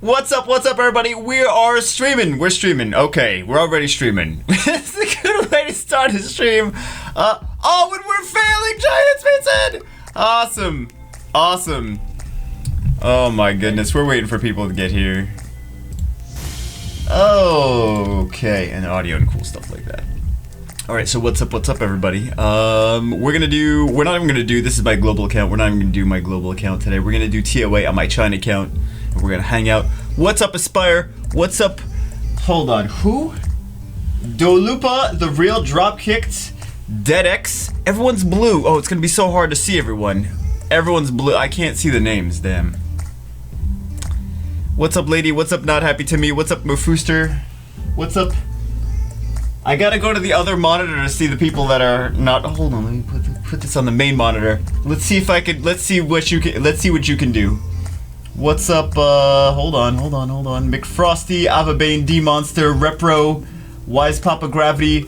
What's up, everybody? We are streaming. We're streaming. Okay, we're already streaming. It's a good way to start a stream. Oh, and we're failing Giants, Vincent! Awesome. Oh my goodness, we're waiting for people to get here. Okay, and audio and cool stuff like that. Alright, so what's up, everybody? We're not even gonna do, this is my global account, we're not even gonna do my global account today. We're gonna do TOA on my China account, and we're gonna hang out. What's up, Aspire? What's up? Hold on, who? Dolupa, the real drop kicked. DeadX. Everyone's blue. Oh, it's gonna be so hard to see everyone. Everyone's blue. I can't see the names, damn. What's up, lady? What's up, not happy to me? What's up, Mofooster? What's up? I gotta go to the other monitor to see the people that are not. Hold on, let me put this on the main monitor. Let's see if I could. Let's see what you can do. What's up? Hold on. McFrosty, Avabane, D-Monster, Repro, Wise Papa Gravity,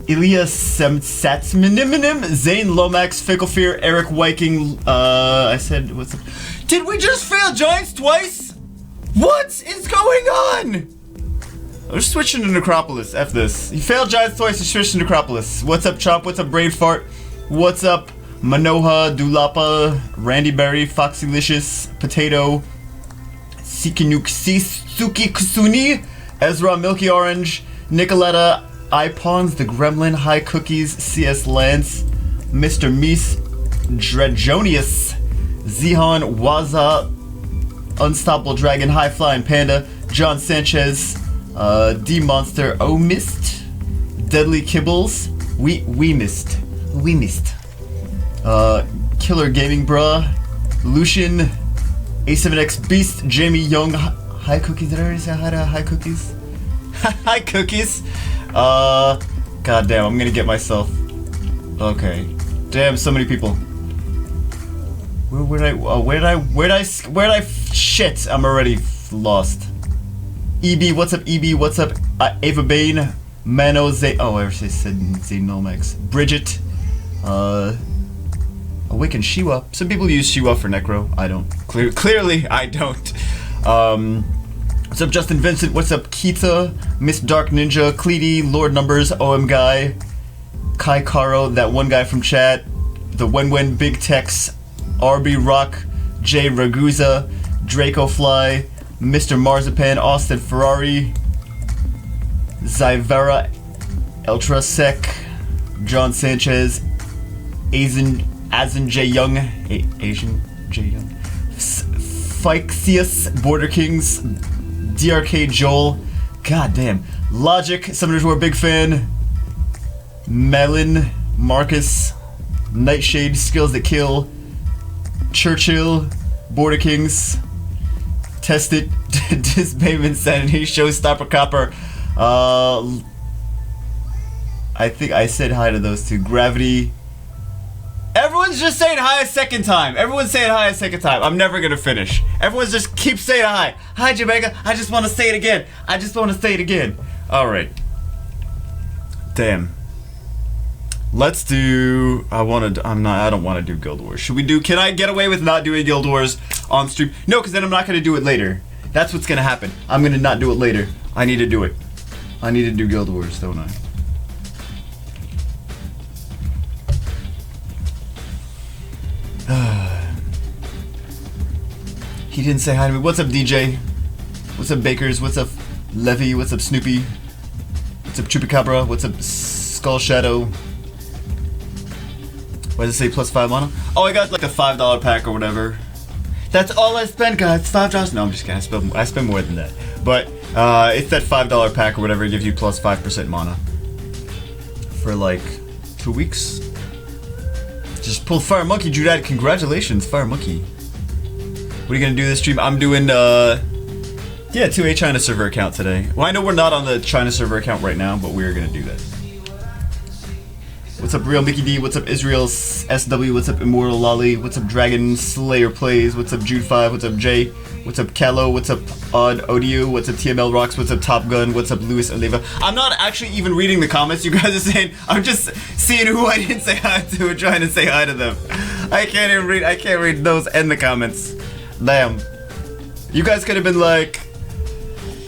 Elias Satsminim, Zane Lomax, Fickle Fear, Eric Viking. I said, what's up? Did we just fail Giants twice? What is going on? I'm just switching to Necropolis. F this. You failed Giants twice, you switched to Necropolis. What's up, Chomp? What's up, Brain Fart? What's up, Manoha, Dulapa, Randy Berry, Foxylicious, Potato, Sikinuk, Suki Kusuni, Ezra, Milky Orange, Nicoletta, iPawns, The Gremlin, High Cookies, CS Lance, Mr. Meese, Dredjonius, Zihan, Waza, Unstoppable Dragon, High Flying Panda, John Sanchez, D-Monster, Oh Mist, Deadly Kibbles, We missed, Killer Gaming Bruh, Lucian, A7X Beast, Jamie Young, Hi Cookies, did I already say hi to Hi Cookies? Hi Cookies! God damn, I'm gonna get myself, okay, damn, so many people. Where did I, shit, I'm already lost. EB, what's up, EB? What's up, Ava Bane, Mano, I already said Xenomax. Bridget, Awaken Shiwa. Some people use Shiwa for Necro. I don't. Clearly, I don't. What's up, Justin Vincent? What's up, Kita, Miss Dark Ninja, Cleety, Lord Numbers, OM Guy, Kai Karo, that one guy from chat, the Wen Big Tex, RB Rock, Jay Raguza, Draco Fly, Mr. Marzipan, Austin Ferrari, Zyvera, Ultrasec, John Sanchez, Asian J Young, Asian J Young, Phyxius, Border Kings, DRK Joel, goddamn, Logic, Summoners War Big Fan, Melon, Marcus, Nightshade, Skills That Kill, Churchill, Border Kings, Test It, Disbame Insanity, Showstopper Copper, I think I said hi to those two. Gravity. Everyone's just saying hi a second time. Everyone's saying hi a second time. I'm never gonna finish. Everyone's just keep saying hi. Hi, Jamaica. I just want to say it again. Alright. Damn. Let's do. I don't want to do Guild Wars. Should we do? Can I get away with not doing Guild Wars on stream? No, because then I'm not going to do it later. That's what's going to happen. I'm going to not do it later. I need to do it. I need to do Guild Wars, don't I? He didn't say hi to me. What's up, DJ? What's up, Bakers? What's up, Levy? What's up, Snoopy? What's up, Chupacabra? What's up, Skull Shadow? Why does it say plus 5 mana? Oh, I got like a $5 pack or whatever. That's all I spent, guys. $5. No, I'm just kidding. I spend more than that. But it's that $5 pack or whatever. It gives you plus 5% mana for like 2 weeks. Just pulled Fire Monkey, Judad. Congratulations, Fire Monkey. What are you gonna do this stream? I'm doing 2A China server account today. Well, I know we're not on the China server account right now, but we're gonna do that. What's up, Real Mickey D? What's up, Israel SW? What's up, Immortal Lolly? What's up, Dragon Slayer Plays? What's up, Jude5? What's up, Jay? What's up, Callow? What's up, Odd Odio? What's up, TML Rocks? What's up, Top Gun? What's up, Luis Oliva? I'm not actually even reading the comments you guys are saying. I'm just seeing who I didn't say hi to and trying to say hi to them. I can't read those and the comments. Damn. You guys could have been like,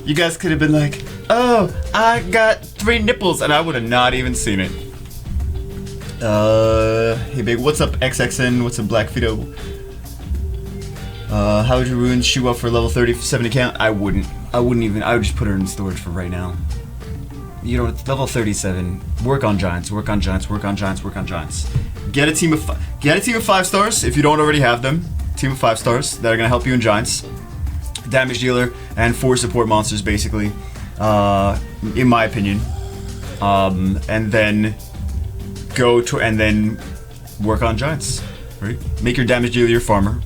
You guys could have been like, oh, I got 3 nipples, and I would have not even seen it. Hey big, what's up XXN? What's up Black Fido? How would you ruin Shoe up for level 30 70 count? I wouldn't even, I would just put her in storage for right now. You know, it's level 37. Work on giants, work on giants, work on giants, work on giants. Get a team of 5 stars if you don't already have them. Team of 5 stars that are gonna help you in giants. Damage dealer and 4 support monsters basically, in my opinion. And then and then work on giants, right? Make your damage dealer your farmer.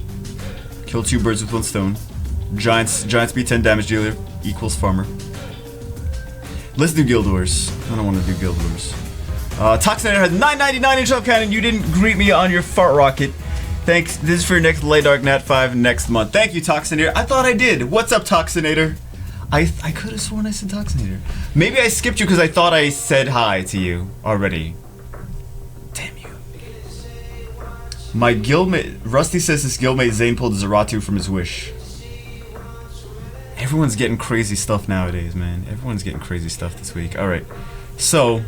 Kill 2 birds with 1 stone. Giants be 10 damage dealer equals farmer. Let's do Guild Wars. I don't want to do Guild Wars. Toxinator has 999 in shell cannon. You didn't greet me on your fart rocket. Thanks. This is for your next Light Dark Nat 5 next month. Thank you, Toxinator. I thought I did. What's up, Toxinator? I could have sworn I said Toxinator. Maybe I skipped you because I thought I said hi to you already. Damn you. My guildmate, Rusty says his guildmate Zane pulled Zaratu from his wish. Everyone's getting crazy stuff nowadays, man. Everyone's getting crazy stuff this week. Alright, so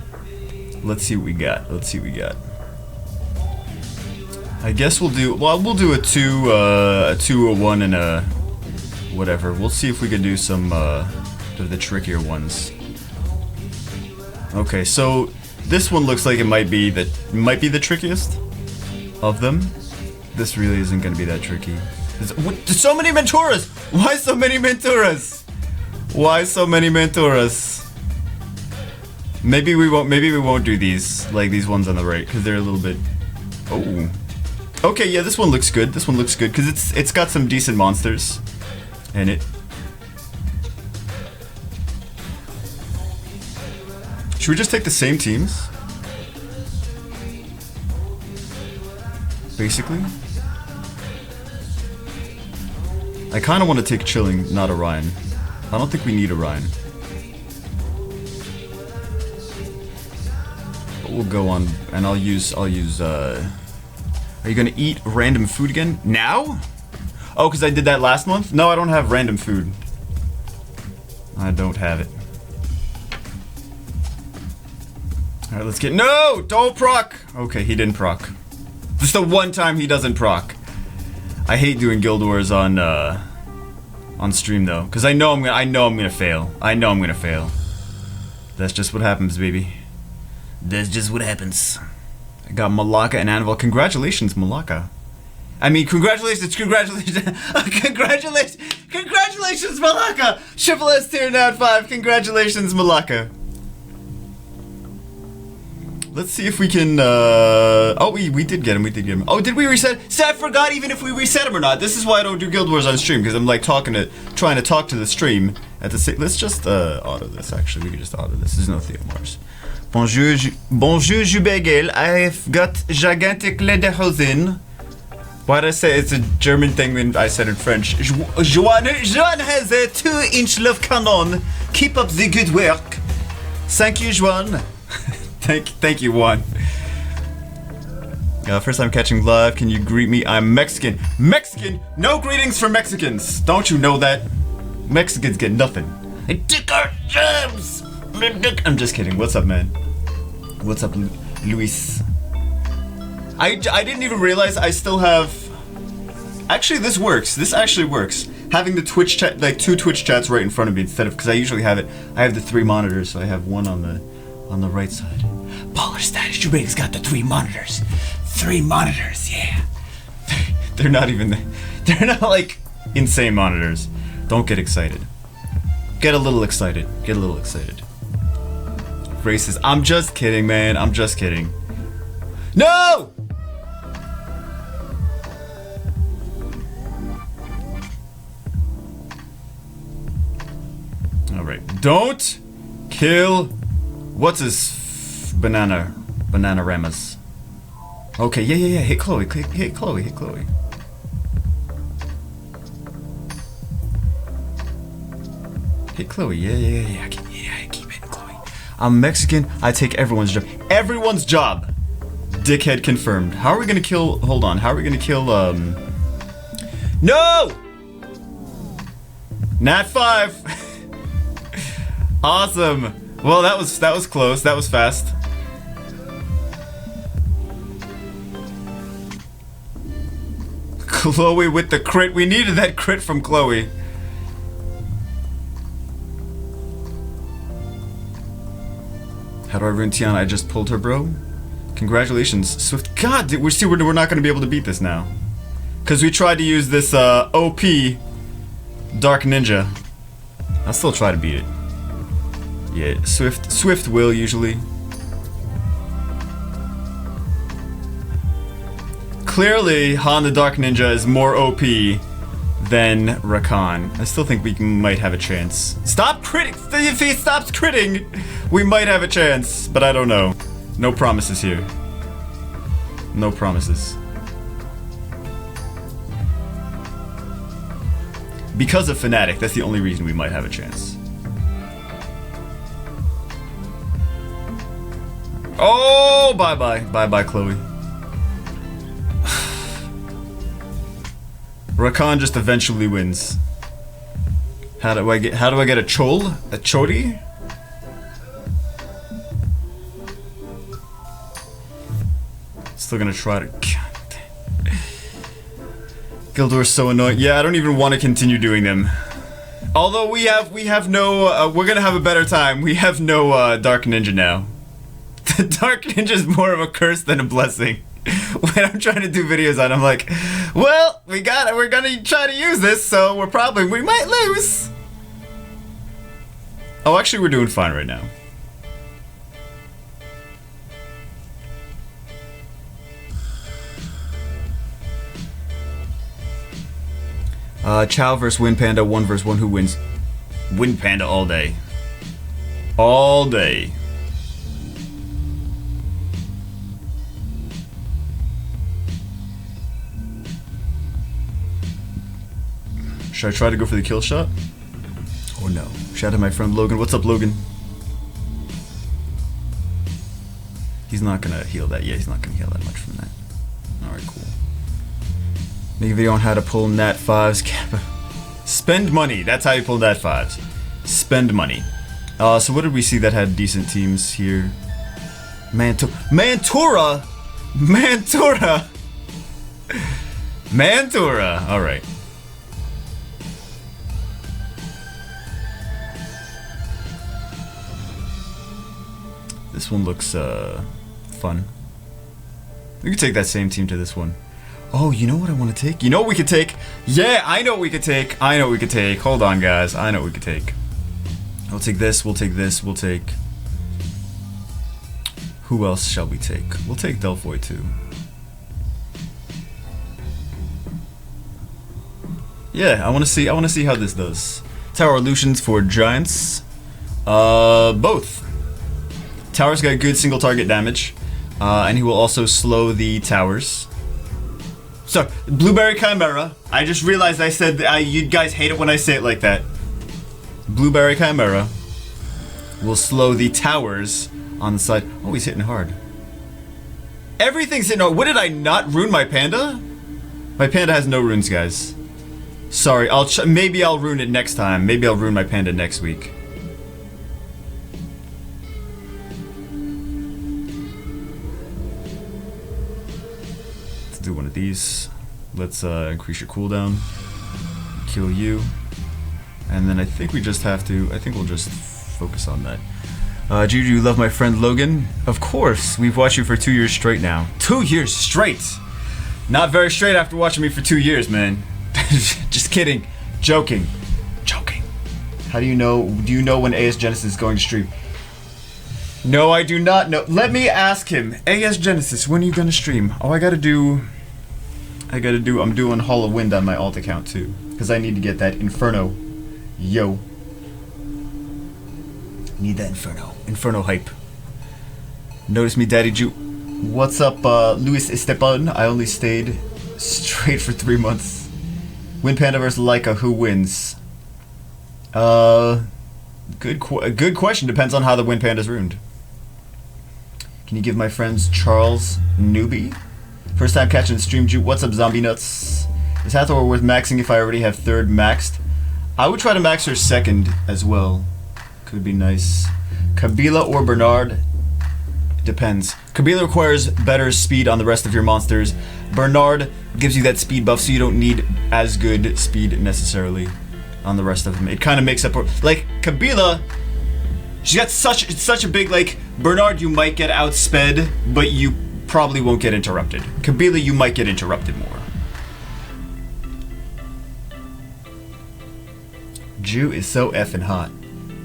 let's see what we got. I guess we'll do a 2, a 2, a 1, and a whatever. We'll see if we can do some of the trickier ones. Okay, so this one looks like it might be the trickiest of them. This really isn't gonna be that tricky. There's so many Mentoras! Why so many Mentoras? Why so many Mentoras? Maybe we won't do these, like these ones on the right, because they're a little bit... Oh. Okay, yeah, this one looks good. This one looks good, because it's got some decent monsters in it. Should we just take the same teams? Basically? I kind of want to take Chilling, not Orion. I don't think we need Orion. But we'll go on, and I'll use, are you gonna eat random food again? Now? Oh, because I did that last month? No, I don't have random food. I don't have it. Alright, let's get, no! Don't proc! Okay, he didn't proc. Just the one time he doesn't proc. I hate doing Guild Wars on stream though, because I know I'm gonna fail. I know I'm gonna fail. That's just what happens, baby. That's just what happens. I got Malaka and Anvil. Congratulations, Malaka. I mean, congratulations, congratulations, Malaka! Triple S tier Nat 5. Congratulations, Malaka. Let's see if we can, oh, we did get him, Oh, did we reset? See, I forgot even if we reset him or not. This is why I don't do Guild Wars on stream, because I'm like trying to talk to the stream at the same, let's just, auto this, actually. We can just auto this. There's no Theomars. Bonjour, Jubegel. I've got gigantic lederhosen. Why did I say it's a German thing when I said it in French? Joan has a 2-inch love cannon. Keep up the good work. Thank you, Joan. Thank you, Juan. First time catching live. Can you greet me? I'm Mexican. Mexican? No greetings for Mexicans. Don't you know that? Mexicans get nothing. I took our jobs. I'm just kidding. What's up, man? What's up, Luis? I didn't even realize I still have... Actually, this works. This actually works. Having the Twitch chat, like 2 Twitch chats right in front of me instead of... Because I usually have it... I have the 3 monitors, so I have one on the right side. Baller status, Jubake's got the 3 monitors. 3 monitors, yeah. They're not even... They're not, like, insane monitors. Don't get excited. Get a little excited. Get a little excited. Racist. I'm just kidding, man. I'm just kidding. No! Alright. Don't kill... What's his... Bananaramas. Okay, yeah. Hit Chloe. Hit Chloe. Hit Chloe. Yeah. I keep hitting Chloe. I'm Mexican. I take everyone's job. Everyone's job. Dickhead confirmed. How are we gonna kill... Hold on. How are we gonna kill, No! Nat 5. Awesome. Well, that was close. That was fast. Chloe with the crit. We needed that crit from Chloe. How do I ruin Tiana? I just pulled her, bro. Congratulations, Swift. God, we're not going to be able to beat this now. Because we tried to use this OP Dark Ninja. I'll still try to beat it. Yeah, Swift will usually. Clearly, Han the Dark Ninja is more OP than Rakan. I still think we might have a chance. Stop critting! If he stops critting, we might have a chance, but I don't know. No promises here. No promises. Because of Fnatic, that's the only reason we might have a chance. Oh, bye-bye. Bye-bye, Chloe. Rakan just eventually wins. How do I get a chol? A chori? Still gonna try to. Gildor's so annoying. Yeah, I don't even want to continue doing them. Although we have no. We're gonna have a better time. We have no Dark Ninja now. The Dark Ninja is more of a curse than a blessing. When I'm trying to do videos on, I'm like, well, we're gonna try to use this, so we might lose. Oh, actually, we're doing fine right now. Chow versus Wind Panda, 1 versus 1. Who wins? Wind Panda all day. All day. Should I try to go for the kill shot? Or no? Shout out to my friend Logan. What's up, Logan? He's not gonna heal that. Yeah, he's not gonna heal that much from that. Alright, cool. Make a video on how to pull Nat 5s. Spend money. That's how you pull Nat 5s. Spend money. So what did we see that had decent teams here? Mantura! Alright. This one looks fun. We could take that same team to this one. Oh, you know what I want to take? You know what we could take? Yeah, I know what we could take. Hold on, guys. I know what we could take. We'll take this, we'll take this, we'll take... Who else shall we take? We'll take Delphoy too. Yeah, I wanna see how this does. Tower Illusions for Giants. Both. Tower's got good single target damage. And he will also slow the towers. So, Blueberry Chimera. I just realized I said you guys hate it when I say it like that. Blueberry Chimera will slow the towers on the side. Oh, he's hitting hard. Everything's hitting hard. What, did I not ruin my panda? My panda has no runes, guys. Sorry, maybe I'll ruin it next time. Maybe I'll ruin my panda next week. Do one of these. Let's increase your cooldown. Kill you. And then I think we just have to... I think we'll just focus on that. Juju, you love my friend Logan? Of course. We've watched you for 2 years straight now. 2 years straight! Not very straight after watching me for 2 years, man. Just kidding. Joking. How do you know... Do you know when AS Genesis is going to stream? No, I do not know. Let me ask him. AS Genesis, when are you gonna stream? Oh, I'm doing Hall of Wind on my alt account too. Because I need to get that Inferno. Yo. Need that Inferno hype. Notice me, Daddy Ju. What's up, Luis Esteban? I only stayed straight for 3 months. Wind Panda versus Laika, who wins? Good question. Depends on how the Wind Panda's ruined. Can you give my friends Charles Newbie? First time catching the stream, Juke. What's up, Zombie Nuts? Is Hathor worth maxing if I already have 3rd maxed? I would try to max her 2nd as well. could be nice. Kabila or Bernard? Depends. Kabila requires better speed on the rest of your monsters. Bernard gives you that speed buff, so you don't need as good speed necessarily on the rest of them. It kind of makes up for, like, Kabila, she's got such a big, like, Bernard, you might get outsped, but you probably won't get interrupted. Kabila, you might get interrupted more. Jew is so effing hot.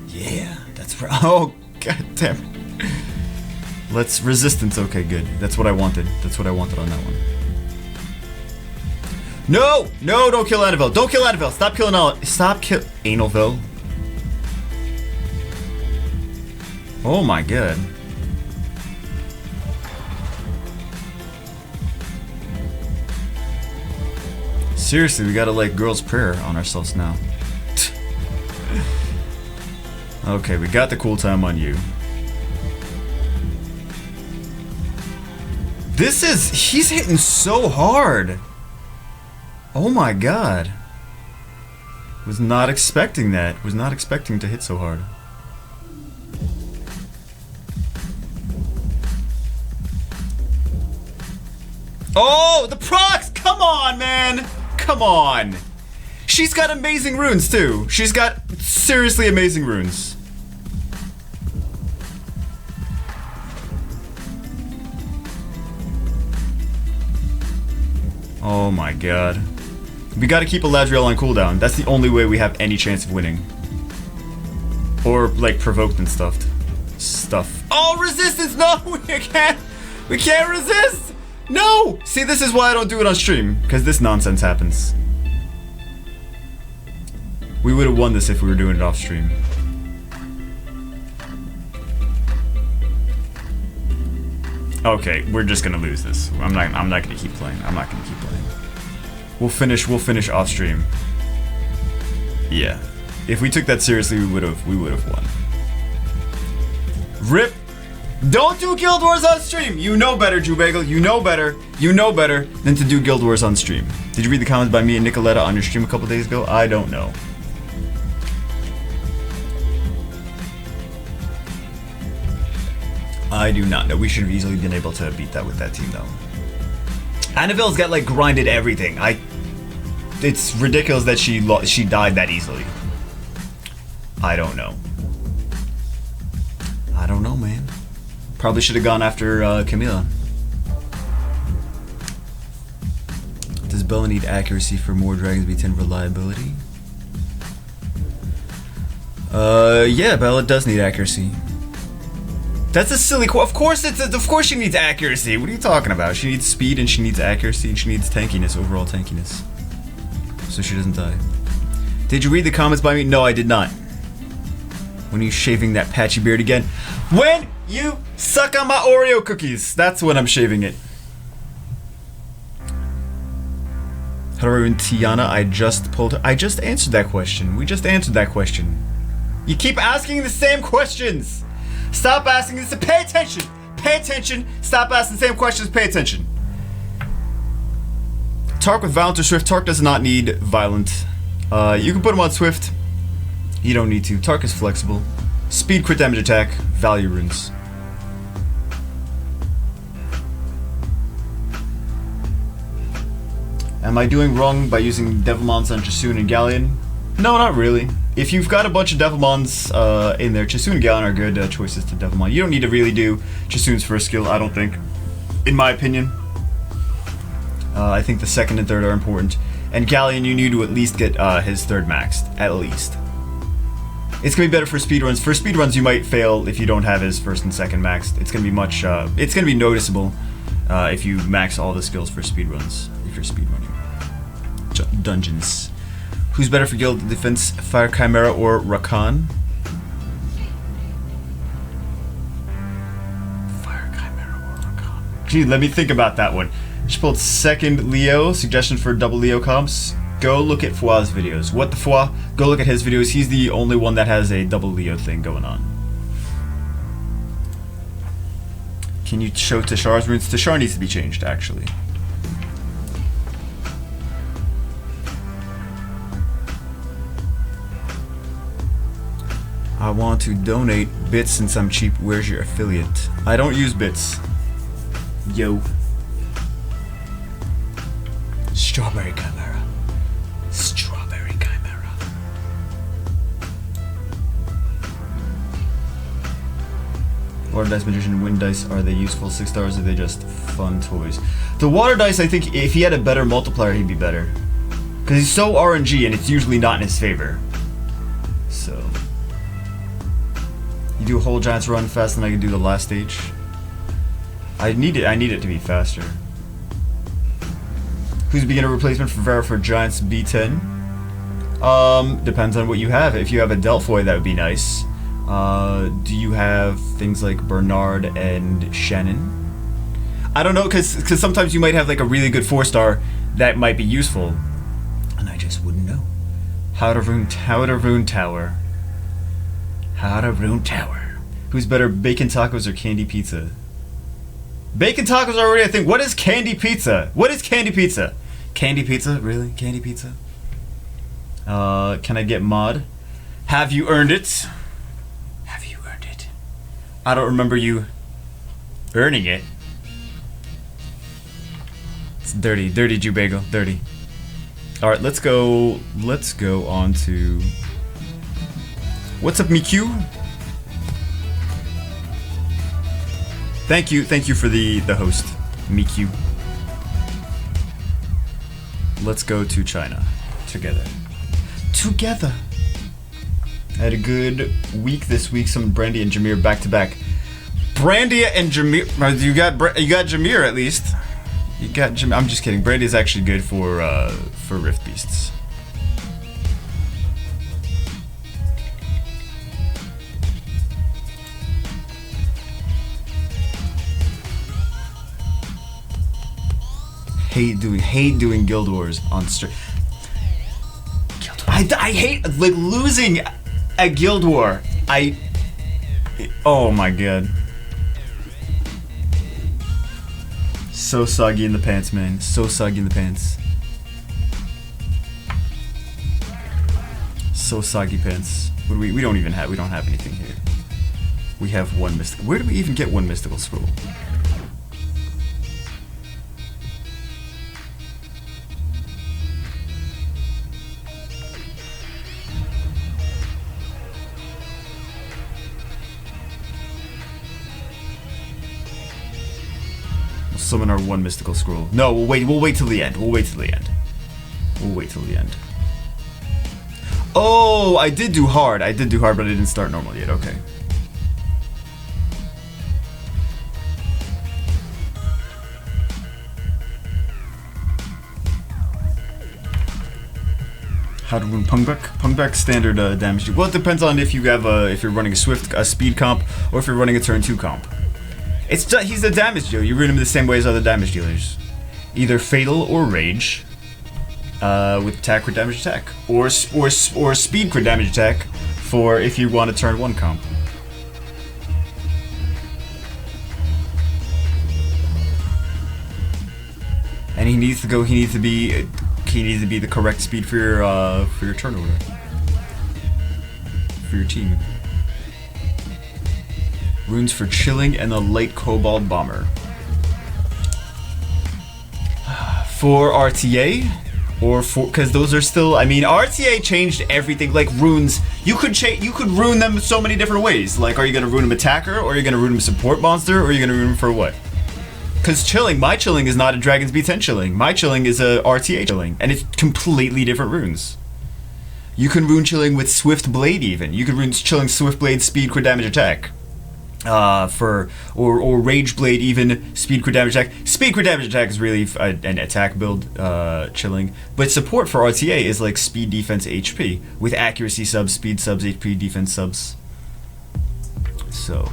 Yeah, that's right. Oh, god damn it. Let's resistance. Okay, good. That's what I wanted. That's what I wanted on that one. No! No, don't kill Annabelle. Don't kill Annabelle. Stop killing Analville. Oh my god. Seriously, we gotta like girl's prayer on ourselves now. Okay, we got the cool time on you. He's hitting so hard. Oh my god. Was not expecting that. Was not expecting to hit so hard. Oh, the procs! Come on, man! Come on! She's got amazing runes, too. She's got seriously amazing runes. Oh my god. We gotta keep Eladriel on cooldown. That's the only way we have any chance of winning. Or, like, provoked and stuff. Oh, resistance! No! We can't resist! No! See, this is why I don't do it on stream. Because this nonsense happens. We would have won this if we were doing it off stream. Okay, we're just gonna lose this. I'm not gonna keep playing. I'm not gonna keep playing. We'll finish off stream. Yeah. If we took that seriously, we would have won. RIP! Don't do Guild Wars on stream! You know better, Drew Bagel. You know better than to do Guild Wars on stream. Did you read the comments by me and Nicoletta on your stream a couple days ago? I don't know. I do not know. We should have easily been able to beat that with that team, though. Annabelle's got, like, grinded everything. It's ridiculous that she died that easily. I don't know. I don't know, man. Probably should have gone after Camila. Does Bella need accuracy for more Dragons B10 reliability? Yeah, Bella does need accuracy. That's a silly of course she needs accuracy. What are you talking about? She needs speed and she needs accuracy and she needs tankiness, overall tankiness. So she doesn't die. Did you read the comments by me? No, I did not. When are you shaving that patchy beard again? When you suck on my Oreo cookies. That's when I'm shaving it. How do I ruin Tiana? I just pulled her. I just answered that question. We just answered that question. You keep asking the same questions. Stop asking this. Pay attention. Pay attention. Stop asking the same questions. Pay attention. Tark with Violent or Swift. Tark does not need Violent. You can put him on Swift. You don't need to. Tark is flexible. Speed, crit damage, attack, value runes. Am I doing wrong by using Devilmons on Chasun and Galleon? No, not really. If you've got a bunch of Devilmons in there, Chasun and Galleon are good choices to Devilmon. You don't need to really do Chasun's first skill, I don't think. In my opinion. I think the second and third are important. And Galleon, you need to at least get his third maxed. At least. It's gonna be better for speedruns. For speedruns, you might fail if you don't have his first and second maxed. It's gonna be much, it's gonna be noticeable if you max all the skills for speedruns. If you're speedrunning. Dungeons. Who's better for guild defense, Fire Chimera or Rakan? Fire Chimera or Rakan? Gee, let me think about that one. She pulled second Leo, suggestion for double Leo comps. Go look at Fua's videos. What the Fua? Go look at his videos. He's the only one that has a double Leo thing going on. Can you show Tashar's runes? Tashar needs to be changed, actually. I want to donate bits since I'm cheap. Where's your affiliate? I don't use bits. Yo. Strawberry Chimera. Strawberry Chimera. Water Dice Magician and Wind Dice, are they useful? 6 stars, or are they just fun toys? The Water Dice, I think if he had a better multiplier, he'd be better. Because he's so RNG and it's usually not in his favor. So. You do a whole Giants run faster than I can do the last stage. I need it to be faster. Who's a beginner replacement for Vera for Giants B10? Depends on what you have. If you have a Delphoid, that would be nice. Do you have things like Bernard and Shannon? I don't know, because sometimes you might have like a really good 4-star that might be useful. And I just wouldn't know. How to rune tower. How to rune tower. Who's better, bacon tacos or candy pizza? Bacon tacos are already a thing. What is candy pizza? What is candy pizza? Candy pizza? Really? Candy pizza? Can I get mod? Have you earned it? Have you earned it? I don't remember you earning it. It's dirty. Dirty Jew Bagel. Dirty. Alright, let's go on to... What's up, Miku? Thank you for the host, Miku. Let's go to China. Together. I had a good week this week, some Brandy and Jameer back to back. Brandy and Jameer, you got Jameer at least. You got Jameer. I'm just kidding. Brandy is actually good for Rift Beasts. Hate doing Guild Wars on stream. I hate like losing a Guild War. Oh my god. So soggy in the pants, man. So soggy in the pants. So soggy pants. What do we don't have anything here. We have one mystical. Where do we even get one mystical scroll? Summon our one mystical scroll. No, we'll wait till the end. We'll wait till the end. Oh, I did do hard, but I didn't start normal yet. Okay. How to rune Pungback? Pungback standard damage. Well, it depends on if you have if you're running a speed comp or if you're running a turn 2 comp. He's a damage dealer. You rune him the same way as other damage dealers. Either fatal or rage, with attack crit damage attack, or speed crit damage attack for if you want a turn 1 comp. And he needs to be the correct speed for your turn order. For your team. Runes for Chilling and the Light Cobalt Bomber. For RTA, or because those are still. I mean, RTA changed everything. Like runes, you could rune them so many different ways. Like, are you gonna rune them attacker, or are you gonna rune them support monster, or are you gonna rune them for what? Because Chilling, my Chilling is not a Dragon's B10 Chilling. My Chilling is a RTA Chilling, and it's completely different runes. You can rune Chilling with Swift Blade even. You can rune Chilling Swift Blade speed crit damage attack. Or Rage Blade even speed crit damage attack. Speed crit damage attack is really an attack build, Chilling. But support for RTA is like speed defense HP with accuracy subs, speed subs, HP defense subs. So,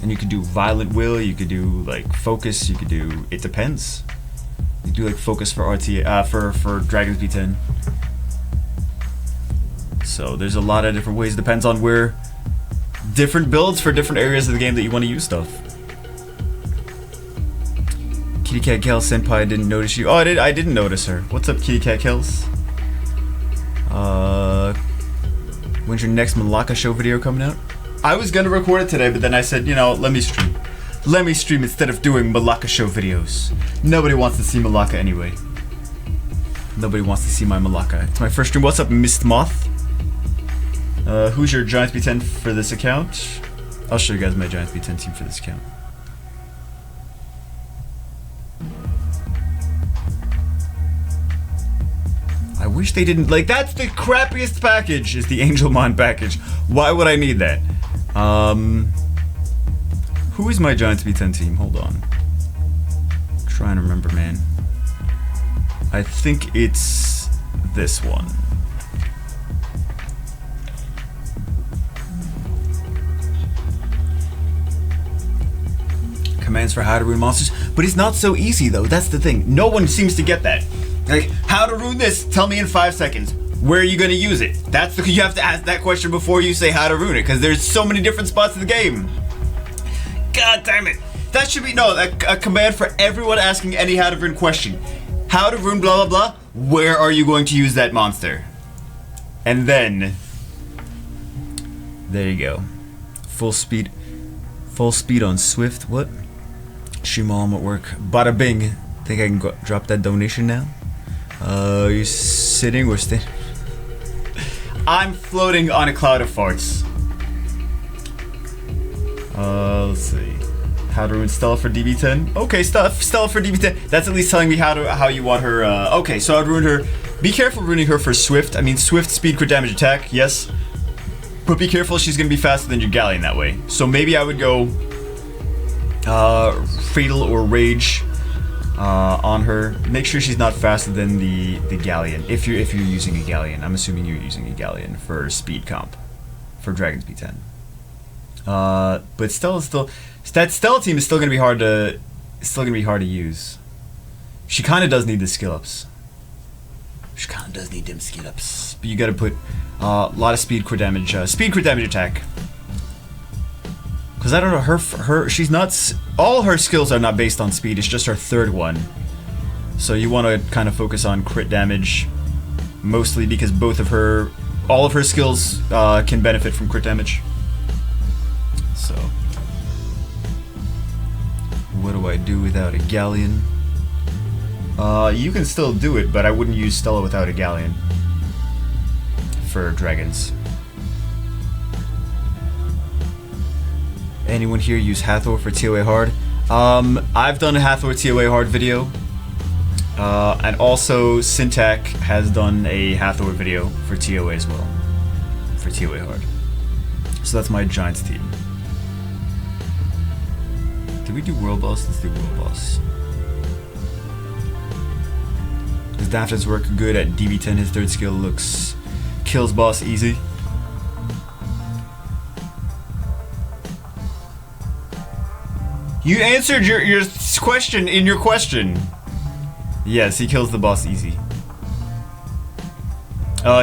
and you could do Violent Will, you could do like Focus, you could do, it depends. You do like Focus for RTA, for Dragon's B10. So there's a lot of different ways. Depends on where. Different builds for different areas of the game that you want to use stuff. Kitty Cat Kel Senpai didn't notice you. Oh, I didn't notice her. What's up, Kitty Cat Kels? When's your next Malacca show video coming out? I was gonna record it today, but then I said, you know, let me stream. Let me stream instead of doing Malacca show videos. Nobody wants to see Malacca anyway. Nobody wants to see my Malacca. It's my first stream. What's up, Mist Moth? Who's your Giants B10 for this account? I'll show you guys my Giants B10 team for this account. I wish they didn't, like, that's the crappiest package, is the Angelmon package. Why would I need that? Who is my Giants B10 team? Hold on. I'm trying to remember, man. I think it's this one. Commands for how to ruin monsters, but it's not so easy though. That's the thing. No one seems to get that. Like, how to ruin this? Tell me in 5 seconds. Where are you gonna use it? That's the, you have to ask that question before you say how to ruin it, because there's so many different spots in the game. God damn it! That should be a command for everyone asking any how to ruin question. How to ruin blah blah blah. Where are you going to use that monster? And then there you go. Full speed on Swift. What? Shimal at work. Bada bing. Think I can drop that donation now? You sitting or standing? I'm floating on a cloud of farts. Let's see. How to ruin Stella for DB10? Okay, Stella for DB10. That's at least telling me how you want her. Okay, so I'd ruin her. Be careful ruining her for Swift. I mean, Swift, speed, crit damage, attack. Yes. But be careful, she's gonna be faster than your Galleon that way. So maybe I would go Fatal or Rage on her. Make sure she's not faster than the Galleon. If you're using a Galleon, I'm assuming you're using a Galleon for speed comp for Dragon's B10. But Stella's still, that Stella team is still gonna be hard to use. She kind of does need the skill ups. She kind of does need them skill ups. But you gotta put a lot of speed, crit damage, attack. Because I don't know, she's not, all her skills are not based on speed, it's just her third one. So you want to kind of focus on crit damage, mostly because all of her skills can benefit from crit damage. So, what do I do without a Galleon? You can still do it, but I wouldn't use Stella without a Galleon for dragons. Anyone here use Hathor for TOA hard? I've done a Hathor TOA hard video. And also Syntac has done a Hathor video for TOA as well. For TOA hard. So that's my Giants team. Did we do World Boss? Let's do World Boss. Does Daphne's work good at DB10? His third skill kills boss easy. You answered your question in your question. Yes, he kills the boss easy.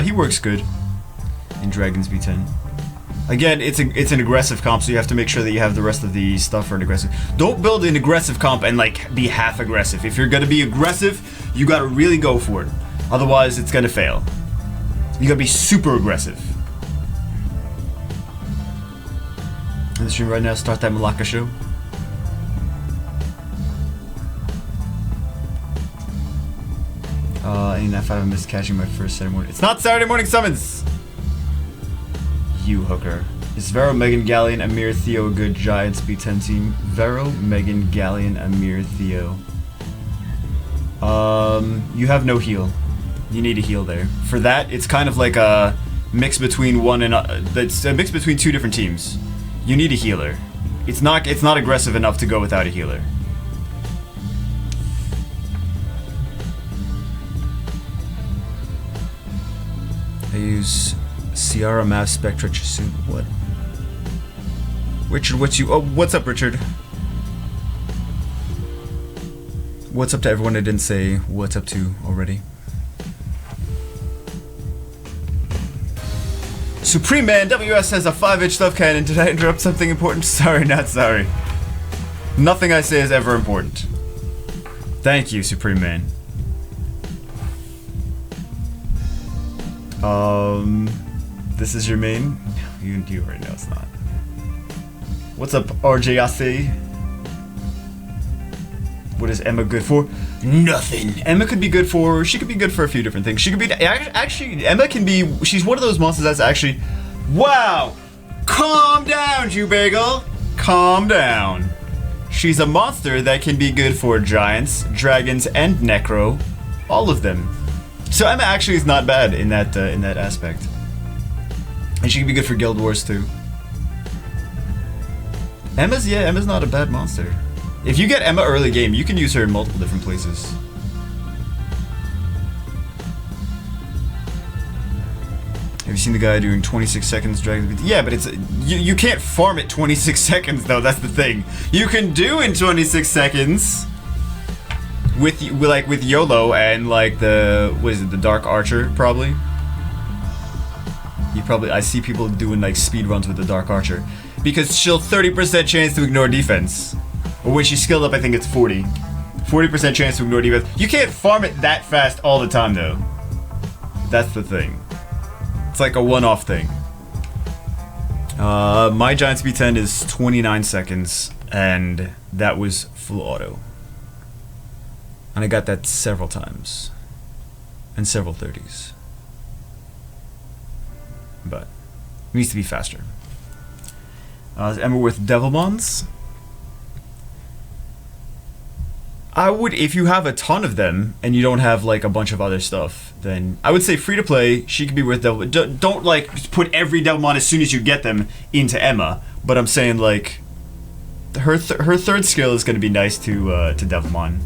He works good in Dragon's B10. Again, it's an aggressive comp, so you have to make sure that you have the rest of the stuff for an aggressive. Don't build an aggressive comp and like be half aggressive. If you're gonna be aggressive, you gotta really go for it. Otherwise, it's gonna fail. You gotta be super aggressive. In the stream right now, start that Malacca show. Any F5 I missed catching my first Saturday morning. It's not Saturday morning summons! You hooker. Is Vero, Megan, Galleon, Amir, Theo a good Giants B10 team? Vero, Megan, Galleon, Amir, Theo. You have no heal. You need a heal there. For that, it's kind of like a mix between it's a mix between two different teams. You need a healer. It's not aggressive enough to go without a healer. I use Ciara, Mav, Spectra, Chasu. What? Richard, what's up, Richard? What's up to everyone I didn't say what's up to already? Supreme Man WS has a 5-inch stuff cannon. Did I interrupt something important? Sorry, not sorry. Nothing I say is ever important. Thank you, Supreme Man. This is your main? You already know it's not. What's up, RJAC? What is Emma good for? Nothing. Emma could be good for, she could be good for a few different things. She could be, actually, Emma can be, she's one of those monsters that's actually, wow! Calm down, Jubagel! Calm down. She's a monster that can be good for giants, dragons, and necro. All of them. So Emma actually is not bad in that aspect. And she can be good for Guild Wars too. Emma's not a bad monster. If you get Emma early game, you can use her in multiple different places. Have you seen the guy doing 26 seconds Dragon? Yeah, but it's you can't farm it 26 seconds though. That's the thing. You can do in 26 seconds with YOLO and like the the Dark Archer probably. I see people doing like speed runs with the Dark Archer because she'll 30% chance to ignore defense. Or when she's skilled up, I think it's 40. 40% chance to ignore defense. You can't farm it that fast all the time, though. That's the thing. It's like a one-off thing. My Giant Speed 10 is 29 seconds, and that was full auto. And I got that several times. And several 30s. But it needs to be faster. Is Emma with Devilmons? I would, if you have a ton of them and you don't have like a bunch of other stuff, then I would say free to play. She could be worth Devil. Don't like put every Devilmon as soon as you get them into Emma. But I'm saying like her third skill is going to be nice to Devilmon.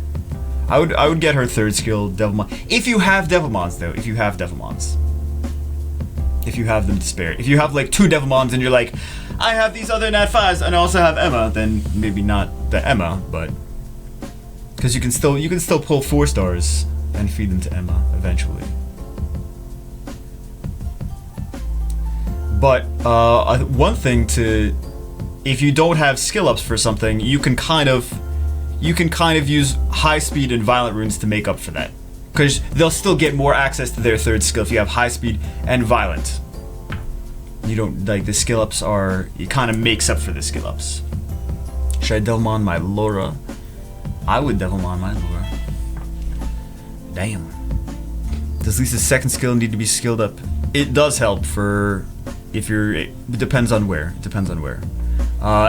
I would get her third skill Devilmon if you have Devilmons though. If you have Devilmons, if you have them to spare. If you have like 2 Devilmons and you're like, I have these other Nat 5s and I also have Emma, then maybe not the Emma, but. Because you can still pull 4 stars and feed them to Emma eventually. But one thing to, if you don't have skill ups for something, you can kind of use high speed and violent runes to make up for that. Because they'll still get more access to their third skill if you have high speed and violent. You don't like the skill ups are, it kind of makes up for the skill ups. Should I Devilmon my Laura? I would Devilmon my Laura. Damn. Does Lisa's second skill need to be skilled up? It does help for if you're. It depends on where. It depends on where.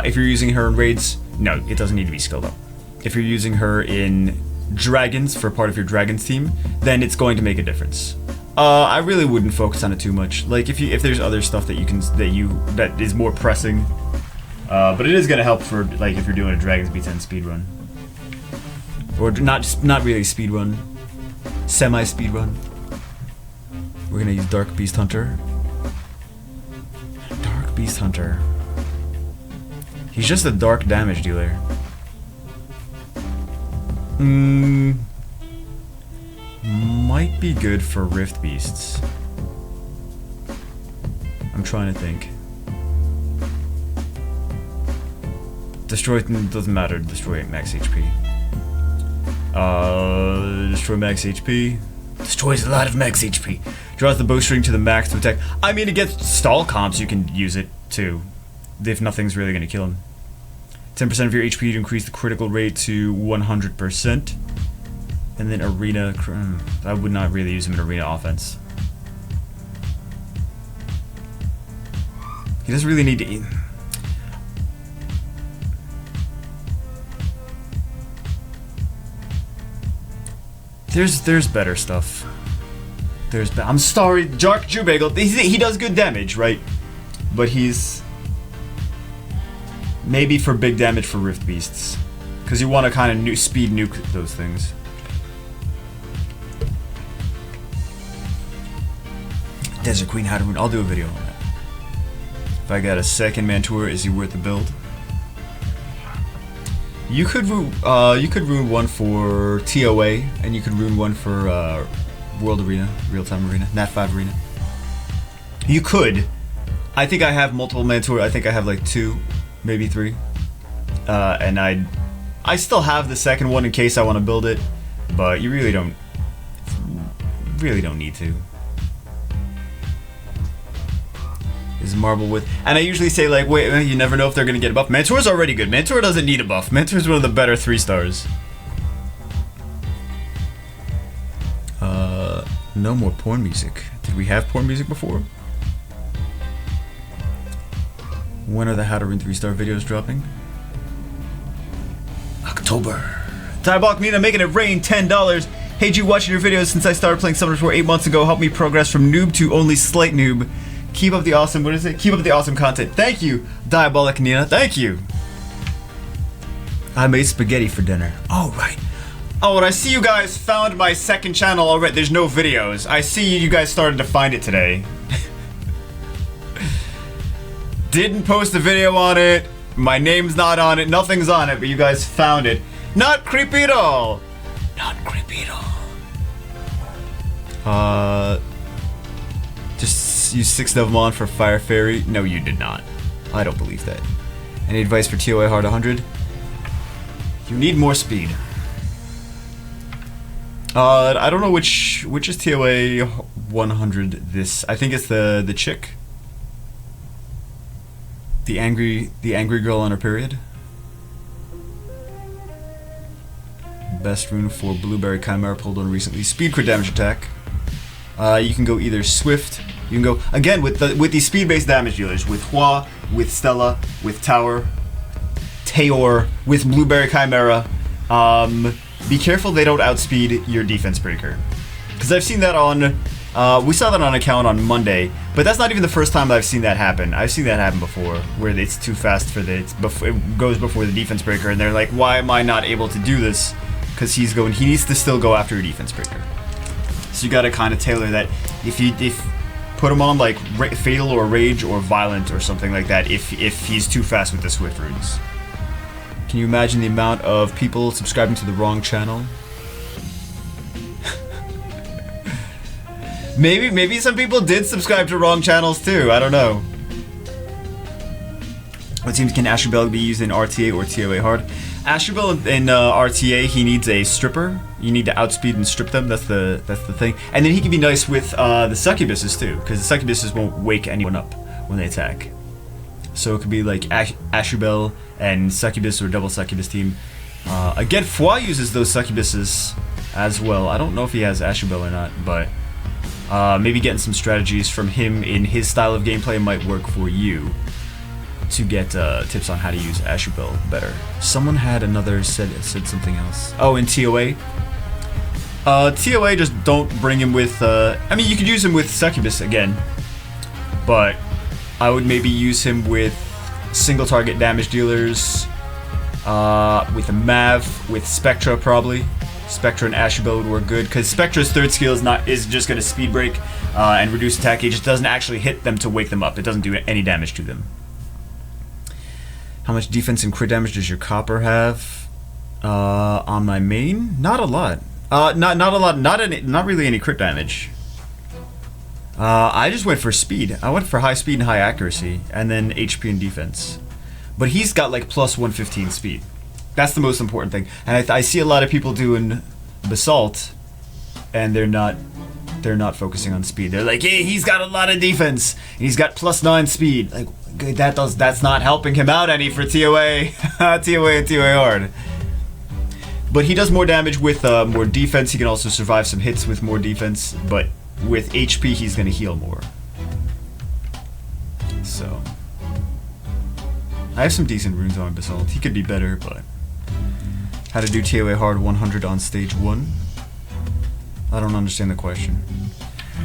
If you're using her in raids, no, it doesn't need to be skilled up. If you're using her in dragons for part of your dragons team, then it's going to make a difference. I really wouldn't focus on it too much. Like if there's other stuff that that is more pressing, but it is gonna help for like if you're doing a Dragons B10 speedrun. Or not really speed run, semi speed run. We're gonna use Dark Beast Hunter. Dark Beast Hunter. He's just a dark damage dealer. Might be good for Rift Beasts. I'm trying to think. Destroy doesn't matter. Destroy max HP. Destroy max HP. Destroys a lot of max HP. Draws the bowstring to the max to attack. I mean, against stall comps, you can use it too, if nothing's really gonna kill him. 10% of your HP to increase the critical rate to 100%. And then arena. I would not really use him in arena offense. He doesn't really need to eat. There's better stuff. I'm sorry, Jark Jubagel. He does good damage, right? But he's maybe for big damage for Rift Beasts, because you want to kind of speed nuke those things. Desert Queen how to rune. I'll do a video on that. If I got a second Mantua, is he worth the build? You could rune one for TOA, and you could rune one for World Arena, Real Time Arena, Nat 5 Arena. You could. I think I have multiple Mantua. I think I have like 2, maybe 3. And I still have the second one in case I want to build it, but you really don't need to. is Marble with, and I usually say like, wait, you never know if they're gonna get a buff. Mentor's already good. Mentor doesn't need a buff. Mentor's one of the better 3 stars. No more porn music. Did we have porn music before? When are the How to Rune 3-star videos dropping? October. Diabolic Nina making it rain, $10. Hey G, watching your videos since I started playing Summoners War 8 months ago. Help me progress from noob to only slight noob. Keep up the awesome, what is it? Keep up the awesome content. Thank you, Diabolic Nina. Thank you. I made spaghetti for dinner. Oh, right. Oh, and I see you guys found my second channel already. There's no videos. I see you guys started to find it today. Didn't post a video on it. My name's not on it. Nothing's on it, but you guys found it. Not creepy at all. Not creepy at all. Just use 6 Devamon for Fire Fairy. No, you did not. I don't believe that. Any advice for TOA Hard 100? You need more speed. I don't know which is TOA 100 this. I think it's the chick. The angry girl on her period. Best rune for Blueberry Chimera pulled on recently. Speed crit damage attack. You can go either Swift. You can go again with these speed-based damage dealers. With Hua, with Stella, with Tower, Taor, with Blueberry Chimera. Be careful they don't outspeed your defense breaker. Because I've seen that on... we saw that on account on Monday, but that's not even the first time I've seen that happen. I've seen that happen before, where it's too fast for the... it goes before the defense breaker, and they're like, why am I not able to do this? Because he needs to still go after a defense breaker. So you gotta kind of tailor that. If put him on like Fatal or Rage or Violent or something like that, if he's too fast with the Swift runes. Can you imagine the amount of people subscribing to the wrong channel? Maybe some people did subscribe to wrong channels too. I don't know. What teams can Astrobell be used in RTA or TOA hard? Astrobell in RTA, he needs a stripper. You need to outspeed and strip them. That's the thing. And then he can be nice with the succubuses too, because the succubuses won't wake anyone up when they attack. So it could be like Astrobell and succubus or double succubus team. Again, Foi uses those succubuses as well. I don't know if he has Astrobell or not, but maybe getting some strategies from him in his style of gameplay might work for you to get tips on how to use Astrobell better. Someone had said something else. Oh, in TOA. TOA, just don't bring him with. I mean, you could use him with succubus again, but I would maybe use him with single target damage dealers, with a Mav, with Spectra probably. Spectra and Astrobell would work good, because Spectra's third skill is just going to speed break and reduce attack. It just doesn't actually hit them to wake them up. It doesn't do any damage to them. How much defense and crit damage does your Copper have? On my main? Not a lot. Not a lot. Not really any crit damage. I just went for speed. I went for high speed and high accuracy, and then HP and defense. But he's got like plus 115 speed. That's the most important thing. And I see a lot of people doing Basalt, and they're not focusing on speed. They're like, hey, he's got a lot of defense, and he's got plus 9 speed. Like, that's not helping him out any for TOA, TOA and TOA hard. But he does more damage with more defense. He can also survive some hits with more defense, but with HP, he's going to heal more. So, I have some decent runes on Basalt. He could be better, but how to do TOA hard 100 on stage 1? I don't understand the question.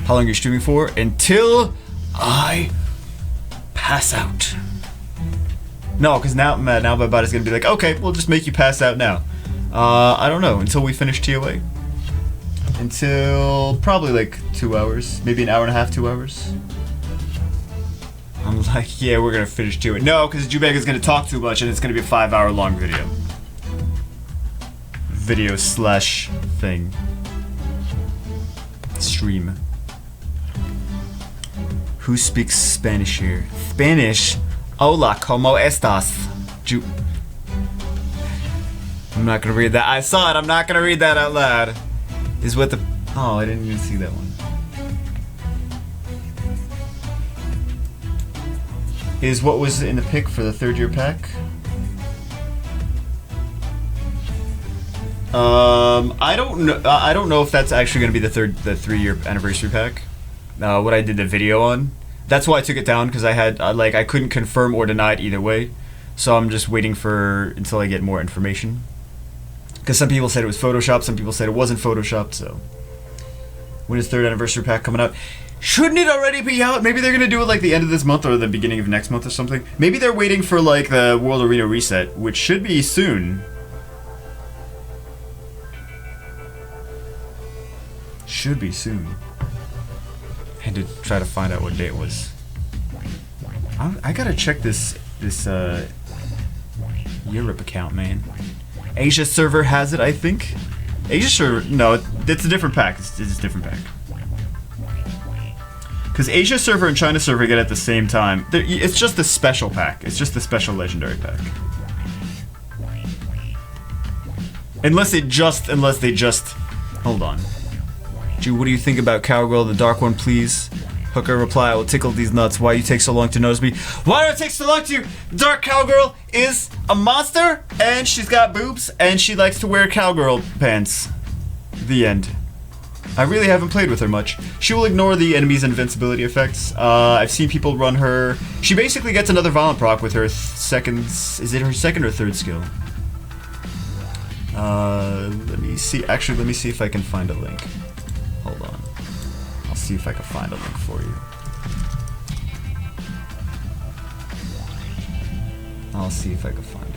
How long are you streaming for? Until I pass out. No, because now my body's going to be like, okay, we'll just make you pass out now. I don't know, until we finish TOA. Until probably like 2 hours, maybe an hour and a half, 2 hours. I'm like, yeah, we're gonna finish TOA. No, because Jubega's gonna talk too much and it's gonna be a 5-hour long video. Video slash thing. Stream. Who speaks Spanish here? Spanish? Hola, ¿cómo estás? I'm not gonna read that. I saw it. I'm not gonna read that out loud. Is what the... Oh, I didn't even see that one. is what was in the pick for the 3rd year pack. I don't know. I don't know if that's actually going to be the 3-year anniversary pack. What I did the video on. That's why I took it down, because I had I couldn't confirm or deny it either way. So I'm just waiting until I get more information. Because some people said it was Photoshopped, some people said it wasn't Photoshopped. So when is 3rd anniversary pack coming out? Shouldn't it already be out? Maybe they're gonna do it like the end of this month or the beginning of next month or something. Maybe they're waiting for like the World Arena reset, which should be soon. Should be soon. I had to try to find out what day it was. I gotta check this Europe account, man. Asia server has it, I think. Asia server, no, it's a different pack. It's a different pack. Because Asia server and China server get at the same time. It's just the special pack. It's just the special legendary pack. Unless they just, hold on. Gee, what do you think about Cowgirl, the dark one, please? Hooker reply, I will tickle these nuts. Why you take so long to notice me? Why do it take so long to you? Dark Cowgirl is a monster, and she's got boobs, and she likes to wear cowgirl pants. The end. I really haven't played with her much. She will ignore the enemy's invincibility effects. I've seen people run her. She basically gets another violent proc with her is it her 2nd or 3rd skill? Let me see. Actually, let me see if I can find a link. Hold on. I'll see if I can find a link for you. I'll see if I can find it.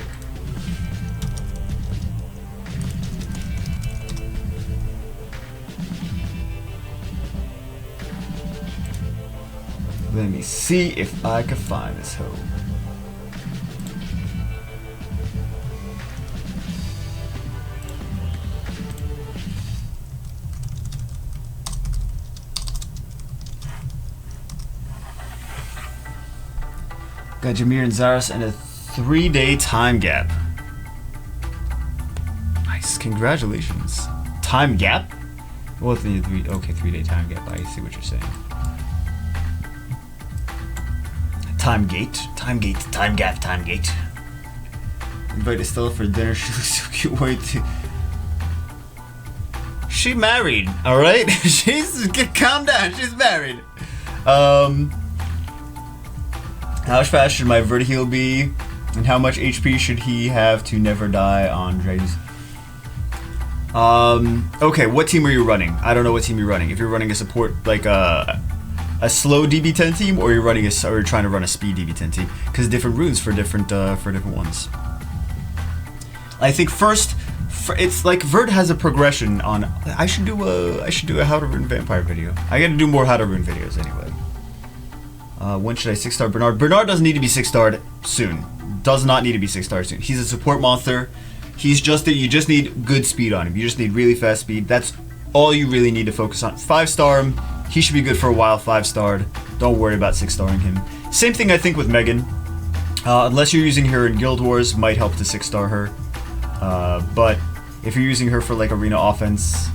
Let me see if I can find this hoe. Got Jameer and Zaris and a 3-day time gap. Nice, congratulations. Time gap? Well, okay, 3-day time gap. I see what you're saying. Time gate, time gate, time gap, time gate. Invited Stella for dinner. She looks so cute. Wait. She married, all right? Calm down. She's married. How fast should my Vertiheal be, and how much HP should he have to never die on Dragons? Okay, what team are you running? I don't know what team you're running. If you're running a support, like a slow DB10 team, or you're running or you're trying to run a speed DB10 team, because different runes for different ones. I think first, it's like Vert has a progression on. I should do a how to rune vampire video. I got to do more how to rune videos anyway. When should I 6-star Bernard? Bernard doesn't need to be 6-starred soon. Does not need to be 6-starred soon. He's a support monster. He's just you just need good speed on him. You just need really fast speed. That's all you really need to focus on. 5-star him. He should be good for a while, 5-starred. Don't worry about 6-starring him. Same thing I think with Megan. Unless you're using her in Guild Wars, might help to 6-star her. But if you're using her for like arena offense,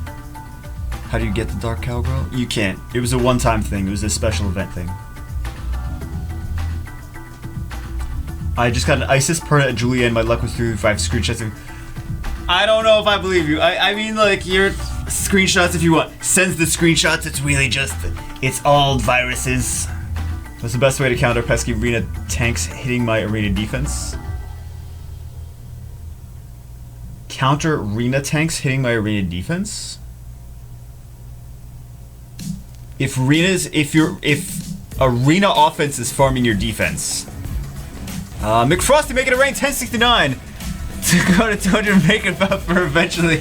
how do you get the Dark Cowgirl? You can't. It was a one-time thing. It was a special event thing. I just got an Isis Perna at Julia and my luck was through 5 screenshots. I don't know if I believe you. I mean, like, your screenshots if you want. Sends the screenshots, it's really just, it's all viruses. What's the best way to counter pesky arena tanks hitting my arena defense? Counter arena tanks hitting my arena defense? If arena offense is farming your defense. McFrosty making it rain 1069 to go to 200 and make it up for eventually.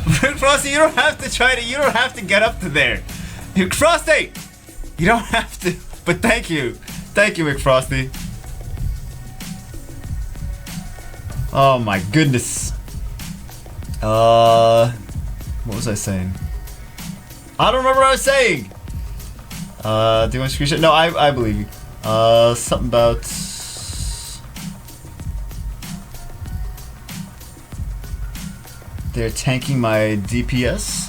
McFrosty, you don't have to get up to there. McFrosty, you don't have to, but thank you, McFrosty. Oh my goodness. What was I saying? I don't remember what I was saying. Do you want to screenshot? No, I believe you. Something about. They're tanking my DPS.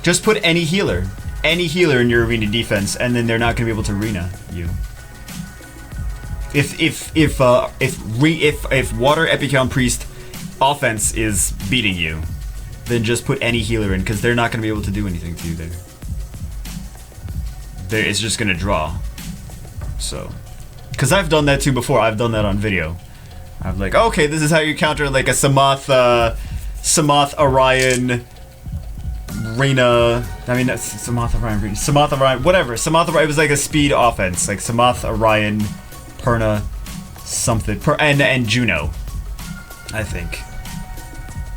Just put any healer in your arena defense, and then they're not going to be able to arena you. if Water Epicon Priest offense is beating you, then just put any healer in, because they're not going to be able to do anything to you there. It's just going to draw. So, because I've done that too before. I've done that on video. I'm like, okay, this is how you counter like a Samoth Orion Reyna. I mean, that's Samoth Orion, whatever. Samoth Orion, it was like a speed offense, like Samoth Orion, Perna, something, and Juno, I think.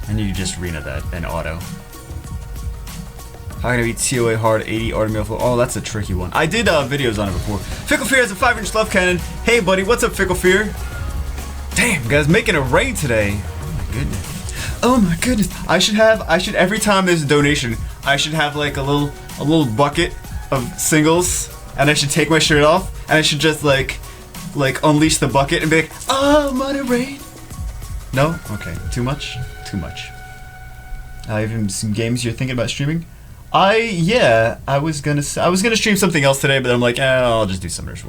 And you just Reyna that and auto. How can I beat COA hard 80 Artemil? Oh, that's a tricky one. I did videos on it before. Fickle Fear has a 5-inch love cannon. Hey, buddy, what's up, Fickle Fear? Damn, guys, making a raid today. Oh my goodness. Oh my goodness. I should every time there's a donation, I should have like a little bucket of singles, and I should take my shirt off, and I should just like unleash the bucket and be like, oh, I'm on a raid. No? Okay. Too much? Too much. Even some games you're thinking about streaming? Yeah, I was gonna stream something else today, but I'm like, I'll just do Summoner's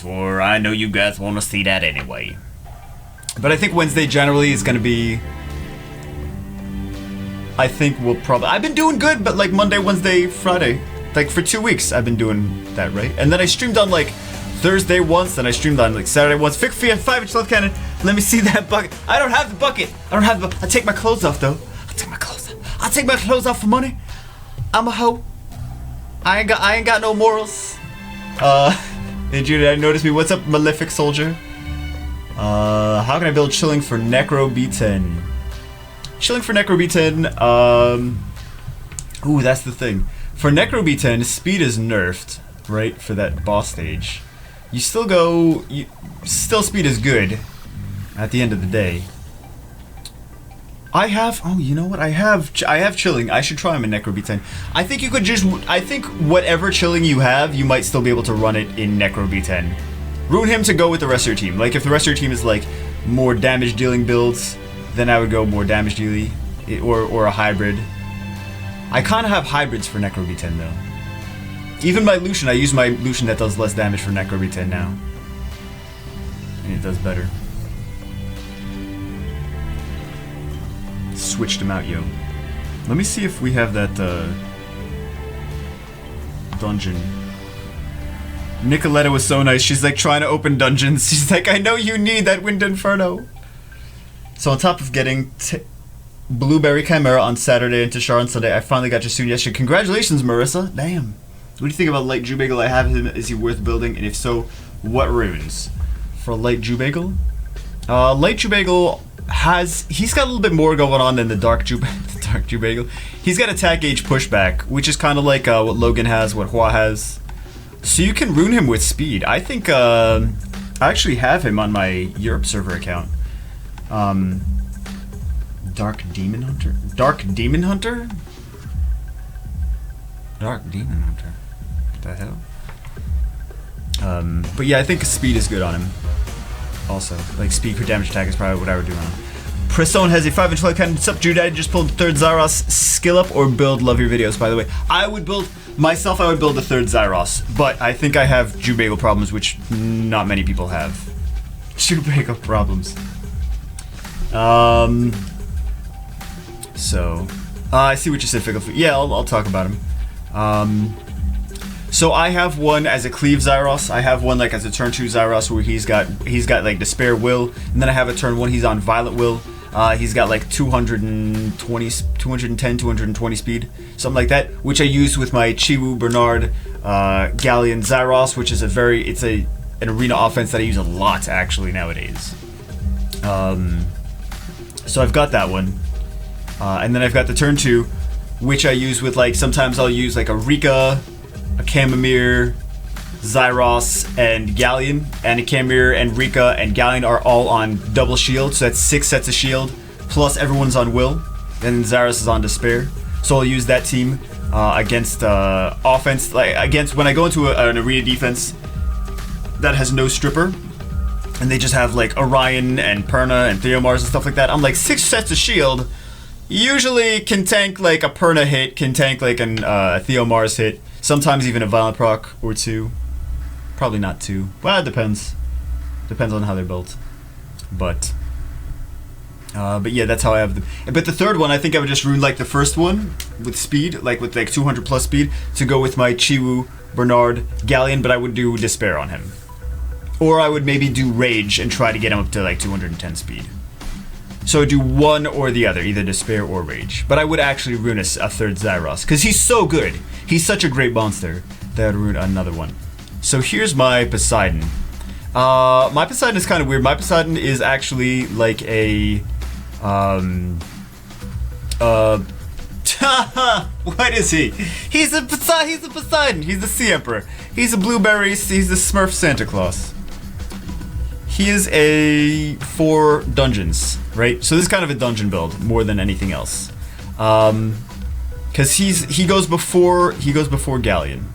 War. I know you guys want to see that anyway. But I think Wednesday generally is gonna be. I think we'll probably. I've been doing good, but like Monday, Wednesday, Friday, like for 2 weeks, I've been doing that, right? And then I streamed on like Thursday once, then I streamed on like Saturday once. 5-inch love cannon. Let me see that bucket. I don't have the bucket. I take my clothes off though. I'll take my clothes off for money. I'm a hoe. I ain't got no morals. Did you notice me? What's up, Malefic Soldier? How can I build Chilling for Necro B10? Chilling for Necro B10, ooh, that's the thing. For Necro B10, speed is nerfed, right, for that boss stage. You still go, still speed is good at the end of the day. Oh, you know what? I have Chilling. I should try him in Necro B10. I think you could I think whatever Chilling you have, you might still be able to run it in Necro B10. Ruin him to go with the rest of your team. Like, if the rest of your team is, like, more damage dealing builds, then I would go more damage dealing, or a hybrid. I kind of have hybrids for Necro B10, though. Even my Lucian, I use my Lucian that does less damage for Necro B10 now. And it does better. Switched him out, yo. Let me see if we have that dungeon. Nicoletta was so nice. She's like trying to open dungeons. She's like, I know you need that Wind Inferno. So on top of getting Blueberry Chimera on Saturday and Tashar on Sunday, I finally got Jasun yesterday. Congratulations, Marissa. Damn. What do you think about Light Jewbagel? I have him. Is he worth building? And if so, what runes? For Light Jewbagel? Light Jewbagel he's got a little bit more going on than the Dark Jewbagel. He's got attack gauge pushback, which is kind of like what Logan has, what Hua has. So you can rune him with speed. I think I actually have him on my Europe server account. Dark Demon Hunter? What the hell? But yeah, I think speed is good on him. Also, like speed per damage attack is probably what I would do on him. Prestone has a 5-inch light cannon. What's up, Jude? Just pulled the third Zyros. Skill up or build. Love your videos, by the way. I would build the third Zyros, but I think I have Jewbagel problems, which not many people have. Jewbagel problems. So, I see what you said, Fickle. Yeah, I'll talk about him. So I have one as a cleave Zyros. I have one like as a turn 2 Zyros where he's got like Despair Will, and then I have a turn 1 he's on Violent Will. He's got like 210, 220 speed, something like that, which I use with my Chiwu Bernard Galleon Zyros, which is an arena offense that I use a lot actually nowadays. So I've got that one, and then I've got the turn 2, which I use with like sometimes I'll use like a Rika, a Chamomir, Zyros, and Galleon. And a Chamomir and Rika and Galleon are all on double shield, so that's 6 sets of shield, plus everyone's on Will, and Zyros is on Despair. So I'll use that team against offense, like against when I go into an arena defense that has no stripper, and they just have like Orion and Perna and Theomars and stuff like that. I'm like 6 sets of shield, usually can tank like a Perna hit, can tank like an Theomars hit, sometimes even a Violent proc or 2. Probably not 2. Well, it depends. Depends on how they're built. But yeah, that's how I have them. But the third one, I think I would just rune like the first one with speed, like with like 200 plus speed, to go with my Chiwu, Bernard, Galleon, but I would do Despair on him. Or I would maybe do Rage and try to get him up to like 210 speed. So do one or the other, either Despair or Rage. But I would actually rune a third Zyros, because he's so good. He's such a great monster that I would rune another one. So here's my Poseidon. My Poseidon is kind of weird. My Poseidon is actually like a... what is he? He's a Poseidon. He's the Sea Emperor. He's a blueberry. He's the Smurf Santa Claus. He is for dungeons, right? So this is kind of a dungeon build more than anything else, because he goes before Galleon.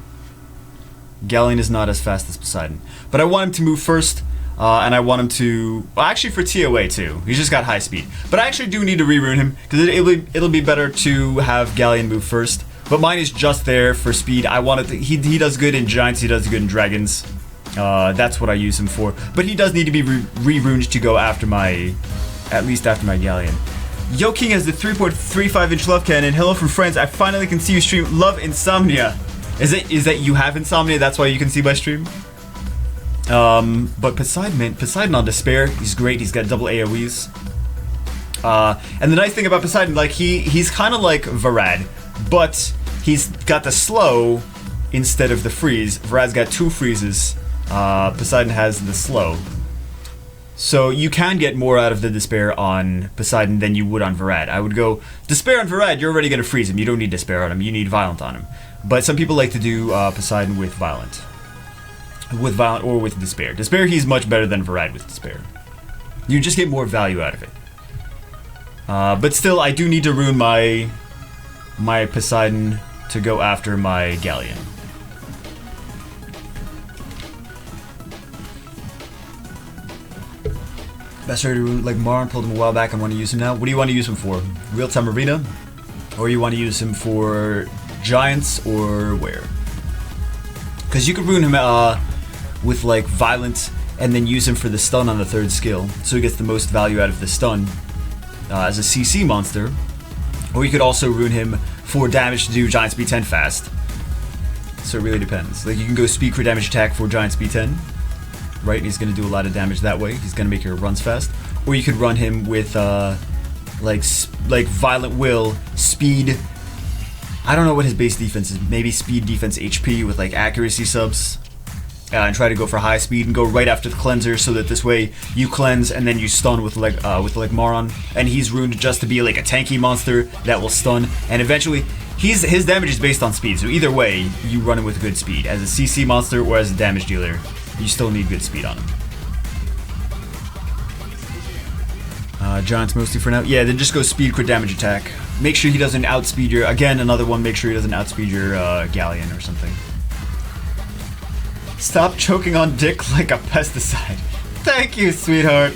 Galleon is not as fast as Poseidon, but I want him to move first, and I want him to. Well, actually, for TOA too. He's just got high speed, but I actually do need to rerune him because it'll be better to have Galleon move first. But mine is just there for speed. I want it. He does good in giants. He does good in dragons. That's what I use him for. But he does need to be re-runed to go after at least after my Galleon. Yo King has the 3.35 inch love cannon. Hello from friends. I finally can see you stream Love Insomnia. Is that you have insomnia? That's why you can see my stream? But Poseidon on Despair, he's great. He's got double AoEs. And the nice thing about Poseidon, like he's kind of like Varad, but he's got the slow instead of the freeze. Varad's got 2 freezes. Poseidon has the slow. So you can get more out of the Despair on Poseidon than you would on Varad. I would go Despair on Varad, you're already going to freeze him. You don't need Despair on him. You need Violent on him. But some people like to do Poseidon with Violent. With Violent or with Despair. Despair, he's much better than Varad with Despair. You just get more value out of it. But still, I do need to rune my Poseidon to go after my Galleon. Best way to rune, like Marin pulled him a while back and want to use him now. What do you want to use him for? Real-time arena? Or you want to use him for giants or where? Because you could rune him with like Violent and then use him for the stun on the 3rd skill. So he gets the most value out of the stun as a CC monster. Or you could also rune him for damage to do Giant Speed 10 fast. So it really depends. Like you can go Speed Crit Damage Attack for Giant Speed 10. Right, and he's going to do a lot of damage that way. He's going to make your runs fast. Or you could run him with like Violent Will, Speed. I don't know what his base defense is. Maybe Speed, Defense, HP with like accuracy subs. And try to go for high speed and go right after the cleanser, so that this way you cleanse and then you stun with like Maron. And he's ruined just to be like a tanky monster that will stun. And eventually, his damage is based on speed. So either way, you run him with good speed. As a CC monster or as a damage dealer, you still need good speed on him. Giants mostly for now. Yeah, then just go Speed Crit Damage Attack. Make sure he doesn't outspeed your... Again, another one, make sure he doesn't outspeed your Galleon or something. Stop choking on dick like a pesticide. Thank you, sweetheart.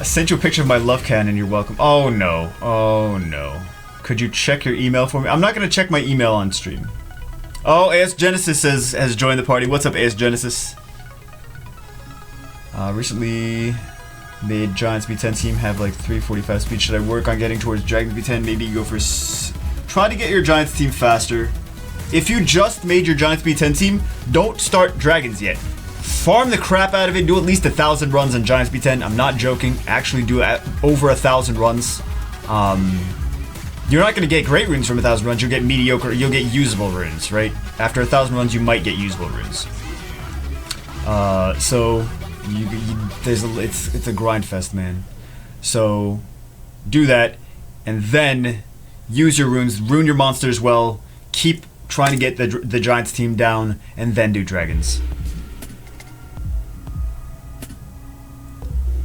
Sent you a picture of my love cannon, you're welcome. Oh no, oh no. Could you check your email for me? I'm not gonna check my email on stream. Oh, AS Genesis has joined the party. What's up, AS Genesis? Recently made Giant Speed 10 team have like 345 speed. Should I work on getting towards Dragon Speed 10? Maybe go for... Try to get your Giants team faster. If you just made your Giant Speed 10 team, don't start Dragons yet. Farm the crap out of it. Do at least 1,000 runs on Giant Speed 10. I'm not joking. Actually do over 1,000 runs. You're not going to get great runes from 1,000 runs. You'll get mediocre. You'll get usable runes, right? After 1,000 runs, you might get usable runes. So it's a grind fest, man. So do that, and then use your runes. Rune your monsters well. Keep trying to get the Giants team down, and then do Dragons.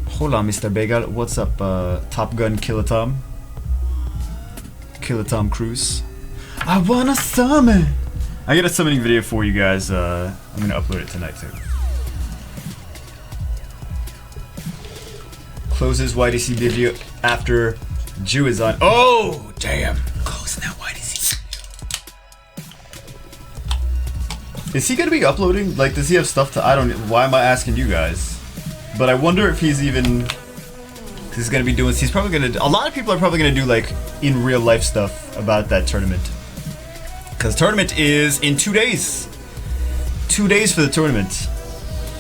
Hold on, Mr. Begal. What's up, Top Gun Killatom? Killatom Cruise. I wanna summon! I got a summoning video for you guys. I'm gonna upload it tonight, too. Closes YDC video after Jew is on. Oh, damn. Closing that YDC Is he gonna be uploading? Like, does he have stuff to? I don't. Why am I asking you guys? But I wonder if he's even. He's gonna be doing. He's probably gonna. A lot of people are probably gonna do like in real life stuff about that tournament. Because tournament is in 2 days. 2 days for the tournament.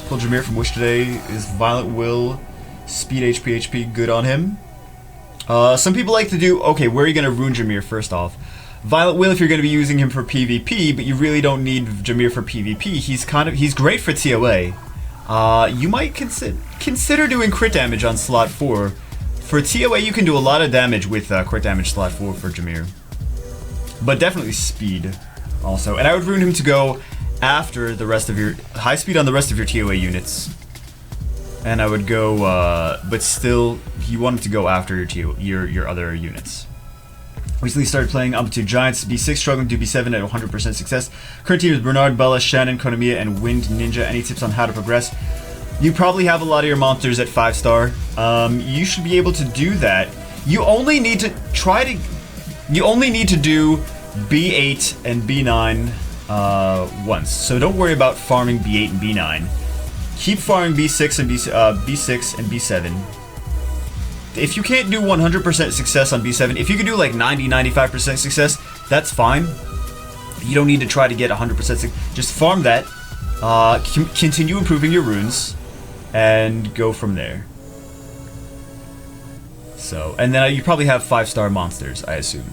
Pulled Jameer from Wish today. Is Violent Will, Speed HP, good on him. Some people like to do. Okay, where are you gonna ruin Jameer first off? Violent Will if you're gonna be using him for PvP, but you really don't need Jameer for PvP. He's great for TOA. You might consider doing crit damage on slot 4. For TOA, you can do a lot of damage with crit damage slot 4 for Jameer. But definitely speed also. And I would ruin him to go after the rest of your... high speed on the rest of your TOA units. And I would go... but still, you want him to go after your other units. Recently started playing up to Giants B6, struggling to B7 at 100% success. Current team is Bernard, Bella, Shannon, Konamiya, and Wind Ninja. Any tips on how to progress? You probably have a lot of your monsters at 5-star. You should be able to do that. You only need to try to... You only need to do B8 and B9 once. So don't worry about farming B8 and B9. Keep farming B6 and B6 and B7. If you can't do 100% success on B7, if you can do like 90-95% success, that's fine. You don't need to try to get 100% success. Just farm that, continue improving your runes, and go from there. So, and then you probably have 5-star monsters, I assume,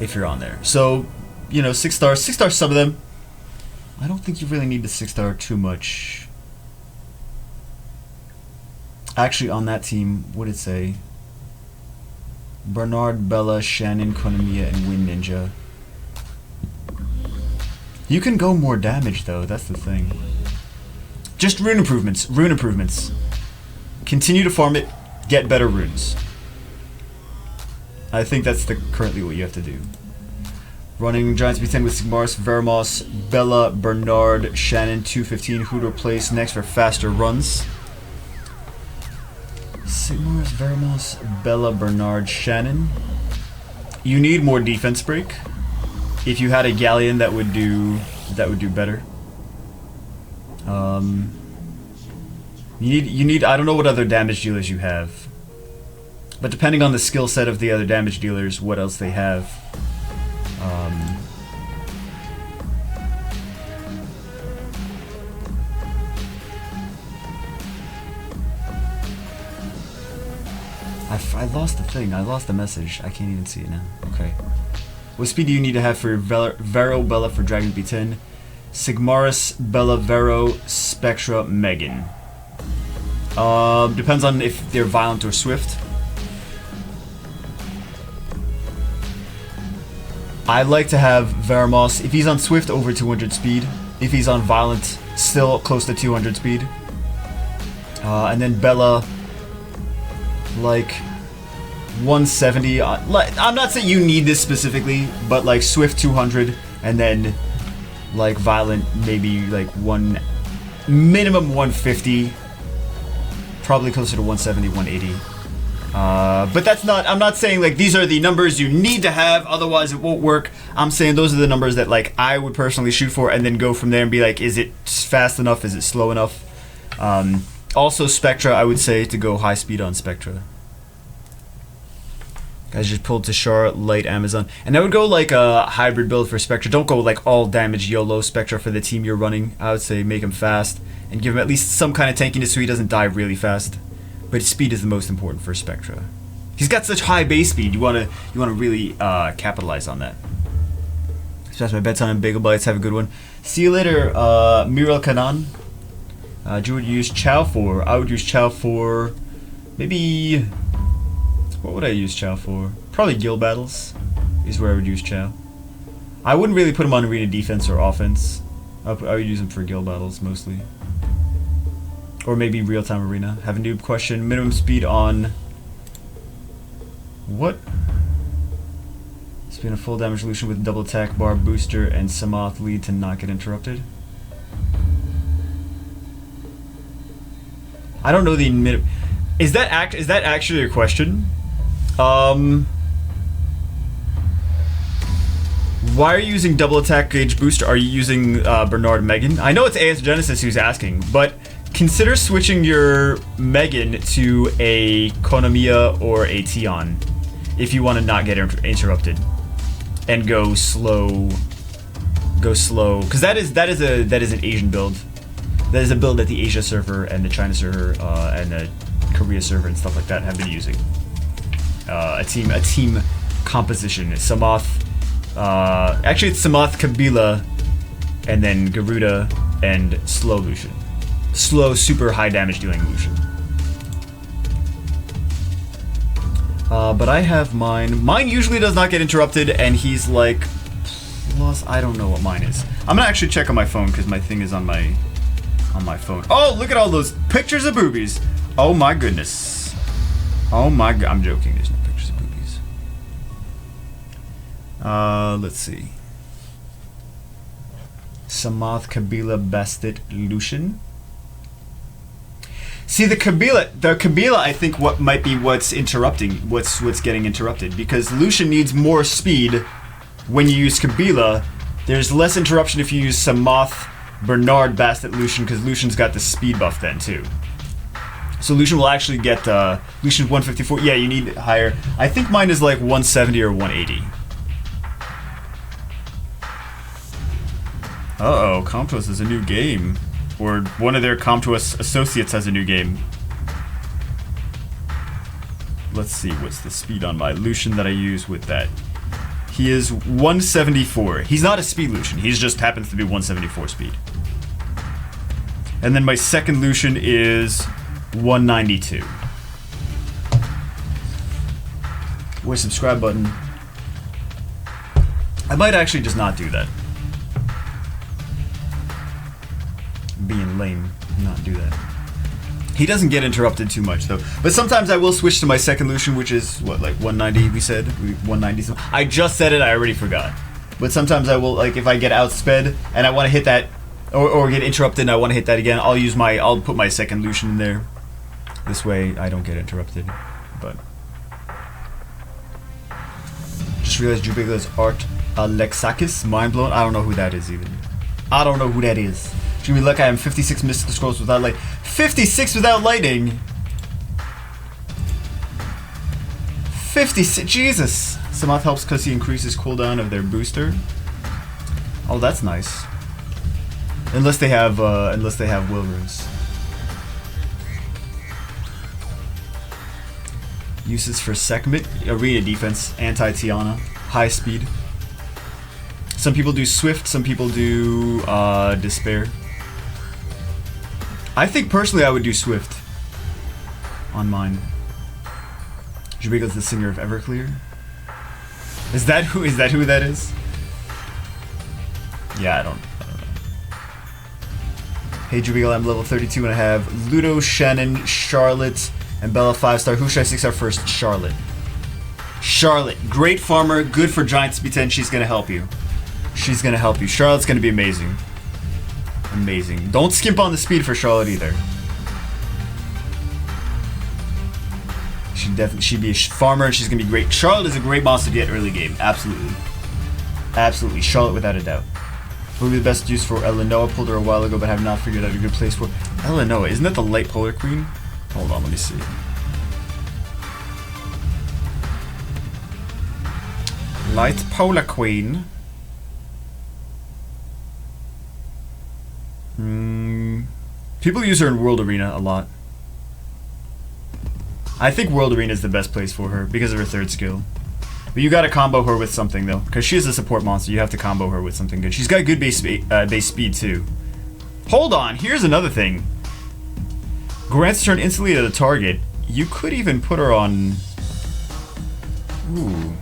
if you're on there. So, you know, 6-star, some of them. I don't think you really need the 6-star too much. Actually, on that team, what did it say? Bernard, Bella, Shannon, Konamiya, and Wind Ninja. You can go more damage, though. That's the thing. Just rune improvements. Rune improvements. Continue to farm it. Get better runes. I think that's currently what you have to do. Running Giants B10 with Sigmaris, Veramos, Bella, Bernard, Shannon, 215. Who to replace next for faster runs? Sigmaris, Veramos, Bella, Bernard, Shannon. You need more defense break. If you had a Galleon, that would do better. You need. I don't know what other damage dealers you have, but depending on the skill set of the other damage dealers, what else they have. I lost the thing. I lost the message. I can't even see it now. Okay. What speed do you need to have for Vero, Bella for Dragon B10? Sigmaris, Bella, Vero, Spectra, Megan. Depends on if they're violent or swift. I like to have Veramos, if he's on swift, over 200 speed. If he's on violent, still close to 200 speed. And then Bella, like 170. I'm not saying you need this specifically, but like swift 200, and then like violent maybe like minimum 150, probably closer to 170, 180. But that's not, I'm not saying like these are the numbers you need to have, otherwise it won't work. I'm saying those are the numbers that like I would personally shoot for, and then go from there and be like, is it fast enough, is it slow enough? Also Spectra, I would say to go high speed on Spectra. Guys just pulled Tashara, Light, Amazon. And I would go like a hybrid build for Spectra. Don't go like all damage YOLO Spectra for the team you're running. I would say make him fast and give him at least some kind of tankiness so he doesn't die really fast. But speed is the most important for Spectra. He's got such high base speed. You wanna really capitalize on that. It's past my bedtime. Bagel Bites. Have a good one. See you later, Miral Kanan. You would use Chow for? I would use Chow for maybe. What would I use Chow for? Probably guild battles is where I would use Chow. I wouldn't really put him on arena defense or offense. I would use him for guild battles mostly. Or maybe real-time arena. Have a noob question. Minimum speed on... What? Speed on full damage solution with double attack bar booster and Samoth lead to not get interrupted. I don't know the minimum... Is that actually a question? Why are you using double attack gauge booster? Are you using Bernard Megan? I know it's AS Genesis who's asking, but consider switching your Megan to a Konamiya or a Tion if you want to not get interrupted and go slow. Go slow, because that is an Asian build. That is a build that the Asia server and the China server and the Korea server and stuff like that have been using. A team composition. It's Samath. Actually, it's Samath, Kabila, and then Garuda and slow Lucian. Slow, super high damage dealing Lucian. But I have mine. Mine usually does not get interrupted, and he's like plus. I don't know what mine is. I'm gonna actually check on my phone because my thing is on my phone. Oh, look at all those pictures of boobies. Oh my goodness. Oh my god. I'm joking. There's no pictures of boobies. Let's see. Samath, Kabila, Bastet, Lucian. See, the Kabila, I think what might be what's interrupting, what's getting interrupted, because Lucian needs more speed when you use Kabila. There's less interruption if you use Samath, Bernard, Bastet, Lucian, because Lucian's got the speed buff then too. So Lucian will actually get Lucian's 154. Yeah, you need higher. I think mine is like 170 or 180. Uh-oh, Comtos is a new game. Or one of their Comtos associates has a new game. Let's see, what's the speed on my Lucian that I use with that? He is 174. He's not a speed Lucian, he just happens to be 174 speed. And then my second Lucian is 192. Where's the subscribe button? I might actually just not do that. Being lame, not do that. He doesn't get interrupted too much though. But sometimes I will switch to my second Lucian, which is what, like 190 we said? 190. I just said it, I already forgot. But sometimes I will, like if I get outsped and I want to hit that or get interrupted and I want to hit that again, I'll put my second Lucian in there. This way I don't get interrupted. But just realized Jubila's Art Alexakis, mind blown. I don't know who that is even. I don't know who that is. Should we look? I have 56 mystical scrolls without light. 56 without lightning. 56. Jesus. Samath helps because he increases cooldown of their booster. Oh, that's nice. Unless they have will runes. Uses for Sekhmet, arena defense, anti-Tiana, high speed. Some people do Swift, some people do Despair. I think personally I would do Swift on mine. Jubiga's the singer of Everclear. Is that who that is? Yeah, I don't know. Hey Jubigal, I'm level 32 and I have Ludo, Shannon, Charlotte, and Bella 5-star. Who should I 6-star first? Charlotte. Charlotte, great farmer, good for giant speed 10. She's gonna help you. She's gonna help you. Charlotte's gonna be amazing. Amazing. Don't skimp on the speed for Charlotte either. She'd be a farmer and she's gonna be great. Charlotte is a great monster to get early game. Absolutely. Absolutely. Charlotte without a doubt. What would be the best use for Eleanoa? Pulled her a while ago but have not figured out a good place for Eleanoa. Isn't that the light polar queen? Hold on, let me see. Light polar queen. People use her in World Arena a lot. I think World Arena is the best place for her because of her third skill. But you gotta combo her with something though, because she is a support monster. You have to combo her with something good. She's got good base speed too. Hold on, here's another thing. Grants turn instantly to the target. You could even put her on. Ooh.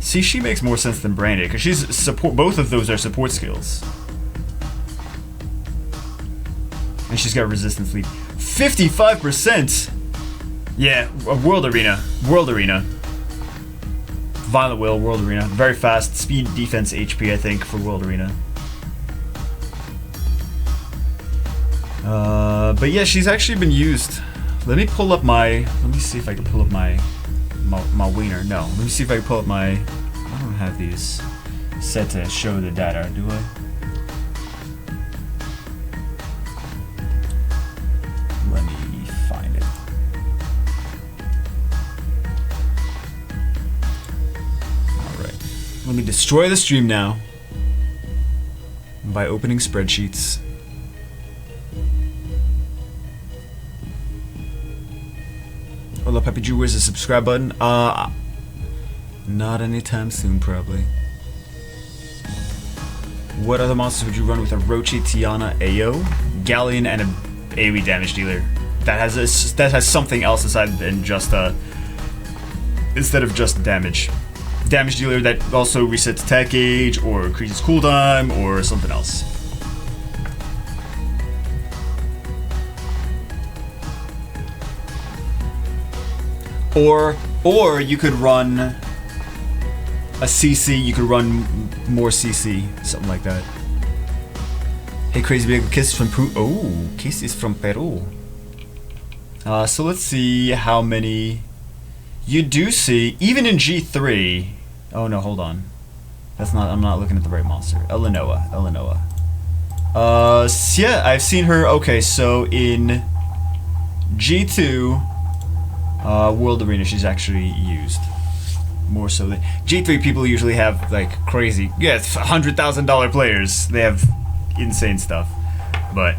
See, she makes more sense than Branded because she's support. Both of those are support skills. And she's got resistance lead. 55%! Yeah, World Arena. World Arena. Violent Will, World Arena. Very fast. Speed, defense, HP, I think, for World Arena. But yeah, she's actually been used. Let me see if I can pull up my my wiener. No. Let me see if I can pull up my... I don't have these set to show the data, do I? Let me find it. Alright. Let me destroy the stream now by opening spreadsheets. Hello, Peppy Jew, where's the subscribe button? Not anytime soon, probably. What other monsters would you run with a Rochi, Tiana, AO, Galleon, and a AoE damage dealer? That has something else aside than just instead of just damage. Damage dealer that also resets attack gauge or increases cooltime or something else. Or you could run a CC, you could run more CC, something like that. Hey Crazy Big, kisses from Peru. Oh, kisses from Peru. So let's see how many you do see, even in G3. Oh no, hold on. That's not, I'm not looking at the right monster. Eleanoa. Yeah, I've seen her, okay, so in G2, World Arena, she's actually used. More so than G3 people usually have like crazy, yeah, it's $100,000 players. They have insane stuff, but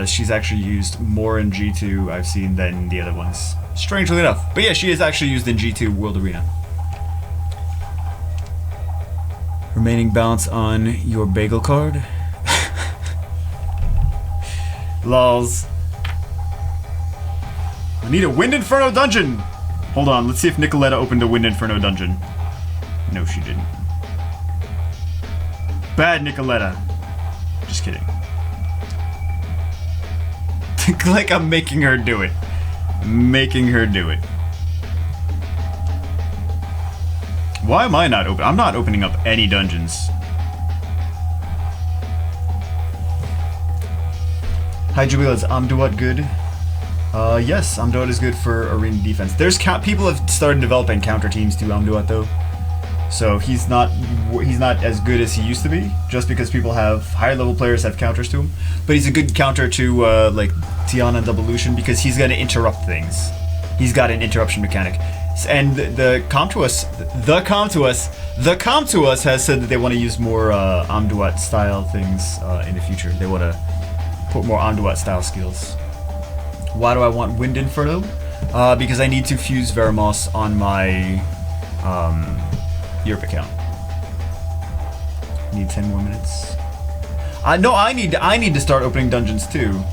she's actually used more in G2 I've seen than the other ones. Strangely enough, but yeah, she is actually used in G2 World Arena. Remaining balance on your bagel card. Lols. I need a Wind Inferno dungeon! Hold on, let's see if Nicoletta opened a Wind Inferno dungeon. No, she didn't. Bad Nicoletta. Just kidding. Like I'm making her do it. Making her do it. Why am I not open? I'm not opening up any dungeons. Hi Jubila's Amduat good? Yes, Amduat is good for arena defense. There's people have started developing counter teams to Amduat though, so he's not as good as he used to be. Just because people have higher level players have counters to him, but he's a good counter to like Tiana and Devolution because he's gonna interrupt things. He's got an interruption mechanic, and the Com to Us has said that they want to use more Amduat style things in the future. They want to put more Amduat style skills. Why do I want Wind Inferno? Because I need to fuse Veramos on my Europe account. Need 10 more minutes. No, I need to start opening dungeons too.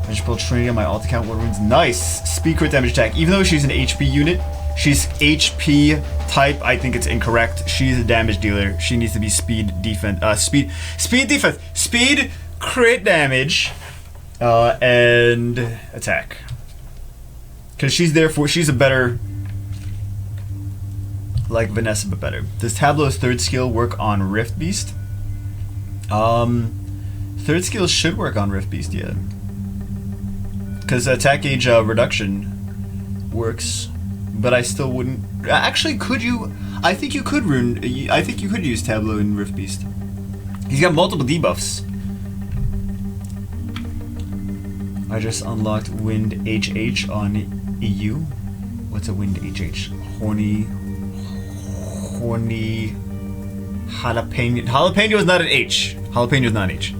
I just pulled Trinity on my alt account. What runes? Nice! Speed crit damage attack. Even though she's an HP unit, she's HP type. I think it's incorrect. She's a damage dealer. She needs to be speed defense. Speed defense. Speed crit damage. And attack. Because she's a better, like Vanessa, but better. Does Tableau's third skill work on Rift Beast? Third skill should work on Rift Beast, yeah. Because attack gauge reduction works, but I still wouldn't. Actually, could you? I think you could I think you could use Tableau in Rift Beast. He's got multiple debuffs. I just unlocked Wind HH on EU. What's a Wind HH? Horny jalapeno. Jalapeno is not an H. Jalapeno is not an H.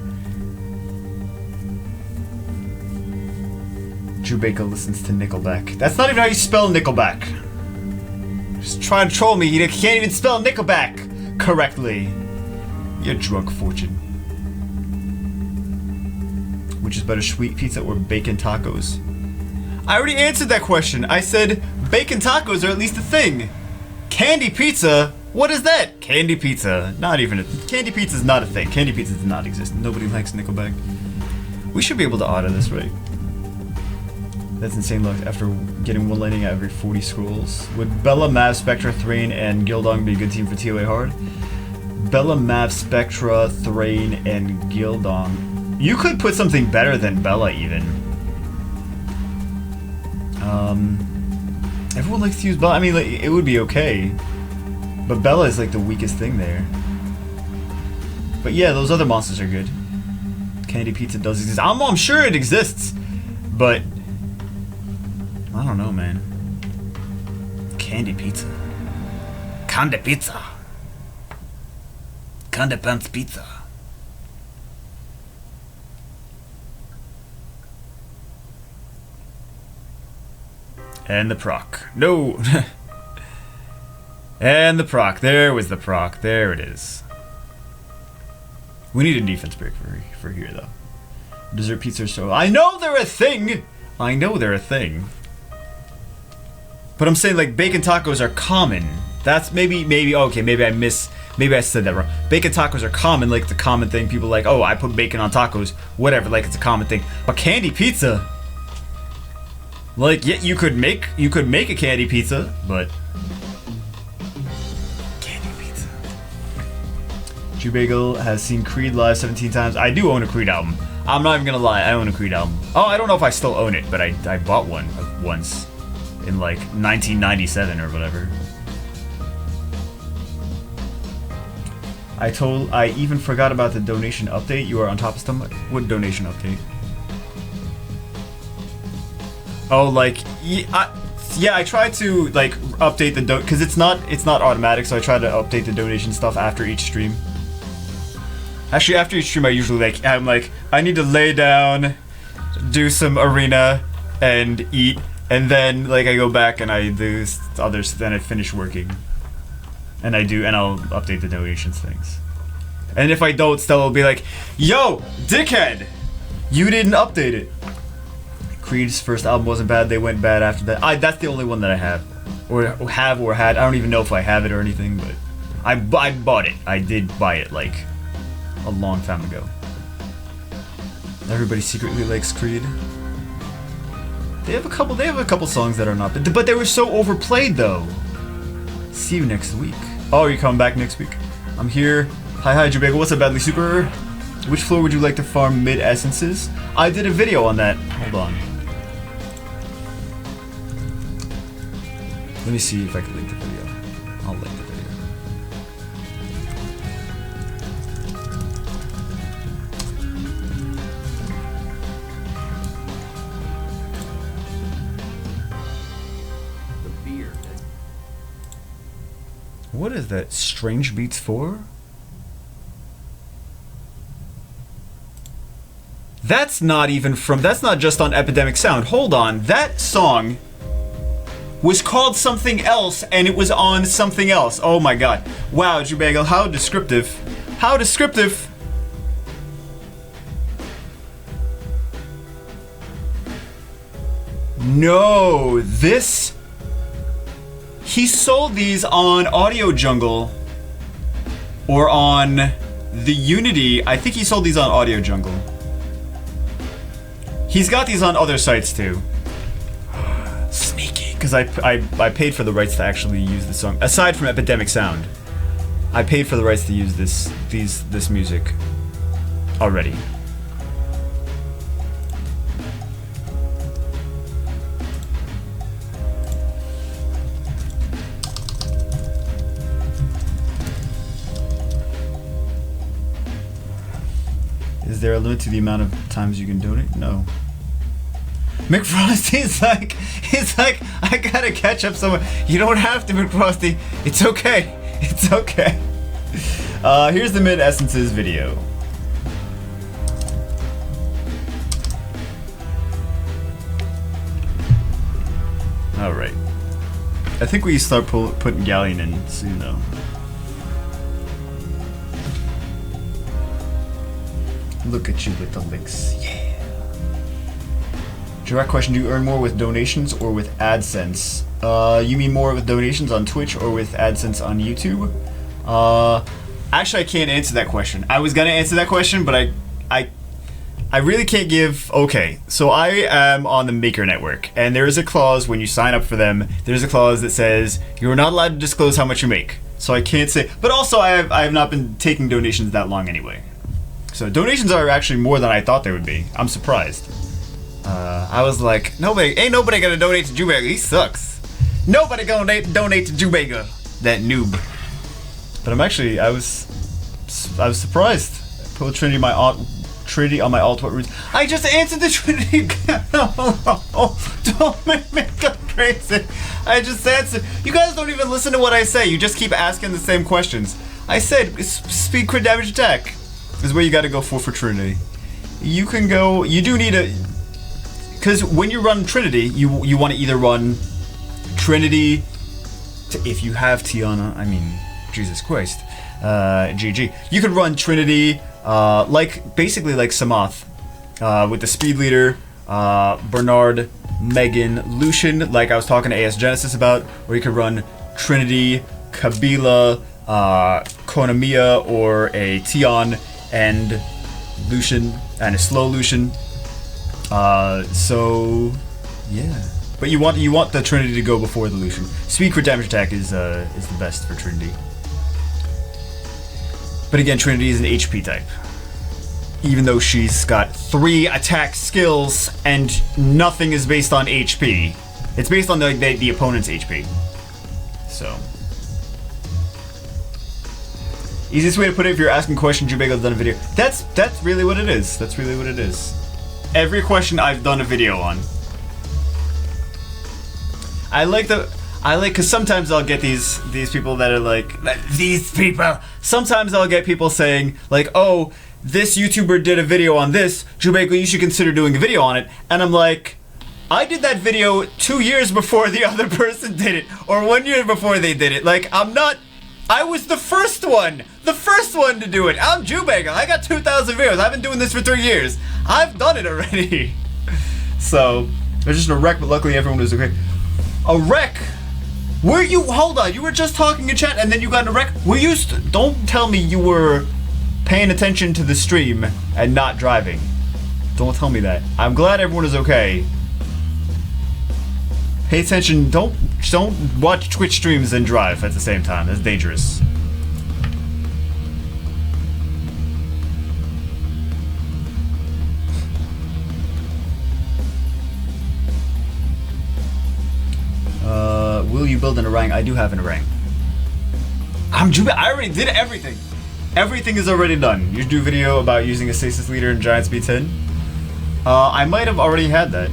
Chewbacca listens to Nickelback. That's not even how you spell Nickelback. Just trying to troll me. He can't even spell Nickelback correctly. You drunk fortune. Which is better, sweet pizza or bacon tacos? I already answered that question. I said bacon tacos are at least a thing. Candy pizza? What is that? Candy pizza. Not even a... Candy pizza is not a thing. Candy pizza does not exist. Nobody likes Nickelback. We should be able to auto this, right? That's insane luck after getting one landing at every 40 scrolls. Would Bella, Mav, Spectra, Thrain, and Gildong be a good team for TOA Hard? Bella, Mav, Spectra, Thrain, and Gildong. You could put something better than Bella, even. Everyone likes to use Bella. I mean, like, it would be okay. But Bella is like the weakest thing there. But yeah, those other monsters are good. Candy Pizza does exist. I'm sure it exists. But I don't know, man. Candy Pizza. Candy Pizza. Candy Pants Pizza. And the proc. No! And the proc. There was the proc. There it is. We need a defense break for here, though. Dessert pizza so... I know they're a thing! I know they're a thing. But I'm saying, like, bacon tacos are common. That's maybe, okay, maybe I said that wrong. Bacon tacos are common, like, the common thing. People like, oh, I put bacon on tacos. Whatever, like, it's a common thing. But candy pizza... Like, yeah, you could make a candy pizza, but... Candy pizza. Jubagel has seen Creed live 17 times. I do own a Creed album. I'm not even gonna lie, I own a Creed album. Oh, I don't know if I still own it, but I bought one once. In, like, 1997 or whatever. I even forgot about the donation update. You are on top of stuff? What donation update? Oh, like, yeah, I try to, like, update the because it's not automatic, so I try to update the donation stuff after each stream. Actually, after each stream, I'm like, I need to lay down, do some arena, and eat, and then, like, I go back and I do others, then I finish working. And I'll update the donations things. And if I don't, Stella will be like, yo, dickhead! You didn't update it. Creed's first album wasn't bad, they went bad after that. That's the only one that I have. Or had. I don't even know if I have it or anything, but I bought it. I did buy it, like, a long time ago. Everybody secretly likes Creed. They have a couple songs that are not, but they were so overplayed, though. See you next week. Oh, you're coming back next week? I'm here. Hi, Jubego. What's up, Badly Super? Which floor would you like to farm mid-essences? I did a video on that. Hold on. Let me see if I can link the video. I'll link the video. The beard. What is that? Strange Beats 4? That's not just on Epidemic Sound. Hold on. That song was called something else, and it was on something else. Oh my god. Wow, Jubagel, how descriptive. How descriptive. No, this... He sold these on Audio Jungle. Or on the Unity. I think he sold these on Audio Jungle. He's got these on other sites too. Sneaky. Because I paid for the rights to actually use the song. Aside from Epidemic Sound, I paid for the rights to use this music already. Is there a limit to the amount of times you can donate? No. McFrosty's like, I gotta catch up somewhere. You don't have to, McFrosty. It's okay. It's okay. Here's the Mid Essences video. Alright. I think we start putting Galleon in soon, though. Look at you with the links. Yeah. Direct question, do you earn more with donations or with AdSense? You mean more with donations on Twitch or with AdSense on YouTube? Actually, I can't answer that question. I was gonna answer that question, but I really can't give... Okay, so I am on the Maker Network, and there is a clause when you sign up for them, there's a clause that says you're not allowed to disclose how much you make. So I can't say... But also, I have not been taking donations that long anyway. So donations are actually more than I thought they would be. I'm surprised. I was like, ain't nobody gonna donate to Jubag. He sucks. Nobody gonna donate to Jubega. That noob. But I'm actually, I was surprised. I put Trinity on my alt. What roots? I just answered the Trinity. Don't make me go crazy. I just answered. You guys don't even listen to what I say. You just keep asking the same questions. I said speed, crit, damage, attack is where you got to go for Trinity. You can go. You do need a. Because when you run Trinity, you want to either run Trinity. If you have Tiana, I mean, Jesus Christ, GG. You could run Trinity, basically like Samoth, with the speed leader, Bernard, Megan, Lucian, like I was talking to AS Genesis about, or you could run Trinity, Kabila, Konamiya, or a Tion and Lucian, and a slow Lucian. So yeah. But you want the Trinity to go before the Lucian. Speed, crit, damage, attack is the best for Trinity. But again, Trinity is an HP type. Even though she's got 3 attack skills and nothing is based on HP. It's based on the opponent's HP. So. Easiest way to put it, if you're asking questions, Jubego's done a video. That's really what it is. That's really what it is. Every question I've done a video on. I like because sometimes I'll get these people that are like, these people. Sometimes I'll get people saying like, oh, this YouTuber did a video on this, Jubego, you should consider doing a video on it. And I'm like, I did that video 2 years before the other person did it, or 1 year before they did it. Like, I was the first one to do it. I'm Jubego. I got 2,000 videos. I've been doing this for 3 years. I've done it already. So, there's just a wreck, but luckily everyone was okay. A wreck? Were you? Hold on. You were just talking in chat and then you got in a wreck? Were you? Don't tell me you were paying attention to the stream and not driving. Don't tell me that. I'm glad everyone is okay. Pay attention. Don't watch Twitch streams and drive at the same time. That's dangerous. Will you build an orang? I do have an orang. I already did everything. Everything is already done. You do a video about using a stasis leader in Giant Speed 10. I might have already had that.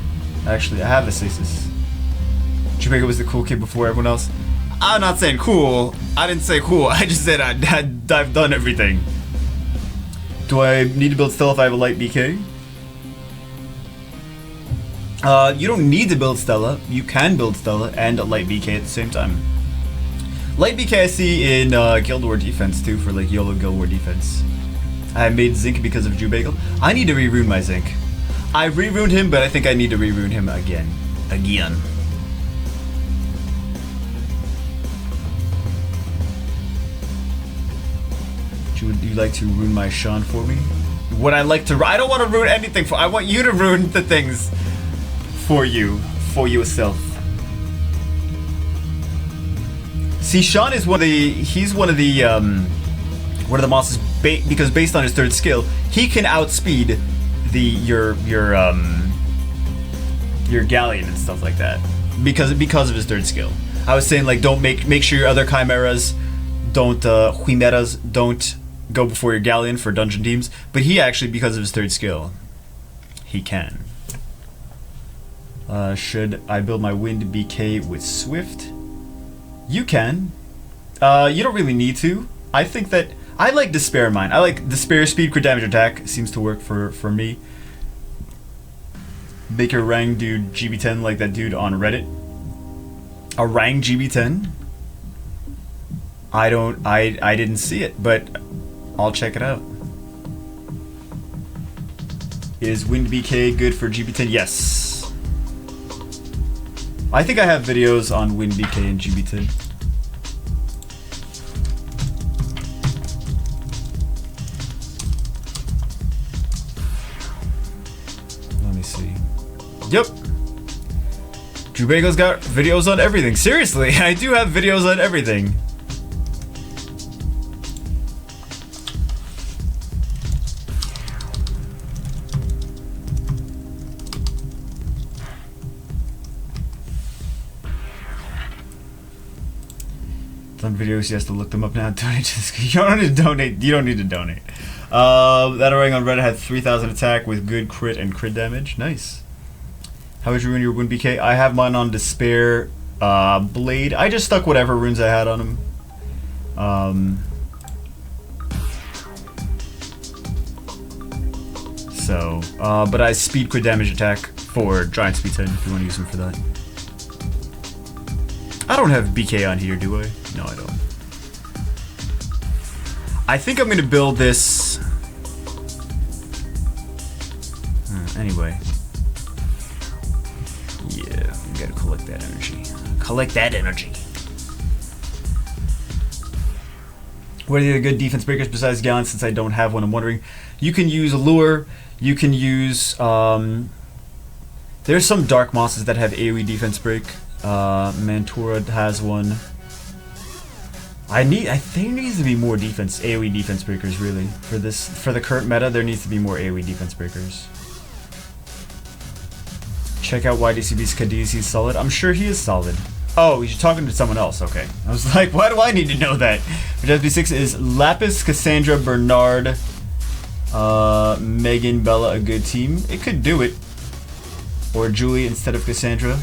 Actually, I have a stasis. Jubego was the cool kid before everyone else. I'm not saying cool. I didn't say cool. I just said I've done everything. Do I need to build Stella if I have a light BK? You don't need to build Stella. You can build Stella and a light BK at the same time. Light BK I see in Guild War defense too, for like YOLO Guild War defense. I made Zinc because of Jubego. I need to re-rune my Zinc. I re-runed him, but I think I need to re-rune him again. Would you like to ruin my Sean for me? Would I like to? I don't want to ruin anything for. I want you to ruin the things for yourself. See, Sean is one of the monsters because based on his third skill, he can outspeed your Galleon and stuff like that because of his third skill. I was saying like don't make sure your other chimeras don't go before your Galleon for dungeon teams, but he actually, because of his third skill, he can. Should I build my Wind BK with Swift? You can. You don't really need to. I think that I like Despair in mine. I like Despair, speed, crit, damage, attack. Seems to work for me. Make your Rang dude GB10 like that dude on Reddit. A Rang GB10? I didn't see it, but I'll check it out. Is Wind BK good for GB10? Yes. I think I have videos on Wind BK and GB10. Let me see. Yep. Jubego's got videos on everything. Seriously, I do have videos on everything. Some videos he has to look them up now. Donate to this. You don't need to donate. You don't need to donate. That ring on Reddit had 3,000 attack with good crit and crit damage. Nice. How would you ruin your wound BK? I have mine on Despair Blade. I just stuck whatever runes I had on him. But I speed crit damage attack for Giant Speed Titan if you want to use him for that. I don't have BK on here, do I? No, I don't. I think I'm going to build this... anyway. Yeah, we gotta collect that energy. Collect that energy. What are the other good defense breakers besides Gallon? Since I don't have one, I'm wondering. You can use Allure. You can use... there's some Dark Mosses that have AoE defense break. Mantura has one. I think there needs to be more AoE defense breakers, really. For the current meta, there needs to be more AoE defense breakers. Check out YDCB's Cadiz, he's solid. I'm sure he is solid. Oh, you're talking to someone else, okay. I was like, why do I need to know that? Which SB6 is Lapis, Cassandra, Bernard, Megan, Bella, a good team. It could do it. Or Julie instead of Cassandra.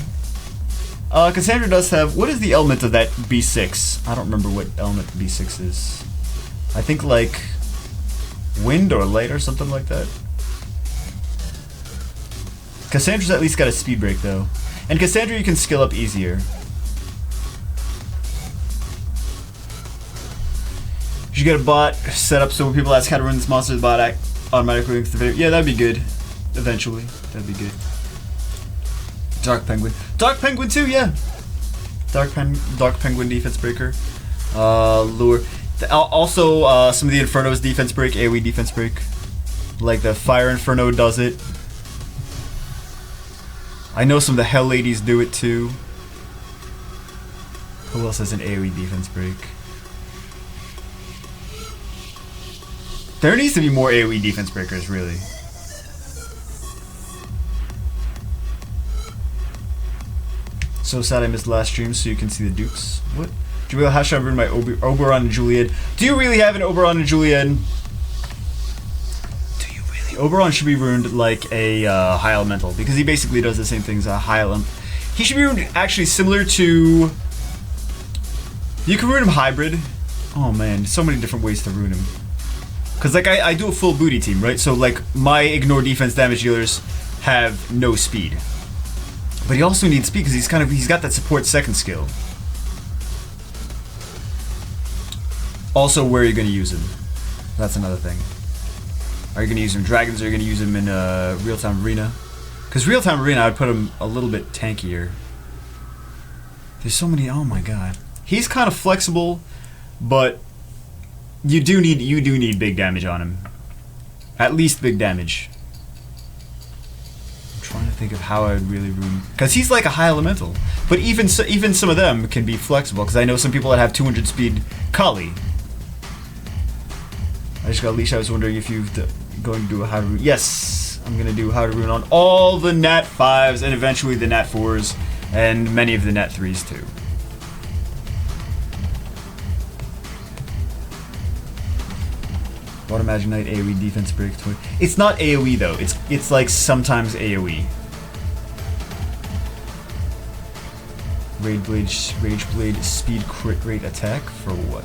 Cassandra does have... What is the element of that B6? I don't remember what element B6 is. I think like... Wind or light or something like that. Cassandra's at least got a speed break though. And Cassandra you can skill up easier. You should get a bot set up so when people ask how to run this monster, the bot automatically links the video. Yeah, that'd be good. Eventually. That'd be good. Dark Penguin. Dark Penguin too, yeah. Dark Penguin defense breaker. Lure. Also, some of the Inferno's defense break, AoE defense break. Like the Fire Inferno does it. I know some of the Hell Ladies do it too. Who else has an AoE defense break? There needs to be more AoE defense breakers, really. So sad I missed last stream so you can see the dukes. What? Juliet, how should I ruin my Oberon and Juliet? Do you really have an Oberon and Juliet? Do you really? Oberon should be ruined like a High Elemental because he basically does the same things as a High Elemental. He should be ruined actually similar to... You can ruin him hybrid. Oh man, so many different ways to ruin him. Because like I do a full booty team, right? So like my ignore defense damage dealers have no speed. But he also needs speed because he's got that support second skill. Also, where are you going to use him? That's another thing. Are you going to use him in Dragons or are you going to use him in Real-Time Arena? Because Real-Time Arena, I'd put him a little bit tankier. There's so many, oh my god. He's kind of flexible, but you do need big damage on him. At least big damage. I'm trying to think of how I would really ruin... Because he's like a High Elemental. But even some of them can be flexible, because I know some people that have 200 speed Kali. I just got leash. I was wondering if you're going to do a how to ruin. Yes, I'm going to do how to ruin on all the Nat 5s and eventually the Nat 4s and many of the Nat 3s too. Water Magic Knight AoE defense break. It's not AoE though. It's like sometimes AoE. Rage Blade speed crit rate attack for what?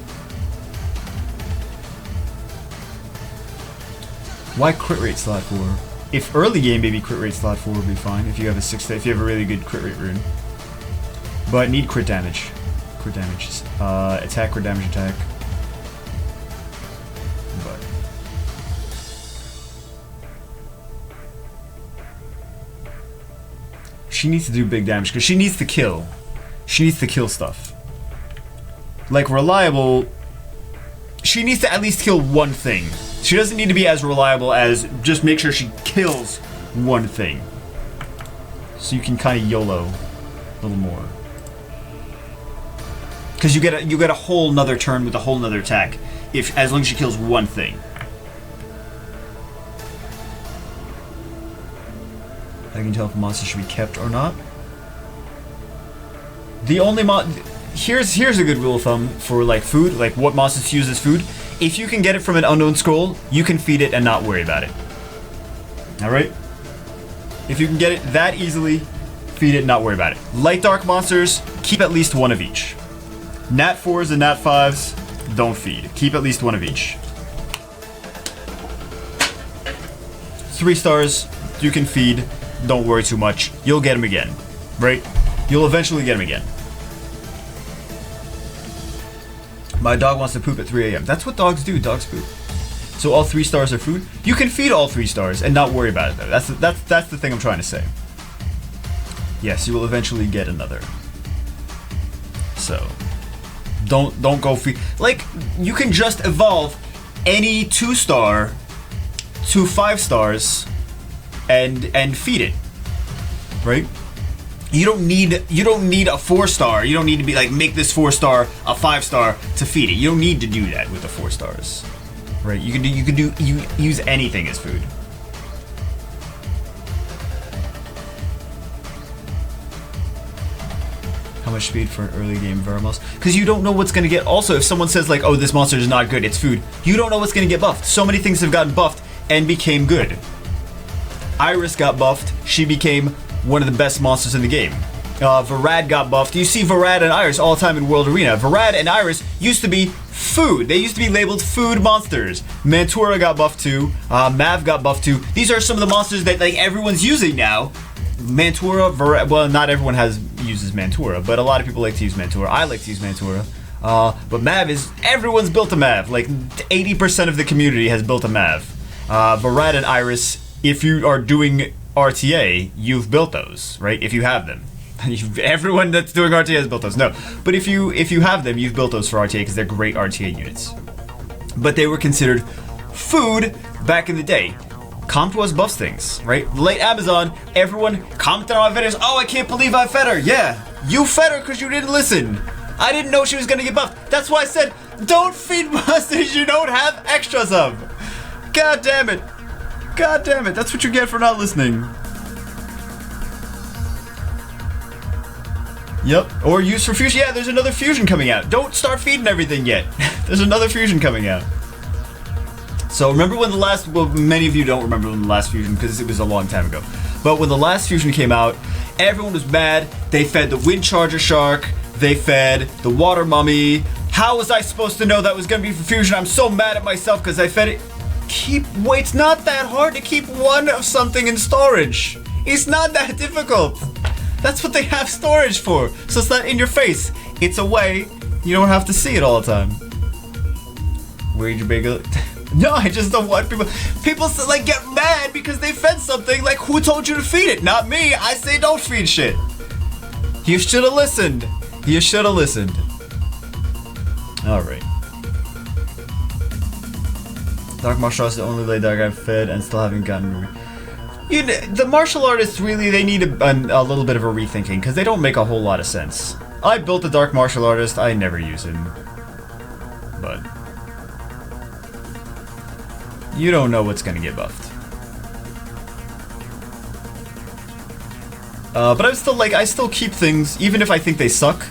Why crit rate slot 4? If early game, maybe crit rate slot 4 would be fine. If you have a really good crit rate rune, but need crit damage. Crit damage. Attack crit damage attack. But she needs to do big damage because she needs to kill. She needs to kill stuff. Like reliable. She needs to at least kill one thing. She doesn't need to be as reliable as just make sure she kills one thing. So you can kind of YOLO a little more. Because you get a whole nother turn with a whole nother attack as long as she kills one thing. I can tell if a monster should be kept or not. The only here's a good rule of thumb for like food, like what monsters to use as food. If you can get it from an unknown scroll, you can feed it and not worry about it. Alright? If you can get it that easily, feed it and not worry about it. Light dark monsters, keep at least one of each. Nat 4s and Nat 5s, don't feed. Keep at least one of each. 3 stars, you can feed, don't worry too much. You'll get them again, right? You'll eventually get them again. My dog wants to poop at 3 a.m. That's what dogs do, dogs poop. So all 3 stars are food? You can feed all 3 stars and not worry about it though. That's the thing I'm trying to say. Yes, you will eventually get another. So, don't go feed. Like, you can just evolve any 2-star to 5 stars and feed it. Right? You don't need a 4-star. You don't need to be like, make this 4-star a 5-star to feed it. You don't need to do that with the 4 stars, right? You use anything as food. How much speed for an early game Vermos? Because you don't know what's gonna get. Also, if someone says like, oh, this monster is not good, it's food. You don't know what's gonna get buffed. So many things have gotten buffed and became good. Iris got buffed. She became one of the best monsters in the game. Varad got buffed. You see Varad and Iris all the time in World Arena. Varad and Iris used to be food. They used to be labeled food monsters. Mantura got buffed too. Mav got buffed too. These are some of the monsters that like everyone's using now. Mantura, Varad, well, not everyone uses Mantura, but a lot of people like to use Mantura. I like to use Mantura. But Mav everyone's built a Mav. Like 80% of the community has built a Mav. Varad and Iris, if you are doing RTA, you've built those, right? If you have them. Everyone that's doing RTA has built those. No. But if you have them, you've built those for RTA because they're great RTA units. But they were considered food back in the day. Comp was buffs things, right? Late Amazon, everyone commented on my videos, oh, I can't believe I fed her. Yeah, you fed her because you didn't listen. I didn't know she was gonna get buffed. That's why I said, don't feed monsters you don't have extras of. God damn it. God damn it, that's what you get for not listening. Yep, or use for fusion. Yeah, there's another fusion coming out. Don't start feeding everything yet. There's another fusion coming out. So remember when the last, well, many of you don't remember when the last fusion because it was a long time ago. But when the last fusion came out, everyone was mad. They fed the Wind Charger Shark. They fed the Water Mummy. How was I supposed to know that was going to be for fusion? I'm so mad at myself because I fed it. It's not that hard to keep one of something in storage. It's not that difficult. That's what they have storage for. So it's not in your face. It's away. You don't have to see it all the time. Where'd your bagel? No, I just don't want people. People like get mad because they fed something. Like, who told you to feed it? Not me. I say don't feed shit. You should have listened. You should have listened. All right. Dark martial arts is the only lay dark I've fed and still haven't gotten. The martial artists really, they need a little bit of a rethinking because they don't make a whole lot of sense. I built a dark martial artist. I never use him. But you don't know what's gonna get buffed. But I'm still like, I still keep things, even if I think they suck.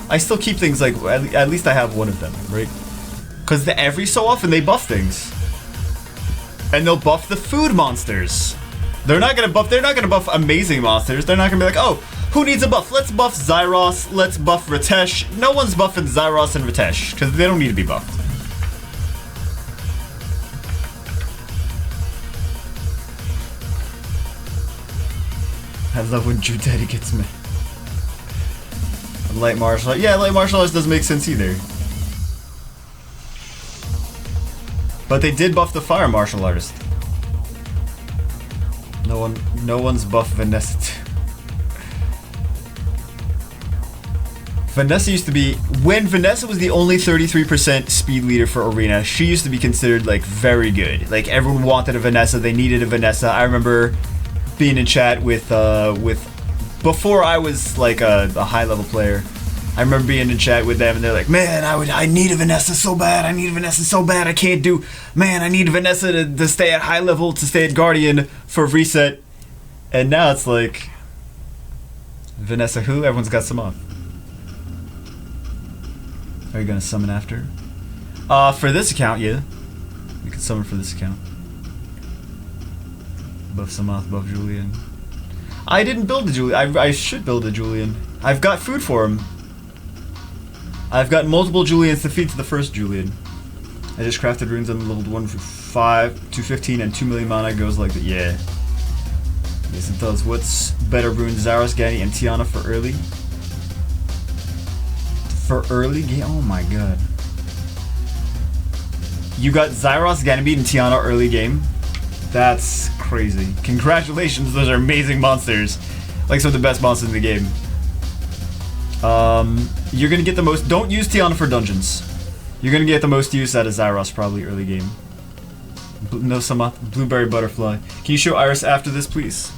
I still keep things like, at least I have one of them, right? Because every so often they buff things. And they'll buff the food monsters. They're not gonna buff amazing monsters. They're not gonna be like, oh, who needs a buff? Let's buff Zyros, let's buff Ritesh. No one's buffing Zyros and Ritesh, because they don't need to be buffed. I love when Drew Daddy gets me. Light martial arts. Yeah, light martial arts doesn't make sense either. But they did buff the fire martial artist. No one's buffed Vanessa too. Vanessa used to be, when Vanessa was the only 33% speed leader for Arena, she used to be considered like very good. Like everyone wanted a Vanessa, they needed a Vanessa. I remember being in chat with before I was like a high level player. I remember being in chat with them and they're like, man, I need a Vanessa so bad. I need a Vanessa so bad. I can't do, man, I need Vanessa to stay at high level, to stay at Guardian for reset. And now it's like, Vanessa who? Everyone's got some off. Are you gonna summon after? For this account, yeah. You can summon for this account. Buff Samoth, buff Julian. I didn't build a Julian. I should build a Julian. I've got food for him. I've got multiple Julians to feed to the first Julian. I just crafted runes on level 1 for 5, 215, and 2 million mana. Goes like that. Yeah. Yes, it does. What's better runes? Zaros, Gani, and Tiana for early? For early game? Oh my god. You got Zyros, Ganymede, and Tiana early game? That's crazy. Congratulations, those are amazing monsters. Like some of the best monsters in the game. You're gonna get the most... Don't use Tiana for dungeons. You're gonna get the most use out of Zyros probably early game. No, some Blueberry Butterfly. Can you show Iris after this, please?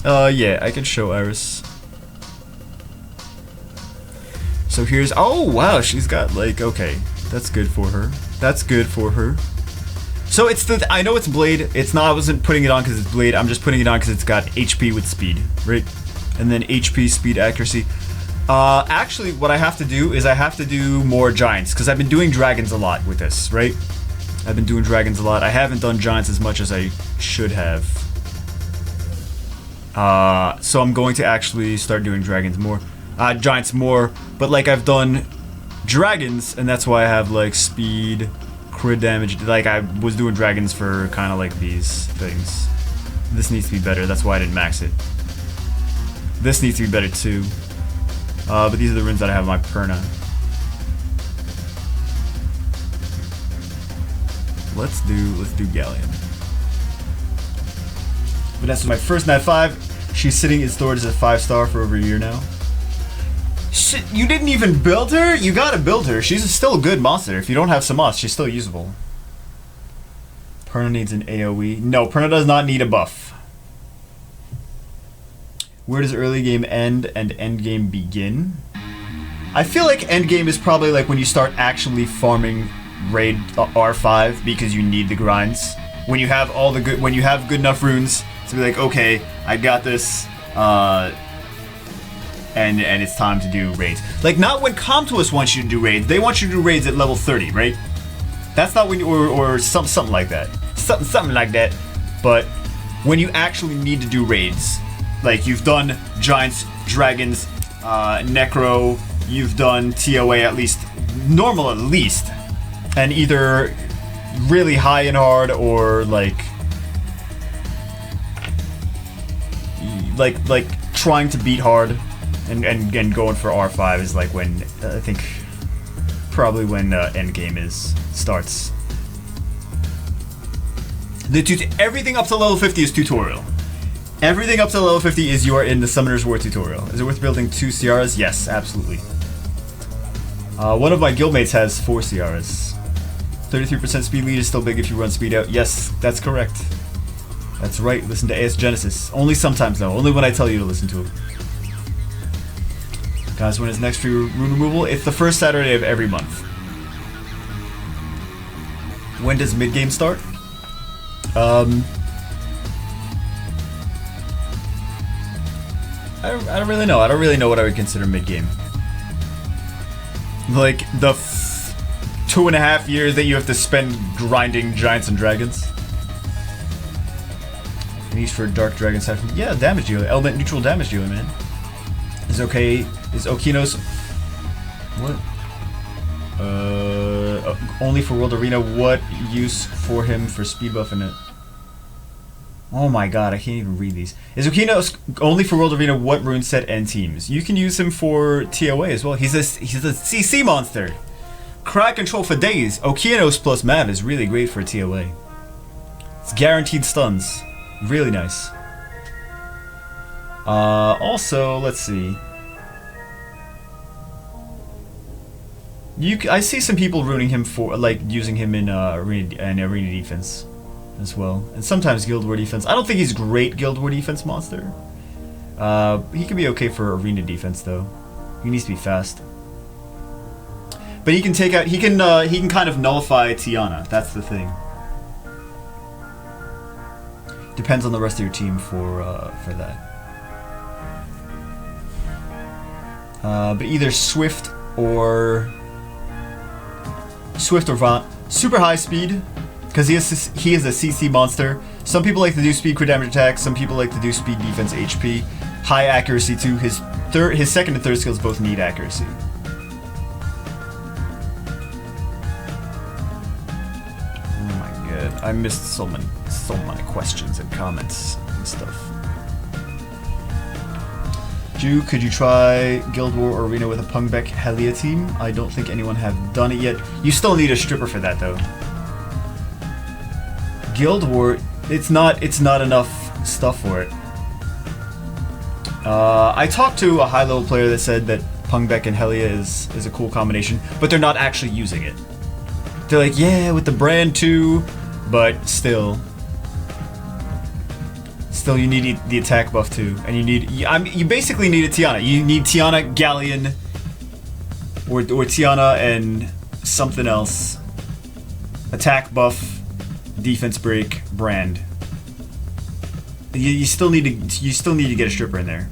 Yeah, I can show Iris. So here's... Oh, wow, she's got, like... Okay, that's good for her. That's good for her. So it's the... I know it's Blade. It's not... I wasn't putting it on because it's Blade. I'm just putting it on because it's got HP with speed, right? And then HP, speed, accuracy. Actually, what I have to do is I have to do more Giants because I've been doing Dragons a lot with this, right? I've been doing Dragons a lot. I haven't done Giants as much as I should have. So I'm going to actually start doing Dragons more. Giants more, but like I've done Dragons, and that's why I have like speed, crit damage. Like I was doing Dragons for kind of like these things. This needs to be better, that's why I didn't max it. This needs to be better too. But these are the runes that I have in my Perna. Let's do Galleon. Vanessa's my first Nat 5. She's sitting in storage as a 5-star for over a year now. Shit, you didn't even build her? You gotta build her. She's still a good monster. If you don't have Samoth, she's still usable. Perna needs an AoE. No, Perna does not need a buff. Where does early game end and end game begin? I feel like end game is probably like when you start actually farming raid R5 because you need the grinds. When you have all the good, when you have good enough runes to be like, okay, I got this, and it's time to do raids. Like not when Comtuous wants you to do raids. They want you to do raids at level 30, right? That's not when you, or something like that. Something like that. But when you actually need to do raids, like you've done Giants, Dragons, Necro, you've done TOA at least, normal at least, and either really high and hard or like trying to beat hard and going for R5 is like when I think probably when endgame starts. Everything up to level 50 is tutorial. Everything up to level 50 is you are in the Summoner's War tutorial. Is it worth building 2 Ciaras? Yes, absolutely. One of my guildmates has 4 Ciaras. 33% speed lead is still big if you run speed out. Yes, that's correct. That's right, listen to AS Genesis. Only sometimes though, only when I tell you to listen to it. Guys, when is next free rune removal? It's the first Saturday of every month. When does mid-game start? I don't really know. I don't really know what I would consider mid-game. Like, the 2.5 years that you have to spend grinding Giants and Dragons. And he's for Dark Dragon side. Yeah, damage dealer. Element neutral damage dealer, man. Is okay. Is Okinos... What? Only for World Arena. What use for him for speed buff in it? Oh my god, I can't even read these. Is Okinos only for World Arena? What rune set and teams? You can use him for TOA as well. He's a CC monster. Crowd control for days. Okinos plus Mav is really great for TOA. It's guaranteed stuns. Really nice. Also, let's see. I see some people ruining him for, like, using him in arena defense as well, and sometimes Guild War defense. I don't think he's great Guild War defense monster. He can be okay for arena defense though. He needs to be fast. But he can take out. He can kind of nullify Tiana. That's the thing. Depends on the rest of your team for that. But either Swift or Swift or Violent. Super high speed, because he is a CC monster. Some people like to do speed crit damage attack. Some people like to do speed defense HP. High accuracy too. His second and third skills both need accuracy. Oh my god, I missed so many questions and comments and stuff. Ju, could you try Guild War Arena with a Pungbeck Helia team? I don't think anyone have done it yet. You still need a stripper for that though. Guild War, it's not enough stuff for it. I talked to a high level player that said that Pungbeck and Helia is a cool combination, but they're not actually using it. They're like, yeah, with the brand too, but still you need the attack buff too, and you basically need a Tiana. You need Tiana, Galleon, or Tiana and something else. Attack buff, defense break, brand. You still need to get a stripper in there.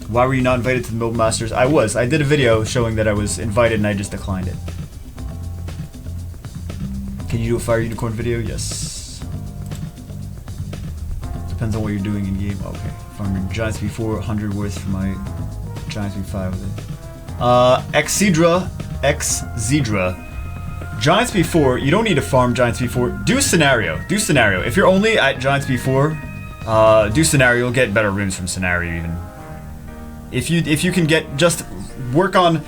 Why were you not invited to the Mobile Masters? I was. I did a video showing that I was invited and I just declined it. Can you do a Fire Unicorn video? Yes. Depends on what you're doing in game. Okay. Farming Giants B4, 100 worth for my Giants B5 with it. X-Zedra. Giants B4, you don't need to farm Giants B4. Do scenario. Do scenario. If you're only at Giants B4, do scenario. You'll get better runes from scenario even. If you can get, just work on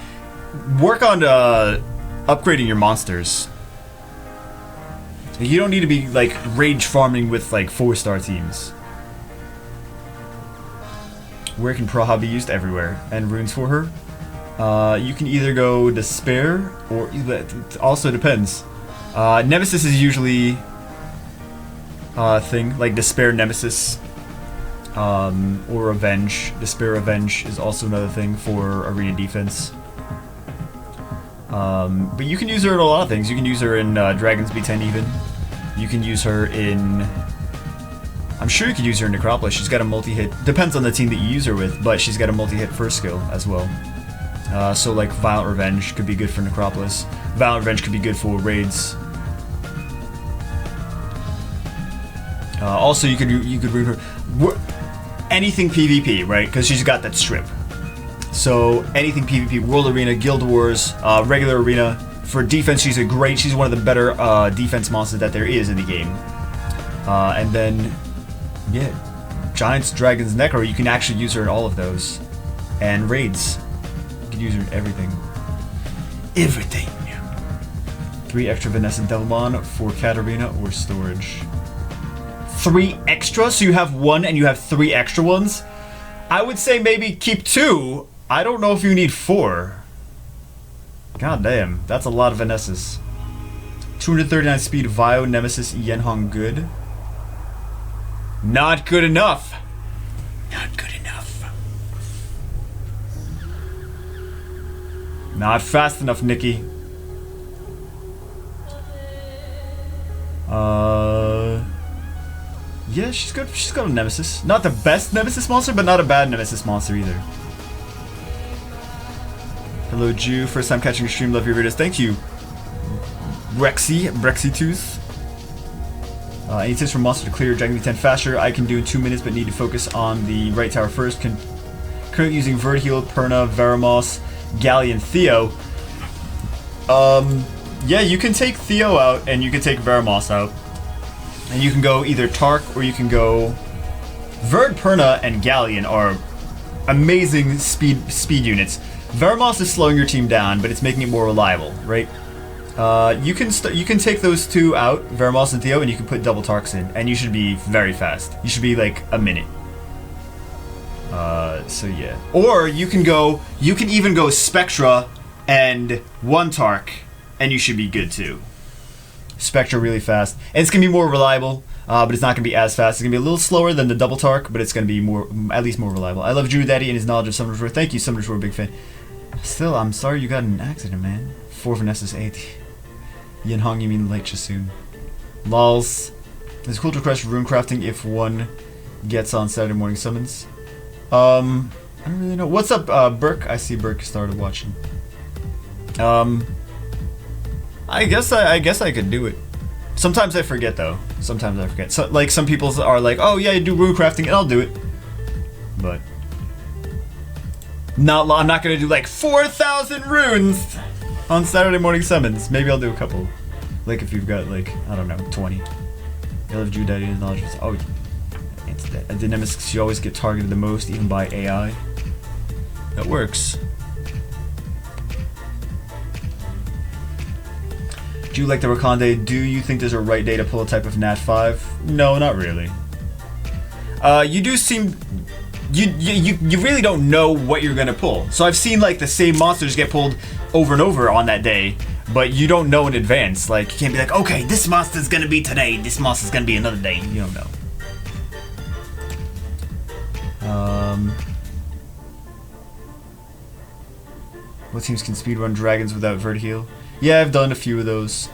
upgrading your monsters. You don't need to be like rage farming with like 4-star teams. Where can Praha be used? Everywhere. And runes for her. You can either go Despair, or it also depends. Nemesis is usually a thing, like Despair Nemesis, or Revenge. Despair Revenge is also another thing for arena defense. But you can use her in a lot of things. You can use her in Dragons B10 even. You can use her in... I'm sure you could use her in Necropolis. She's got a multi-hit... Depends on the team that you use her with, but she's got a multi-hit first skill as well. So like Violent Revenge could be good for Necropolis. Violent Revenge could be good for raids. Also, you could rune her... Anything PvP, right? Because she's got that strip. So anything PvP, World Arena, Guild Wars, regular arena. For defense, she's one of the better defense monsters that there is in the game. And then, yeah, Giants, Dragons, Necro, you can actually use her in all of those. And raids, you can use her in everything. Everything. 3 extra Vanessa Devilmon for Katarina or storage. 3 extra? So you have 1 and you have 3 extra ones? I would say maybe keep 2. I don't know if you need 4. God damn, that's a lot of Vanessas. 239 speed, Vio, Nemesis, Yenhong good. Not good enough. Not good enough. Not fast enough, Nikki. Yeah, she's good. She's got a Nemesis. Not the best Nemesis monster, but not a bad Nemesis monster either. Hello, Jew. First time catching your stream. Love your videos. Thank you, Brexitooth. Any tips for monster to clear Dragon B10 faster? I can do in 2 minutes, but need to focus on the right tower first. Currently using Verdheal, Perna, Veramos, Galleon, Theo. Yeah, you can take Theo out, and you can take Veramos out. And you can go either Tark, or you can go... Verd, Perna, and Galleon are amazing speed units. Veramos is slowing your team down, but it's making it more reliable, right? You can take those 2 out, Veramos and Theo, and you can put double Tarks in, and you should be very fast. You should be like a minute. So yeah. Or you can even go Spectra and 1 Tark, and you should be good too. Spectra really fast, and it's gonna be more reliable, but it's not gonna be as fast. It's gonna be a little slower than the double Tark, but it's gonna be at least more reliable. I love Drew Daddy and his knowledge of Summoner's War. Thank you, Summoner's War, big fan. Still, I'm sorry you got in an accident, man. 4 Vanessa's 8. Yenhong, you mean Lake Chasoon. Lols. It's cool to request rune crafting if one gets on Saturday morning summons. I don't really know. What's up, Burke? I see Burke started watching. I guess I could do it. Sometimes I forget though. Sometimes I forget. So like some people are like, oh yeah, you do rune crafting, and I'll do it. But I'm not gonna do like 4,000 runes on Saturday morning summons. Maybe I'll do a couple. Like if you've got like, I don't know, 20. I love Jude Daddy and knowledge. Oh, it's that. At the Nemesis, you always get targeted the most, even by AI. That works. Do you like the Wakande? Do you think there's a right day to pull a type of Nat 5? No, not really. You do seem... You really don't know what you're gonna pull. So I've seen like the same monsters get pulled over and over on that day, but you don't know in advance. Like, you can't be like, okay, this monster's gonna be today, this monster's gonna be another day. You don't know. What teams can speedrun dragons without Vertiheal? Yeah, I've done a few of those.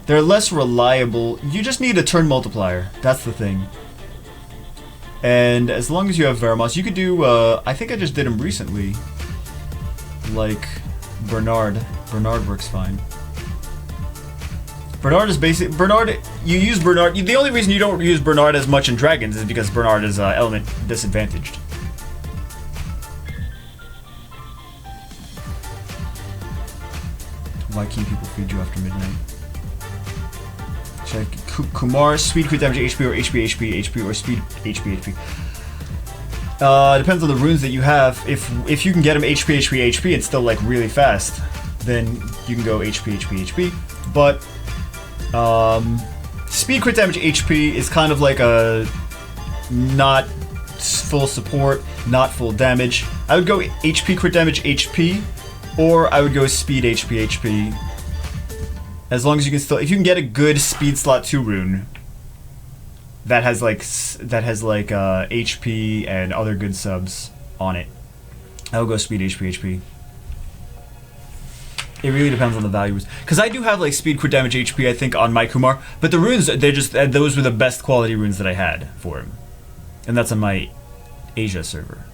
They're less reliable. You just need a turn multiplier. That's the thing. And as long as you have Veramos, you could do, I think I just did him recently. Like, Bernard. Bernard works fine. Bernard is basic. Bernard, you use Bernard. The only reason you don't use Bernard as much in Dragons is because Bernard is element disadvantaged. Why can't people feed you after midnight? Check Kumar, speed crit damage HP or HP or speed HP. Depends on the runes that you have. If you can get him HP and still like really fast, then you can go HP. But speed crit damage HP is kind of like a not full support, not full damage. I would go HP crit damage HP, or I would go speed HP. As long as you can still, if you can get a good speed slot 2 rune that has like HP and other good subs on it, I will go speed HP. It really depends on the values, because I do have like speed crit damage HP I think on my Kumar, but the runes, those were the best quality runes that I had for him, and that's on my Asia server.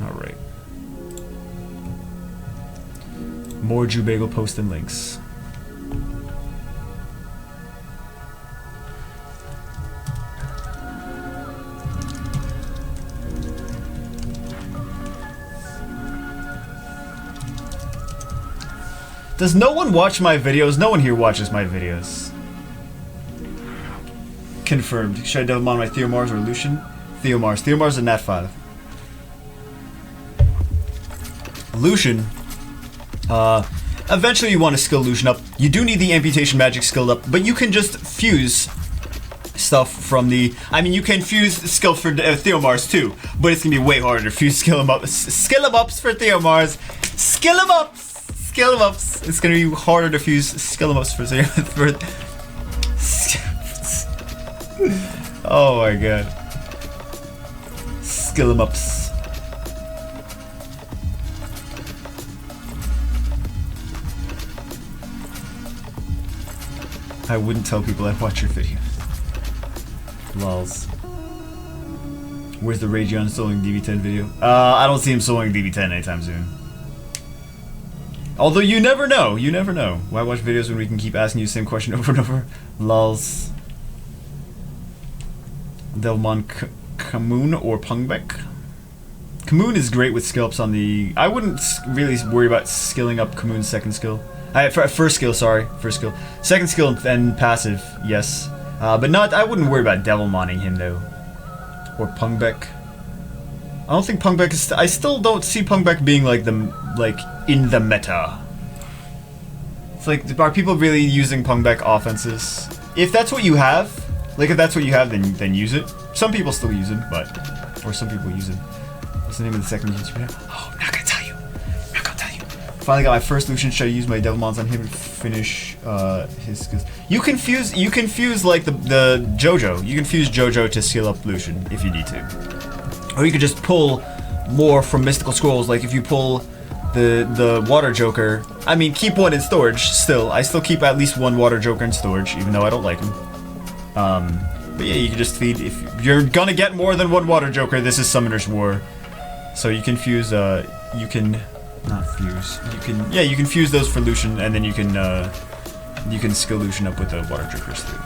Alright. More Jew Bagel post and links. Does no one watch my videos? No one here watches my videos. Confirmed. Should I Devilmon my Theomars or Lucian? Theomars. Theomars a Nat 5. Lucian, eventually you want to skill Lucian up. You do need the amputation magic skilled up, but you can just fuse stuff from the... I mean, you can fuse skill for Theomars too, but it's going to be way harder to fuse skill 'em ups for Theomars. Skill 'em ups. It's going to be harder to fuse skill 'em ups for Oh my god. Skill 'em ups. I wouldn't tell people I watch your videos. Lols. Where's the Rageon soloing DV10 video? I don't see him soloing DV10 anytime soon. Although you never know. Why watch videos when we can keep asking you the same question over and over? Lols. Delmon Kamoon or Pungbek? Kamoon is great with skill ups on the... I wouldn't really worry about skilling up Kamoon's second skill. First skill. Second skill and passive, yes. But not. I wouldn't worry about Devilmoning him though. Or Pungbek. I don't think Pungbek is. I still don't see Pungbek being like in the meta. It's like, are people really using Pungbek offenses? If that's what you have, then use it. Some people still use it, or some people use it. What's the name of the second YouTube channel? Oh, I'm not gonna tell you. Finally got my first Lucian. Should I use my Devilmons on him and finish his skills? You can fuse like the Jojo. You can fuse Jojo to skill up Lucian if you need to. Or you could just pull more from Mystical Scrolls, like if you pull the Water Joker. I mean, keep one in storage still. I still keep at least one Water Joker in storage, even though I don't like him. But yeah, you can just feed. If you're gonna get more than one water joker, this is Summoner's War. So you can fuse. You can not fuse. You can. Yeah, you can fuse those for Lucian, and then you can skill Lucian up with the water jokers too.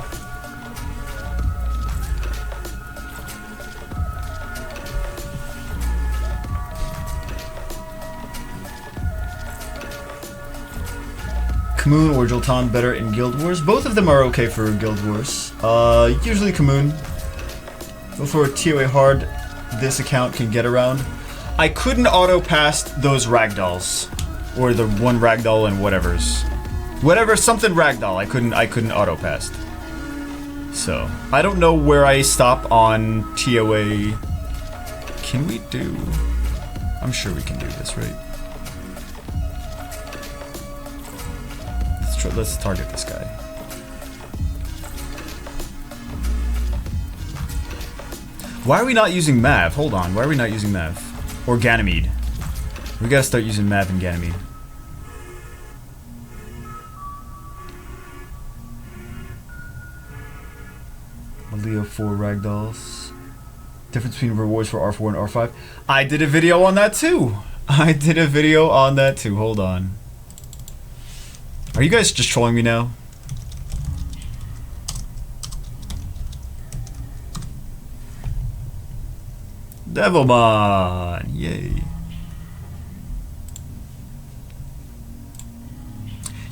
Kamoon or Joltan better in Guild Wars? Both of them are okay for Guild Wars. Usually Kamoon. But for TOA hard, this account can get around. I couldn't auto pass those ragdolls, or the one ragdoll and whatever something ragdoll. I couldn't auto pass. So I don't know where I stop on TOA. Can we do? I'm sure we can do this, right? Let's target this guy. Why are we not using Mav? Hold on. Why are we not using Mav? Or Ganymede? We gotta start using Mav and Ganymede. Leo 4 ragdolls. Difference between rewards for R4 and R5. I did a video on that too. Hold on. Are you guys just trolling me now? Devilmon! Yay.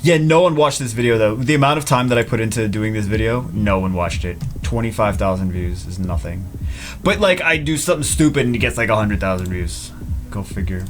Yeah, no one watched this video though. The amount of time that I put into doing this video, no one watched it. 25,000 views is nothing. But like, I do something stupid and it gets like 100,000 views. Go figure.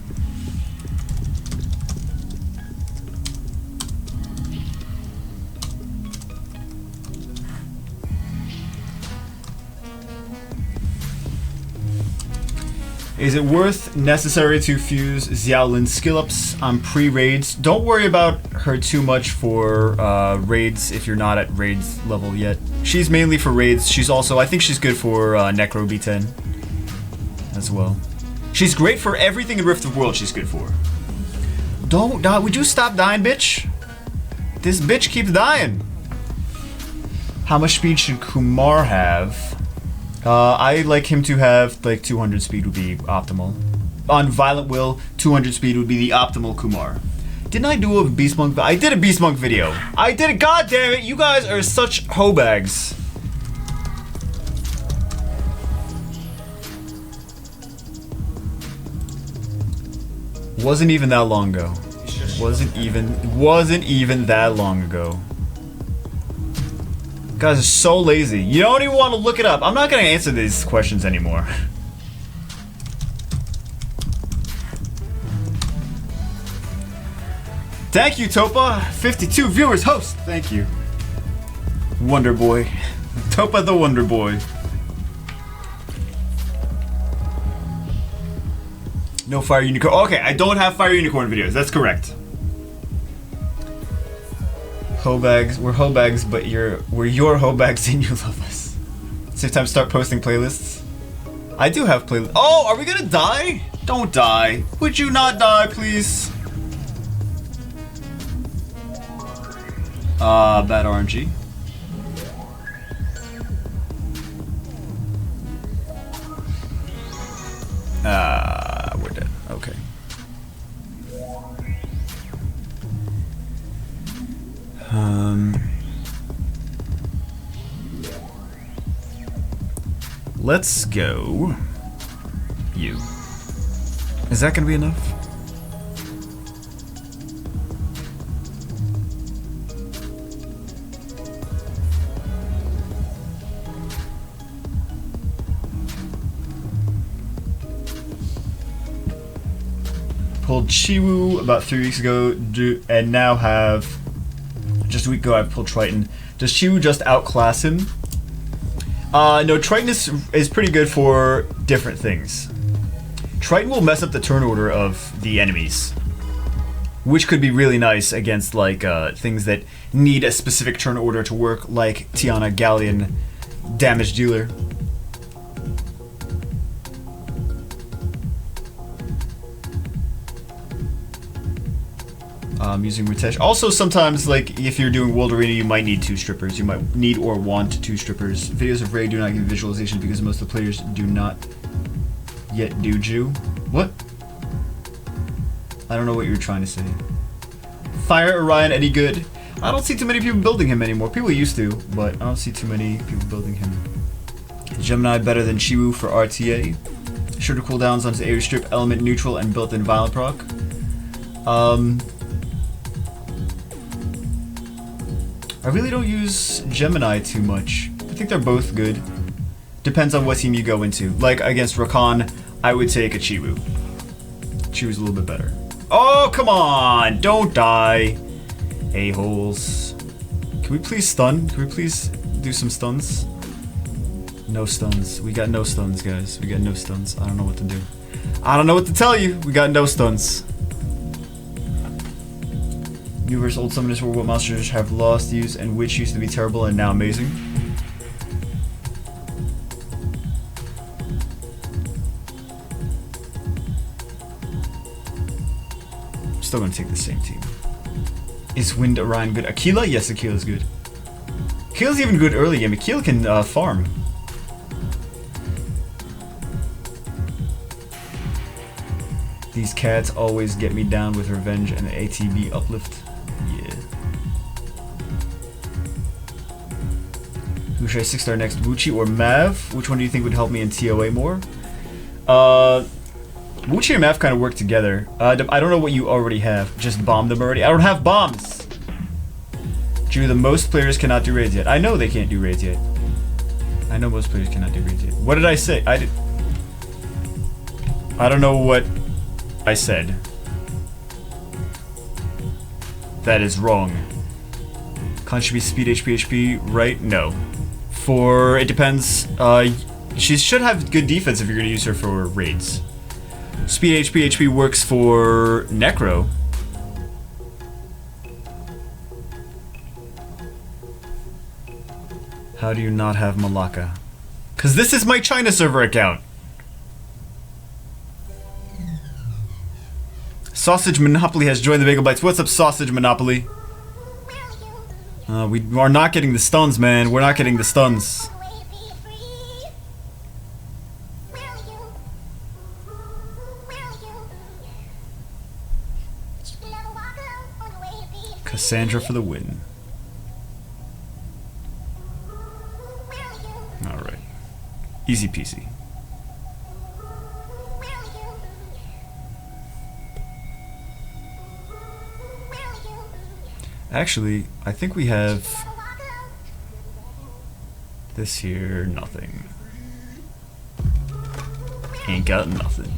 Is it necessary to fuse Xiaolin's skill ups on pre-raids? Don't worry about her too much for raids if you're not at raids level yet. She's mainly for raids. She's also, I think she's good for Necro B10 as well. She's great for everything in Rift of World she's good for. Don't die. Would you stop dying, bitch? This bitch keeps dying. How much speed should Kumar have? I like him to have like 200 speed would be optimal. On Violent Will, 200 speed would be the optimal Kumar. Didn't I do a Beast Monk? I did a Beast Monk video. I did it. God damn it! You guys are such hoe bags. Wasn't even that long ago. Wasn't even that long ago. Guys are so lazy. You don't even want to look it up. I'm not going to answer these questions anymore. Thank you, Topa. 52 viewers, host. Thank you. Wonder Boy. Topa the Wonder Boy. No Fire Unicorn. Okay, I don't have Fire Unicorn videos. That's correct. Hobags, we're hobags, but we're your hobags and you love us. Same time, start posting playlists. I do have playlists. Oh, are we gonna die? Don't die. Would you not die, please? Bad RNG. We're dead. Okay. Let's go. You. Is that gonna be enough? Pulled Chiwu about 3 weeks ago, and now have just a week ago I've pulled Triton. Does Chiwu just outclass him? No, Triton is pretty good for different things. Triton will mess up the turn order of the enemies, which could be really nice against like things that need a specific turn order to work, like Tiana Galleon damage dealer. Using Ritesh. Also, sometimes, like, if you're doing World Arena, you might need 2 strippers. You might need or want 2 strippers. Videos of Ray do not give visualization because most of the players do not yet do Jew. What? I don't know what you're trying to say. Fire Orion any good? I don't see too many people building him anymore. People used to, but I don't see too many people building him. Gemini better than Chiwu for RTA. Shorter cooldowns on his airstrip, element neutral, and built-in violent proc. I really don't use Gemini too much. I think they're both good. Depends on what team you go into. Like against Rakan, I would take a Chiwu. Chiwu's a little bit better. Oh, come on! Don't die, a-holes. Can we please stun? Can we please do some stuns? No stuns. We got no stuns, guys. We got no stuns. I don't know what to do. I don't know what to tell you. We got no stuns. New versus old summoners were what monsters have lost use and which used to be terrible and now amazing. I'm still gonna take the same team. Is Wind Orion good? Aquila? Yes, Aquila's good. Aquila's even good early game. Aquila can farm. These cats always get me down with revenge and the ATB uplift. Yeah. Who should I 6-star next? Wuchi or Mav? Which one do you think would help me in TOA more? Wuchi and Mav kind of work together. I don't know what you already have. Just bomb them already? I don't have bombs! Drew, the most players cannot do raids yet. I know they can't do raids yet. I know most players cannot do raids yet. What did I say? I don't know what I said. That is wrong. Con should be speed HP, right? No. It depends. She should have good defense if you're gonna use her for raids. Speed HP works for Necro. How do you not have Malaka? Cause this is my China server account. Sausage Monopoly has joined the Bagel Bites. What's up, Sausage Monopoly? We are not getting the stuns, man. We're not getting the stuns. Cassandra for the win. Alright. Easy peasy. Actually, I think we have this here, nothing. Ain't got nothing.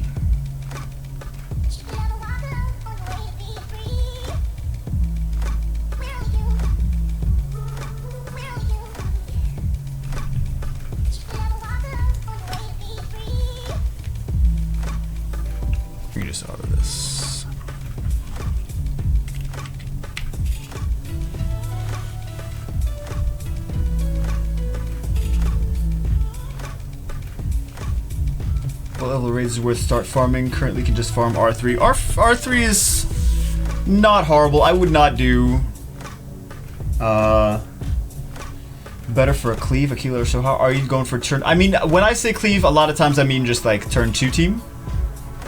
We can just auto this. What level raids is worth start farming? Currently can just farm R3. R3 is not horrible. I would not do better for a cleave, Aquila or so. How are you going for turn? I mean, when I say cleave, a lot of times I mean just like turn 2 team.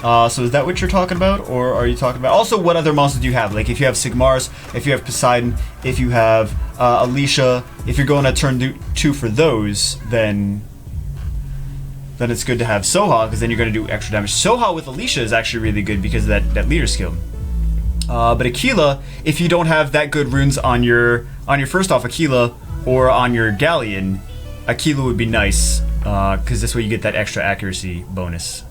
So is that what you're talking about? Or are you talking about also what other monsters do you have? Like if you have Sigmars, if you have Poseidon, if you have Alicia, if you're going to turn 2 for those, then it's good to have Soha, because then you're going to do extra damage. Soha with Alicia is actually really good because of that leader skill. But Aquila, if you don't have that good runes on your first off Aquila or on your Galleon, Aquila would be nice, because this way you get that extra accuracy bonus.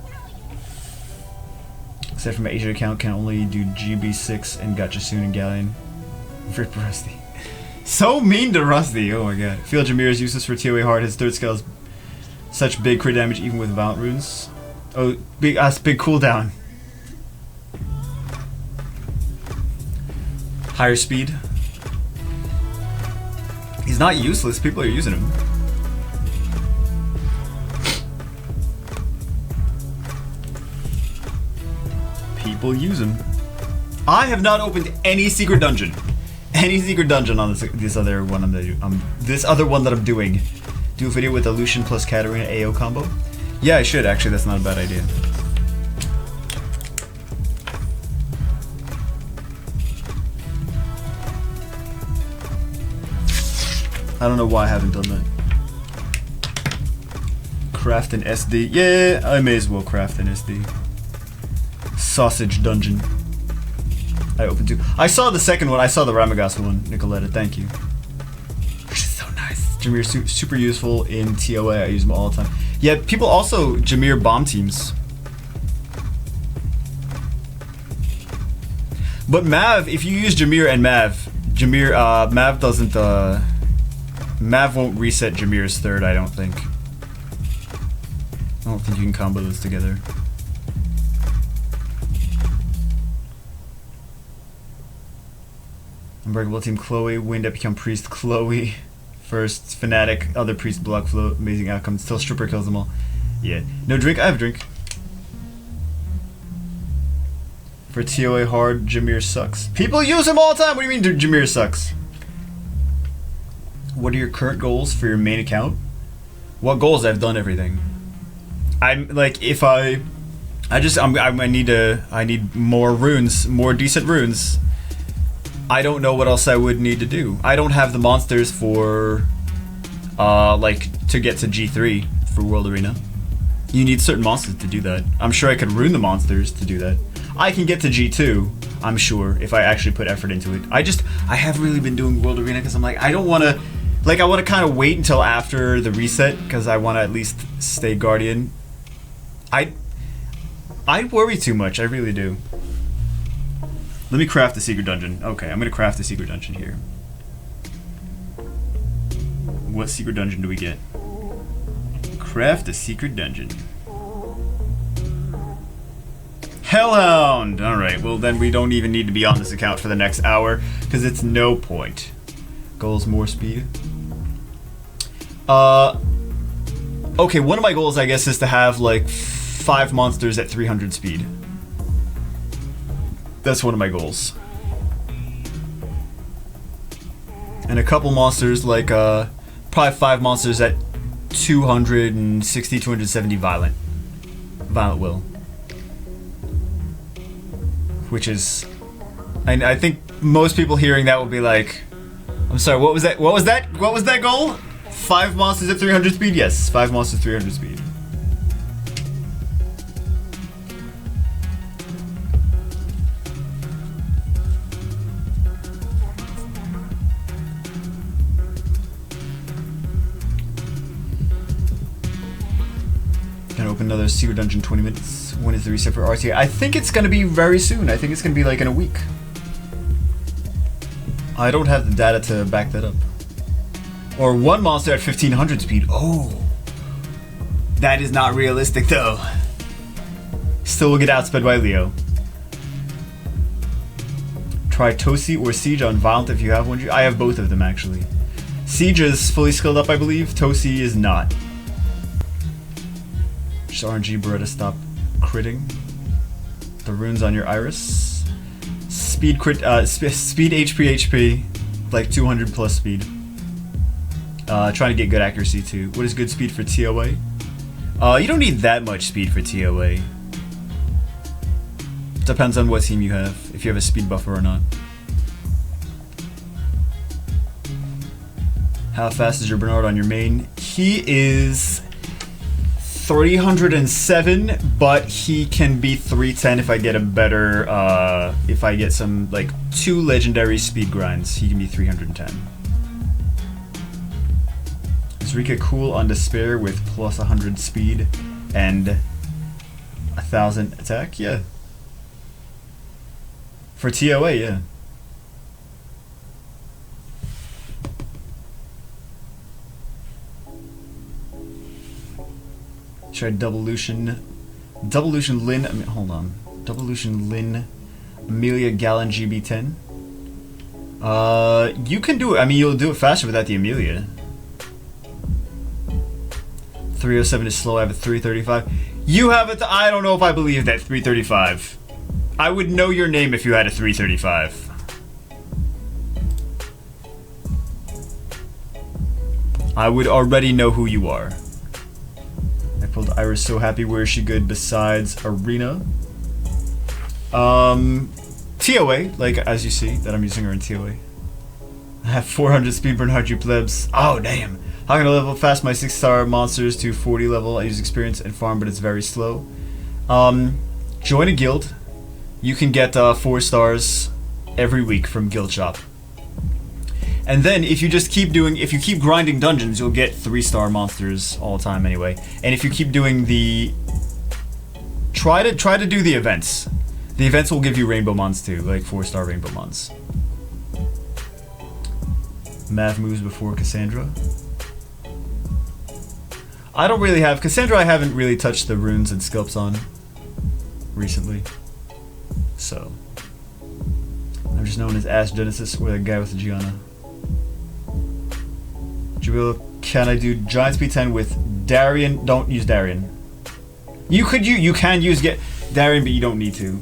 Except for my Asia account, can only do GB6 and Gotcha Soon and Galleon. Rip Rusty. So mean to Rusty, oh my god. Feel Jameer is useless for TOA hard, his third skill is such big crit damage even with Violent Runes. Oh, big cooldown. Higher speed. He's not useless, people are using him. People use him. I have not opened any secret dungeon. Any secret dungeon on this other one this other one that I'm doing. Do a video with a Lucian plus Katarina AO combo? Yeah, I should actually. That's not a bad idea. I don't know why I haven't done that. Craft an SD. Yeah, I may as well craft an SD. Sausage dungeon. I opened two. I saw the second one. I saw the Ramagas one, Nicoletta. Thank you. Which is so nice. Jameer super useful in TOA. I use them all the time. Yeah, people also Jameer bomb teams. But Mav, if you use Jameer and Mav, Mav doesn't. Mav won't reset Jameer's third. I don't think. I don't think you can combo those together. Unbreakable team Chloe, Wind up become priest Chloe. First Fnatic, other priest block flow, amazing outcome. Still stripper kills them all. Yeah. No drink, I have a drink. For TOA hard, Jameer sucks. People use him all the time! What do you mean Jameer sucks? What are your current goals for your main account? What goals? I've done everything. I'm like if I need more runes, more decent runes. I don't know what else I would need to do. I don't have the monsters for, like, to get to G3 for World Arena. You need certain monsters to do that. I'm sure I could rune the monsters to do that. I can get to G2, I'm sure, if I actually put effort into it. I have really been doing World Arena because I'm like, I don't want to, like, I want to kind of wait until after the reset because I want to at least stay Guardian. I worry too much, I really do. Let me craft the secret dungeon. Okay, I'm gonna craft the secret dungeon here. What secret dungeon do we get? Craft a secret dungeon. Hellhound! Alright, well then we don't even need to be on this account for the next hour, because it's no point. Goals, more speed. Okay, one of my goals I guess is to have like 5 monsters at 300 speed. That's one of my goals. And a couple monsters like probably 5 monsters at 260, 270 violent will. Which is, I think most people hearing that will be like, I'm sorry, what was that? What was that goal? 5 monsters at 300 speed? Yes, 5 monsters 300 speed. Gonna open another secret dungeon 20 minutes. When is the reset for RTA? I think it's gonna be very soon. I think it's gonna be like in a week. I don't have the data to back that up. Or 1 monster at 1500 speed. Oh, that is not realistic though. Still will get outsped by Leo. Try Tosi or Siege on Violent if you have one. I have both of them actually. Siege is fully skilled up, I believe. Tosi is not. Just RNG Beretta, stop critting. The runes on your iris. Speed crit, speed HP, like 200 plus speed. Trying to get good accuracy too. What is good speed for TOA? You don't need that much speed for TOA. Depends on what team you have, if you have a speed buffer or not. How fast is your Bernard on your main? He is 307, but he can be 310 if I get a better, if I get some, like, 2 legendary speed grinds, he can be 310. Is Rika cool on Despair with plus 100 speed and 1000 attack? Yeah. For TOA, yeah. Try Double Lucian Lin, I mean, hold on. Double Lucian Lin, Amelia Gallon GB10. You can do it, I mean, you'll do it faster without the Amelia. 307 is slow, I have a 335. You have it, I don't know if I believe that 335. I would know your name if you had a 335. I would already know who you are. I pulled Iris so happy. Where is she good besides Arena? TOA, like as you see that I'm using her in TOA. I have 400 speed Bernard, you plebs. Oh damn. How can I level fast my 6-star monsters to 40 level? I use experience and farm, but it's very slow. Join a guild. You can get 4 stars every week from Guild Shop. And then if you just keep doing, if you keep grinding dungeons, you'll get 3-star monsters all the time anyway. And if you keep doing the, try to do the events. The events will give you rainbow mons too, like 4-star rainbow mons. Mav moves before Cassandra. I don't really have Cassandra. I haven't really touched the runes and sculpts on recently, so I'm just known as Ash Genesis or the guy with the Gianna. Jubil, can I do Giant Speed 10 with Darian? Don't use Darian. You can use Darian, but you don't need to.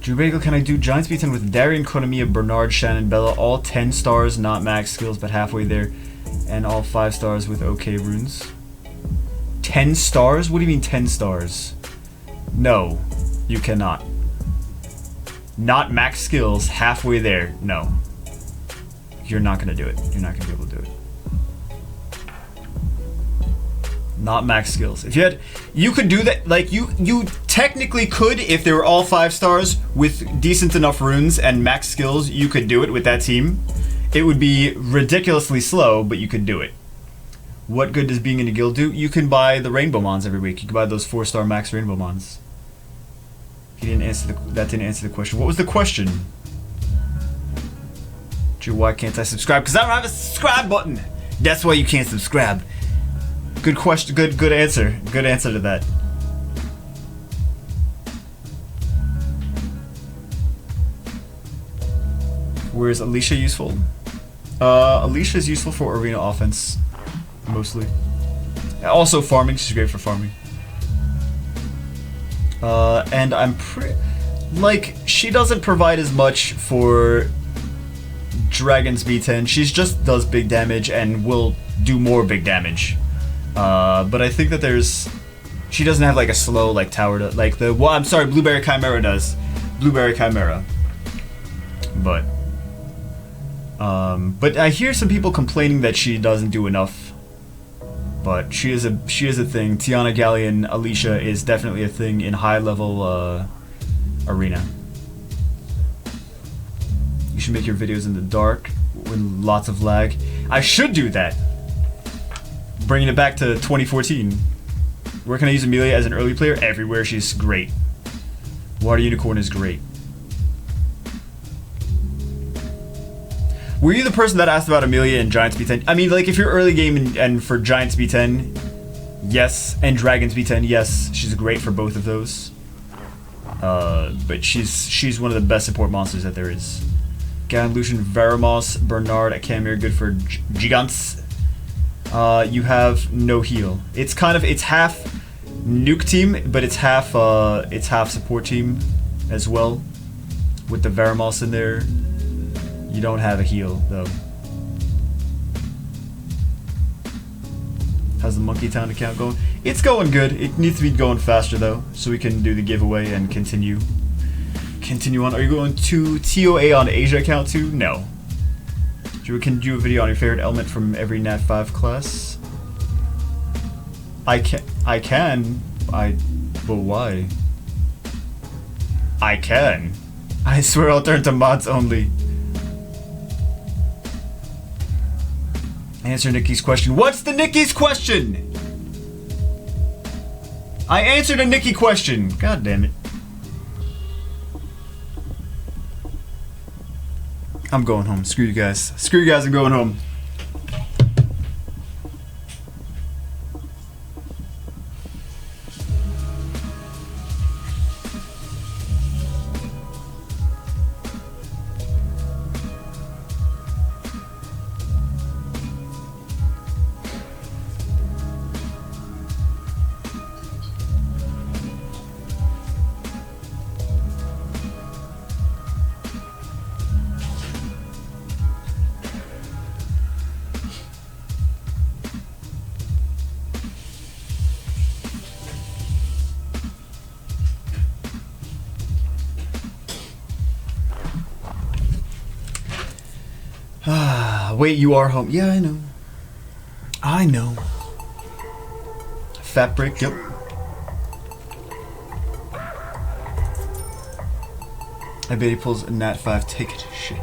Jubago, can I do Giant Speed 10 with Darian, Konamiya, Bernard, Shannon, Bella, all 10 stars, not max skills, but halfway there, and all 5 stars with okay runes? 10 stars? What do you mean 10 stars? No, you cannot. Not max skills, halfway there, no. You're not gonna do it. You're not gonna be able to do it. Not max skills. If you had, you could do that. Like you technically could if they were all 5 stars with decent enough runes and max skills. You could do it with that team. It would be ridiculously slow, but you could do it. What good does being in a guild do? You can buy the rainbow mons every week. You can buy those 4-star max rainbow mons. He didn't answer that didn't answer the question. What was the question? Drew, why can't I subscribe? Because I don't have a subscribe button. That's why you can't subscribe. Good question. Good answer. Good answer to that. Where is Alicia useful? Alicia is useful for arena offense, mostly. Also farming. She's great for farming. And I'm like, she doesn't provide as much for Dragon's B10. She just does big damage and will do more big damage. But I think that she doesn't have like a slow like tower to, like the, well, I'm sorry, Blueberry Chimera does. Blueberry Chimera. But I hear some people complaining that she doesn't do enough. But she is a thing. Tiana Galleon, Alicia is definitely a thing in high level arena. You should make your videos in the dark with lots of lag. I should do that. Bringing it back to 2014. Where can I use Amelia as an early player? Everywhere. She's great. Water Unicorn is great. Were you the person that asked about Amelia and Giants B10? I mean, like, if you're early game and for Giants B10, yes, and Dragons B10, yes, she's great for both of those. But she's one of the best support monsters that there is. Gan, Lucian, Varamos, Bernard, Akamir, good for Gigants. You have no heal. It's half nuke team, but it's half support team as well. With the Varamos in there. You don't have a heal, though. How's the Monkey Town account going? It's going good. It needs to be going faster, though, so we can do the giveaway and continue on. Are you going to TOA on Asia account, too? No. Can you do a video on your favorite element from every Nat 5 class? I can. But why? I can. I swear I'll turn to mods only. Answer Nikki's question. What's the Nikki's question? I answered a Nikki question. God damn it. I'm going home. Screw you guys. Screw you guys, I'm going home. Wait, you are home. Yeah, I know. I know. Fat break, yep. I bet he pulls a nat 5 ticket. Shit.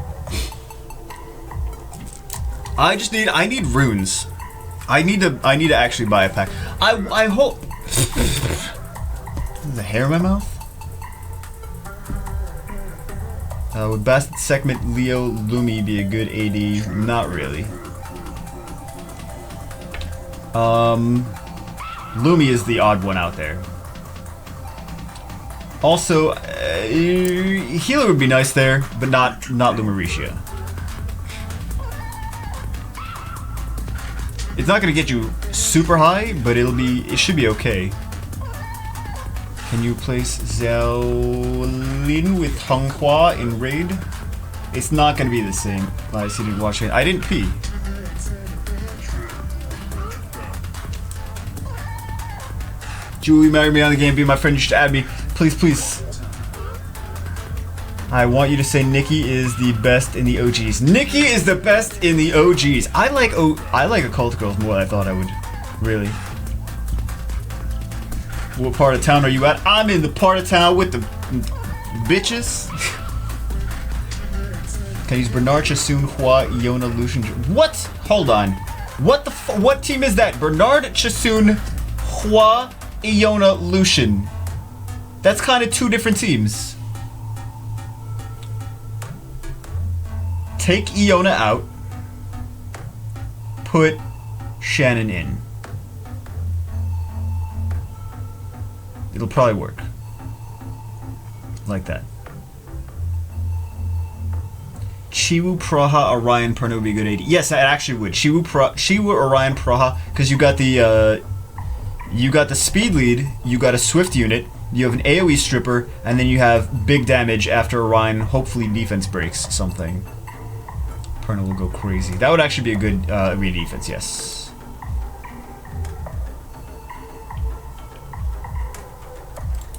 I need runes. I need to actually buy a pack. I hope. The hair in my mouth? Would Bastard Segment Leo Lumi be a good AD? Not really. Lumi is the odd one out there. Also, healer would be nice there, but not Lumericia. It's not gonna get you super high, but it should be okay. Can you place Xiaolin with Honghua in raid? It's not gonna be the same. I see you watch it. I didn't pee. Julie, marry me on the game, be my friend, you should add me. Please, please. I want you to say Nikki is the best in the OGs. Nikki is the best in the OGs. I like Occult Girls more than I thought I would. Really. What part of town are you at? I'm in the part of town with the bitches. Can I use Bernard, Chasun, Hua, Iona, Lucian? What? Hold on. What team is that? Bernard, Chasun, Hua, Iona, Lucian. That's kind of two different teams. Take Iona out. Put Shannon in. It'll probably work. Like that. Chiwu, Praha, Orion, Perno would be a good AD. Yes, it actually would. Chiwu, Orion, Praha, because you got the speed lead, you got a swift unit, you have an AoE stripper, and then you have big damage after Orion. Hopefully defense breaks something. Perno will go crazy. That would actually be a good arena defense, yes.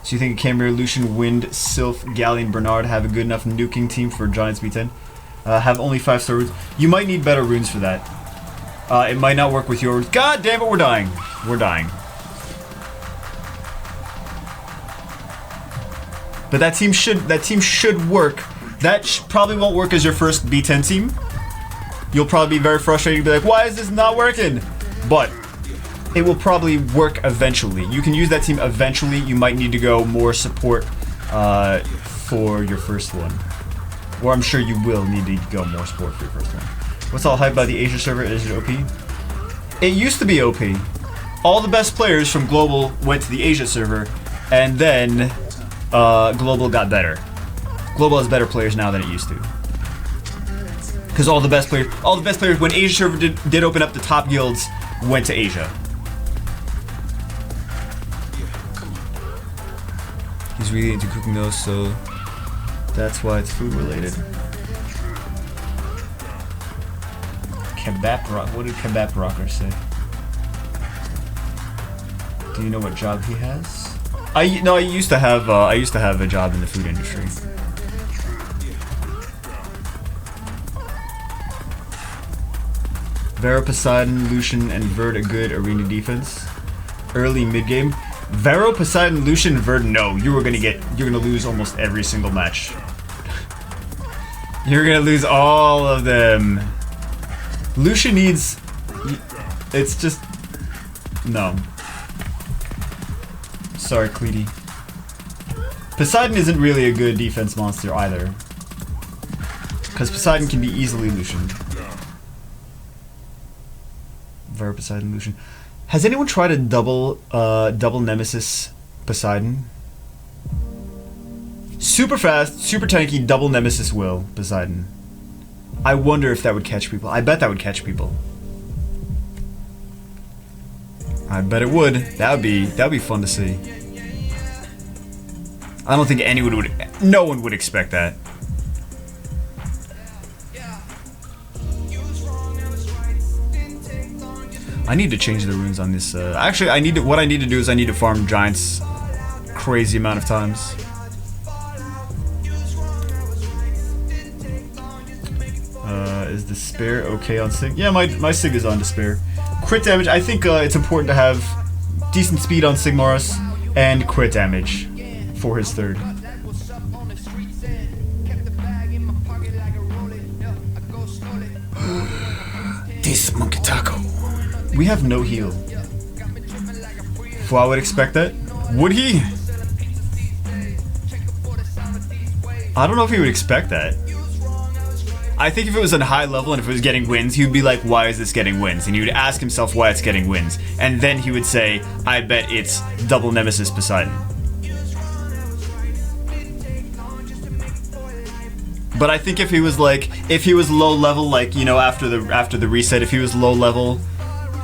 So you think Camera, Lucian, Wind, Sylph, Galleon, Bernard have a good enough nuking team for Giants B10? Have only 5-star runes. You might need better runes for that. It might not work with your runes. God damn it, we're dying. We're dying. But that team should work. That probably won't work as your first B10 team. You'll probably be very frustrated and be like, why is this not working? But it will probably work eventually. You can use that team eventually. You might need to go more support for your first one. Or I'm sure you will need to go more support for your first one. What's all hype about the Asia server? Is it OP? It used to be OP. All the best players from Global went to the Asia server, and then Global got better. Global has better players now than it used to. Because all the best players when Asia server did open up, the top guilds went to Asia. He's really into cooking those, so that's why it's food related. Kebab rock. What did Kebab Rocker say? Do you know what job he has? I used to have a job in the food industry. Vera, Poseidon, Lucian, and Verd a good arena defense. Early mid game. Vero, Poseidon, Lucian, and Verd. No, you're gonna lose almost every single match. You're gonna lose all of them. Lucian needs. It's just no. Sorry, Cleety. Poseidon isn't really a good defense monster either, because Poseidon can be easily Lucian. Vera, Poseidon, Lucian. Has anyone tried a double Nemesis Poseidon? Super fast, super tanky, double Nemesis Will Poseidon. I wonder if that would catch people. I bet that would catch people. I bet it would. That'd be fun to see. I don't think no one would expect that. I need to change the runes on this. Actually, what I need to do is I need to farm giants crazy amount of times. Is Despair okay on Sig? Yeah, my Sig is on Despair. Crit damage, I think it's important to have decent speed on Sigmarus and crit damage for his third. This monkey taco. We have no heal. Well, I would expect that. Would he? I don't know if he would expect that. I think if it was on high level and if it was getting wins, he would be like, why is this getting wins? And he would ask himself why it's getting wins. And then he would say, I bet it's double Nemesis Poseidon. But I think if he was like, if he was low level, like, you know, after the reset, if he was low level,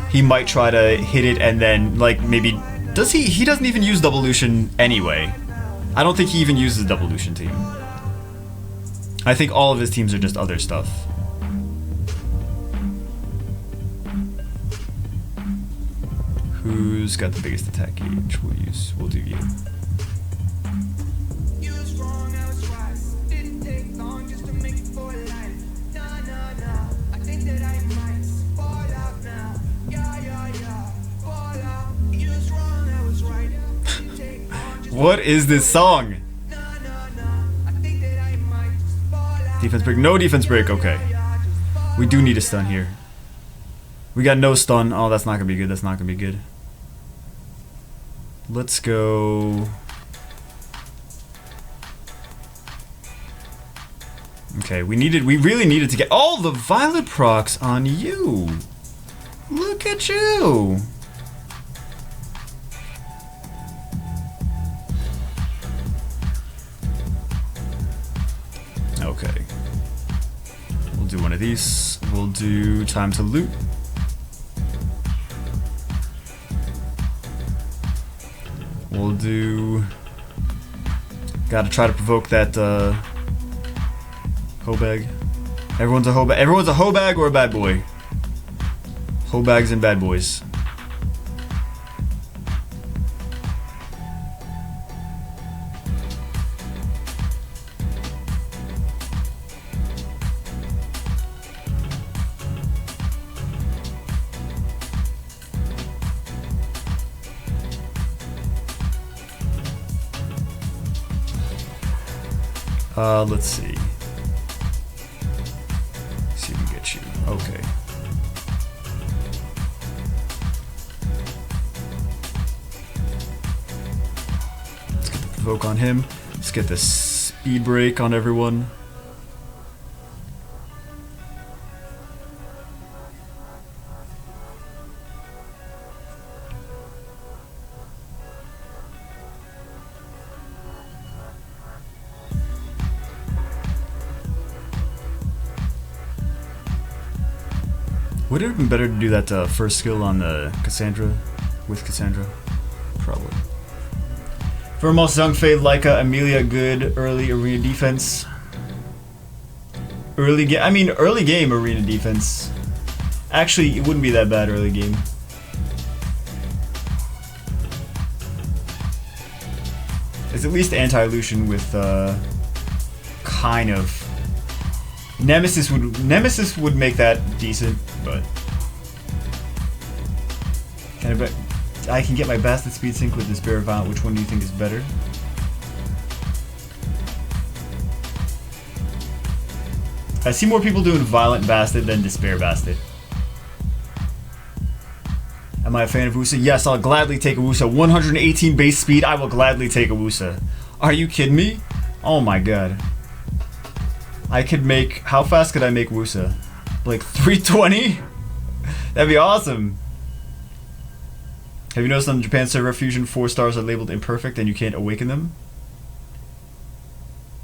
he might try to hit it and then, like, maybe, does he doesn't even use Doublelution anyway. I don't think he even uses the Doublelution team. I think all of his teams are just other stuff. Who's got the biggest attack gauge? We'll do you. What is this song? Defense break. No defense break. Okay. We do need a stun here. We got no stun. Oh, that's not gonna be good. That's not gonna be good. Let's go. Okay, we really needed to get all the violet procs on you. Look at you. Okay. We'll do one of these. We'll do time to loot. We'll do... Gotta try to provoke that, Hobag. Everyone's a Hobag. Everyone's a Hobag or a bad boy. Hobags and bad boys. Let's see. See if we can get you. Okay. Let's get the provoke on him. Let's get the speed break on everyone. Would it have been better to do that first skill on the Cassandra? With Cassandra? Probably. Vermos, Young, Fade, Leica, Amelia, good early arena defense. Early game arena defense. Actually, it wouldn't be that bad early game. It's at least anti-Lucian with kind of... Nemesis would make that decent, but I can get my Bastard speed sync with Despair Violent. Which one do you think is better? I see more people doing Violent Bastard than Despair Bastard. Am I a fan of Wusa? Yes, I'll gladly take a Wusa. 118 base speed, I will gladly take a Wusa. Are you kidding me? Oh my god. I could make... How fast could I make Wusa? Like 320? That'd be awesome. Have you noticed on the Japan server, Fusion 4 stars are labeled imperfect and you can't awaken them?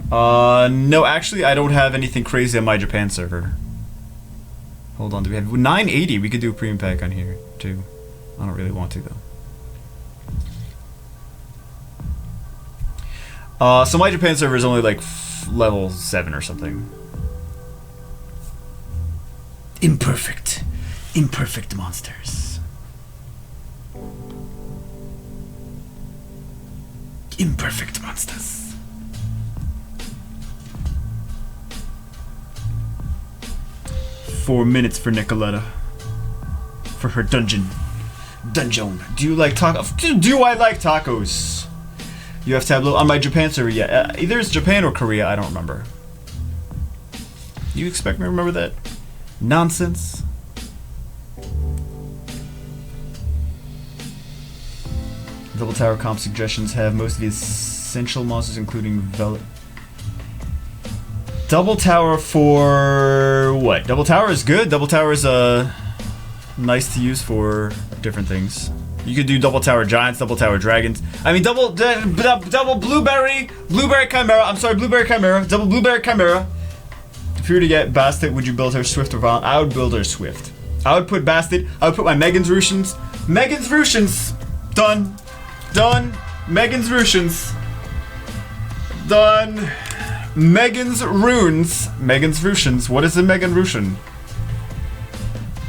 No, actually I don't have anything crazy on my Japan server. Hold on, do we have 980? We could do a premium pack on here too. I don't really want to though. So my Japan server is only like level 7 or something. Imperfect monsters. Imperfect monsters. 24 minutes for Nicoletta. For her dungeon. Do you like tacos? Do I like tacos? You have Tableau on my Japan server, yeah. Either it's Japan or Korea, I don't remember. You expect me to remember that nonsense? Double Tower comp suggestions have most of the essential monsters, including Double Tower for what? Double Tower is good. Double Tower is nice to use for different things. You could do Double Tower Giants, Double Tower Dragons. I mean, double Blueberry Chimera. I'm sorry, Blueberry Chimera. Double Blueberry Chimera. If you were to get Bastet, would you build her Swift or Violent? I would build her Swift. I would put Bastet. I would put my Megan's Russians. Megan's Russians. Done. Done. Megan's Russians. Done. Megan's Runes. Megan's Russians. What is a Megan Russian?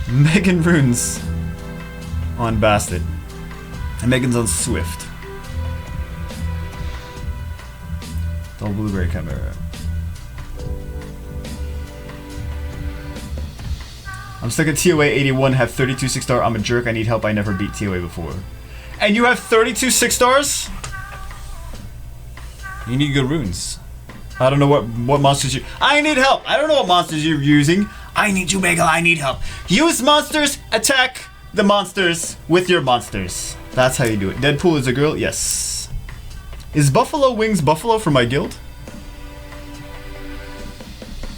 Megan Runes on Bastet. And Megan's on Swift. Double Blueberry Chimera. I'm stuck at TOA 81, have 32 6-star. I'm a jerk, I need help, I never beat TOA before. And you have 32 6-stars? You need good runes. I don't know what monsters you... I need help! I don't know what monsters you're using. I need you, Megal, I need help. Use monsters, attack the monsters with your monsters. That's how you do it. Deadpool is a girl? Yes. Is Buffalo Wings Buffalo for my guild?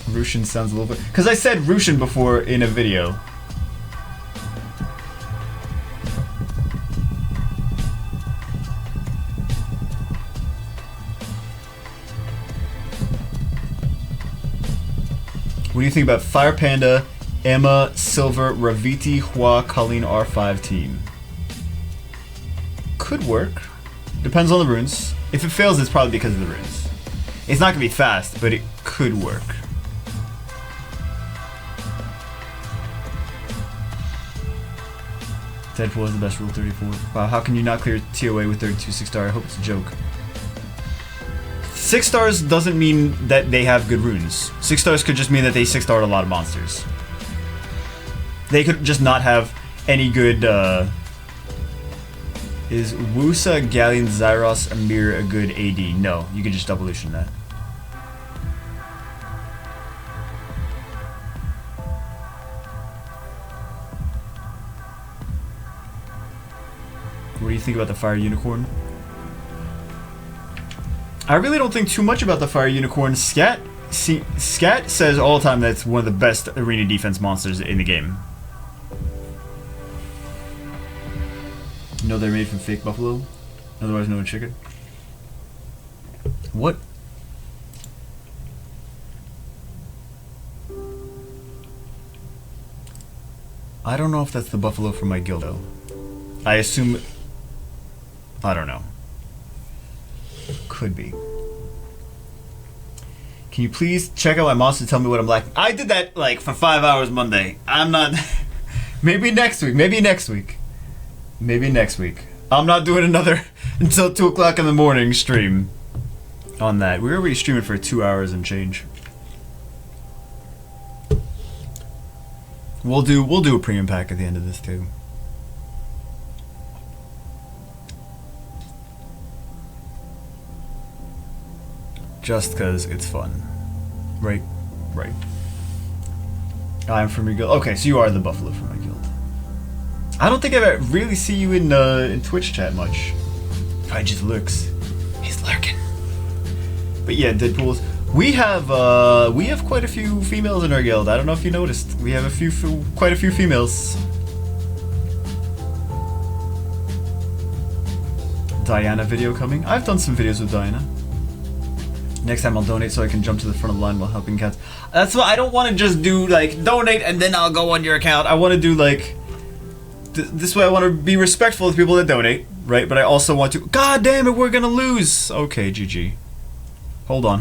Russian sounds a little bit... Because I said Russian before in a video. What do you think about Fire Panda, Emma, Silver, Raviti, Hua, Colleen, R5 team? Could work. Depends on the runes. If it fails, it's probably because of the runes. It's not going to be fast, but it could work. Deadpool is the best rule 34. Wow, how can you not clear TOA with 32 6-star? I hope it's a joke. 6 stars doesn't mean that they have good runes. 6 stars could just mean that they 6-starred a lot of monsters. They could just not have any good, Is Wusa, Galleon, Zyros, Amir a good AD? No, you could just evolution that. What do you think about the Fire Unicorn? I really don't think too much about the Fire Unicorn. Scat says all the time that it's one of the best arena defense monsters in the game. You know they're made from fake buffalo? Otherwise known as chicken? What? I don't know if that's the buffalo from my guild though. I assume... I don't know. Could be. Can you please check out my monster and tell me what I'm lacking? I did that like for 5 hours Monday. I'm not... Maybe next week. Maybe next week. Maybe next week. I'm not doing another until 2 o'clock in the morning stream on that. We're already streaming for 2 hours and change. We'll do a premium pack at the end of this too. Just cause it's fun. Right? Right. I'm from your guild. Okay, so you are the buffalo from my guild. I don't think I really see you in Twitch chat much. Probably just lurks. He's lurking. But yeah, Deadpool's. We have quite a few females in our guild. I don't know if you noticed. We have quite a few females. Diana video coming. I've done some videos with Diana. Next time I'll donate so I can jump to the front of the line while helping cats. That's what I don't want to just do, like, donate and then I'll go on your account. I want to do, like, this way I want to be respectful of people that donate, right? But I also want to... God damn it, we're going to lose! Okay, GG. Hold on.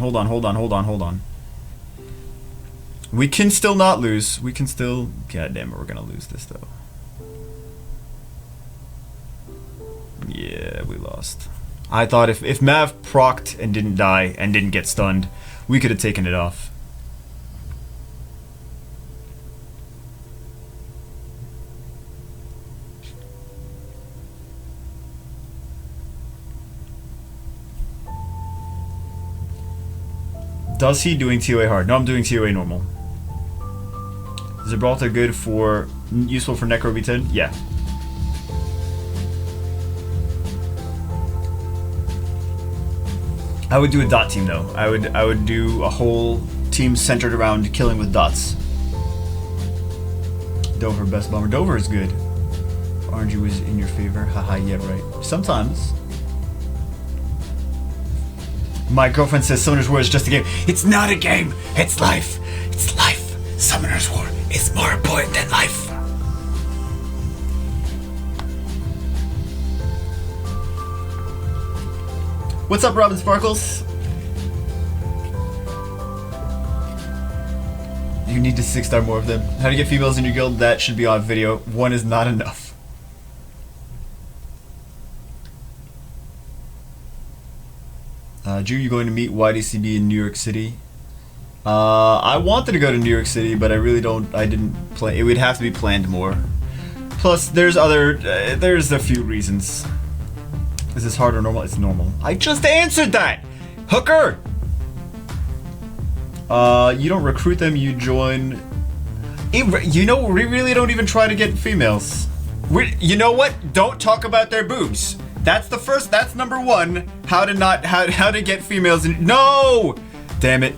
We can still not lose. We can still... God damn it, we're going to lose this, though. Yeah, we lost. I thought if Mav procced and didn't die and didn't get stunned, we could have taken it off. Does he doing TOA hard? No, I'm doing TOA normal. Is Gibraltar good for useful for Necro V10? Yeah. I would do a dot team though. I would do a whole team centered around killing with dots. Dover best bomber. Dover is good. RNG was in your favor. Haha, yeah, right. Sometimes. My girlfriend says Summoner's War is just a game. It's not a game. It's life. It's life. Summoner's War is more important than life. What's up, Robin Sparkles? You need to 6-star more of them. How to get females in your guild? That should be on video. One is not enough. Drew, you going to meet YDCB in New York City? I wanted to go to New York City, but I didn't plan. It would have to be planned more. Plus, there's a few reasons. Is this hard or normal? It's normal. I just answered that! Hooker! You don't recruit them, you join... You know, we really don't even try to get females. You know what? Don't talk about their boobs. That's number one. How to get females in... No! Damn it.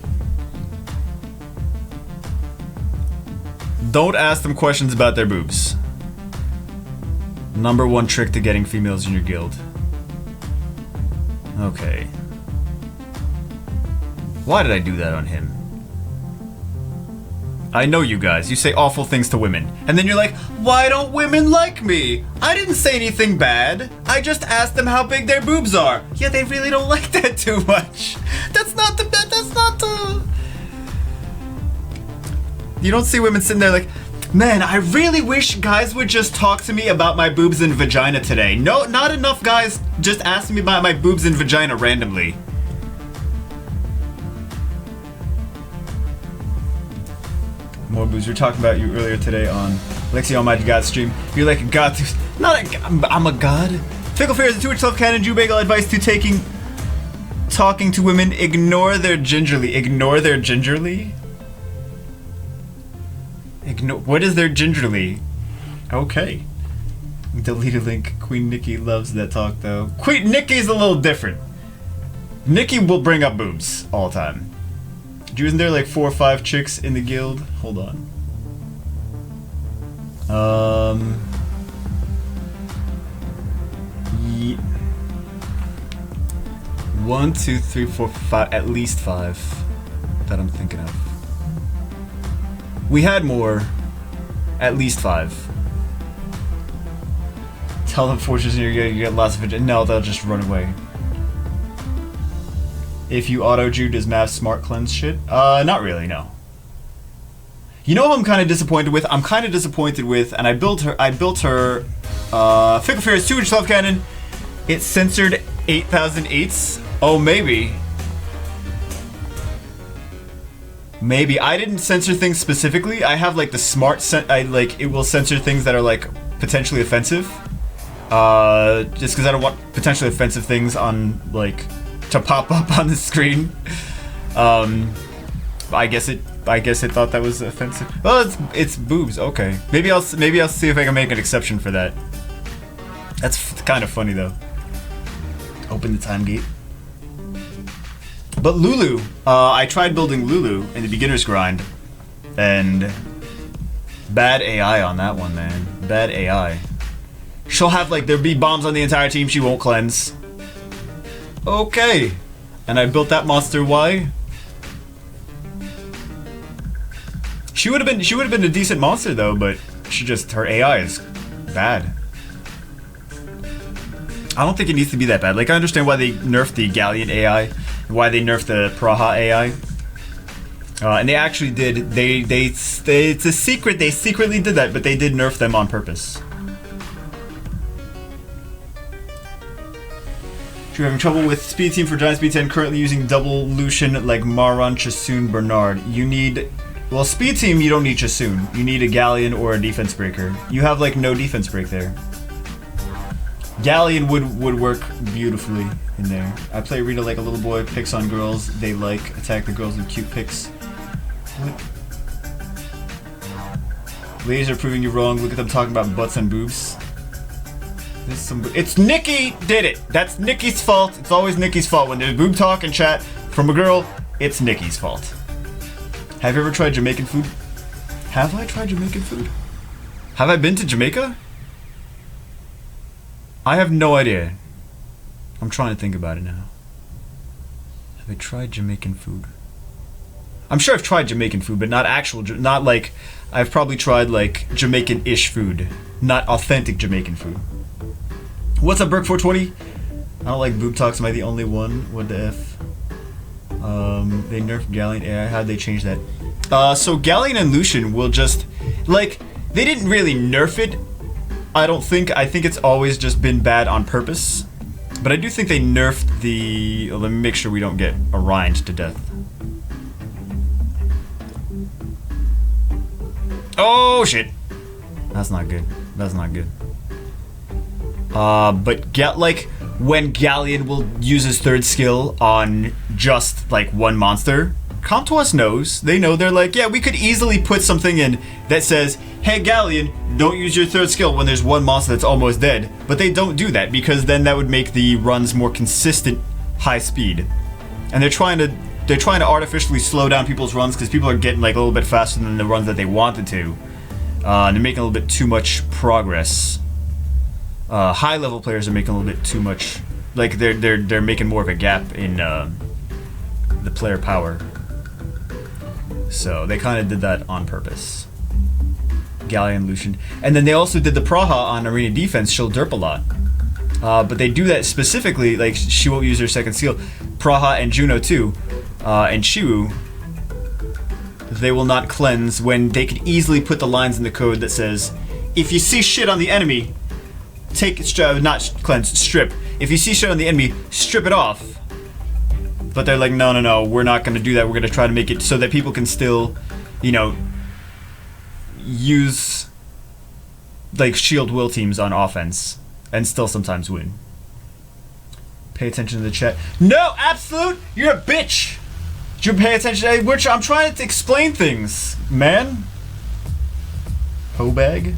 Don't ask them questions about their boobs. Number one trick to getting females in your guild. Okay. Why did I do that on him? I know you guys. You say awful things to women. And then you're like, why don't women like me? I didn't say anything bad. I just asked them how big their boobs are. Yeah, they really don't like that too much. That's not the... You don't see women sitting there like, man, I really wish guys would just talk to me about my boobs and vagina today. No, not enough guys just asking me about my boobs and vagina randomly. More boobs. We were talking about you earlier today on Lexi Almighty God stream. You're like a god. I'm a god. Fickle Fear is a 2-12 canon. Jew bagel advice to talking to women. Ignore their gingerly. Ignore their gingerly? What is their gingerly? Okay. Deleted link. Queen Nikki loves that talk though. Queen Nikki's a little different. Nikki will bring up boobs all the time. Isn't there like 4 or 5 chicks in the guild? Hold on. 1, 2, 3, 4, 5. At least 5 that I'm thinking of. We had more. At least 5. Tell them fortunes in your guild, you get lots of it. No, they'll just run away. If you auto-Jew, does Mav smart cleanse shit? Not really, no. You know who I'm kind of disappointed with? I'm kind of disappointed with, and I built her, Fickle Fear's 2-inch love cannon. It censored 8,008s. Oh, maybe. Maybe. I didn't censor things specifically. I have, like, the smart, it will censor things that are, like, potentially offensive. Just because I don't want potentially offensive things on, like... to pop up on the screen. I guess it thought that was offensive. Well, it's boobs. Okay, maybe I'll see if I can make an exception for that. That's kind of funny though. Open the time gate. But Lulu, I tried building Lulu in the beginner's grind, and bad AI on that one, man. Bad AI. She'll have like there'll be bombs on the entire team. She won't cleanse. Okay, and I built that monster. Why? She would have been a decent monster though, but her AI is bad. I don't think it needs to be that bad. Like I understand why they nerfed the Galleon AI, and why they nerfed the Praha AI, and they actually did. It's a secret. They secretly did that, but they did nerf them on purpose. You're having trouble with Speed Team for Giant Speed 10, currently using double Lucian like Maran, Chasoon, Bernard. You need... Well, Speed Team, you don't need Chasoon. You need a Galleon or a Defense Breaker. You have, like, no Defense Break there. Galleon would work beautifully in there. I play Rita like a little boy, picks on girls. They like attack the girls with cute pics. What? Ladies are proving you wrong. Look at them talking about butts and boobs. There's some. It's Nikki did it. That's Nikki's fault. It's always Nikki's fault when there's boob talk and chat from a girl. It's Nikki's fault. Have you ever tried Jamaican food? Have I tried Jamaican food? Have I been to Jamaica? I have no idea. I'm trying to think about it now. Have I tried Jamaican food? I'm sure I've tried Jamaican food, but not actual, not like, I've probably tried like Jamaican-ish food, not authentic Jamaican food. What's up, Burke420? I don't like boob talks. Am I the only one? What the F? They nerfed Galleon AI. How'd they change that? So Galleon and Lucian will just, like, they didn't really nerf it. I don't think. I think it's always just been bad on purpose. But I do think they nerfed the... Let me make sure we don't get Origned to death. Oh, shit. That's not good. That's not good. But like, when Galleon will use his third skill on just, like, one monster, Come To Us knows. They know. They're like, yeah, we could easily put something in that says, hey, Galleon, don't use your third skill when there's one monster that's almost dead. But they don't do that, because then that would make the runs more consistent high speed. And they're trying to artificially slow down people's runs, because people are getting, like, a little bit faster than the runs that they wanted to. And they're making a little bit too much progress. High level players are making a little bit too much, like they're making more of a gap in the player power. So they kind of did that on purpose. Galleon, Lucian, and then they also did the Praha on arena defense. She'll derp a lot, but they do that specifically. Like, she won't use her second skill. Praha and Juno too, and Shiwu. They will not cleanse when they could easily put the lines in the code that says, if you see shit on the enemy, take not cleanse, strip. If you see shit on the enemy, strip it off. But they're like, no, we're not going to do that. We're going to try to make it so that people can still, you know, use, like, shield will teams on offense and still sometimes win. Pay attention to the chat. No, Absolute, you're a bitch. Did you pay attention? I'm trying to explain things, man. Hobag.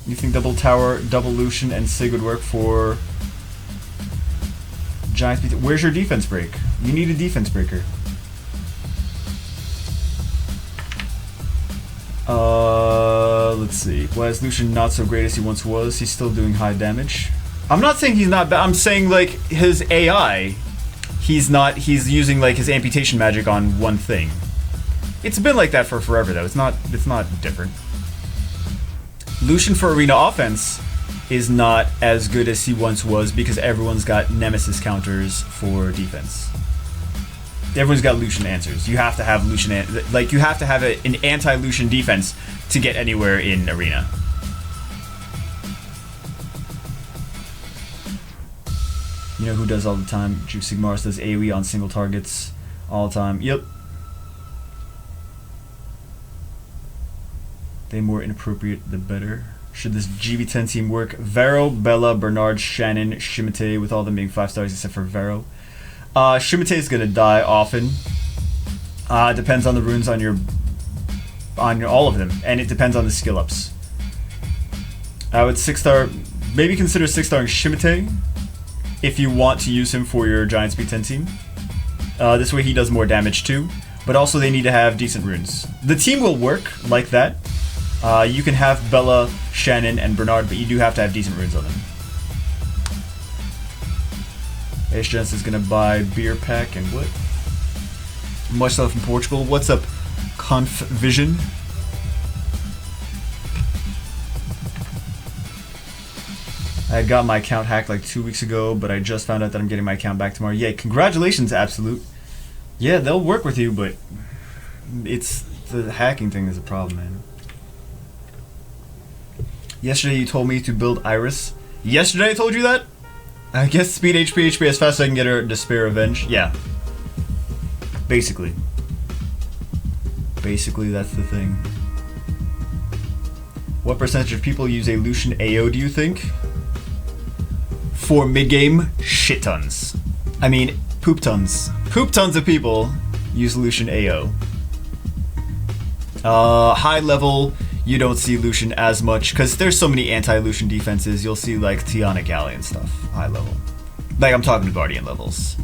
You think double tower, double Lucian, and Sig would work for Giants? Where's your defense break? You need a defense breaker. Let's see. Why is Lucian not so great as he once was? He's still doing high damage. I'm not saying he's not bad. I'm saying, like, his AI, he's using, like, his amputation magic on one thing. It's been like that for forever, though. It's not different. Lucian for arena offense is not as good as he once was because everyone's got Nemesis counters for defense. Everyone's got Lucian answers. You have to have Lucian, you have to have an anti-Lucian defense to get anywhere in arena. You know who does all the time? Juke Sigmaris does AoE on single targets all the time. Yep. The more inappropriate, the better. Should this GB10 team work? Vero, Bella, Bernard, Shannon, Shimate, with all them being 5 stars except for Vero. Shimate is gonna die often. It depends on the runes on your all of them, and it depends on the skill ups. I would 6-star, maybe consider 6-starring Shimate if you want to use him for your Giants B10 team. This way he does more damage too, but also they need to have decent runes. The team will work like that. You can have Bella, Shannon, and Bernard, but you do have to have decent runes on them. Ascension is gonna buy beer pack and what? Much love from Portugal. What's up, Conf Vision? I got my account hacked like 2 weeks ago, but I just found out that I'm getting my account back tomorrow. Yay, congratulations, Absolute. Yeah, they'll work with you, but it's the hacking thing is a problem, man. Yesterday you told me to build Iris. Yesterday I told you that? I guess speed HP as fast as I can get her Despair Revenge. Yeah. Basically. Basically, that's the thing. What percentage of people use a Lucian AO, do you think? For mid-game, shit tons. I mean, poop tons. Poop tons of people use Lucian AO. High level, you don't see Lucian as much, because there's so many anti-Lucian defenses. You'll see, like, Tiana Galleon stuff, high level. Like, I'm talking to Guardian levels.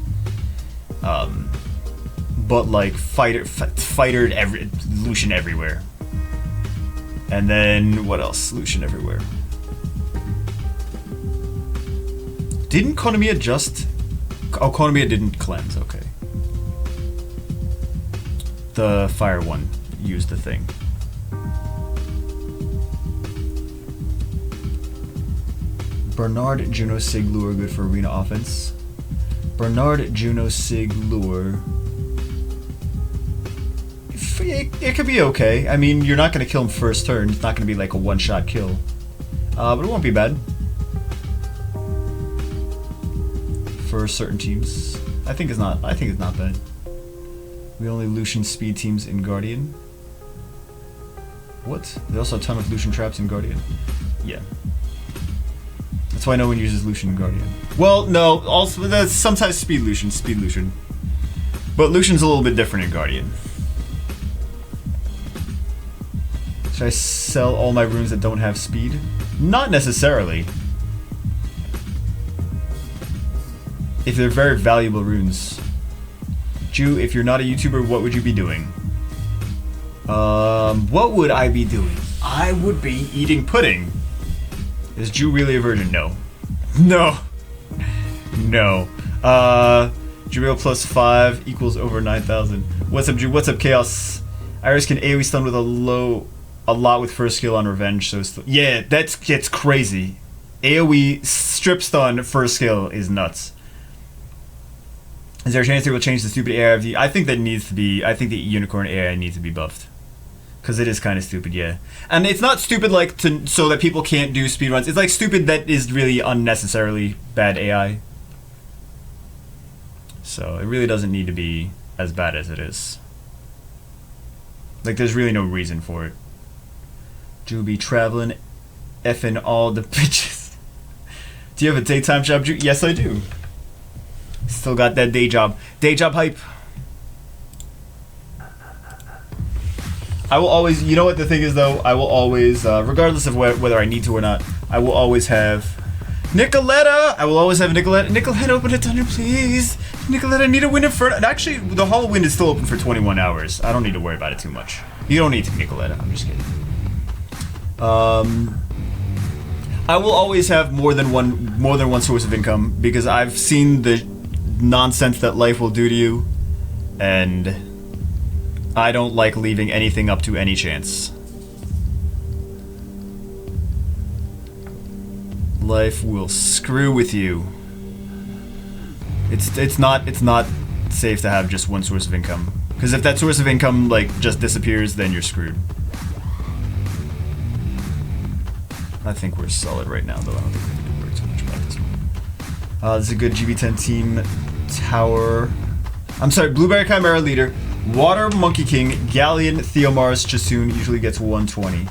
But, like, Lucian everywhere. And then, what else? Lucian everywhere. Didn't Konami adjust? Oh, Konami didn't cleanse, okay. The fire one used the thing. Bernard, Juno, Sig, Lure good for arena offense. Bernard, Juno, Sig, Lure. It could be okay. I mean, you're not going to kill him first turn. It's not going to be like a one-shot kill. But it won't be bad. For certain teams. I think it's not bad. We only Lucian speed teams in Guardian. What? There's also a ton of Lucian traps in Guardian. Yeah. That's why no one uses Lucian in Guardian. Well, no, also that's sometimes speed Lucian. But Lucian's a little bit different in Guardian. Should I sell all my runes that don't have speed? Not necessarily. If they're very valuable runes. Jew, if you're not a YouTuber, what would you be doing? What would I be doing? I would be eating pudding. Is Jew really a virgin? No. No. No. Jubile plus 5 equals over 9,000. What's up, Jew? What's up, Chaos? Iris can AoE stun with a lot with first skill on revenge, so yeah, it's crazy. AoE strip stun first skill is nuts. Is there a chance they will change the stupid AI of the... I think that needs to be... I think the Unicorn AI needs to be buffed. Because it is kind of stupid, yeah. And it's not stupid like so that people can't do speedruns. It's like stupid that is really unnecessarily bad AI. So it really doesn't need to be as bad as it is. Like there's really no reason for it. Ju be traveling, effing all the bitches. Do you have a daytime job, Ju? Yes, I do. Still got that day job. Day job hype. I will always, you know what the thing is though? I will always, regardless of whether I need to or not, I will always have Nicoletta! I will always have Nicoletta. Nicoletta, open a tunnel, please. Nicoletta, I need a wind inferno. And actually, the Hall of Wind is still open for 21 hours. I don't need to worry about it too much. You don't need to, Nicoletta. I'm just kidding. I will always have more than one source of income because I've seen the nonsense that life will do to you, and I don't like leaving anything up to any chance. Life will screw with you. It's not safe to have just one source of income, because if that source of income like just disappears, then you're screwed. I think we're solid right now, though. I don't think we need to worry too much about this one. This is a good GB10 team. Tower. I'm sorry, Blueberry Chimera leader. Water Monkey King, Galleon, Theomars, Chasoon usually gets 120.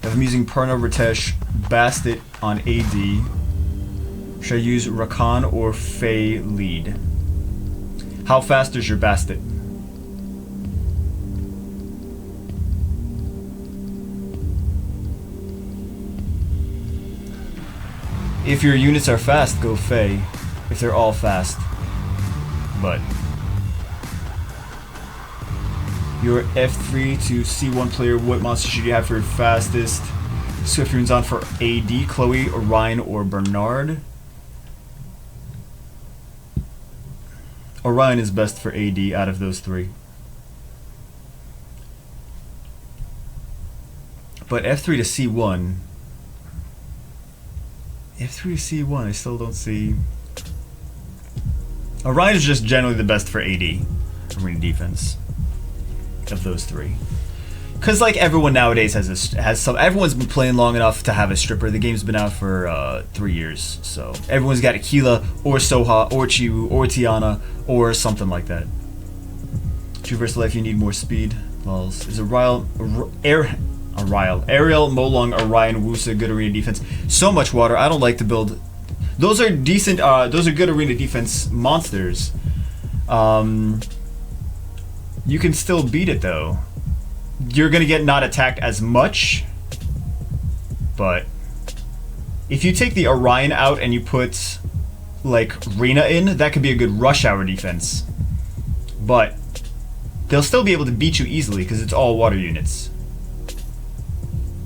If I'm using Parno Ritesh, Bastet on AD, should I use Rakan or Fey lead? How fast is your Bastet? If your units are fast, go Fey. If they're all fast. But your F3 to C1 player, what monster should you have for your fastest? Swift runes on for AD, Chloe, Orion, or Bernard? Orion is best for AD out of those three. But F3 to C1... F3 to C1, I still don't see... Orion is just generally the best for AD, arena defense, of those three. Because like everyone nowadays everyone's been playing long enough to have a stripper. The game's been out for 3 years, so everyone's got Aquila or Soha or Chiwu or Tiana or something like that. True versus life, you need more speed. Lols. Is a Ariel, Molong, Orion, Wusa, good arena defense. So much water. I don't like to build. Those are decent. Those are good arena defense monsters. You can still beat it though. You're gonna get not attacked as much. But if you take the Orion out and you put like Rena in, that could be a good rush hour defense. But they'll still be able to beat you easily because it's all water units.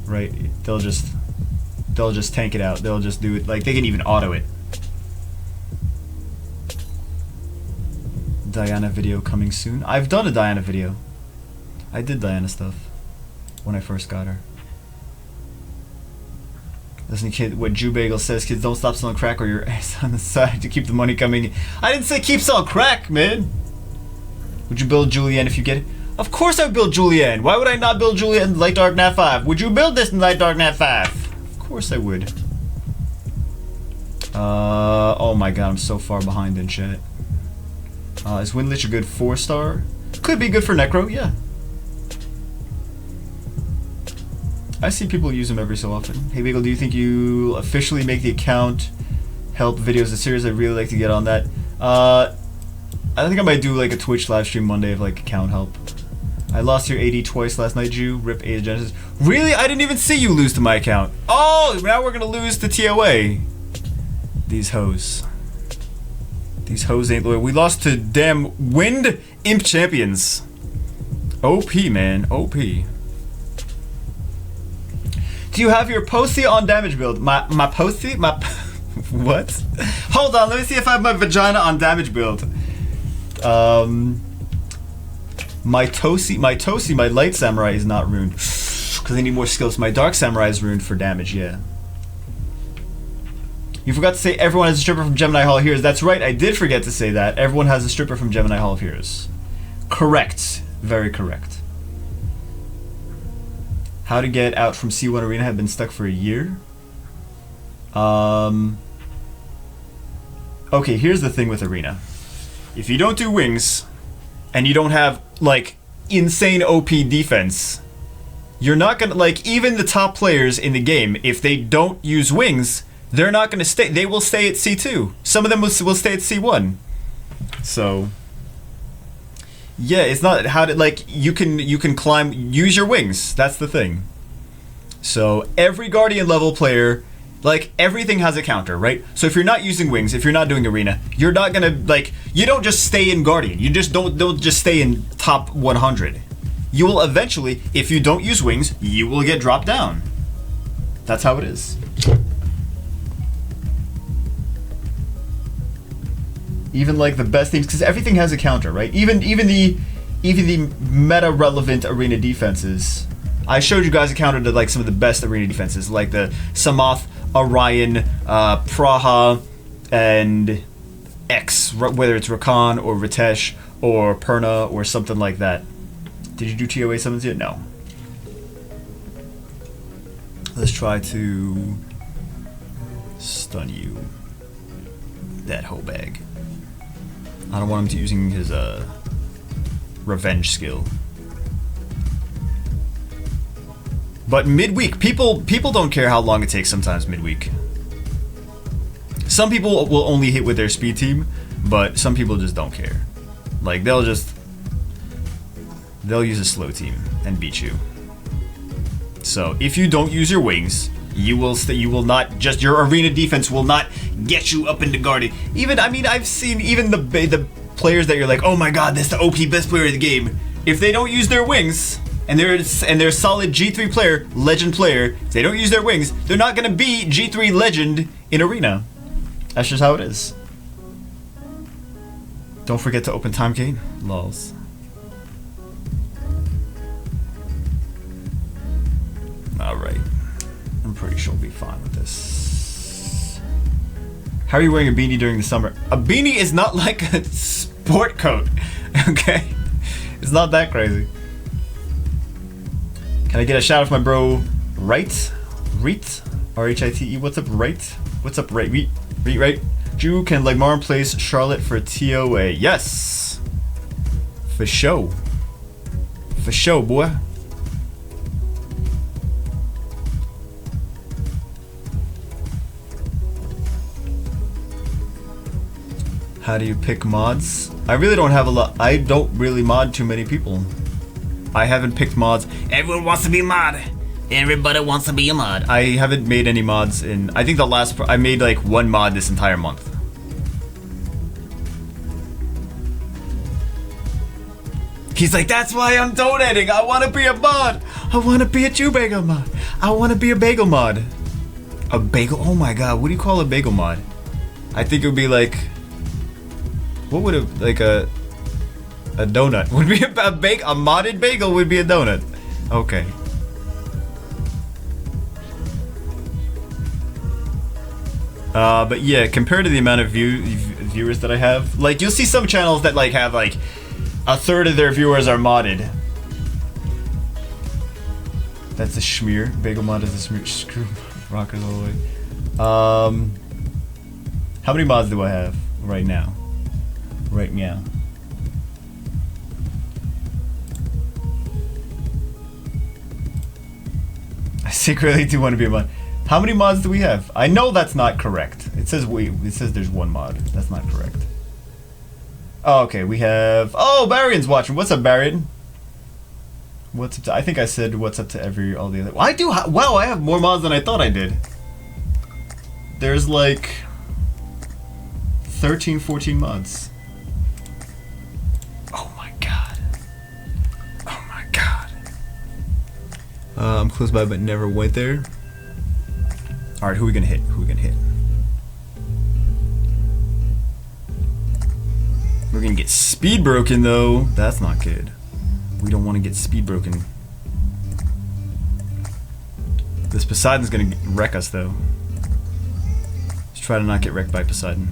Right? They'll just tank it out. They'll just do it. Like, they can even auto it. Diana video coming soon. I've done a Diana video. I did Diana stuff when I first got her. Listen, kid, what Jew Bagel says, kids, don't stop selling crack or your ass on the side to keep the money coming in. I didn't say keep selling crack, man. Would you build Julianne if you get it? Of course I would build Julianne. Why would I not build Julianne in Light Dark Nat 5? Would you build this in Light Dark Nat 5? Of course I would. Oh my god, I'm so far behind in chat. Is Windlich a good 4-star? Could be good for Necro, yeah. I see people use him every so often. Hey Bagel, do you think you officially make the account help videos a series? I'd really like to get on that. I think I might do like a Twitch live stream Monday of like account help. I lost your AD twice last night, Jew. Rip Age Genesis. Really? I didn't even see you lose to my account. Oh, now we're gonna lose to TOA. These hoes. These hoes ain't loyal. We lost to damn Wind Imp Champions. OP, man. OP. Do you have your posty on damage build? My posty? My... What? Hold on, let me see if I have my vagina on damage build. My light samurai is not ruined because I need more skills. My dark samurai is ruined for damage. Yeah. You forgot to say everyone has a stripper from Gemini Hall of Heroes. That's right, I did forget to say that. Everyone has a stripper from Gemini Hall of Heroes. Correct. Very correct. How to get out from C1 Arena have been stuck for a year. Okay, here's the thing with Arena. If you don't do wings, and you don't have, like, insane OP defense, you're not gonna, like, even the top players in the game, if they don't use wings, they're not gonna stay, they will stay at C2. Some of them will stay at C1. So, yeah, it's not how to, like, you can climb, use your wings, that's the thing. So, every Guardian level player, like, everything has a counter, right? So if you're not using wings, if you're not doing arena, you're not gonna, like, you don't just stay in Guardian. You just don't just stay in top 100. You will eventually, if you don't use wings, you will get dropped down. That's how it is. Even like the best teams, because everything has a counter, right? Even the meta relevant arena defenses. I showed you guys a counter to like some of the best arena defenses, like the Samoth, Orion, Praha, and X, whether it's Rakan or Ritesh or Perna or something like that. Did you do TOA summons yet? No. Let's try to stun you. That whole bag. I don't want him to using his revenge skill. But midweek, people don't care how long it takes sometimes midweek. Some people will only hit with their speed team, but some people just don't care. Like they'll use a slow team and beat you. So if you don't use your wings, you will not, just your arena defense will not get you up into Guardian. Even, I mean, I've seen even the players that you're like, oh my god, that's the OP best player in the game. If they don't use their wings, and they're a solid G3 player, legend player, if they don't use their wings, they're not gonna be G3 legend in arena. That's just how it is. Don't forget to open time gate. Lols. Alright. I'm pretty sure we'll be fine with this. How are you wearing a beanie during the summer? A beanie is not like a sport coat, okay? It's not that crazy. Can I get a shout out from my bro, Right? R-H-I-T-E. What's up, Right? What's up, Right? Right? Jew, can Legmarin place Charlotte for TOA? Yes! For show. For show, boy. How do you pick mods? I really don't have a lot. I don't really mod too many people. I haven't picked mods. Everyone wants to be a mod. Everybody wants to be a mod. I haven't made any mods in, I think the last, I made like one mod this entire month. He's like, that's why I'm donating. I want to be a mod. I want to be a Jew bagel mod. I want to be a bagel mod. A bagel? Oh my god, what do you call a bagel mod? I think it would be like, what would it, like a donut would be a modded bagel would be a donut. Okay. But yeah, compared to the amount of viewers that I have, like you'll see some channels that like have like a third of their viewers are modded. That's a schmear. Bagel mod is a schmear. Screw rockers all the way. How many mods do I have right now? Right now. I secretly do want to be a mod. How many mods do we have? I know that's not correct. It says there's one mod. That's not correct. Oh, okay, we have... Oh, Barian's watching. What's up, Barian? What's up to... I think I said what's up to all the other... I do... Wow, I have more mods than I thought I did. There's like... 13, 14 mods. Oh my god. Oh my god. I'm close by but never went there. Alright, who are we gonna hit? Who are we gonna hit? We're gonna get speed broken though. That's not good. We don't want to get speed broken. This Poseidon's gonna wreck us though. Let's try to not get wrecked by Poseidon.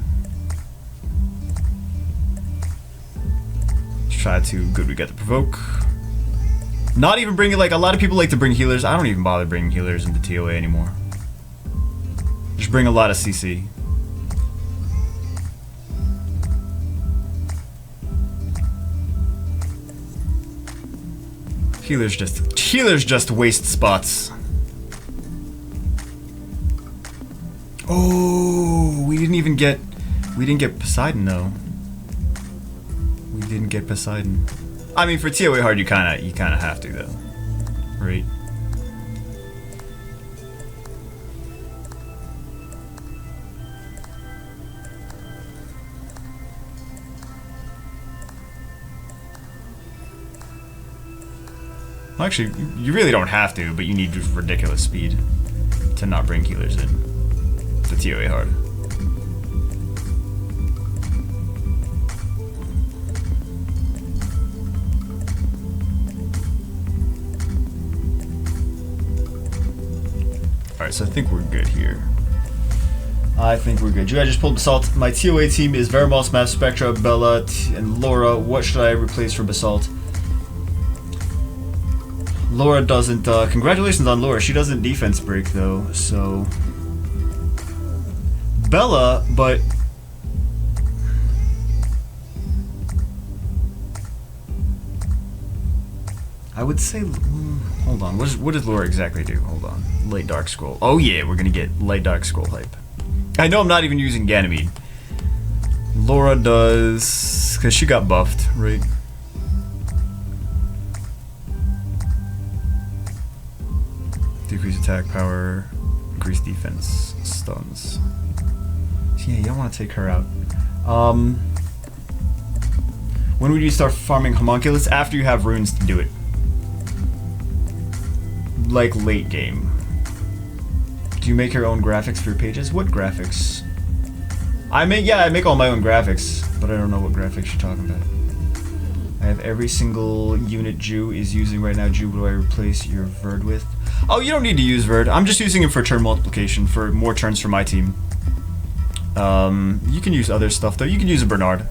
Let's try to. Good, we got the provoke. Not even bringing, like, a lot of people like to bring healers. I don't even bother bringing healers into TOA anymore. Just bring a lot of CC. Healers just waste spots. Oh, we didn't get Poseidon though. We didn't get Poseidon. I mean, for TOA hard, you kind of have to though, right? Actually, you really don't have to, but you need ridiculous speed to not bring healers in to TOA hard. Alright, so I think we're good here. I think we're good. You guys just pulled Basalt. My TOA team is Vermos, Math Spectra, Bella, and Laura. What should I replace for Basalt? Laura doesn't, congratulations on Laura. She doesn't defense break though, so... Bella, but... I would say... hold on, what does Laura exactly do? Hold on. Light Dark Scroll. Oh yeah, we're gonna get Light Dark Scroll hype. I know I'm not even using Ganymede. Laura does... because she got buffed, right? Decrease attack power, increase defense, stuns. So yeah, you don't want to take her out. When would you start farming homunculus? After you have runes to do it. Like late game. Do you make your own graphics for your pages? What graphics? I make all my own graphics, but I don't know what graphics you're talking about. I have every single unit Jew is using right now. Jew, what do I replace your Verd with? Oh, you don't need to use Verd. I'm just using him for turn multiplication, for more turns for my team. You can use other stuff though. You can use a Bernard.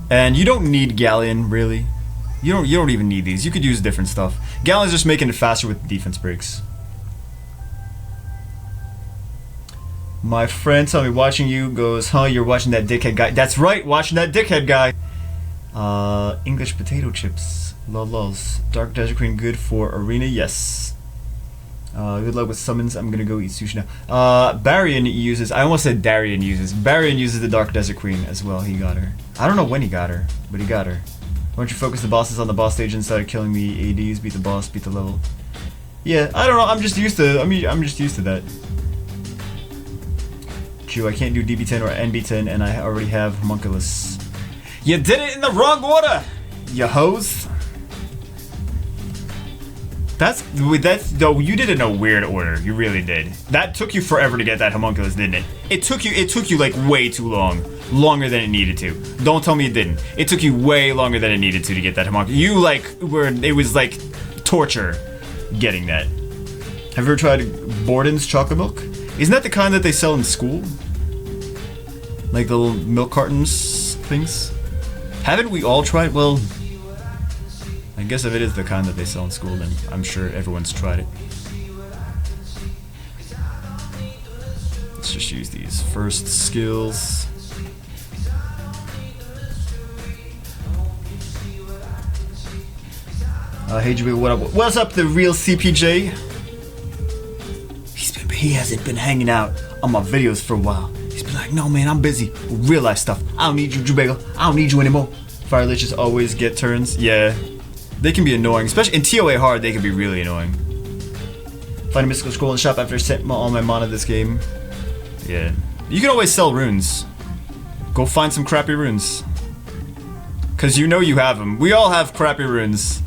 And you don't need Galleon, really. You don't even need these. You could use different stuff. Galleon's just making it faster with defense breaks. My friend told me watching you goes, huh, you're watching that dickhead guy. That's right, watching that dickhead guy. English potato chips. Lols. Dark Desert Queen good for arena? Yes. Good luck with summons. I'm gonna go eat sushi now. Barian uses... I almost said Darian uses. Barian uses the Dark Desert Queen as well. He got her. I don't know when he got her, but he got her. Why don't you focus the bosses on the boss stage instead of killing the ADs? Beat the boss, beat the level. Yeah, I don't know. I'm just used to... I'm just used to that. Chew, I can't do DB10 or NB10, and I already have Homunculus. You did it in the wrong order, you hoes. That's though. You did it in a weird order. You really did. That took you forever to get that homunculus, didn't it? It took you like way too long, longer than it needed to. Don't tell me it didn't. It took you way longer than it needed to get that homunculus. You like it was like torture getting that. Have you ever tried Borden's chocolate milk? Isn't that the kind that they sell in school? Like the little milk cartons things? Haven't we all tried? Well, I guess if it is the kind that they sell in school, then I'm sure everyone's tried it. Let's just use these first skills. Hey Jimmy, what up? What's up, the real CPJ? He hasn't been hanging out on my videos for a while. He's been like, no man, I'm busy with real life stuff. I don't need you, Jubego. I don't need you anymore. Fire Liches always get turns. Yeah. They can be annoying, especially in TOA hard. They can be really annoying. Find a mystical scroll in the shop after I sent all my mana this game. Yeah, you can always sell runes. Go find some crappy runes, cause you know you have them. We all have crappy runes.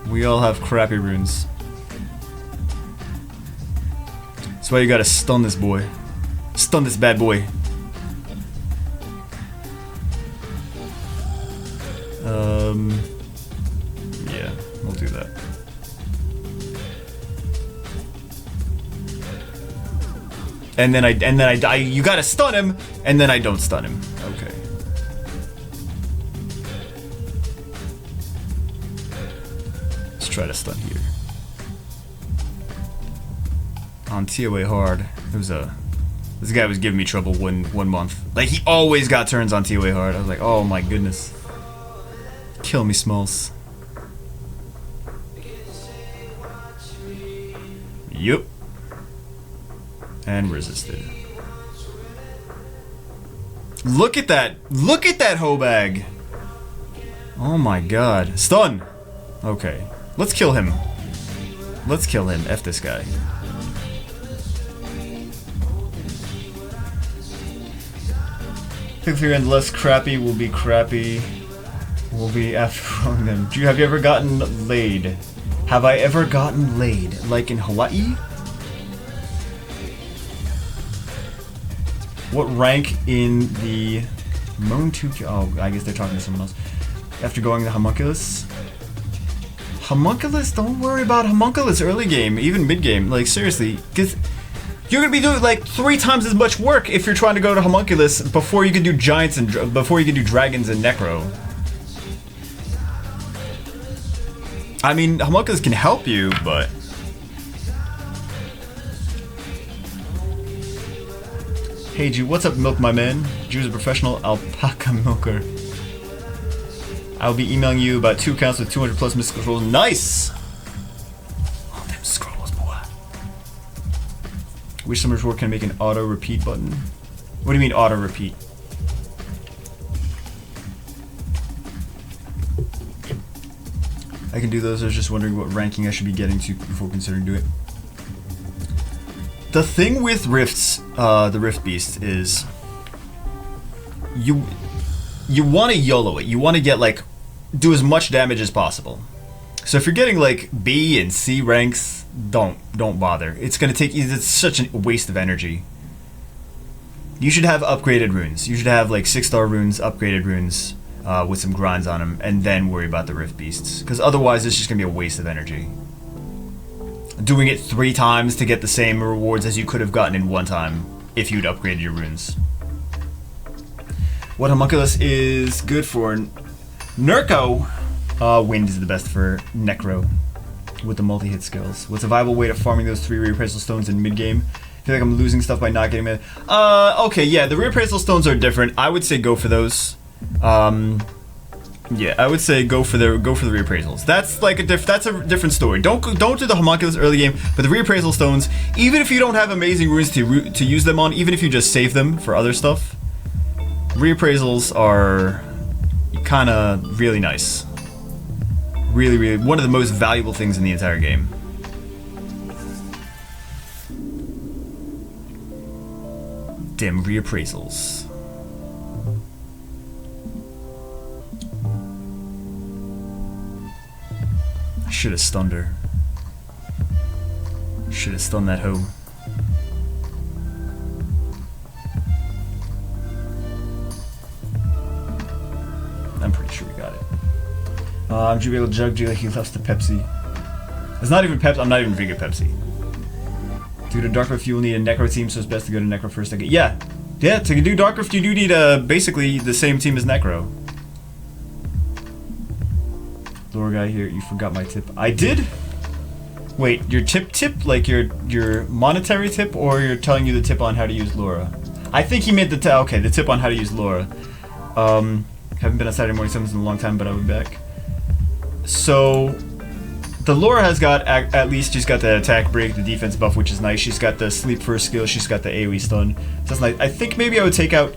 We all have crappy runes. That's why you gotta stun this boy. Stun this bad boy. Yeah, we'll do that. And then I die. You gotta stun him, and then I don't stun him. Okay. Let's try to stun here. On TOA hard, this guy was giving me trouble one month. Like, he always got turns on TOA hard. I was like, oh my goodness. Kill me, Smalls. Yup. And resisted. Look at that! Look at that hoe bag! Oh my god. Stun! Okay. Let's kill him. Let's kill him. F this guy. Pick your end less crappy will be crappy. Will be after throwing them. Have you ever gotten laid? Have I ever gotten laid? Like in Hawaii? What rank in the Moan 2? Oh, I guess they're talking to someone else. After going the Homunculus? Homunculus? Don't worry about Homunculus early game, even mid game. Like, seriously. Because you're gonna be doing like 3 times as much work if you're trying to go to Homunculus before you can do Giants and before you can do Dragons and Necro. I mean, Homunculus can help you, but... Hey, Jew, what's up, Milk, my man? Jew's a professional alpaca milker. I'll be emailing you about 2 accounts with 200 plus mystical scrolls. Nice! Oh, them scrolls, boy. Which Summer's War can make an auto-repeat button? What do you mean, auto-repeat? I can do those. I was just wondering what ranking I should be getting to before considering doing it. The thing with rifts, the rift beast, is you want to YOLO it. You want to get like do as much damage as possible. So if you're getting like B and C ranks, don't bother. It's gonna take. It's such a waste of energy. You should have upgraded runes. You should have like 6-star runes, upgraded runes. With some grinds on them, and then worry about the rift beasts. Because otherwise, it's just gonna be a waste of energy. Doing it 3 times to get the same rewards as you could have gotten in 1 time if you'd upgraded your runes. What Homunculus is good for? Nurko. Wind is the best for Necro with the multi-hit skills. What's a viable way to farming those 3 reappraisal stones in mid-game? I feel like I'm losing stuff by not getting it. Okay, yeah, the reappraisal stones are different. I would say go for those. Yeah, I would say go for the reappraisals. That's like that's a different story. Don't do the homunculus early game, but the reappraisal stones, even if you don't have amazing runes to use them on, even if you just save them for other stuff, reappraisals are kind of really nice. Really, really one of the most valuable things in the entire game. Damn reappraisals. Should have stunned her. Should have stunned that hoe. I'm pretty sure we got it. I'm Jubilee Jug Jig, he loves the Pepsi. It's not even Pepsi, I'm not even drinking Pepsi. To do Dark Rift, you will need a Necro team, so it's best to go to Necro first. Yeah, to do Dark Rift, you do need basically the same team as Necro. Lore guy here, you forgot my tip. I did? Wait, your tip? Like your monetary tip, or you're telling you the tip on how to use Laura? I think he meant the the tip on how to use Laura. Haven't been on Saturday morning summons in a long time, but I'll be back. So, the Laura has got, at least she's got the attack break, the defense buff, which is nice. She's got the sleep first skill, she's got the AoE stun. So that's nice. I think maybe I would take out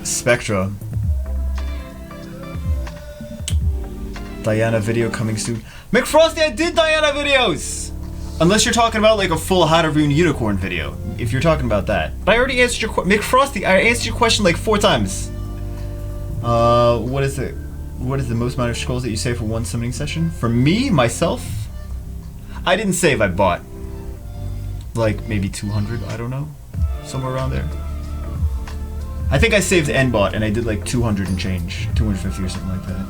Spectra. Diana video coming soon. McFrosty, I did Diana videos! Unless you're talking about like a full How to Rune Unicorn video. If you're talking about that. But I already answered your question. McFrosty, I answered your question like 4 times. What is the most amount of scrolls that you save for one summoning session? For me, myself? I didn't save, I bought. Like maybe 200, I don't know. Somewhere around there. I think I saved and bought, and I did like 200 and change. 250 or something like that.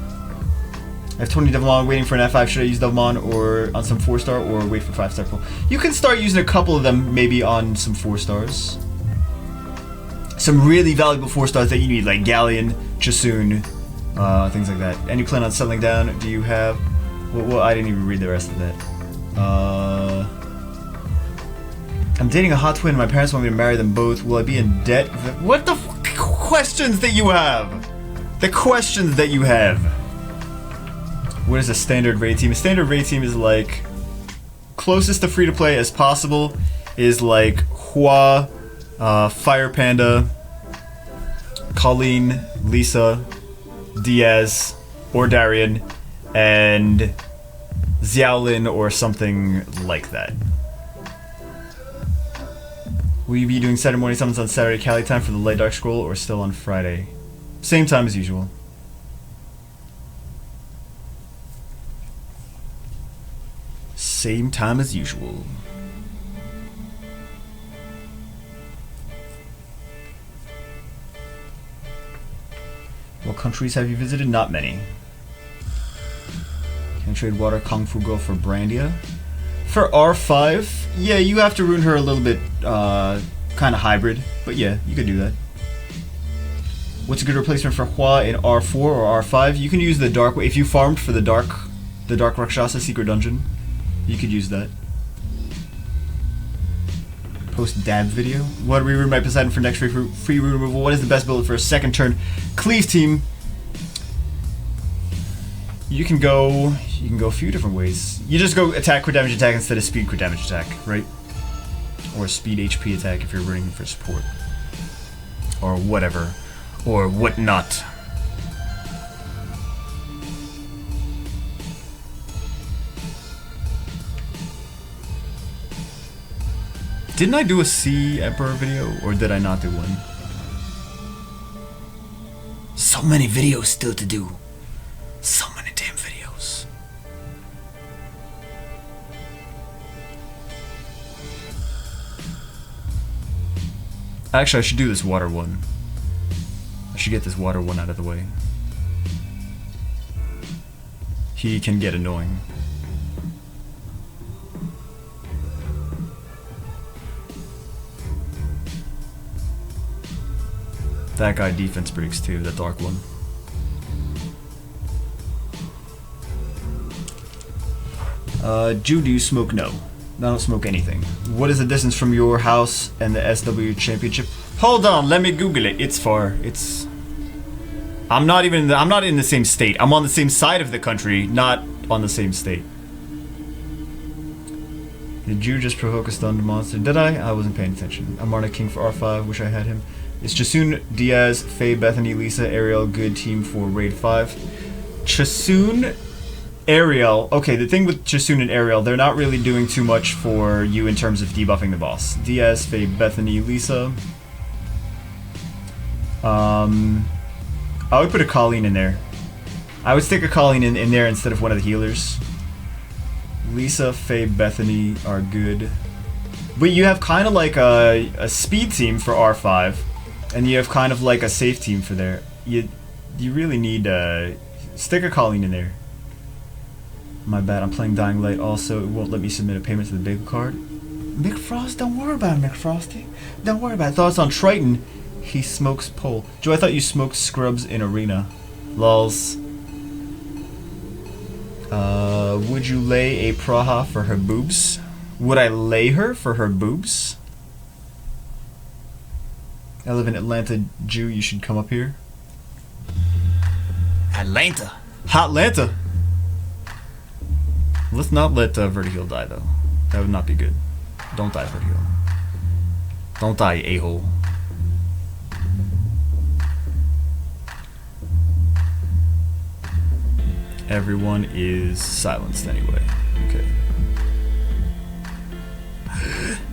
I have 20 Devilmon waiting for an F5. Should I use Devilmon or on some 4-star or wait for 5-star pull? You can start using a couple of them maybe on some 4-stars. Some really valuable 4-stars that you need, like Galleon, Chasoon, things like that. And you plan on settling down? Do you have... Well, I didn't even read the rest of that. I'm dating a hot twin. My parents want me to marry them both. Will I be in debt? What the questions that you have? The questions that you have. What is a standard raid team? A standard raid team is like closest to free to play as possible. Is like Hua, Fire Panda, Colleen, Lisa, Diaz, or Darian, and Xiaolin or something like that. Will you be doing Saturday morning summons on Saturday Cali time for the Light Dark Scroll or still on Friday? Same time as usual. Same time as usual. What countries have you visited? Not many. Can I trade Water Kung Fu Girl for Brandia? For R5, yeah, you have to rune her a little bit, kind of hybrid, but yeah, you could do that. What's a good replacement for Hua in R4 or R5? You can use the Dark. If you farmed for the Dark Rakshasa Secret Dungeon, you could use that. Post dab video. What rerune my Poseidon for next free rune removal? What is the best build for a second turn cleave team? You can go a few different ways. You just go attack crit damage attack instead of speed crit damage attack, right? Or speed HP attack if you're running for support. Or whatever. Or whatnot. Didn't I do a Sea Emperor video, or did I not do one? So many videos still to do. So many damn videos. Actually, I should do this water one. I should get this water one out of the way. He can get annoying. That guy defense breaks too, the dark one. Jew, do you smoke? No. I don't smoke anything. What is the distance from your house and the SW Championship? Hold on, let me Google it. It's far. It's I'm not even. I'm not in the same state. I'm on the same side of the country, not on the same state. Did you just provoke a stunned monster? Did I? I wasn't paying attention. I'm on a king for R5. Wish I had him. It's Chasoon, Diaz, Faye, Bethany, Lisa, Ariel. Good team for raid 5. Chasoon, Ariel. Okay, the thing with Chasoon and Ariel, they're not really doing too much for you in terms of debuffing the boss. Diaz, Faye, Bethany, Lisa. I would put a Colleen in there. I would stick a Colleen in there instead of one of the healers. Lisa, Faye, Bethany are good. But you have kind of like a speed team for R5. And you have kind of like a safe team for there. You really need stick a Colleen in there. My bad, I'm playing Dying Light also. It won't let me submit a payment to the big card. McFrost, don't worry about it, McFrosty. Don't worry about it. Thoughts on Triton. He smokes pole. Joe, I thought you smoked scrubs in arena. Lols. Would you lay a Praha for her boobs? Would I lay her for her boobs? I live in Atlanta, Jew. You should come up here. Atlanta. Hotlanta. Let's not let Vertiheal die, though. That would not be good. Don't die, Vertiheal. Don't die, a-hole. Everyone is silenced anyway. Okay.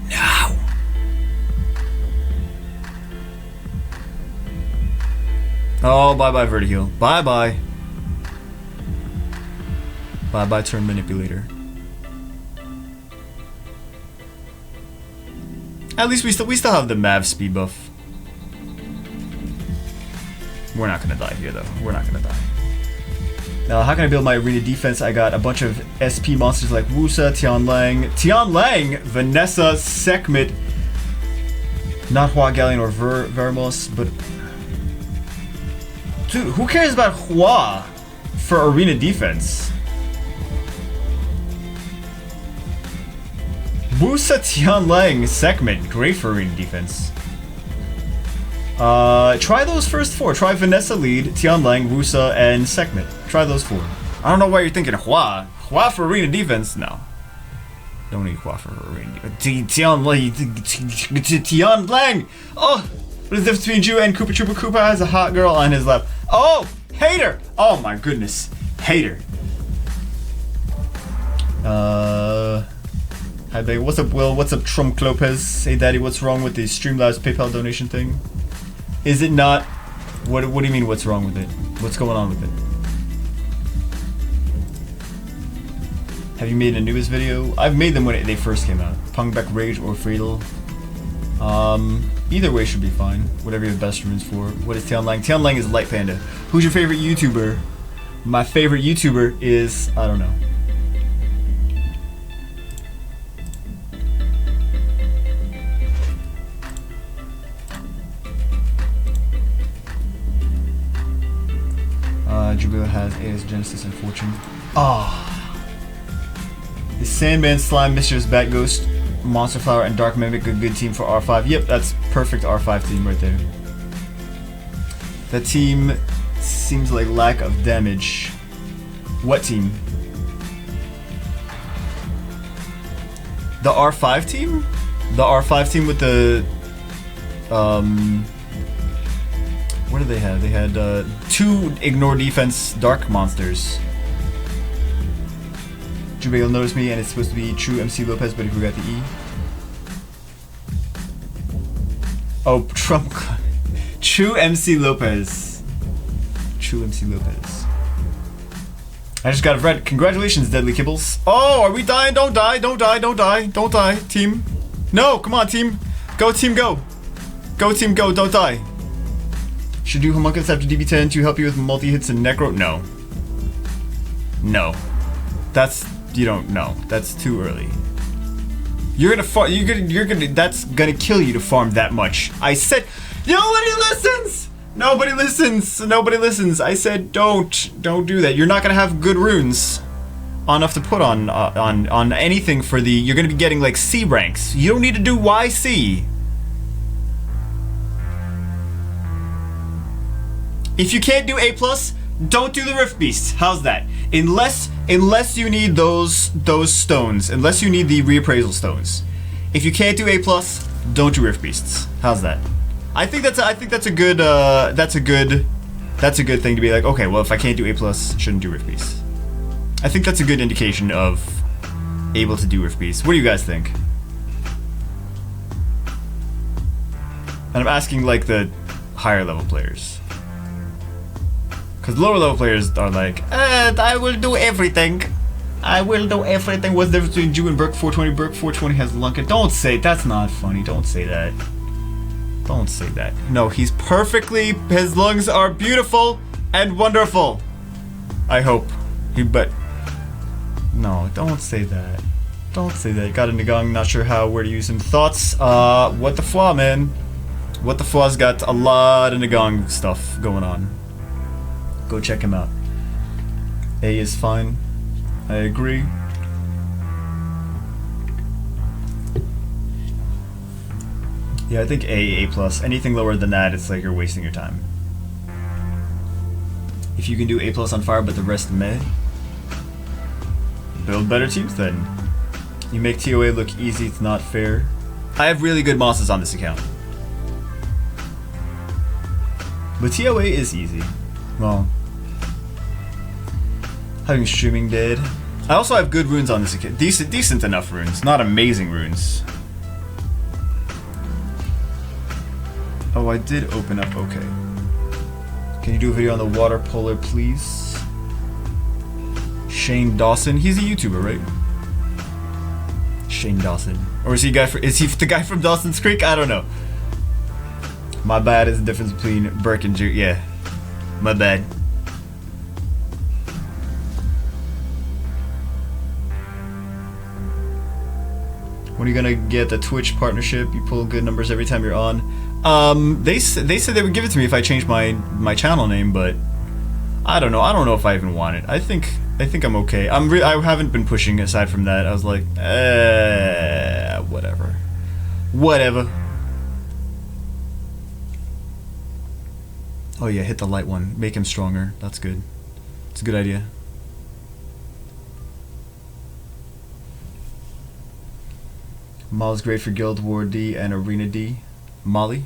No. Oh, bye-bye, Vertiheal. Bye-bye. Bye-bye, turn manipulator. At least we still have the Mav speed buff. We're not gonna die here, though. We're not gonna die. Now, how can I build my arena defense? I got a bunch of SP monsters like Wusa, Tian Lang, Vanessa, Sekhmet, not Hua Galleon or Vermos, but... Dude, who cares about Hua for arena defense? Wusa, Tian Lang, Sekhmet, great for arena defense. Try those first 4. Try Vanessa lead, Tian Lang, Wusa, and Sekhmet. Try those 4. I don't know why you're thinking Hua. Hua for arena defense? No. Don't need Hua for arena defense. Tian Lang! Oh! What is the difference between Jew and Koopa Troopa? Koopa has a hot girl on his lap. Oh! Hater! Oh my goodness. Hater. Hi, babe. What's up, Will? What's up, Trump Lopez? Hey, Daddy, what's wrong with the Streamlabs PayPal donation thing? Is it not? What do you mean, what's wrong with it? What's going on with it? Have you made a newest video? I've made them when they first came out. Pungbeck, Rage, or Friedel. Either way should be fine. Whatever you have best runes for. What is Tian Lang? Tian Lang is Light Panda. Who's your favorite YouTuber? My favorite YouTuber is... I don't know. Jubilee has AS Genesis and Fortune. Ah. Oh. Is Sandman, Slime, Mischievous, Bat Ghost, Monster Flower, and Dark Mimic a good team for R5? Yep, that's perfect R5 team right there. That team seems like lack of damage. What team? The R5 team? The R5 team with the... What did they have? They had 2 ignore defense dark monsters. Jubail noticed me and it's supposed to be True MC Lopez, but who got the E? Oh, Trump. True MC Lopez. True MC Lopez. I just got a red. Congratulations, Deadly Kibbles. Oh, are we dying? Don't die, don't die, don't die, don't die, team. No, come on, team. Go, team, go. Go, team, go, don't die. Should do Homunculus after DB10 to help you with multi-hits and Necro? No. No. That's... You don't know. That's too early. You're gonna farm... You're gonna... That's gonna kill you to farm that much. I said... Nobody listens! Nobody listens! Nobody listens. I said don't. Don't do that. You're not gonna have good runes enough to put on anything for the... You're gonna be getting, like, C ranks. You don't need to do YC. If you can't do A+, don't do the Rift Beasts. How's that? Unless you need those stones, unless you need the reappraisal stones. If you can't do A+, don't do Rift Beasts. How's that? I think that's a good thing to be like, okay, well, if I can't do A+, shouldn't do Rift Beasts. I think that's a good indication of able to do Rift Beasts. What do you guys think? And I'm asking like the higher level players. Because lower level players are like, I will do everything. I will do everything. What's the difference between Jew and Burke 420? Burke 420 has Lunka. Don't say, that's not funny. Don't say that. Don't say that. No, he's perfectly, his lungs are beautiful and wonderful. I hope. But, no, don't say that. Don't say that. Got a Nagong, not sure where to use him. Thoughts? What the Flaw, man? What the Flaw's got a lot of Nagong stuff going on. Go check him out. A is fine. I agree. Yeah, I think A+. Anything lower than that, it's like you're wasting your time. If you can do A+ on fire, but the rest meh, build better teams then. You make TOA look easy, it's not fair. I have really good monsters on this account. But TOA is easy. Well, having streaming dead. I also have good runes on this account. Decent enough runes, not amazing runes. Oh, I did open up, okay. Can you do a video on the water polar, please? Shane Dawson, he's a YouTuber, right? Shane Dawson. Or is he the guy from Dawson's Creek? I don't know. My bad is the difference between Burke and Jew. Yeah, my bad. When are you gonna get a Twitch partnership? You pull good numbers every time you're on. They said they would give it to me if I changed my channel name, but I don't know. I don't know if I even want it. I think I'm okay. I haven't been pushing aside from that. I was like, whatever. Oh yeah, hit the light one. Make him stronger. That's good. It's a good idea. Molly's great for Guild War D and Arena D. Molly.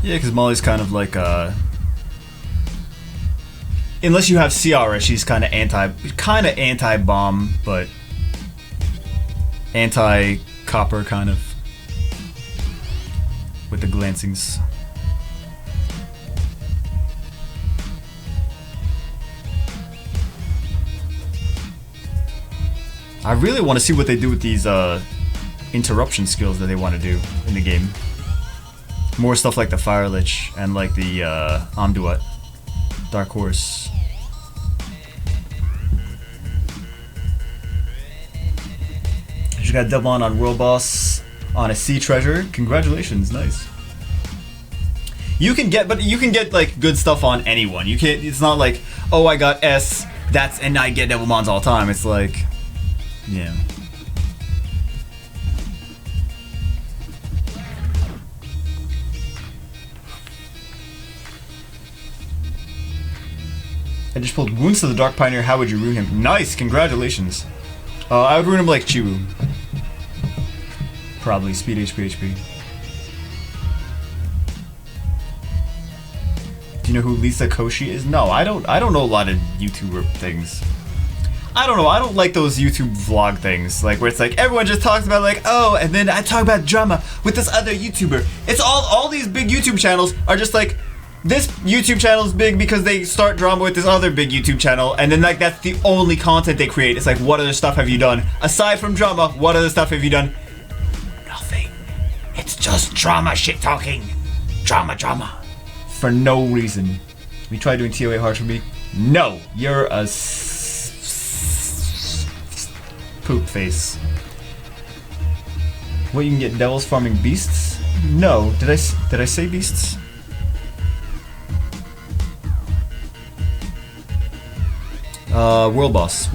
Yeah, because Molly's kind of like unless you have Ciara, she's kind of anti-bomb, but anti-copper kind of with the glancings. I really want to see what they do with these interruption skills that they want to do in the game. More stuff like the Fire Lich and like the Amduat, Dark Horse. You got double on World Boss on a Sea Treasure. Congratulations, nice. You can get like good stuff on anyone. You can't. It's not like, oh, I got S. And I get double mons all the time. It's like, yeah. I just pulled Wounds to the Dark Pioneer. How would you rune him? Nice, congratulations. I would rune him like Chiwu. Probably speed HP. Do you know who Lisa Koshi is? No, I don't know a lot of YouTuber things. I don't know. I don't like those YouTube vlog things, like where it's like everyone just talks about like, oh, and then I talk about drama with this other YouTuber. It's all these big YouTube channels are just like, this YouTube channel is big because they start drama with this other big YouTube channel, and then like that's the only content they create. It's like, what other stuff have you done aside from drama? What other stuff have you done? Nothing. It's just drama shit talking. Drama. For no reason. We tried doing TOA hard for me. No, you're a poop face. What, you can get devils farming beasts? No, did I say beasts? World boss.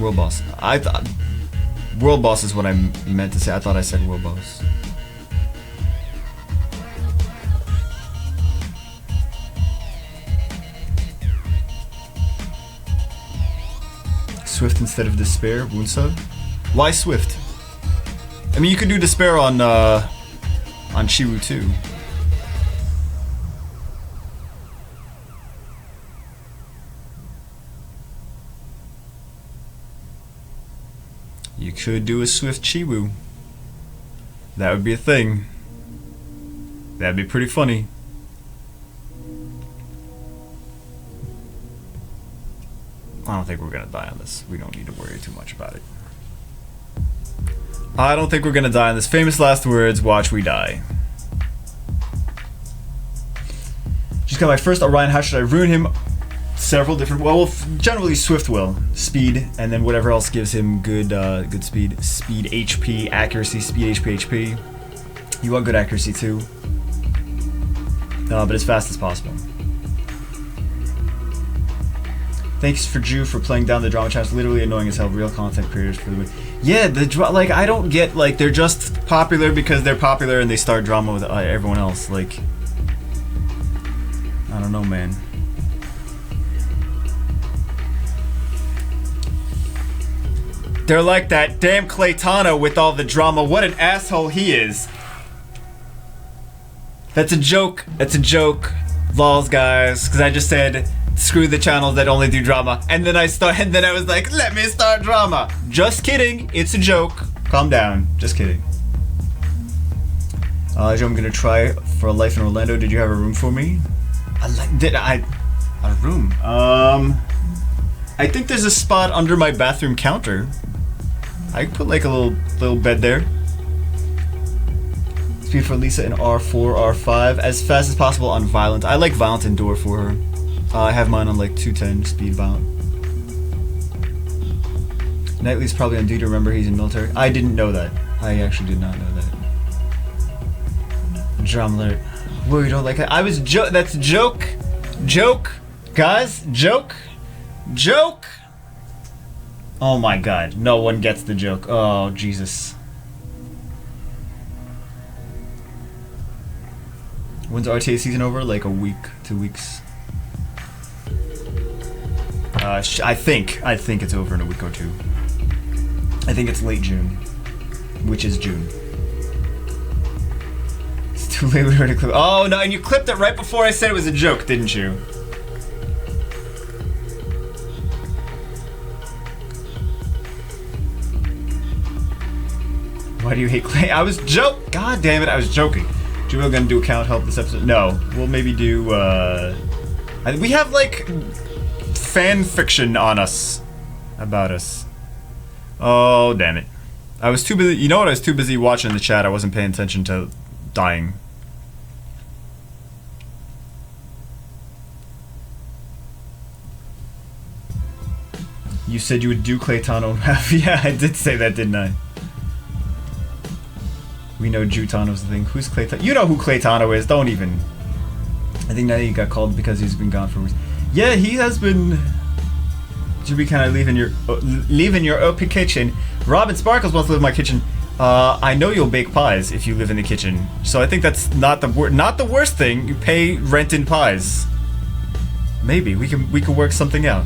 I thought world boss is what I meant to say. I thought I said world boss. Swift instead of despair, wound sub. Why Swift? I mean, you could do despair on Chiwu too. You could do a Swift Chiwu. That would be a thing. That'd be pretty funny. I don't think we're gonna die on this. We don't need to worry too much about it. I don't think we're gonna die on this. Famous last words, watch we die. Just got my first Orion, how should I ruin him? Several different, well, generally Swift will. Speed, and then whatever else gives him good speed. Speed, HP, accuracy, speed, HP. You want good accuracy too. But as fast as possible. Thanks for Jew for playing down the drama chat. It's literally annoying as hell. Real content creators for the win. Yeah, like I don't get, like, they're just popular because they're popular and they start drama with everyone else. Like, I don't know, man. They're like that damn Claytano with all the drama. What an asshole he is. That's a joke. That's a joke. Lols, guys. Because I just said, screw the channels that only do drama. And then I was like, let me start drama. Just kidding. It's a joke. Calm down. Just kidding. I'm gonna try for a life in Orlando. Did you have a room for me? A room? I think there's a spot under my bathroom counter. I could put like a little bed there. Speed for Lisa in R4, R5. As fast as possible on Violent. I like Violent Endure for her. I have mine on like 210 speed Violent. Knightley's probably on duty. Remember, he's in military. I didn't know that. I actually did not know that. Drum alert. Whoa, you don't like that? I was that's joke. Joke. Guys, joke. Joke. Oh my god, no one gets the joke. Oh, Jesus. When's RTA season over? Like a week, 2 weeks. I think it's over in a week or two. I think it's late June, which is June. It's too late, we already clipped. Oh no, and you clipped it right before I said it was a joke, didn't you? Why do you hate Clay? I was God damn it, I was joking. Jubal gonna do account help this episode? No, we'll maybe do. We have like fan fiction on us about us. Oh damn it! I was too busy. You know what? I was too busy watching the chat. I wasn't paying attention to dying. You said you would do Claytano. Yeah, I did say that, didn't I? We know Jutano's the thing. Who's Claytano? You know who Claytano is. Don't even. I think now he got called because he's been gone for weeks. Yeah, he has been. Should be kind of leaving your open kitchen. Robin Sparkles wants to live in my kitchen. I know you'll bake pies if you live in the kitchen. So I think that's not the worst thing. You pay rent in pies. Maybe we can work something out.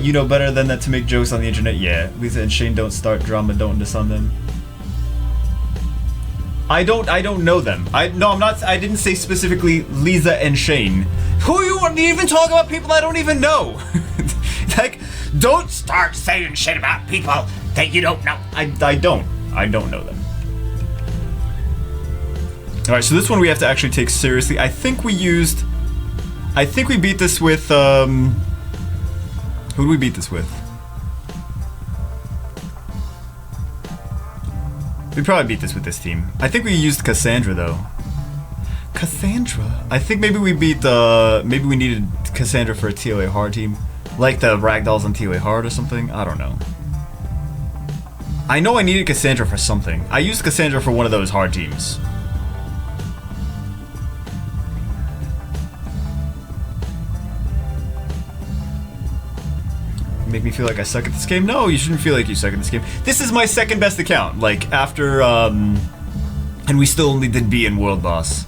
You know better than that to make jokes on the internet. Yeah, Lisa and Shane don't start drama. Don't diss on them. I don't know them. I'm not. I didn't say specifically Lisa and Shane. Who you wouldn't even talk about people I don't even know. Like, don't start saying shit about people that you don't know. I don't know them. All right, so this one we have to actually take seriously. I think we beat this with who did we beat this with? We probably beat this with this team. I think we used Cassandra though. Cassandra? I think maybe we beat maybe we needed Cassandra for a TOA hard team. Like the Ragdolls on TOA hard or something? I don't know. I know I needed Cassandra for something. I used Cassandra for one of those hard teams. Make me feel like I suck at this game? No, you shouldn't feel like you suck at this game. This is my second best account, like, after, and we still only did B in World Boss.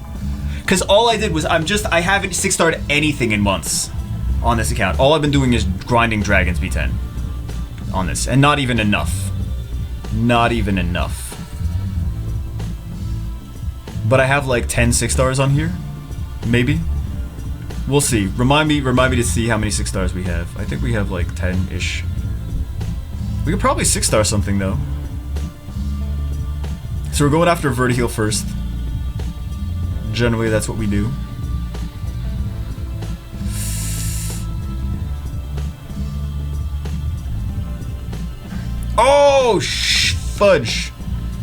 Because all I did was, I haven't 6-starred anything in months on this account. All I've been doing is grinding Dragons B10 on this, and not even enough. Not even enough. But I have like 10 6-stars on here, maybe. We'll see. Remind me to see how many 6-stars we have. I think we have like 10-ish. We could probably 6-star something though. So we're going after Vertiheal first. Generally, that's what we do. Oh, fudge.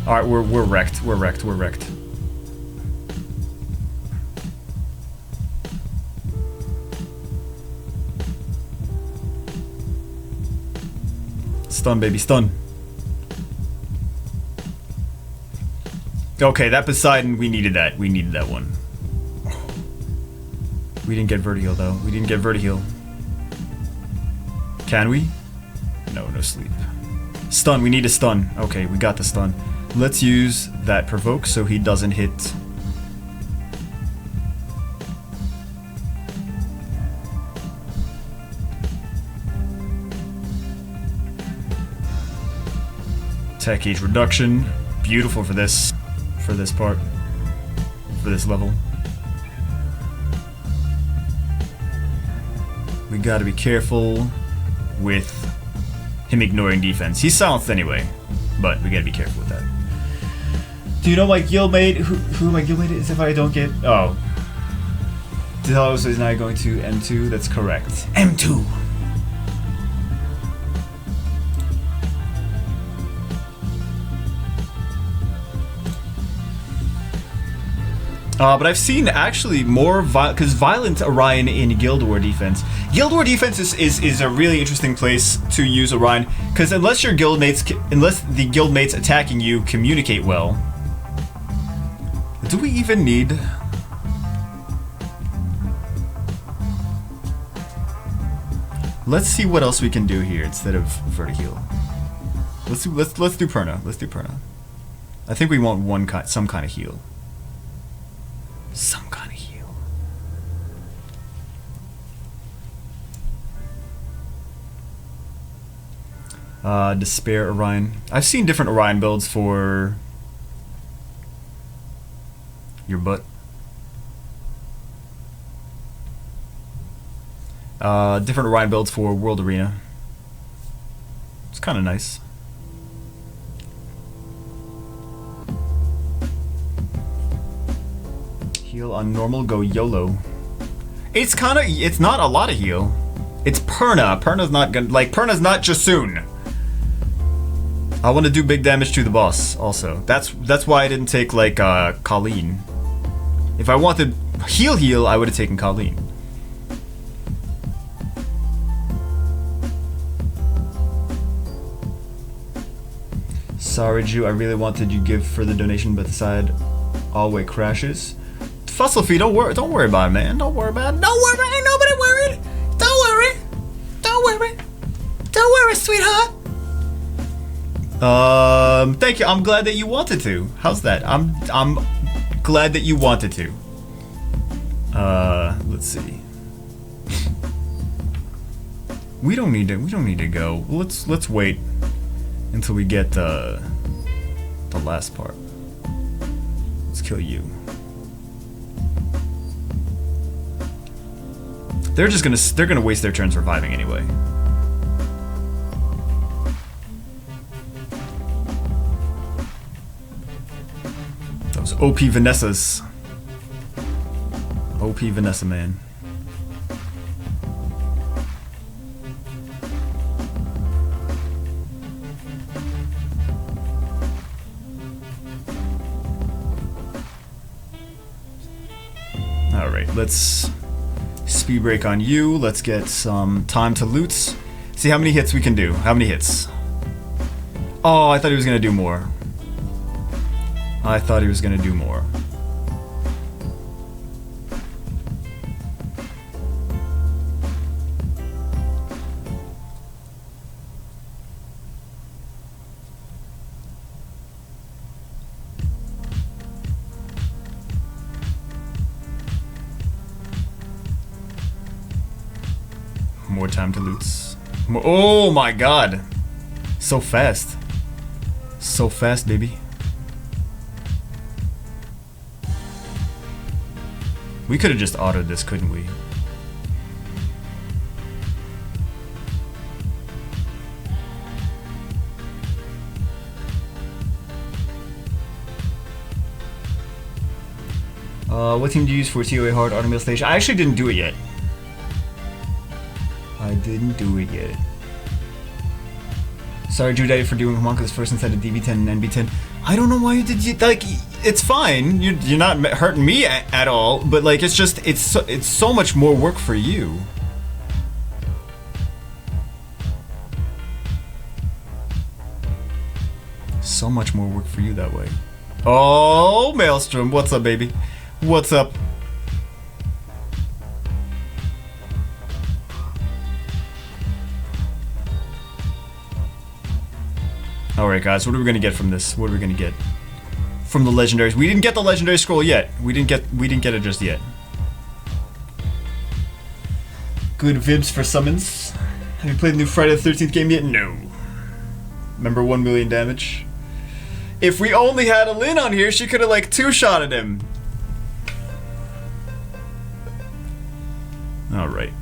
All right, we're wrecked. We're wrecked. We're wrecked. Stun, baby, stun. Okay, that Poseidon, we needed that. We needed that one. We didn't get Vertiheal, though. We didn't get Vertiheal. Can we? No, no sleep. Stun, we need a stun. Okay, we got the stun. Let's use that provoke so he doesn't hit. Tech gauge reduction. Beautiful for this part. For this level. We gotta be careful with him ignoring defense. He's silenced anyway, but we gotta be careful with that. Do you know my guildmate? Who my guildmate is if I don't get... Oh. Delos is now going to M2. That's correct. M2! But I've seen actually more because Violent Orion in Guild War defense. Guild War defense is a really interesting place to use Orion because unless the guildmates attacking you communicate well, do we even need? Let's see what else we can do here instead of Vertiheal. Let's do Perna. Let's do Perna. I think we want some kind of heal. Some kind of heal. Despair Orion. I've seen different Orion builds for your butt. Different Orion builds for World Arena. It's kind of nice. Heal on normal, go YOLO. It's not a lot of heal. It's Perna. Perna's not gonna, Perna's not Jasoon. I want to do big damage to the boss also. That's why I didn't take Colleen. If I wanted heal, I would have taken Colleen. Sorry, Jew, I really wanted you give for the donation, but the side always crashes. Fusselfee, don't worry about it, man. Don't worry about it. Don't worry about it. Ain't nobody worried. Don't worry. Don't worry. Don't worry, sweetheart. Thank you. I'm glad that you wanted to. How's that? I'm glad that you wanted to. Let's see. We don't need to go. Let's wait until we get the last part. Let's kill you. They're gonna waste their turns reviving anyway. Those OP Vanessas. OP Vanessa, man. Alright, let's speed break on you. Let's get some time to loot. See how many hits we can do. How many hits? Oh, I thought he was gonna do more. I thought he was gonna do more. More time to loot. Oh my god. So fast. So fast, baby. We could have just autoed this, couldn't we? What team do you use for TOA hard automobile station? I actually didn't do it yet. I didn't do it yet. Sorry, Drew for doing homunculus first instead of DB10 and NB10. I don't know why you did. Like, it's fine. You're not hurting me at all. But like, it's just it's so much more work for you. So much more work for you that way. Oh, Maelstrom, what's up, baby? What's up? Alright guys, what are we gonna get from this? What are we gonna get? From the legendaries. We didn't get the legendary scroll yet. We didn't get it just yet. Good vibs for summons. Have you played the new Friday the 13th game yet? No. Remember 1 million damage? If we only had a Lynn on here, she could have like two-shotted him. Alright.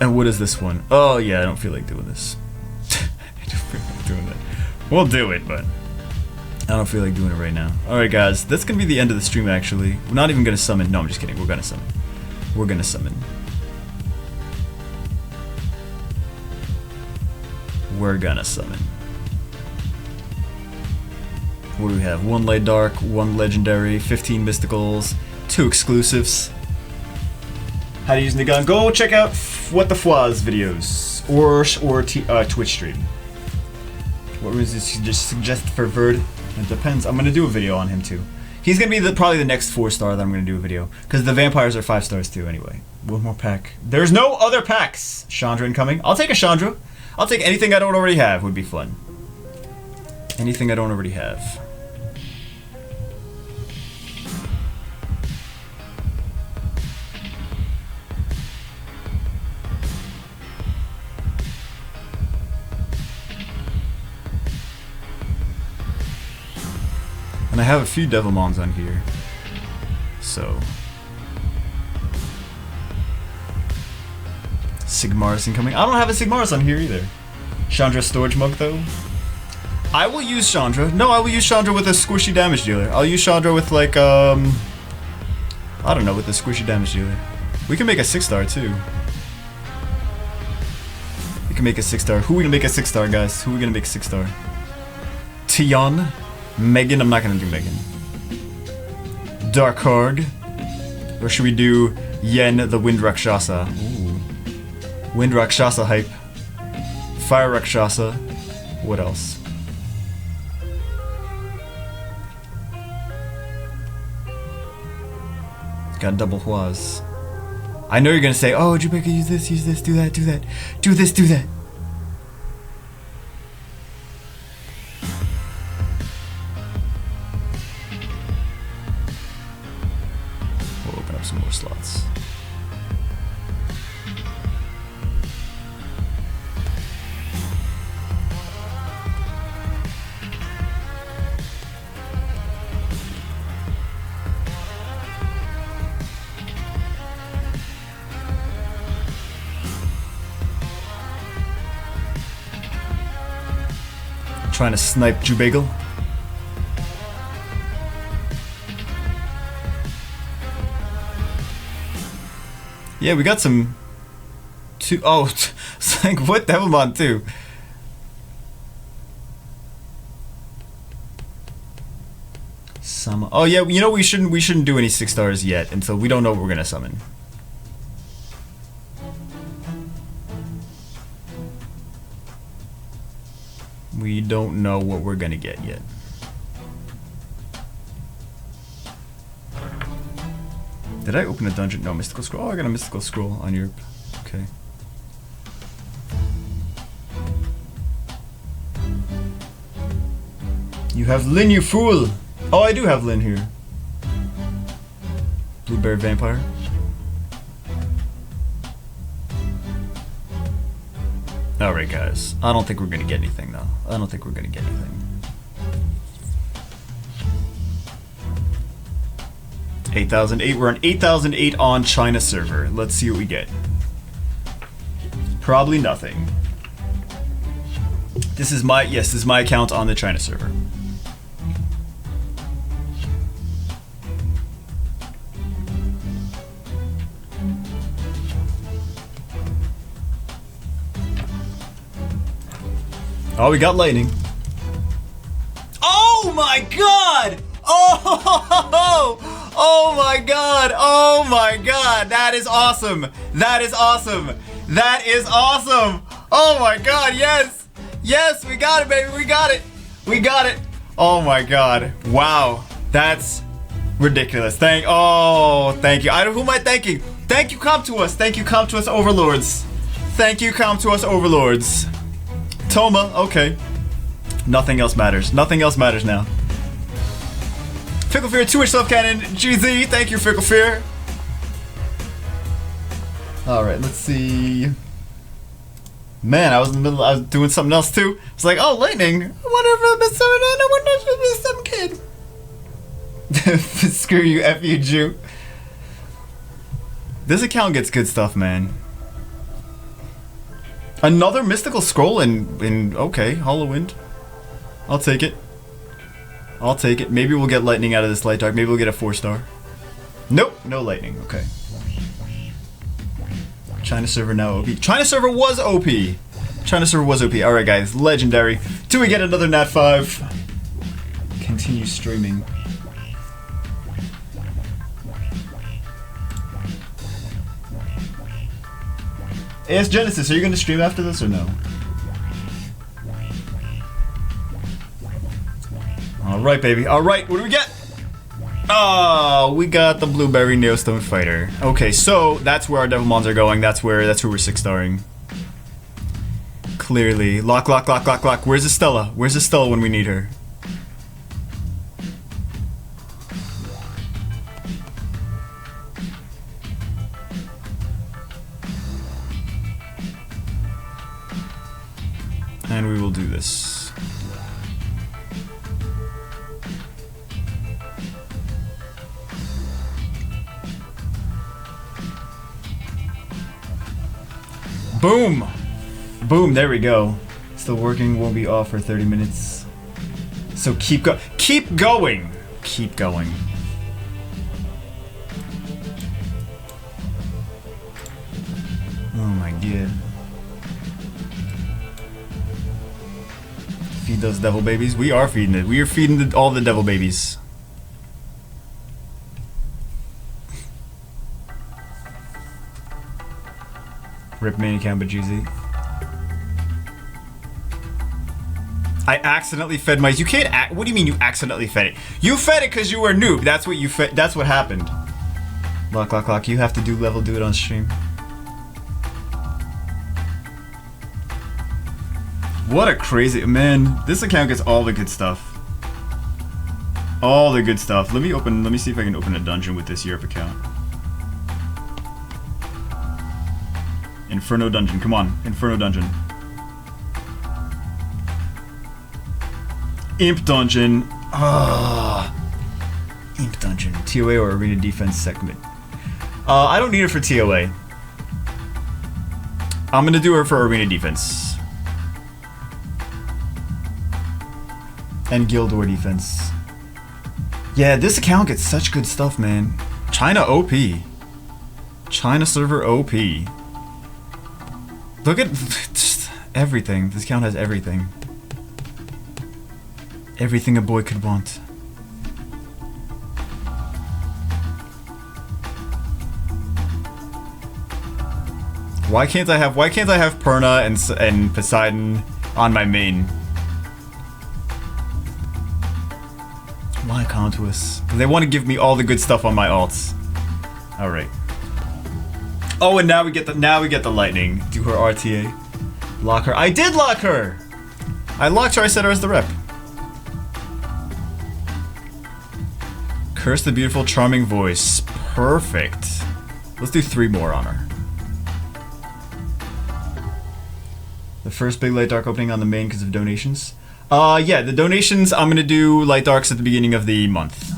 And what is this one? Oh yeah, I don't feel like doing this. I don't feel like doing that. We'll do it, but I don't feel like doing it right now. Alright guys, that's gonna be the end of the stream actually. We're not even gonna summon. No, I'm just kidding. We're gonna summon. We're gonna summon. We're gonna summon. What do we have? 1 light dark, 1 legendary, 15 mysticals, 2 exclusives. How to use the gun? Go check out What the Flaws videos or Twitch stream. What was this just suggest for Verd? It depends. I'm gonna do a video on him too. He's gonna be probably the next 4-star that I'm gonna do a video because the vampires are 5 stars too. Anyway, one more pack. There's no other packs. Chandra incoming. I'll take a Chandra. I'll take anything I don't already have. Would be fun. Anything I don't already have. And I have a few Devilmons on here, so Sigmaris incoming. I don't have a Sigmaris on here either. Chandra storage mug though. I will use Chandra. No, I will use Chandra with a squishy damage dealer. I'll use Chandra with like I don't know, with a squishy damage dealer. We can make a 6-star too. We can make a 6-star. Who are we gonna make a 6-star, guys? Who are we gonna make a 6-star? Tion. Megan, I'm not gonna do Megan. Darkhard. Or should we do Yen the Wind Rakshasa? Ooh. Wind Rakshasa hype. Fire Rakshasa. What else? Got double Huas. I know you're gonna say, oh, Jubeka, use this, do that, do that. Do this, do that. Some more slots. Trying to snipe Jubagel. Yeah, we got some. Oh, it's like what Devilmon too. Some. Oh yeah, you know we shouldn't do any 6-stars yet until we don't know what we're gonna summon. We don't know what we're gonna get yet. Did I open a dungeon? No, mystical scroll. Oh, I got a mystical scroll on your... Okay. You have Lin, you fool! Oh, I do have Lin here. Blueberry vampire. Alright, guys. I don't think we're gonna get anything, though. I don't think we're gonna get anything. 8,008. We're on 8,008 on China server. Let's see what we get. Probably nothing. This is my... Yes, this is my account on the China server. Oh, we got lightning. Oh my god! Oh! Oh my god! Oh my god! That is awesome! That is awesome! That is awesome! Oh my god, yes! Yes, we got it, baby! We got it! We got it! Oh my god. Wow. That's ridiculous. Thank you. Who am I thanking? Thank you, come to us. Thank you, come to us, overlords. Thank you, come to us, overlords. Toma, okay. Nothing else matters. Nothing else matters now. Fickle Fear, 2-inch self-cannon. GZ, thank you, Fickle Fear. Alright, let's see. Man, I was in the middle, I was doing something else too. It's like, oh, lightning. I wonder if I missed something. I wonder if I missed some kid. Screw you, F you, Jew. This account gets good stuff, man. Another mystical scroll in okay, Hollow Wind. I'll take it. I'll take it. Maybe we'll get lightning out of this light dark. Maybe we'll get a 4-star. Nope, no lightning. Okay. China server now OP. China server was OP. China server was OP. Alright, guys. Legendary. Till we get another Nat 5. Continue streaming. AS Genesis, are you going to stream after this or no? Alright, baby. Alright, what do we get? Oh, we got the Blueberry Neostone Fighter. Okay, so that's where our Devilmons are going. That's where we're 6-starring. Clearly. Lock. Where's Estella? Where's Estella when we need her? And we will do this. Boom! Boom, there we go. Still working, won't be off for 30 minutes. So keep going. Keep going! Keep going. Oh my god. Feed those devil babies. We are feeding it. We are feeding all the devil babies. Rip Manicam, but GZ. I accidentally fed mice. You can't. What do you mean you accidentally fed it? You fed it because you were a noob. That's what you fed. That's what happened. Lock. You have to do it on stream. What a crazy man. This account gets all the good stuff. All the good stuff. Let me see if I can open a dungeon with this Europe account. Inferno dungeon, come on. Inferno dungeon. Imp dungeon. Imp dungeon. TOA or arena defense segment. I don't need her for TOA. I'm gonna do her for arena defense. And Guild War defense. Yeah, this account gets such good stuff, man. China OP. China server OP. Look at just everything. This account has everything. Everything a boy could want. Why can't I have Perna and Poseidon on my main? Why Contuous? They want to give me all the good stuff on my alts. All right. Oh, and now we get the lightning. Do her RTA. Lock her. I did lock her. I locked her. I set her as the rep. Curse the beautiful, charming voice. Perfect. Let's do 3 more on her. The first big light dark opening on the main because of donations. Yeah, the donations, I'm gonna do light darks at the beginning of the month.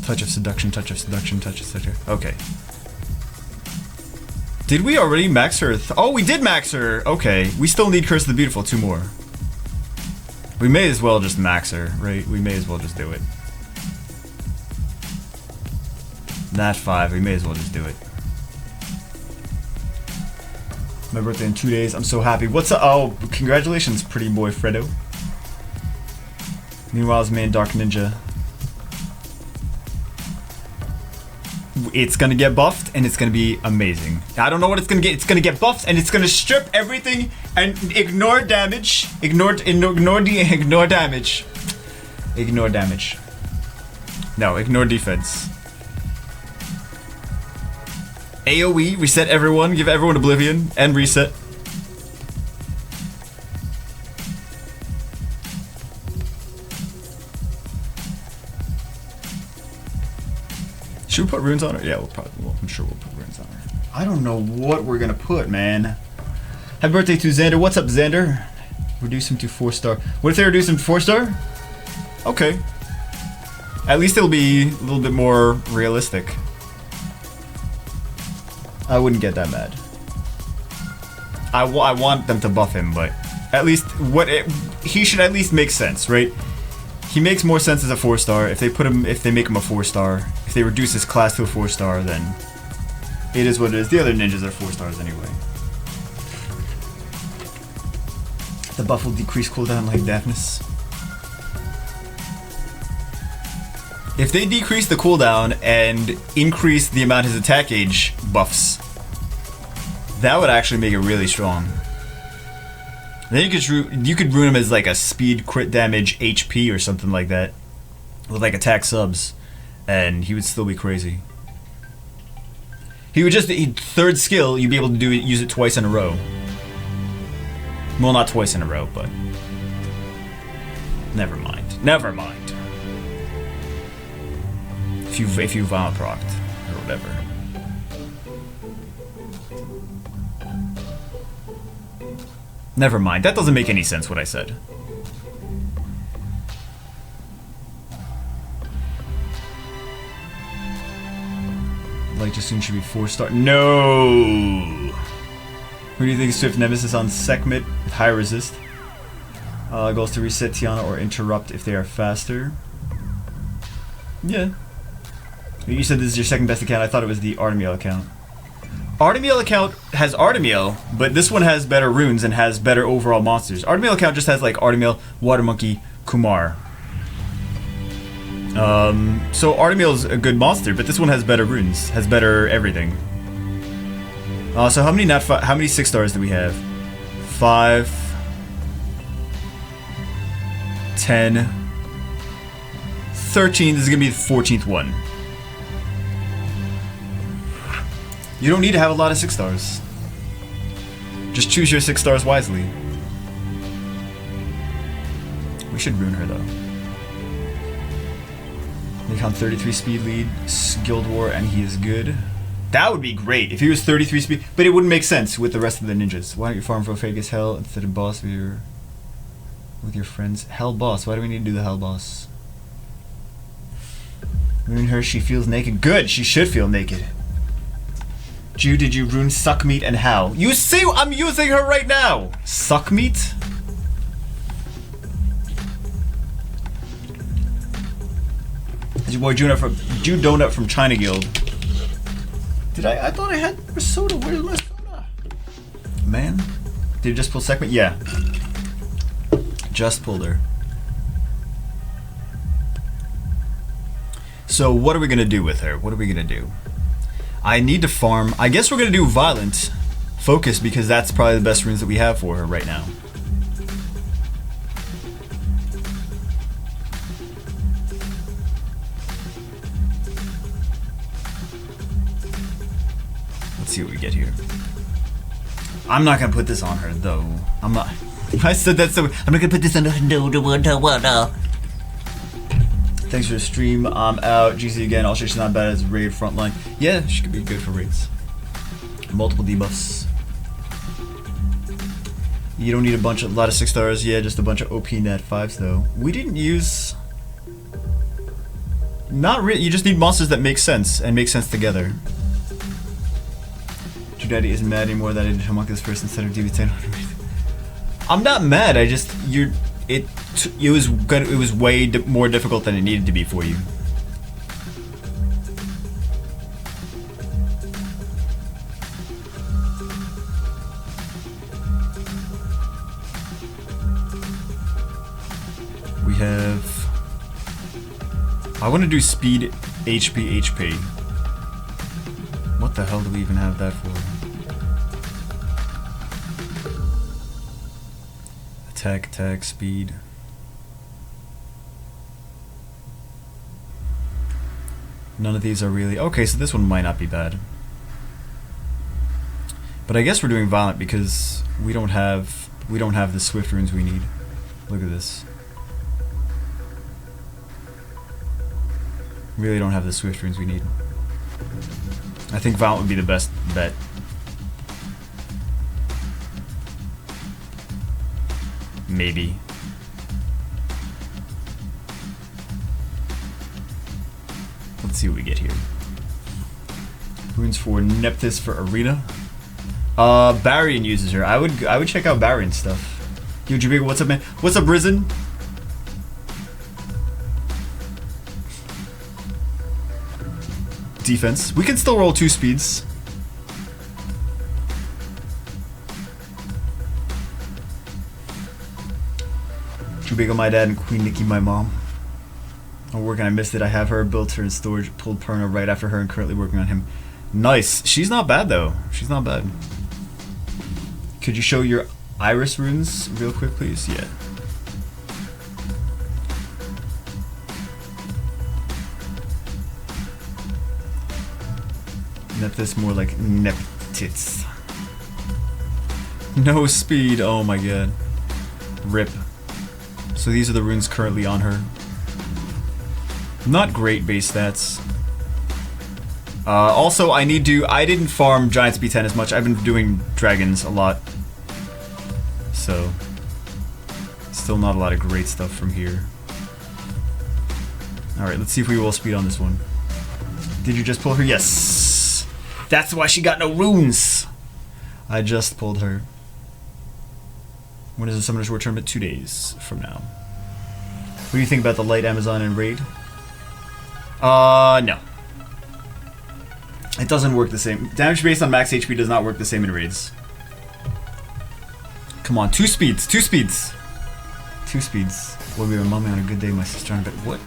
Touch of seduction, touch of seduction, touch of seduction. Okay. Did we already max her? Oh, we did max her. Okay, we still need Curse the Beautiful, 2 more. We may as well just max her, right? We may as well just do it. Nat 5, we may as well just do it. My birthday in 2 days. I'm so happy. What's up? Oh, congratulations, pretty boy Fredo. Meanwhile's main Dark Ninja. It's gonna get buffed and it's gonna be amazing. I don't know what it's gonna get. It's gonna get buffed and it's gonna strip everything and ignore damage. Ignore damage. Ignore damage. No, ignore defense. AoE, reset everyone, give everyone Oblivion, and reset. Should we put runes on her? Yeah, I'm sure we'll put runes on her. I don't know what we're gonna put, man. Happy birthday to Xander. What's up, Xander? Reduce him to 4-star. What if they reduce him to 4-star? Okay. At least it'll be a little bit more realistic. I wouldn't get that mad. I want them to buff him, but at least he should at least make sense, right? He makes more sense as a 4-star. If they make him a 4-star, if they reduce his class to a 4-star, then it is what it is. The other ninjas are 4-stars anyway. The buff will decrease cooldown like Daphnis. If they decrease the cooldown and increase the amount his attack gauge buffs, that would actually make it really strong. Then you could rune him as like a speed, crit damage, HP or something like that, with like attack subs, and he would still be crazy. He would just third skill, you'd be able to use it twice in a row. Well, not twice in a row, but never mind. Never mind. If you vomit procced or whatever. Never mind. That doesn't make any sense what I said. Like just soon should be 4-star. No. Who do you think is Swift Nemesis on Sekhmet with high resist? Goals to reset Tiana or interrupt if they are faster. Yeah. You said this is your second best account. I thought it was the Artemiel account. Artemiel account has Artemiel, but this one has better runes and has better overall monsters. Artemiel account just has like Artemiel, Water Monkey, Kumar. So Artemiel's a good monster, but this one has better runes, has better everything. So how many 6-stars do we have? 5, 10, 13. This is gonna be the 14th one. You don't need to have a lot of 6-stars. Just choose your 6-stars wisely. We should rune her though. Nikon 33 speed lead, Guild War, and he is good. That would be great if he was 33 speed, but it wouldn't make sense with the rest of the ninjas. Why don't you farm for Vegas Hell instead of boss with your friends? Hell boss. Why do we need to do the hell boss? Rune her. She feels naked. Good. She should feel naked. Jew, did you rune Suckmeat and how? You see, I'm using her right now. Suckmeat. Your boy Jude Donut from China Guild. Did I thought I had my soda. Where's my soda? Man. Did you just pull Sekhmet? Yeah. Just pulled her. So what are we gonna do with her? What are we gonna do? I need to farm. I guess we're gonna do Violent Focus because that's probably the best runes that we have for her right now. see what we get here. I'm not gonna put this on her though. I'm not. I said that so. I'm not gonna put this on her. No. Thanks for the stream. I'm out. GC again. Also, she's not bad as raid frontline. Yeah, she could be good for raids. Multiple debuffs. You don't need a lot of 6 stars. Yeah, just a bunch of OP net 5s though. We didn't use. Not really. You just need monsters that make sense and make sense together. Your daddy isn't mad anymore that I did homunculus first instead of DB10. I'm not mad. I just it was way more difficult than it needed to be for you. We have. I want to do speed, HP. What the hell do we even have that for? Attack, speed. None of these are really... Okay, so this one might not be bad. But I guess we're doing violent because we don't have the swift runes we need. Look at this. Really don't have the swift runes we need. I think violent would be the best bet. Maybe. Let's see what we get here. Runes for Nephthys for Arena. Barian uses her. I would check out Barian stuff. Yo, Jabiga, what's up, man? What's up, Risen? Defense. We can still roll 2 speeds. Chubigo, my dad, and Queen Nikki, my mom. I'm working, I missed it. I have her, built her in storage, pulled Perna right after her, and currently working on him. Nice. She's not bad, though. She's not bad. Could you show your iris runes real quick, please? Yeah. Nephthys, more like Nephthys. No speed. Oh my god. Rip. So these are the runes currently on her. Not great base stats. Also, I didn't farm Giants B10 as much. I've been doing dragons a lot. So, still not a lot of great stuff from here. Alright, let's see if we will speed on this one. Did you just pull her? Yes! That's why she got no runes! I just pulled her. When is the Summoner's War tournament? 2 days from now. What do you think about the light Amazon and raid? No. It doesn't work the same. Damage based on max HP does not work the same in raids. Come on, 2 speeds, 2 speeds. 2 speeds. Well, we were mommy on a good day, my sister on a bit. What?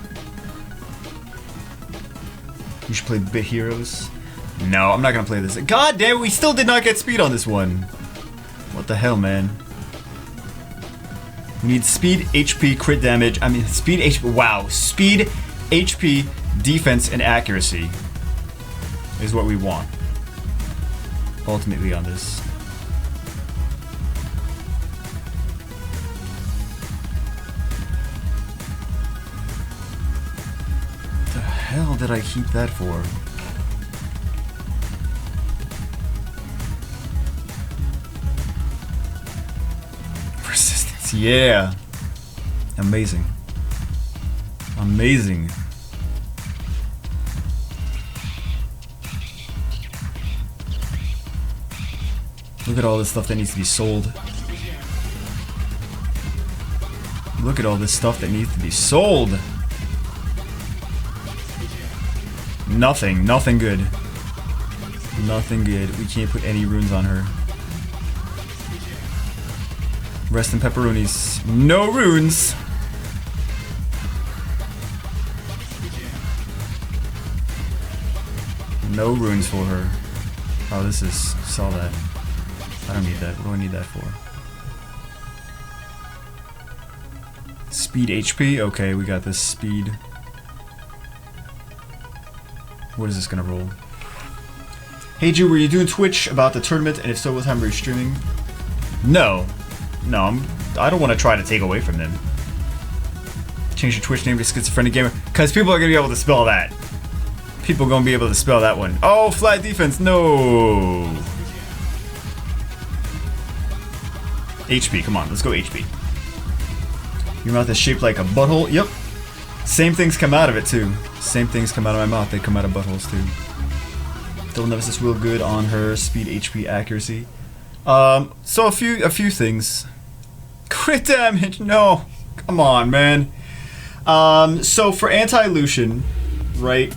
You should play Bit Heroes. No, I'm not gonna play this. God damn, we still did not get speed on this one. What the hell, man? We need speed, HP, crit damage. I mean, speed, HP. Wow. Speed, HP, defense, and accuracy is what we want. Ultimately on this. What the hell did I keep that for? Persistence, yeah. Amazing. Amazing. Look at all this stuff that needs to be sold. Look at all this stuff that needs to be sold. Nothing. Nothing good. Nothing good. We can't put any runes on her. Rest in pepperonis. No runes. No runes for her. Oh, this is... Saw that. I don't need that. What do I need that for? Speed HP? Okay, we got this speed. What is this gonna roll? Hey Drew, were you doing Twitch about the tournament? And if so, what time were you streaming? No. No, I don't want to try to take away from them. Change your Twitch name to Schizophrenic Gamer. Because people are going to be able to spell that. People are going to be able to spell that one. Oh, flat defense. No. HP, come on. Let's go HP. Your mouth is shaped like a butthole. Yep. Same things come out of it, too. Same things come out of my mouth. They come out of buttholes, too. Double Nemesis real good on her speed, HP, accuracy. So a few things. Crit damage. No. Come on, man. So for anti-Lucian, right,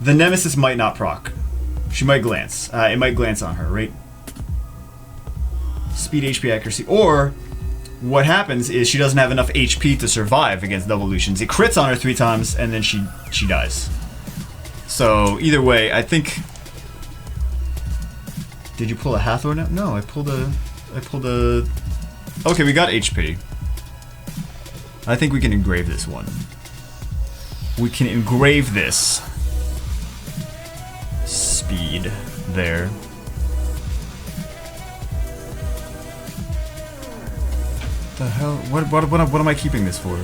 the Nemesis might not proc. She might glance. It might glance on her, right? Speed, HP, accuracy. Or, what happens is she doesn't have enough HP to survive against double Lucians. It crits on her 3 times, and then she dies. So, either way, I think... Did you pull a Hathor now? No, I pulled a... Okay, we got HP. I think we can engrave this one. We can engrave this. Speed. There. The hell? What am I keeping this for?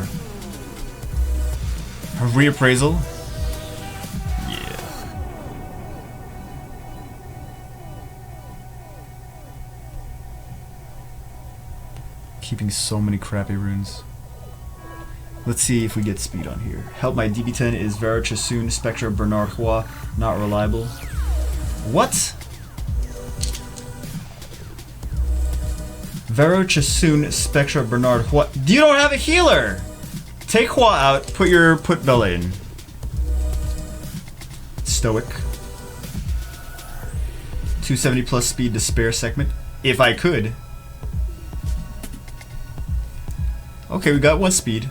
Her reappraisal? Yeah. Keeping so many crappy runes. Let's see if we get speed on here. Help my DB10 is Vera Chasoon, Spectra Bernard Hua, not reliable. What? Vero Chasoon, Spectra Bernard Hua. You don't have a healer! Take Hua out, put Bella in. Stoic. 270 plus speed to spare segment. If I could. Okay, we got 1 speed.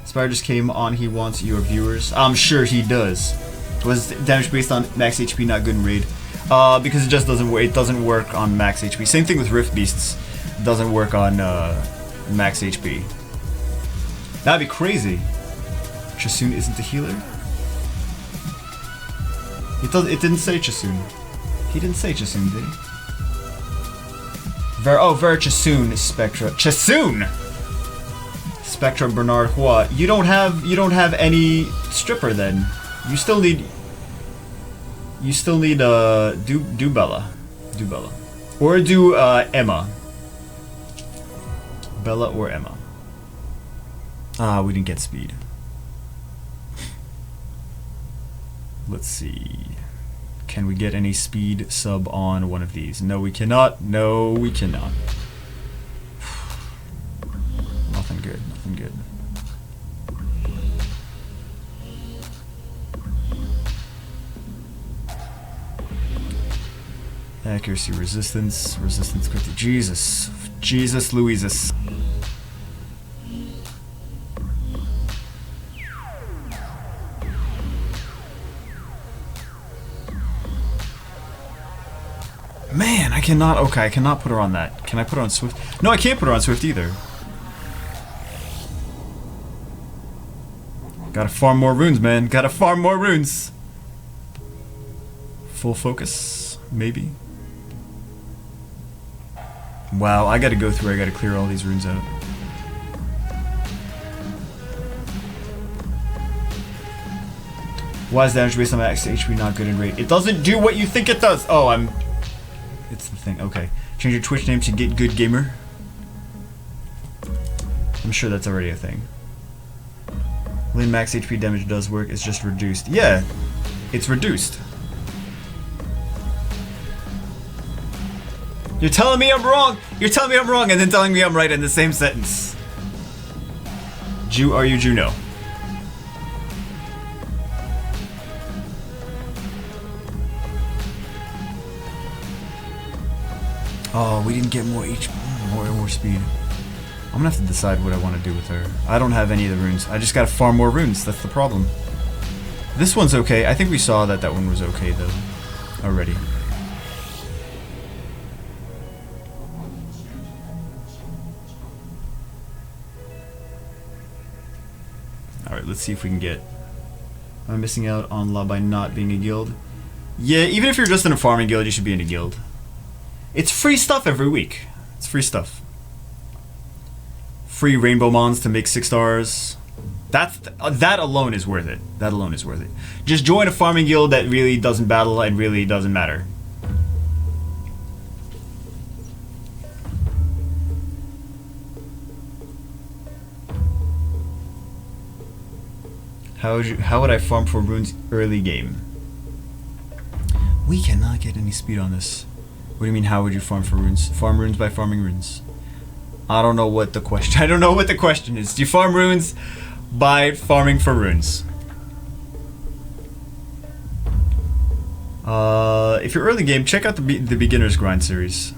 Spire just came on, he wants your viewers. I'm sure he does. Was damage based on max HP not good in raid? Because it just doesn't work. It doesn't work on max HP. Same thing with Rift Beasts. It doesn't work on max HP. That'd be crazy. Chasoon isn't a healer? It didn't say Chasoon. He didn't say Chasoon, did he? Vera Chasoon, Spectra. Chasoon! Spectra Bernard Hua. You don't have any stripper then. You still need do Bella. Do Bella. Or do Emma. Bella or Emma. Ah, we didn't get speed. Let's see. Can we get any speed sub on one of these? No, we cannot. No, we cannot. Nothing good. Nothing good. Accuracy, resistance, critical. Jesus. Jesus Louises. Man, I cannot. Okay, I cannot put her on that. Can I put her on Swift? No, I can't put her on Swift either. Gotta farm more runes, man. Gotta farm more runes. Full focus, maybe. Wow, I gotta go through. I gotta clear all these runes out. Why is damage based on max HP not good in raid? It doesn't do what you think it does. Oh, it's the thing. Okay. Change your Twitch name to Get Good Gamer. I'm sure that's already a thing. When max HP damage does work, it's just reduced. Yeah, it's reduced. You're telling me I'm wrong! You're telling me I'm wrong and then telling me I'm right in the same sentence. Jew, are you Jew? No. Oh, we didn't get more more speed. I'm gonna have to decide what I want to do with her. I don't have any of the runes. I just gotta farm more runes. That's the problem. This one's okay. I think we saw that one was okay though already. Alright, let's see if we can get... Am I missing out on law by not being a guild? Yeah, even if you're just in a farming guild, you should be in a guild. It's free stuff every week. It's free stuff. Free rainbow mons to make 6 stars. That alone is worth it. That alone is worth it. Just join a farming guild that really doesn't battle and really doesn't matter. How would I farm for runes early game? We cannot get any speed on this. What do you mean, how would you farm for runes? Farm runes by farming runes. I don't know what the question. I don't know what the question is. Do you farm runes by farming for runes? If you're early game, check out the beginner's grind series.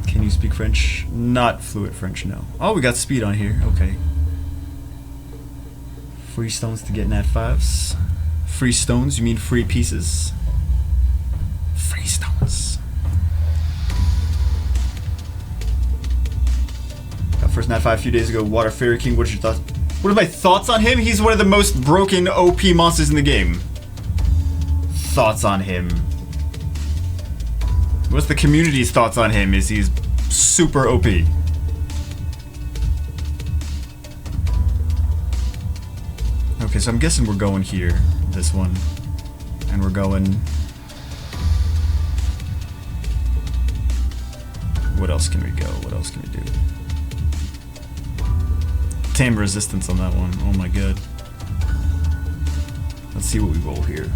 Can you speak French? Not fluent French, no. Oh, we got speed on here. Okay. Free stones to get nat 5s. Free stones? You mean free pieces? Free stones. Got first nat 5 a few days ago. Water Fairy King. What are your thoughts? What are my thoughts on him? He's one of the most broken OP monsters in the game. Thoughts on him. What's the community's thoughts on him? Is he's super OP. Okay, so I'm guessing we're going here, this one, and we're going... What else can we go? What else can we do? Tame resistance on that one. Oh my god. Let's see what we roll here.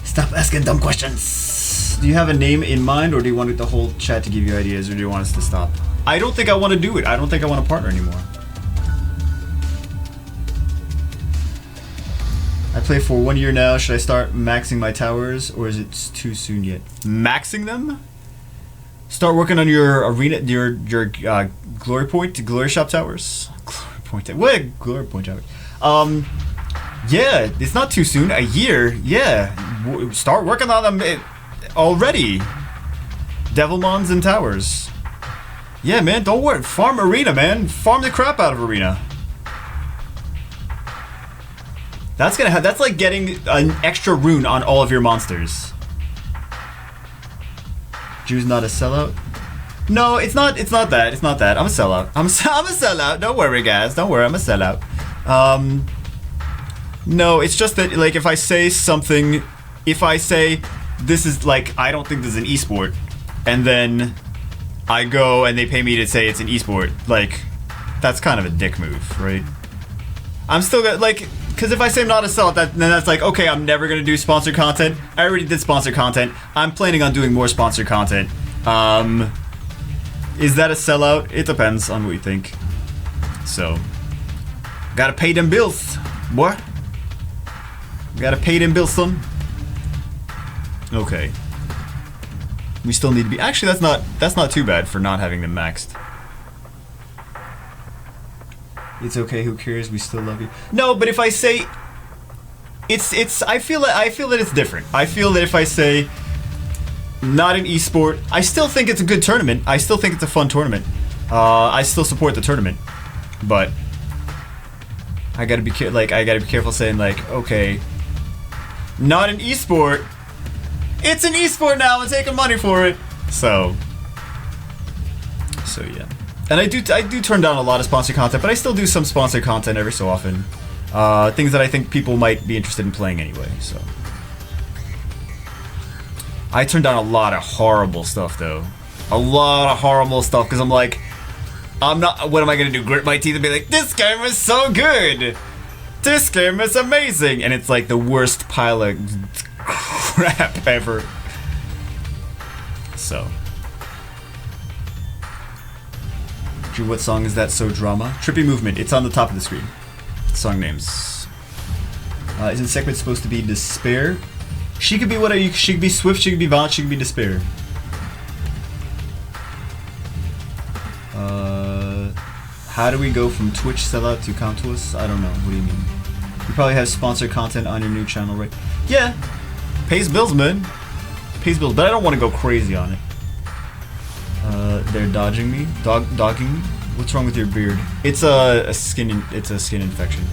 Stop asking dumb questions. Do you have a name in mind, or do you want the whole chat to give you ideas, or do you want us to stop? I don't think I want to do it. I don't think I want to partner anymore. I play for 1 year now. Should I start maxing my towers, or is it too soon yet? Maxing them? Start working on your arena, your glory point, glory shop towers. Glory point. What? Glory point towers. Yeah, it's not too soon. A year. Yeah, start working on them already. Devilmons and towers. Yeah, man. Don't worry. Farm arena, man. Farm the crap out of arena. That's gonna have. That's like getting an extra rune on all of your monsters. Drew's not a sellout. No, it's not. It's not that. It's not that. I'm a sellout. I'm a sellout. Don't worry, guys. Don't worry. I'm a sellout. No, it's just that like if I say something, if I say this is like I don't think this is an esport, and then I go and they pay me to say it's an esport, like that's kind of a dick move, right? I'm still gonna like. Because if I say I'm not a sellout, then that's like, okay, I'm never going to do sponsored content. I already did sponsored content. I'm planning on doing more sponsored content. Is that a sellout? It depends on what you think. So, gotta pay them bills, boy. Gotta pay them bills, son. Okay. We still need to be... Actually, that's not too bad for not having them maxed. It's okay, who cares? We still love you. No, but if I say it's I feel that it's different. I feel that if I say not an esport, I still think it's a good tournament. I still think it's a fun tournament. I still support the tournament. But I got to be careful saying like, okay, not an esport. It's an esport now. I'm taking money for it. So yeah. And I do turn down a lot of sponsored content, but I still do some sponsored content every so often. Things that I think people might be interested in playing anyway, so. I turn down a lot of horrible stuff, though. A lot of horrible stuff, because I'm like, what am I going to do? Grit my teeth and be like, this game is so good! This game is amazing! And it's like the worst pile of crap ever. So. Drew, what song is that so drama? Trippy Movement. It's on the top of the screen. Song names. Isn't Sequence supposed to be Despair? She could be whatever. She could be Swift, she could be Violent, she could be Despair. How do we go from Twitch sellout to Countess? I don't know. What do you mean? You probably have sponsored content on your new channel, right? Yeah. Pays bills, man. Pays bills, but I don't want to go crazy on it. They're dodging me, dogging me. What's wrong with your beard? It's a skin infection.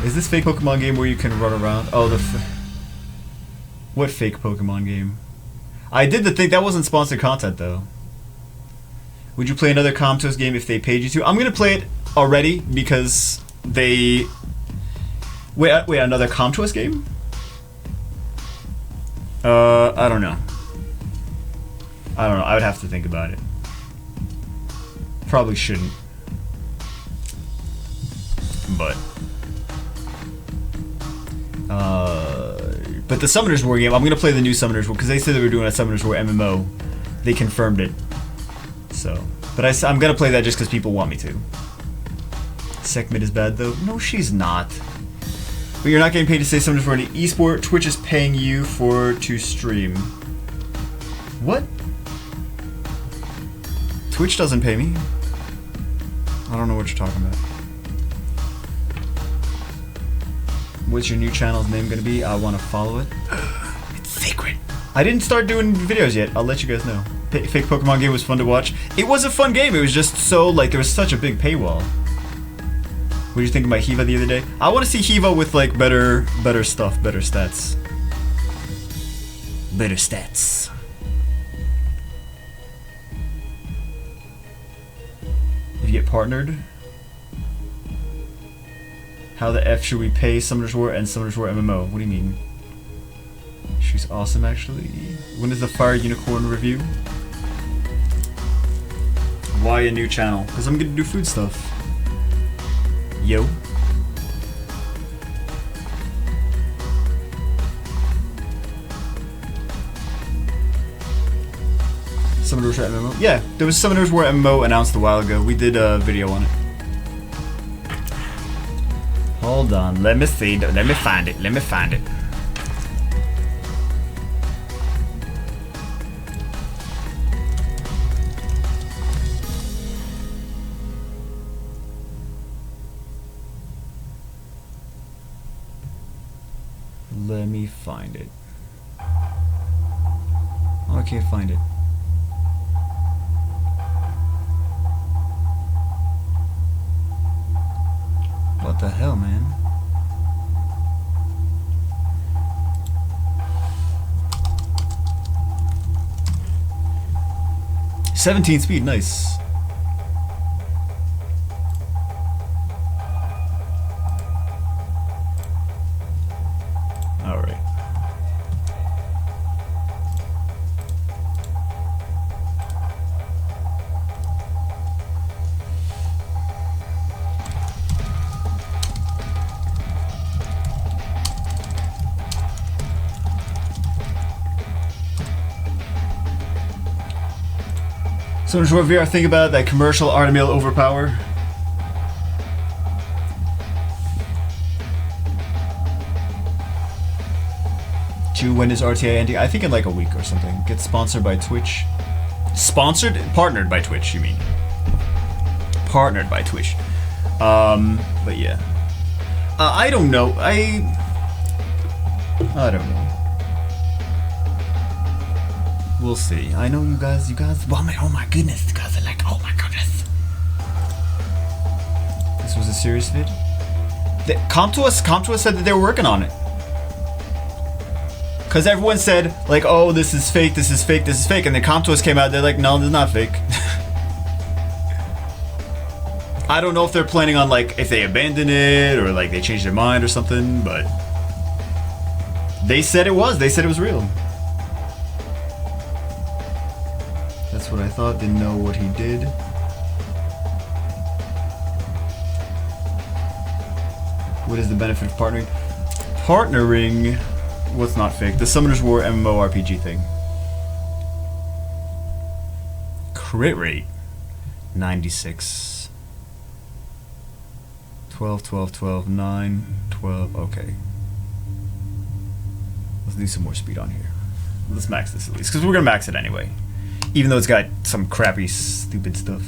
Is this fake Pokemon game where you can run around? Oh, what fake Pokemon game? I did the thing that wasn't sponsored content though. Would you play another Comtos game if they paid you to? I'm gonna play it already because they. Wait, another Comtos game? I don't know. I would have to think about it. Probably shouldn't. But the Summoners War game, I'm gonna play the new Summoners War because they said they were doing a Summoners War MMO. They confirmed it. So, but I'm gonna play that just because people want me to. Sekhmet is bad though. No, she's not. But you're not getting paid to say Summoners War in esport. Twitch is paying you to stream. What? Twitch doesn't pay me. I don't know what you're talking about. What's your new channel's name gonna be? I want to follow it. It's secret. I didn't start doing videos yet. I'll let you guys know. Fake Pokemon game was fun to watch. It was a fun game. It was just so, like, there was such a big paywall. What did you think of my Hiva the other day? I want to see Hiva with, like, better stuff, better stats. Better stats. If you get partnered. How the F should we pay Summoners War and Summoners War MMO? What do you mean? She's awesome, actually. When is the Fire Unicorn review? Why a new channel? Because I'm gonna do food stuff. Yo. Summoners War MMO? Yeah, there was Summoners War MMO announced a while ago. We did a video on it. Hold on, let me see. Let me find it. Let me find it. Let me find it. Oh, I can't find it. What the hell, man? "17 speed, nice." All right. So does VR think about that commercial Artemil overpower? When is RTA ending? I think in like a week or something. Get sponsored by Twitch. Sponsored? Partnered by Twitch, you mean. Partnered by Twitch. But yeah. I don't know. I don't know. We'll see. I know you guys, oh my goodness, you guys are like, oh my goodness. This was a serious vid? Comp2us said that they were working on it. Because everyone said, like, oh, this is fake, this is fake, this is fake. And then Comp2us came out, they're like, no, this is not fake. I don't know if they're planning on, like, if they abandon it or, like, they changed their mind or something, but they said it was. They said it was real. That's what I thought. Didn't know what he did. What is the benefit of partnering? Partnering... What's not fake? The Summoners War MMORPG thing. Crit rate. 96. 12, 12, 12, 9, 12. Okay. Let's do some more speed on here. Let's max this at least, because we're going to max it anyway. Even though it's got some crappy, stupid stuff.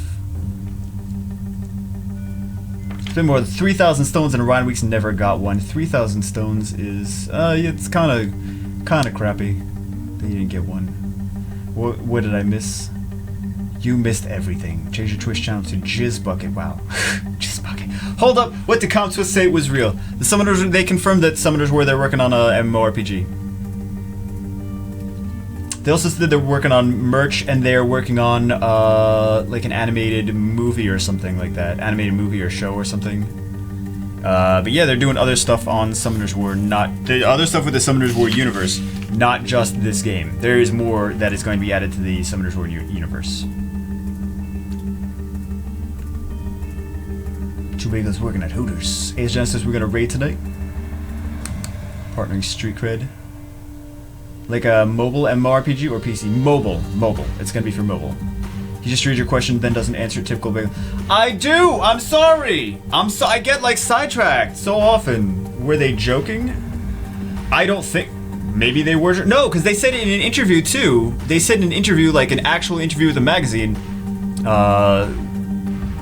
Spent more than 3,000 stones in Orion Weeks and never got one. 3,000 stones is, it's kind of crappy that you didn't get one. What did I miss? You missed everything. Change your Twitch channel to Jizz Bucket. Wow. Jizz Bucket. Hold up, what did CompTwist say was real? The Summoners, they confirmed that Summoners were, they're working on a MMORPG. They also said they're working on merch, and they're working on, like an animated movie or something like that. Animated movie or show or something. But yeah, they're doing other stuff on Summoners War, the other stuff with the Summoners War universe, not just this game. There is more that is going to be added to the Summoners War universe. Chewbacca's working at Hooters. Ace Genesis, we're gonna raid tonight. Partnering Street Cred. Like a mobile MMORPG or PC? Mobile. Mobile. It's gonna be for mobile. He just reads your question, then doesn't answer. Typical big. I do! I'm sorry! I get like sidetracked so often. Were they joking? I don't think. Maybe they were. No, because they said it in an interview too. They said in an interview, like an actual interview with a magazine.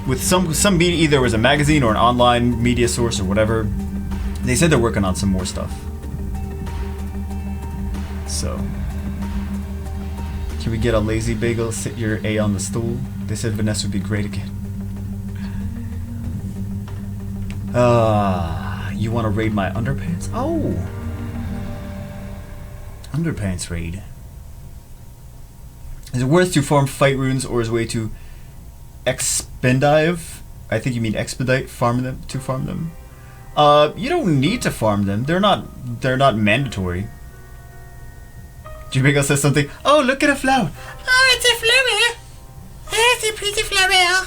With some media, either it was a magazine or an online media source or whatever. They said they're working on some more stuff. So, can we get a lazy bagel? Sit your A on the stool. They said Vanessa would be great again. You want to raid my underpants? Oh, underpants raid. Is it worth to farm fight runes, or is it way to expendive? I think you mean expedite farm them to farm them. You don't need to farm them. They're not mandatory. Jamaica says something. Oh, look at a flower. Oh, it's a flower. It's a pretty flower.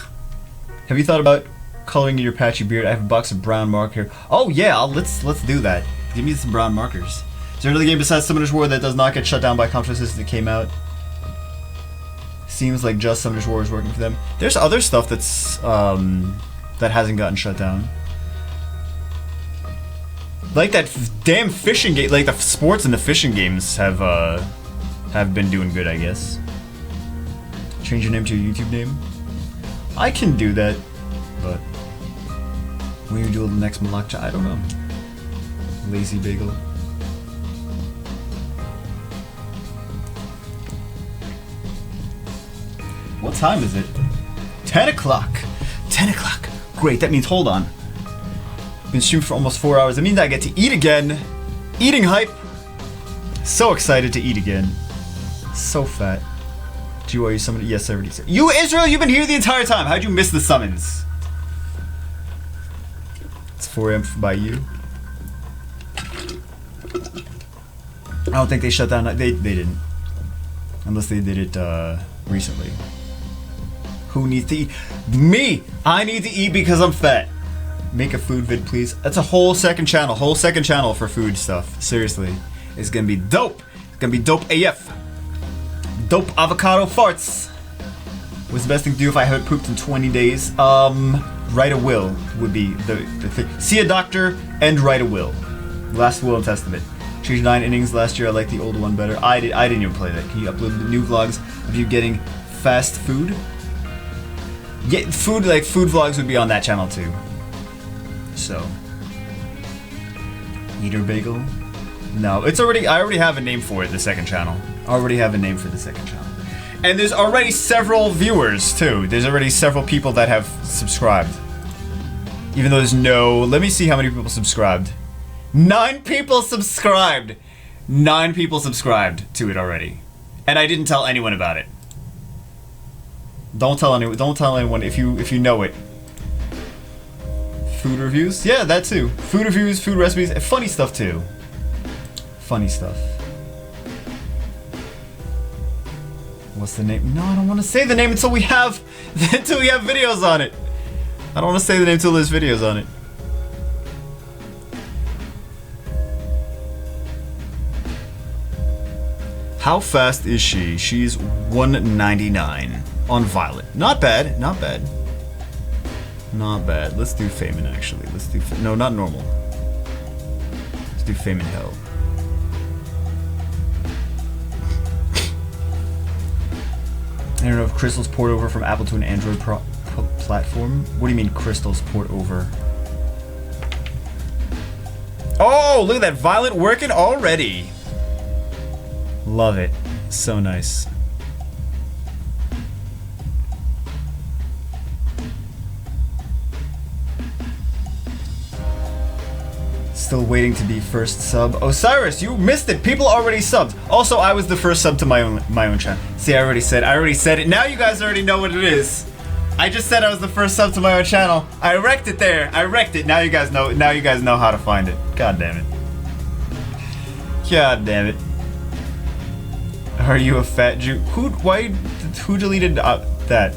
Have you thought about coloring your patchy beard? I have a box of brown marker. Oh yeah, let's do that. Give me some brown markers. Is there another game besides Summoners War that does not get shut down by CompTwist since it came out? Seems like just Summoners War is working for them. There's other stuff that's that hasn't gotten shut down. Like that damn fishing game, like the sports and the fishing games have been doing good, I guess. Change your name to your YouTube name. I can do that, but when you do the next Malakcha, I don't know. Lazy bagel. What time is it? 10 o'clock. 10 o'clock. Great, that means hold on. Been streaming for almost 4 hours. That means I get to eat again. Eating hype. So excited to eat again. So fat. Do you summon? Yes, I already said. You, Israel, you've been here the entire time. How'd you miss the summons? It's 4 a.m. by you. I don't think they shut down. They didn't. Unless they did it recently. Who needs to eat? Me! I need to eat because I'm fat. Make a food vid, please. That's a whole second channel for food stuff. Seriously. It's gonna be dope. It's gonna be dope AF. Dope avocado farts. What's the best thing to do if I haven't pooped in 20 days? Write a will would be the thing. See a doctor and write a will. Last will and testament. Changed 9 innings last year. I like the old one better. I didn't even play that. Can you upload the new vlogs of you getting fast food? Yeah, food vlogs would be on that channel too. So, Eater Bagel? No, it's already. I already have a name for it. The second channel. I already have a name for the second channel. And there's already several viewers too. There's already several people that have subscribed. Even though there's no. Let me see how many people subscribed. 9 people subscribed. 9 people subscribed to it already, and I didn't tell anyone about it. Don't tell anyone. Don't tell anyone if you know it. Food reviews? Yeah, that too. Food reviews, food recipes, and funny stuff too. Funny stuff. What's the name? No, I don't want to say the name until we have videos on it. I don't want to say the name until there's videos on it. How fast is she? She's 199 on Violet. Not bad, not bad. Not bad. Let's do Fame actually. Let's do no, not normal. Let's do Fame in Hell. I don't know if Crystal's port over from Apple to an Android platform. What do you mean Crystal's port over? Oh, look at that Violet working already. Love it. So nice. Still waiting to be first sub. Osiris, you missed it. People already subbed. Also, I was the first sub to my own channel. See, I already said it. Now you guys already know what it is. I just said I was the first sub to my own channel. I wrecked it there. I wrecked it. Now you guys know. Now you guys know how to find it. God damn it. God damn it. Are you a fat Jew? Who deleted that?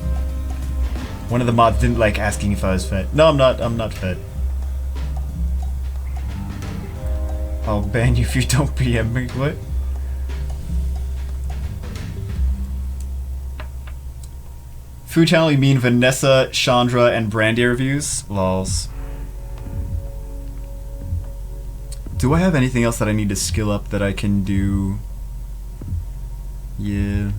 One of the mods didn't like asking if I was fat. No, I'm not. I'm not fat. I'll ban you if you don't PM me. What? Food channel, you mean Vanessa, Chandra, and Brandy reviews? Lols. Do I have anything else that I need to skill up that I can do? Yeah.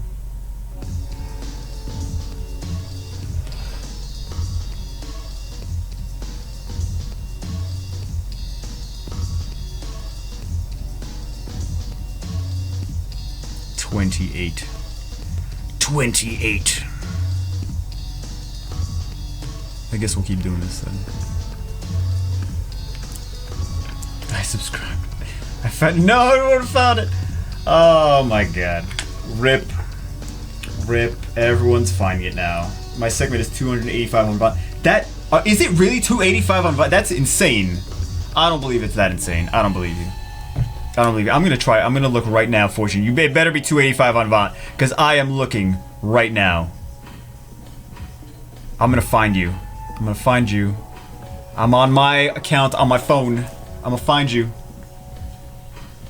$28. I guess we'll keep doing this then. I subscribed. I found. No, everyone found it. Oh my god. Rip. Rip. Everyone's finding it now. My segment is 285 on VOD. That is it really 285 on VOD? That's insane. I don't believe it's that insane. I don't believe you. I don't believe you. I'm gonna try. I'm gonna look right now, Fortune. You better be 285 on VOD, because I am looking right now. I'm gonna find you. I'm gonna find you. I'm on my account on my phone. I'm gonna find you.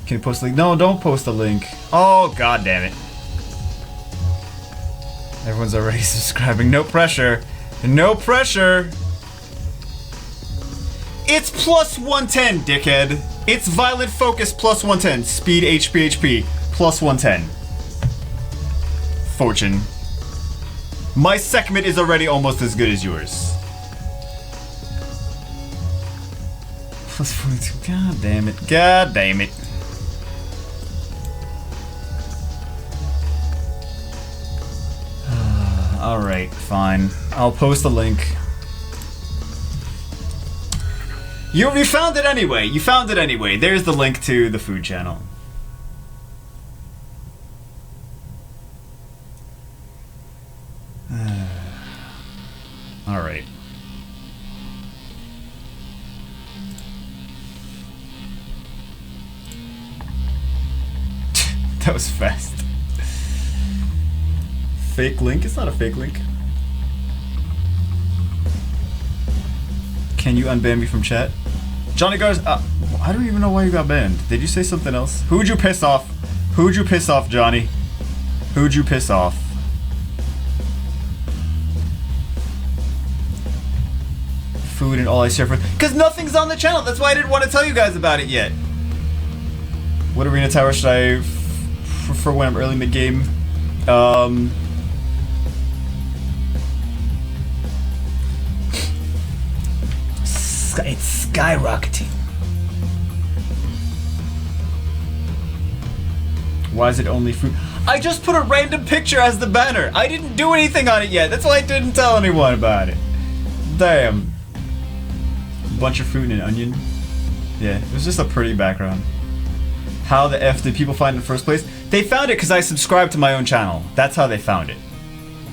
Can you post a link? No, don't post a link. Oh, god damn it. Everyone's already subscribing. No pressure. No pressure. It's plus 110, dickhead. It's Violent Focus plus 110. Speed HP plus 110. Fortune. My segment is already almost as good as yours. Plus 42. God damn it. God damn it. Alright, fine. I'll post a link. You found it anyway. You found it anyway. There's the link to the food channel. Alright. That was fast. Fake link? It's not a fake link. Can you unban me from chat? Johnny Gars, I don't even know why you got banned. Did you say something else? Who'd you piss off? Who'd you piss off, Johnny? Who'd you piss off? Food and all I share for. Because nothing's on the channel. That's why I didn't want to tell you guys about it yet. What arena tower should I prefer when I'm early mid game? It's skyrocketing. Why is it only food? I just put a random picture as the banner. I didn't do anything on it yet. That's why I didn't tell anyone about it. Damn. Bunch of fruit and an onion. Yeah, it was just a pretty background. How the F did people find it in the first place? They found it because I subscribed to my own channel. That's how they found it.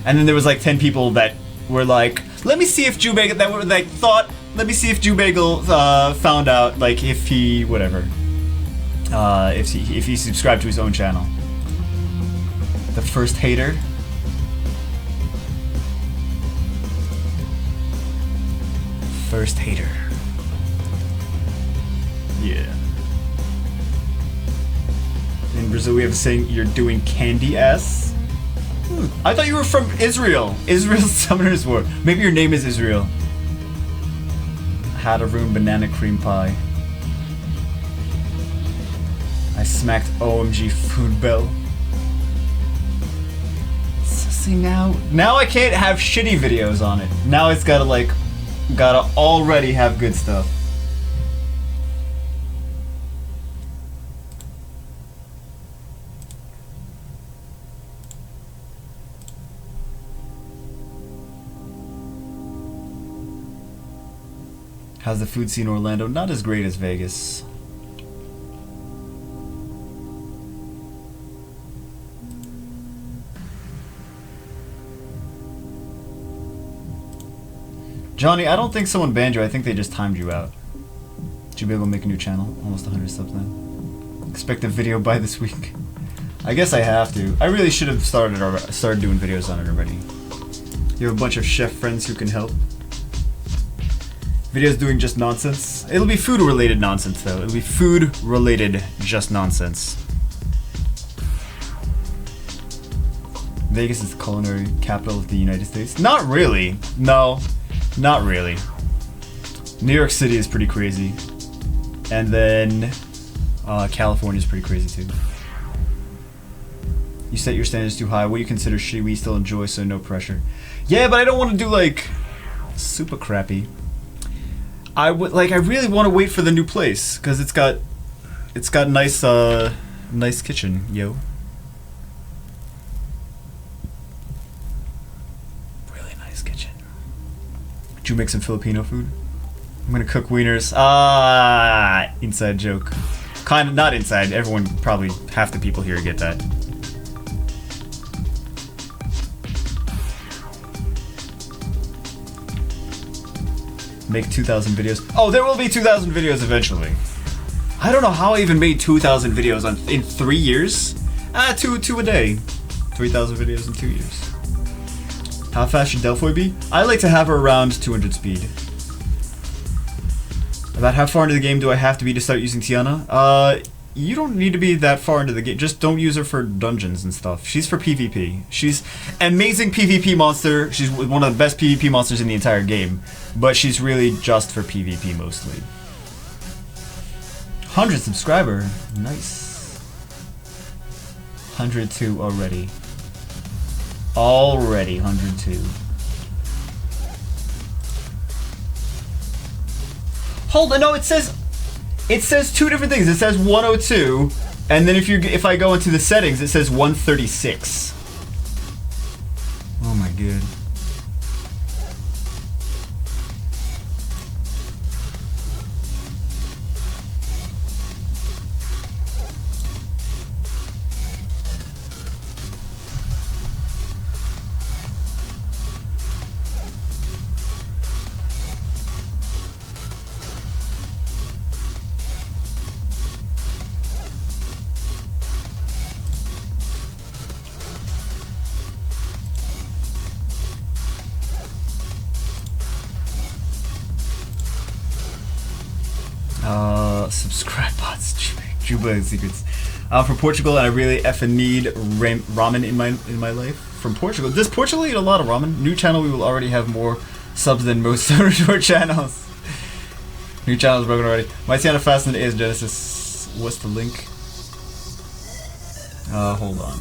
And then there was like 10 people that were like, let me see if Jubagel, that were like thought, let me see if Jubagel found out, like if he, whatever. If he subscribed to his own channel. The first hater. First hater. Yeah. In Brazil we have a saying, you're doing candy ass. I thought you were from Israel. Israel's Summoner's War. Maybe your name is Israel. How to ruin banana cream pie. I smacked OMG food bell. So see now I can't have shitty videos on it. Now it's gotta like, gotta already have good stuff. How's the food scene in Orlando? Not as great as Vegas. Johnny, I don't think someone banned you. I think they just timed you out. Should you be able to make a new channel? Almost 100 subs now. Expect a video by this week. I guess I have to. I really should have started doing videos on it already. You have a bunch of chef friends who can help. Videos doing just nonsense. It'll be food related nonsense though. It'll be food related just nonsense. Vegas is the culinary capital of the United States. Not really. No, not really. New York City is pretty crazy. And then California is pretty crazy too. You set your standards too high. What do you consider should we still enjoy, so no pressure? Yeah, but I don't want to do like super crappy. I really want to wait for the new place because it's got nice nice kitchen, yo. Really nice kitchen. Did you make some Filipino food? I'm gonna cook wieners. Ah, inside joke. Kind of not inside. Everyone, probably half the people here get that. Make 2,000 videos. Oh, there will be 2,000 videos eventually. I don't know how I even made 2,000 videos in 3 years. Two a day. 3,000 videos in 2 years. How fast should Delphoy be? I like to have her around 200 speed. About how far into the game do I have to be to start using Tiana? You don't need to be that far into the game. Just don't use her for dungeons and stuff. She's for PvP. She's an amazing PvP monster. She's one of the best PvP monsters in the entire game. But she's really just for PvP mostly. 100 subscriber. Nice. 102 already. Already 102. Hold on, no, it says two different things. It says 102, and then if I go into the settings, it says 136. Oh my god. Subscribe bots, Juba secrets. I'm from Portugal and I really effing need ramen in my life. From Portugal. Does Portugal eat a lot of ramen? New channel, we will already have more subs than most short channels. New channel is broken already. My Tiana Fast is Genesis. What's the link? Hold on.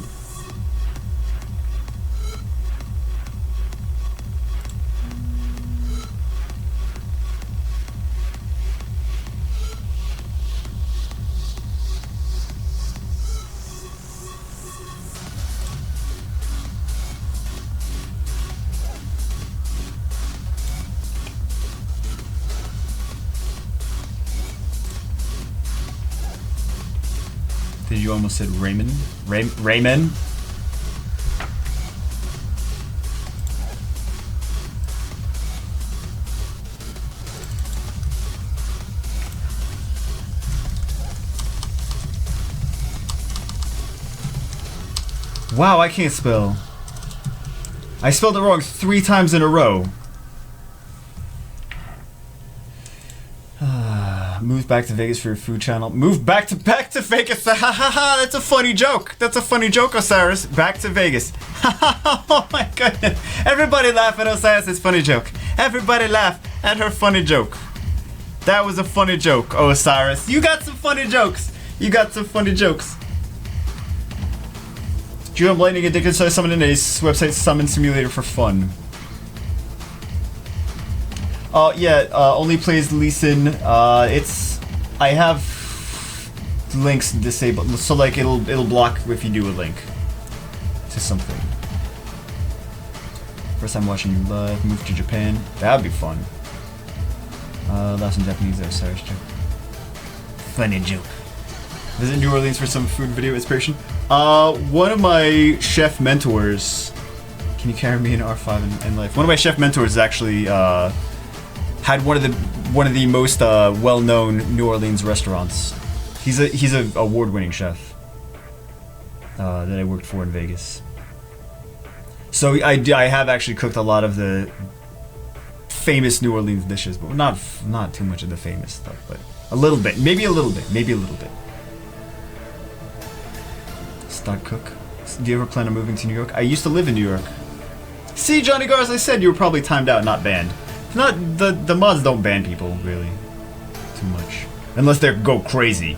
Did you almost said Raymond? Raymond? Wow, I can't spell. I spelled it wrong 3 times in a row. Move back to Vegas for your food channel. Move back to Vegas. Ha ha ha! That's a funny joke. That's a funny joke, Osiris. Back to Vegas. Oh my goodness! Everybody laugh at Osiris' funny joke. Everybody laugh at her funny joke. That was a funny joke, Osiris. You got some funny jokes. You got some funny jokes. Do you have lightning addicted? So I summoned in a website summon simulator for fun. Yeah, only plays Lee Sin. I have links disabled, so like it'll block if you do a link to something. First time watching you live, move to Japan. That'd be fun. That's in Japanese though, sorry, it's a joke. Funny joke. Visit New Orleans for some food video inspiration. One of my chef mentors. Can you carry me in R5 in life? One of my chef mentors actually had one of the most well-known New Orleans restaurants. He's a award-winning chef that I worked for in Vegas. So I have actually cooked a lot of the famous New Orleans dishes, but not too much of the famous stuff, but a little bit, maybe a little bit. Stud cook. Do you ever plan on moving to New York? I used to live in New York. See, Johnny Gar, as I said, you were probably timed out, not banned. Not the mods don't ban people really too much, unless they go crazy.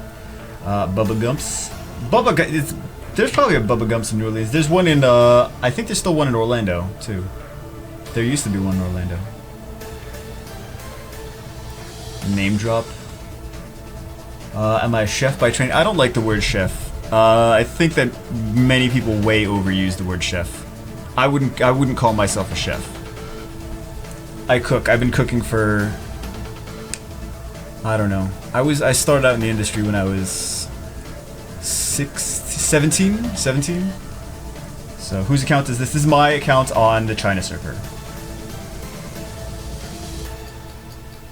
Bubba Gumps. There's probably a Bubba Gumps in New Orleans. There's one in I think there's still one in Orlando too. There used to be one in Orlando. Name drop. Am I a chef by training? I don't like the word chef. I think that many people way overuse the word chef. I wouldn't call myself a chef. I cook. I've been cooking for, I don't know. I started out in the industry when I was 17. So whose account is this? This is my account on the China server.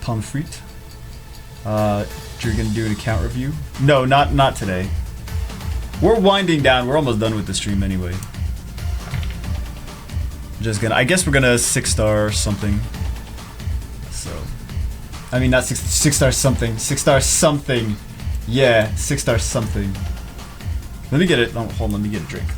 Pomfret. You're gonna do an account review? No, not today. We're winding down. We're almost done with the stream anyway. I guess we're gonna 6-star something. So, I mean not 6-star something. 6-star something. Yeah, 6-star something. Let me get it. Oh, hold on. Let me get a drink.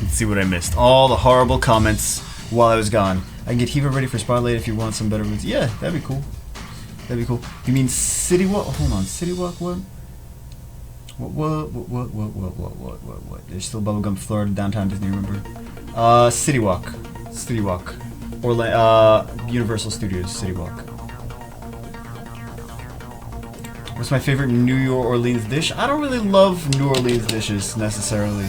See what I missed. All the horrible comments while I was gone. I can get Hiva ready for Spotlight if you want some better roots. Yeah, that'd be cool. That'd be cool. You mean City Walk? Hold on, City Walk what? What? There's still Bubblegum, Florida, downtown Disney, remember? City Walk. Universal Studios, City Walk. What's my favorite New Orleans dish? I don't really love New Orleans dishes, necessarily.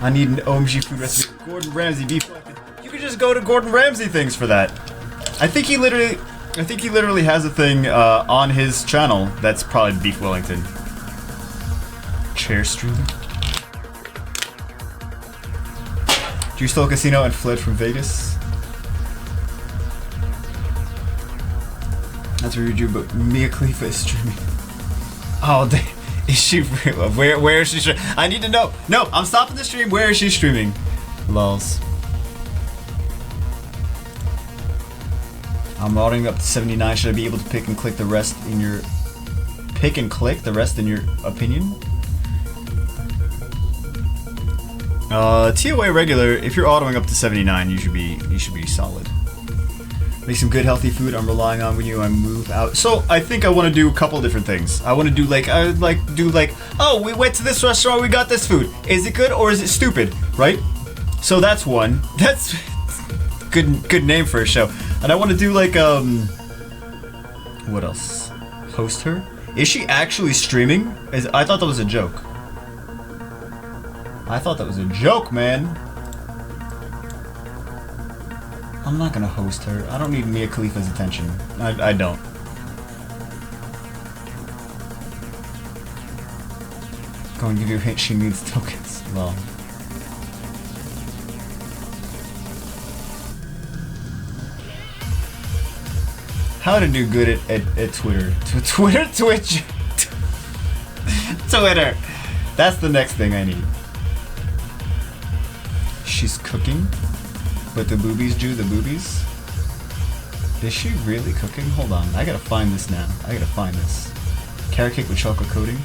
I need an OMG food recipe. Gordon Ramsay beef Wellington. You could just go to Gordon Ramsay things for that. I think he literally has a thing on his channel that's probably beef Wellington. Chair streaming. Do you stole a casino and fled from Vegas? That's what you do, but Mia Khalifa is streaming all day. Is she real? Where is she streaming? I need to know. No, I'm stopping the stream. Where is she streaming? Lols. I'm ordering up to 79. Should I be able to pick and click the rest in your opinion? TOA regular. If you're autoing up to 79, you should be solid. Make some good healthy food. I'm relying on when I move out. So I think I want to do a couple different things. I want to do oh, we went to this restaurant, we got this food. Is it good or is it stupid? Right? So that's one. That's good name for a show. And I want to do what else? Host her? Is she actually streaming? I thought that was a joke. I thought that was a joke, man. I'm not gonna host her. I don't need Mia Khalifa's attention. I don't. Go and give you a hint, she needs tokens. Well. How to do good at Twitter. Twitch. Twitter. That's the next thing I need. She's cooking. What the boobies do, the boobies? Is she really cooking? Hold on, I gotta find this now. I gotta find this. Carrot cake with chocolate coating.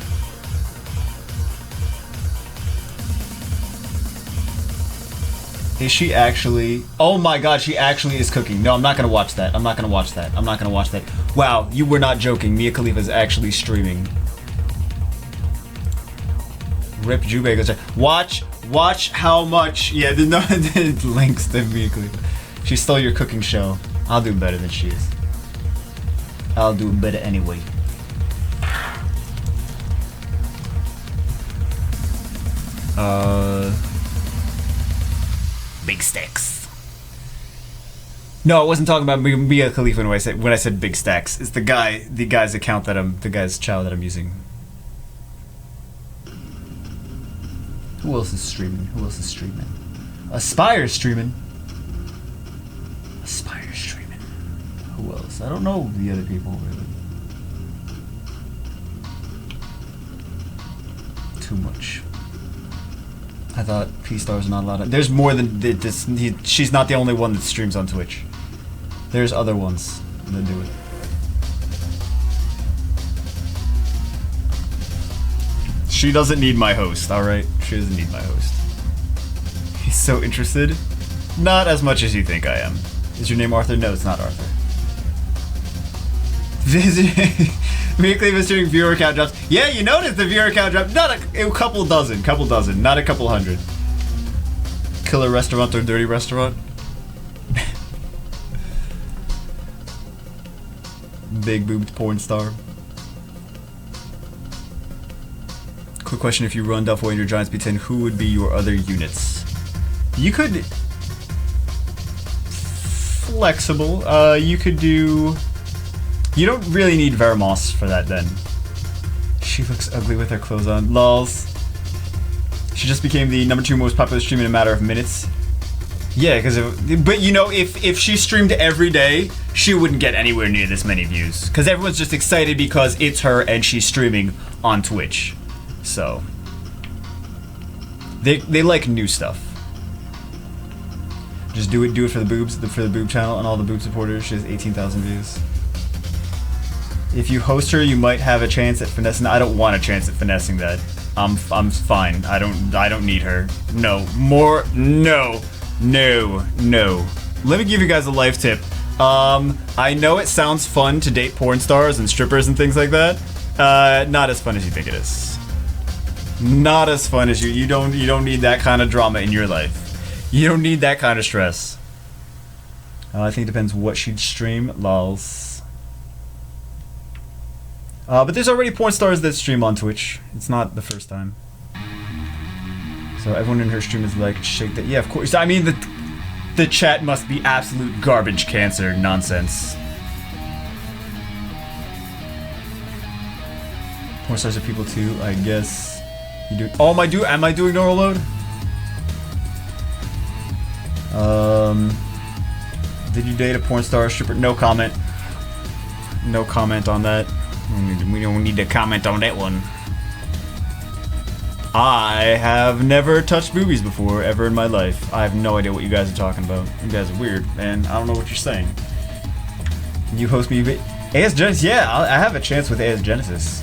Is she actually? Oh my god, she actually is cooking. No, I'm not gonna watch that. I'm not gonna watch that. I'm not gonna watch that. Wow, you were not joking. Mia Khalifa is actually streaming. Rip Jubei goes. Watch how much. Yeah, the no links to Mia Khalifa. She stole your cooking show. I'll do better than she is. I'll do better anyway. Big stacks. No, I wasn't talking about Mia Khalifa when I said big stacks. It's the guy's account that the guy's child that I'm using. Who else is streaming? Who else is streaming? Aspire's streaming. Aspire's streaming. Who else? I don't know the other people really. Too much. I thought P-Star's not allowed to. There's more than this. She's not the only one that streams on Twitch. There's other ones that do it. She doesn't need my host, alright? She doesn't need my host. He's so interested. Not as much as you think I am. Is your name Arthur? No, it's not Arthur. Mia Khalifa's doing viewer count drops. Yeah, you noticed the viewer count drop. Not a couple dozen, not a couple hundred. Killer restaurant or dirty restaurant? Big boobed porn star. Quick question: if you run Duff away in your Giants B10, who would be your other units? You could flexible. You could do. You don't really need Vermos for that then. She looks ugly with her clothes on. Lols. She just became the #2 most popular stream in a matter of minutes. Yeah, but you know, if she streamed every day, she wouldn't get anywhere near this many views. Because everyone's just excited because it's her and she's streaming on Twitch. So they like new stuff. Just do it for the boobs, for the boob channel and all the boob supporters. She has 18,000 views. If you host her, you might have a chance at finessing. I don't want a chance at finessing that. I'm fine. I don't need her. No. Let me give you guys a life tip. I know it sounds fun to date porn stars and strippers and things like that. Not as fun as you think it is. Not as fun as you don't need that kind of drama in your life. You don't need that kind of stress. I think it depends what she'd stream. Lols. But there's already porn stars that stream on Twitch. It's not the first time. So everyone in her stream is like, shake that. Yeah, of course. I mean, the chat must be absolute garbage cancer nonsense. Porn stars are people too, I guess. You do. Oh, am I doing normal load? Did you date a porn star or stripper? No comment. No comment on that. We don't need to comment on that one. I have never touched boobies before, ever in my life. I have no idea what you guys are talking about. You guys are weird, man. I don't know what you're saying. You host me, AS Genesis? Yeah, I have a chance with AS Genesis.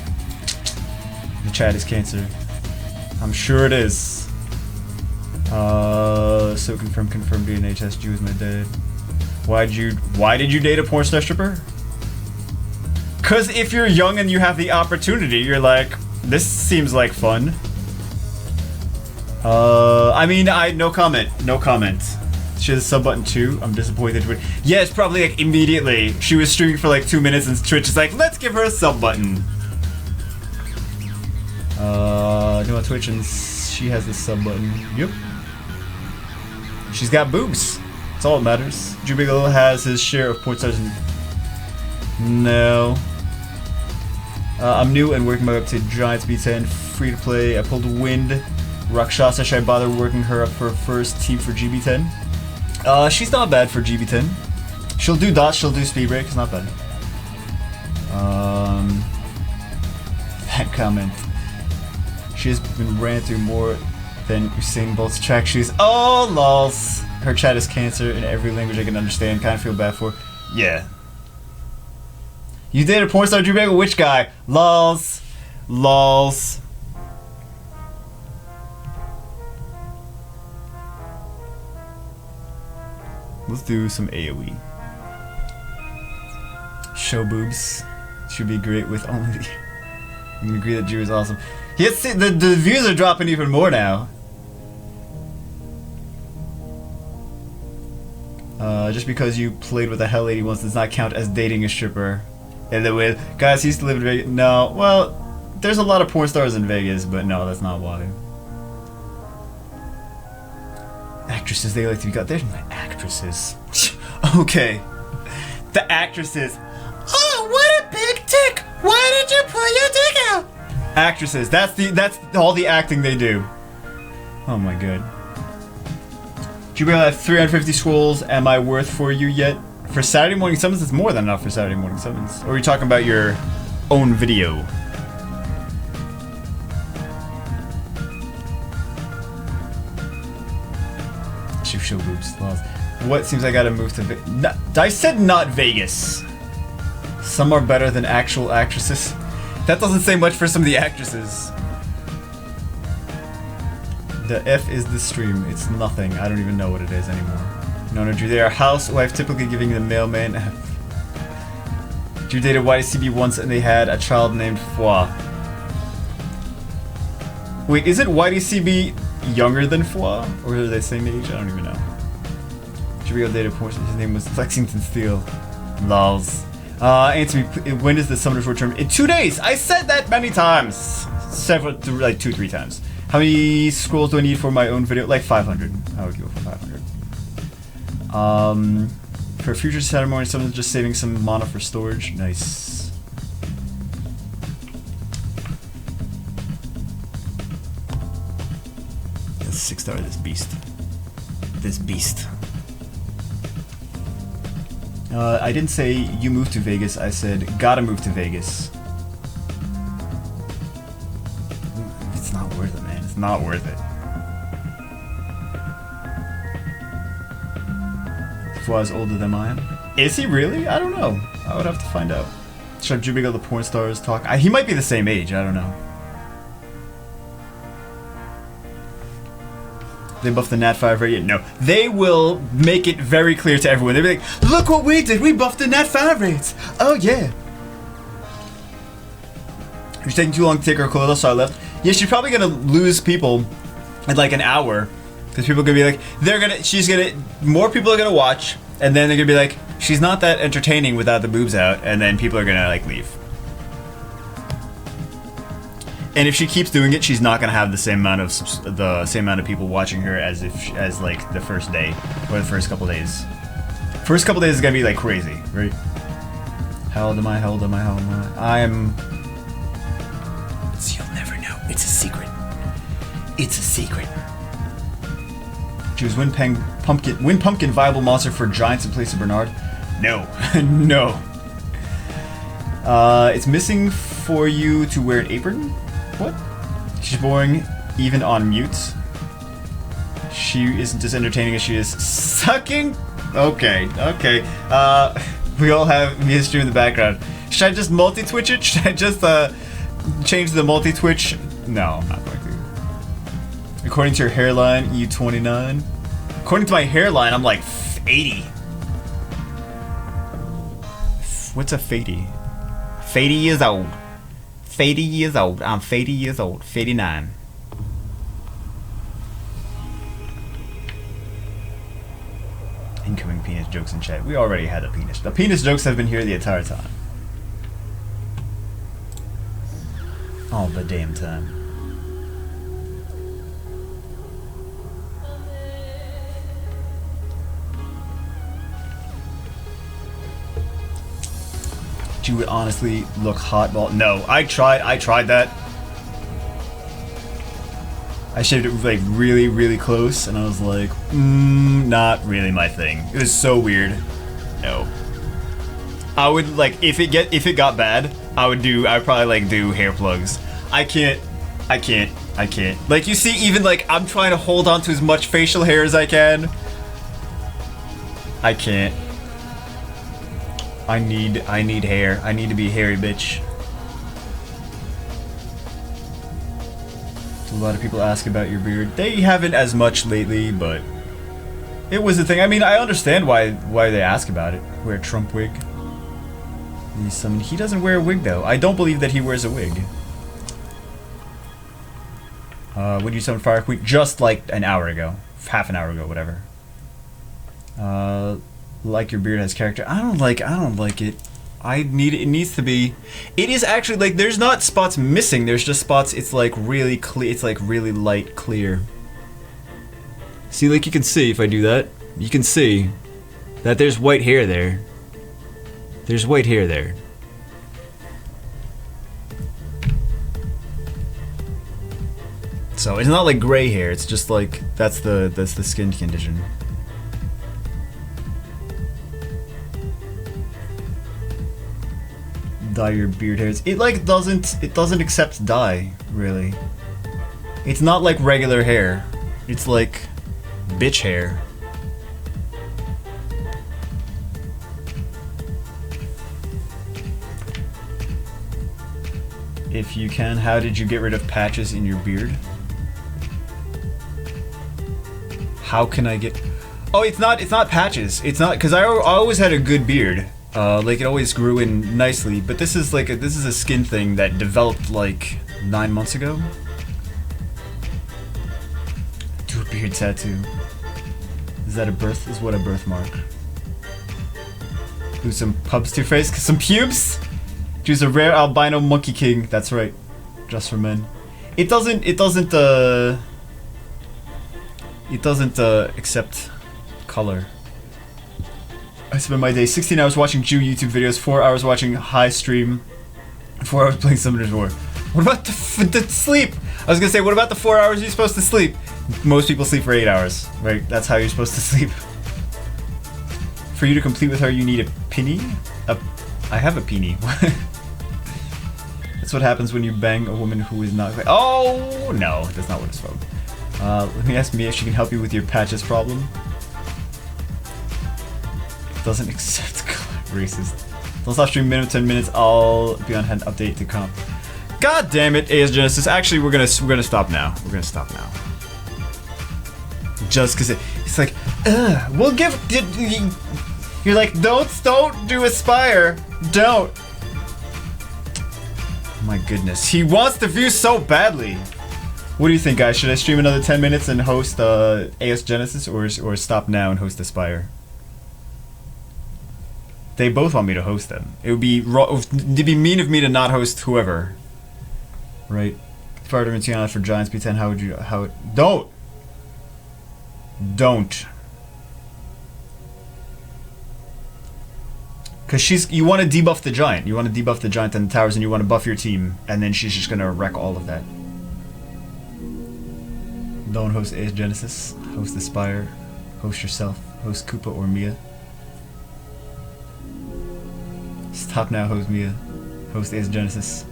The chat is cancer. I'm sure it is. So confirm DNA test. You is my dad. Why did you date a porn star stripper? Cause if you're young and you have the opportunity, you're like, this seems like fun. I mean, no comment. She has a sub button too. I'm disappointed with. Yeah, it's probably like immediately. She was streaming for like 2 minutes and Twitch is like, let's give her a sub button. No on Twitch and she has the sub button. Yep. She's got boobs. That's all that matters. Drew Bigelow has his share of porn stars. No. I'm new and working my way up to Giants B10. Free to play. I pulled wind. Rakshasa, should I bother working her up for a first team for GB10? She's not bad for GB10. She'll do dots, she'll do speed break. It's not bad. That comment. She has been ran through more Then Usain Bolt's track shoes. Oh, lols. Her chat is cancer in every language I can understand. Kind of feel bad for. Yeah. You dated a porn star, Drew Bagel? Which guy? Lols. Lols. Let's do some AoE. Show boobs. Should be great with only the... You can agree that Drew is awesome. Yes, the views are dropping even more now. Just because you played with a hell lady once does not count as dating a stripper. And then with guys, he used to live in Vegas. No, well, there's a lot of porn stars in Vegas, but no, that's not why. Actresses, they like to be got. There's my actresses. Okay, the actresses. Oh, what a big dick! Why did you pull your dick out? Actresses. That's all the acting they do. Oh my god. Do you realize 350 scrolls? Am I worth for you yet? For Saturday morning summons, it's more than enough for Saturday morning summons. Or are you talking about your own video? Show boobs. What? Seems I gotta move to Vegas. I said not Vegas. Some are better than actual actresses. That doesn't say much for some of the actresses. The F is the stream. It's nothing. I don't even know what it is anymore. No, Drew. They are housewife, typically giving the mailman. Drew dated YCB once and they had a child named Foi. Wait, is it YDCB younger than Foi? Or are they the same age? I don't even know. Drew dated portion. His name was Lexington Steele. Lols. Answer me, when is the summoner's return? In 2 days! I said that many times! Several, like 2-3 times. How many scrolls do I need for my own video? Like 500. I would go for 500. For future Saturday morning, someone's just saving some mana for storage. Nice. That's 6-star, this beast. This beast. I didn't say you moved to Vegas, I said gotta move to Vegas. It's not worth it, man. It's not worth it. Foi's older than I am. Is he really? I don't know. I would have to find out. Should have Jimmy go the porn stars talk? He might be the same age, I don't know. They buffed the Nat 5 rate? No. They will make it very clear to everyone. They'll be like, look what we did! We buffed the Nat 5 rates! Oh yeah! You're taking too long to take her clothes off, so I left. Yeah, she's probably gonna lose people in like an hour. Because people are gonna be like, more people are gonna watch, and then they're gonna be like, she's not that entertaining without the boobs out, and then people are gonna like leave. And if she keeps doing it, she's not gonna have the same amount of people watching her as like the first day or the first couple days. First couple days is gonna be like crazy, right? How old am I? How old am I? How old am I? I'm. So you'll never know. It's a secret. It's a secret. Choose win pumpkin viable monster for giants in place of Bernard. No, no. It's missing for you to wear an apron. What? She's boring, even on mute. She isn't as entertaining as she is sucking. Okay, okay. We all have history in the background. Should I just multi-twitch it? Should I just change the multi-twitch? No, I'm not going to. According to your hairline, you 29. According to my hairline, I'm like 80. What's a 80? 80 years old. 80 years old. I'm 80 years old. 89. Incoming penis jokes in chat. We already had a penis. The penis jokes have been here the entire time. All the damn time. You would honestly look hot ball. No, I tried that. I shaved it like really, really close, and I was like, not really my thing. It was so weird. No. I would like if it got bad, I would probably like do hair plugs. I can't I can't. Like, you see, even, like, I'm trying to hold on to as much facial hair as I can. I can't. I need hair. I need to be a hairy bitch. A lot of people ask about your beard. They haven't as much lately, but it was a thing. I mean, I understand why they ask about it. Wear a Trump wig. He doesn't wear a wig, though. I don't believe that he wears a wig. When you summon Fire Queen? Just like an hour ago. Half an hour ago, whatever. Like your beard has character. I don't like it. It needs to be. It is actually, like, there's not spots missing. There's just spots, it's like really clear. It's like really light clear. See, like, you can see if I do that. You can see that there's white hair there. There's white hair there. So it's not like gray hair. It's just like that's the skin condition. Dye your beard hairs. It like doesn't accept dye, really. It's not like regular hair. It's like bitch hair. If you can, how did you get rid of patches in your beard? How can I get? Oh, it's not patches. It's not, because I always had a good beard. Like, it always grew in nicely, but this is a skin thing that developed like 9 months ago. Do a beard tattoo. Is that a birth? Is what a birthmark? Do some pubs to your face? Some pubes? Choose a rare albino monkey king. That's right. Just for men. It doesn't accept color. I spend my day 16 hours watching Jew YouTube videos, 4 hours watching high stream, 4 hours playing Summoner's War. What about the sleep? I was gonna say, what about the 4 hours you're supposed to sleep? Most people sleep for 8 hours, right? That's how you're supposed to sleep. For you to complete with her, you need a penny? I have a penny. That's what happens when you bang a woman who is not... Oh, no, that's not what it's from. Let me ask Mia if she can help you with your patches problem. Doesn't accept racist. Don't stop streaming minimum 10 minutes. I'll be on hand update to comp. God damn it, AS Genesis. Actually, we're gonna stop now. We're gonna stop now. Just because it's like, we'll give. You're like, don't do Aspire. Don't. My goodness, he wants the views so badly. What do you think, guys? Should I stream another 10 minutes and host AS Genesis, or stop now and host Aspire? They both want me to host them. It would be it'd be mean of me to not host whoever. Right? Spider-Man Tiana for Giants B10. How would you? Don't. Because you want to debuff the Giant. You want to debuff the Giant and the towers, and you want to buff your team, and then she's just gonna wreck all of that. Don't host AS Genesis. Host Aspire. Host yourself. Host Koopa or Mia. Stop now, host Mia. Host AS Genesis.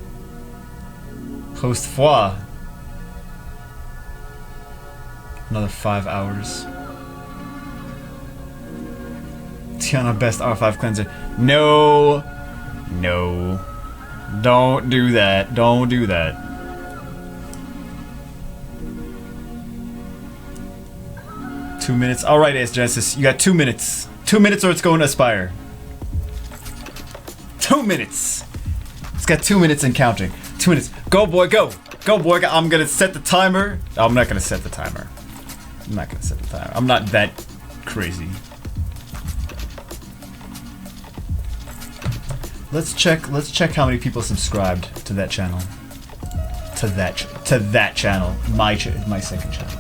Host Foi. Another 5 hours. Tiana best R5 cleanser. No. No. Don't do that. Don't do that. Two minutes. Alright, AS Genesis. You got 2 minutes. 2 minutes or it's going to Aspire. 2 minutes. It's got 2 minutes and counting. 2 minutes. Go, boy, go. Go, boy. I'm going to set the timer. I'm not going to set the timer. I'm not going to set the timer. I'm not that crazy. Let's check how many people subscribed to that channel. To that channel. My second channel.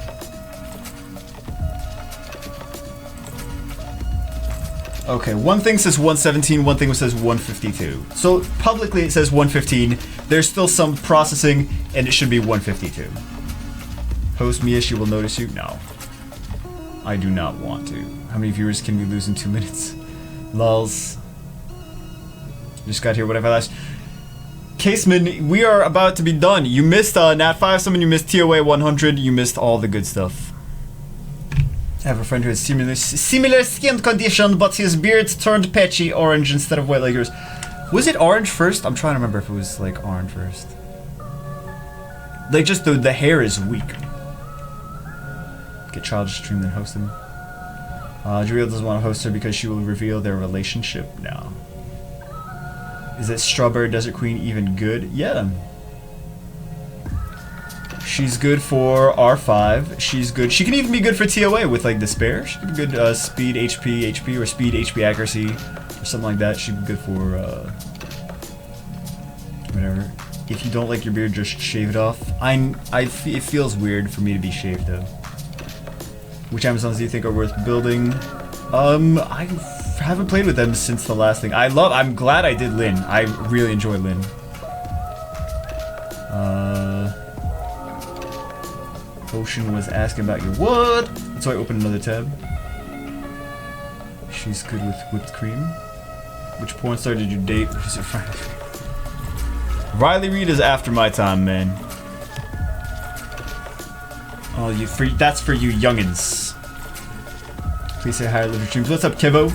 Okay, one thing says 117, one thing says 152. So publicly it says 115. There's still some processing, and it should be 152. Host Mia, she will notice you? No. I do not want to. How many viewers can we lose in 2 minutes? Lulz. Just got here, what have I last? Caseman, we are about to be done. You missed Nat 5 summon, you missed TOA 100, you missed all the good stuff. I have a friend who has similar skin condition, but his beard turned patchy orange instead of white like yours. Was it orange first? I'm trying to remember if it was like orange first. Like just the hair is weak. Get child to stream then host him. Julia doesn't want to host her because she will reveal their relationship now. Is that Strawberry Desert Queen even good? Yeah. She's good for R5. She's good. She can even be good for TOA with like Despair. She could be good speed HP, or speed HP accuracy, or something like that. She'd be good for whatever. If you don't like your beard, just shave it off. It feels weird for me to be shaved though. Which Amazons do you think are worth building? I haven't played with them since the last thing. I'm glad I did Lin. I really enjoy Lin. Ocean was asking about your what? So I opened another tab. She's good with whipped cream. Which porn star did you date? Was it Riley Reid is after my time, man. Oh, that's for you youngins. Please say hi to Livestream. What's up, Kevo?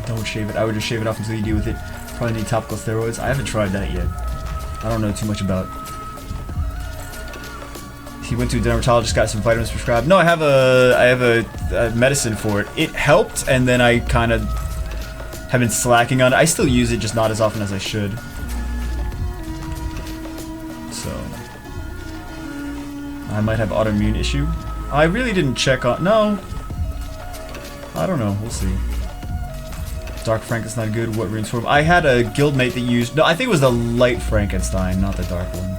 Don't shave it. I would just shave it off until you deal with it. Probably need topical steroids. I haven't tried that yet. I don't know too much about. He went to a dermatologist, got some vitamins prescribed. No, I have a medicine for it. It helped, and then I kind of have been slacking on it. I still use it, just not as often as I should. So I might have autoimmune issue. I really didn't check on. No, I don't know. We'll see. Dark Frankenstein good. What runes form? I had a guildmate that used. No, I think it was the light Frankenstein, not the dark one.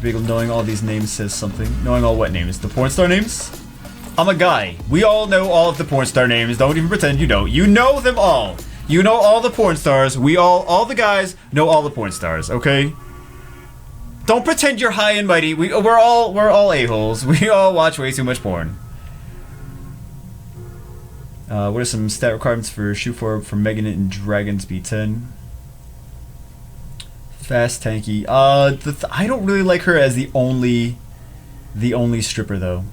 Knowing all these names says something. Knowing all what names? The porn star names? I'm a guy. We all know all of the porn star names. Don't even pretend you don't. You know them all. You know all the porn stars. We all the guys know all the porn stars, okay? Don't pretend you're high and mighty. We're all a-holes. We all watch way too much porn. What are some stat requirements for shoe form for Megan and Dragon Speed 10? Fast, tanky. I don't really like her as the only stripper though.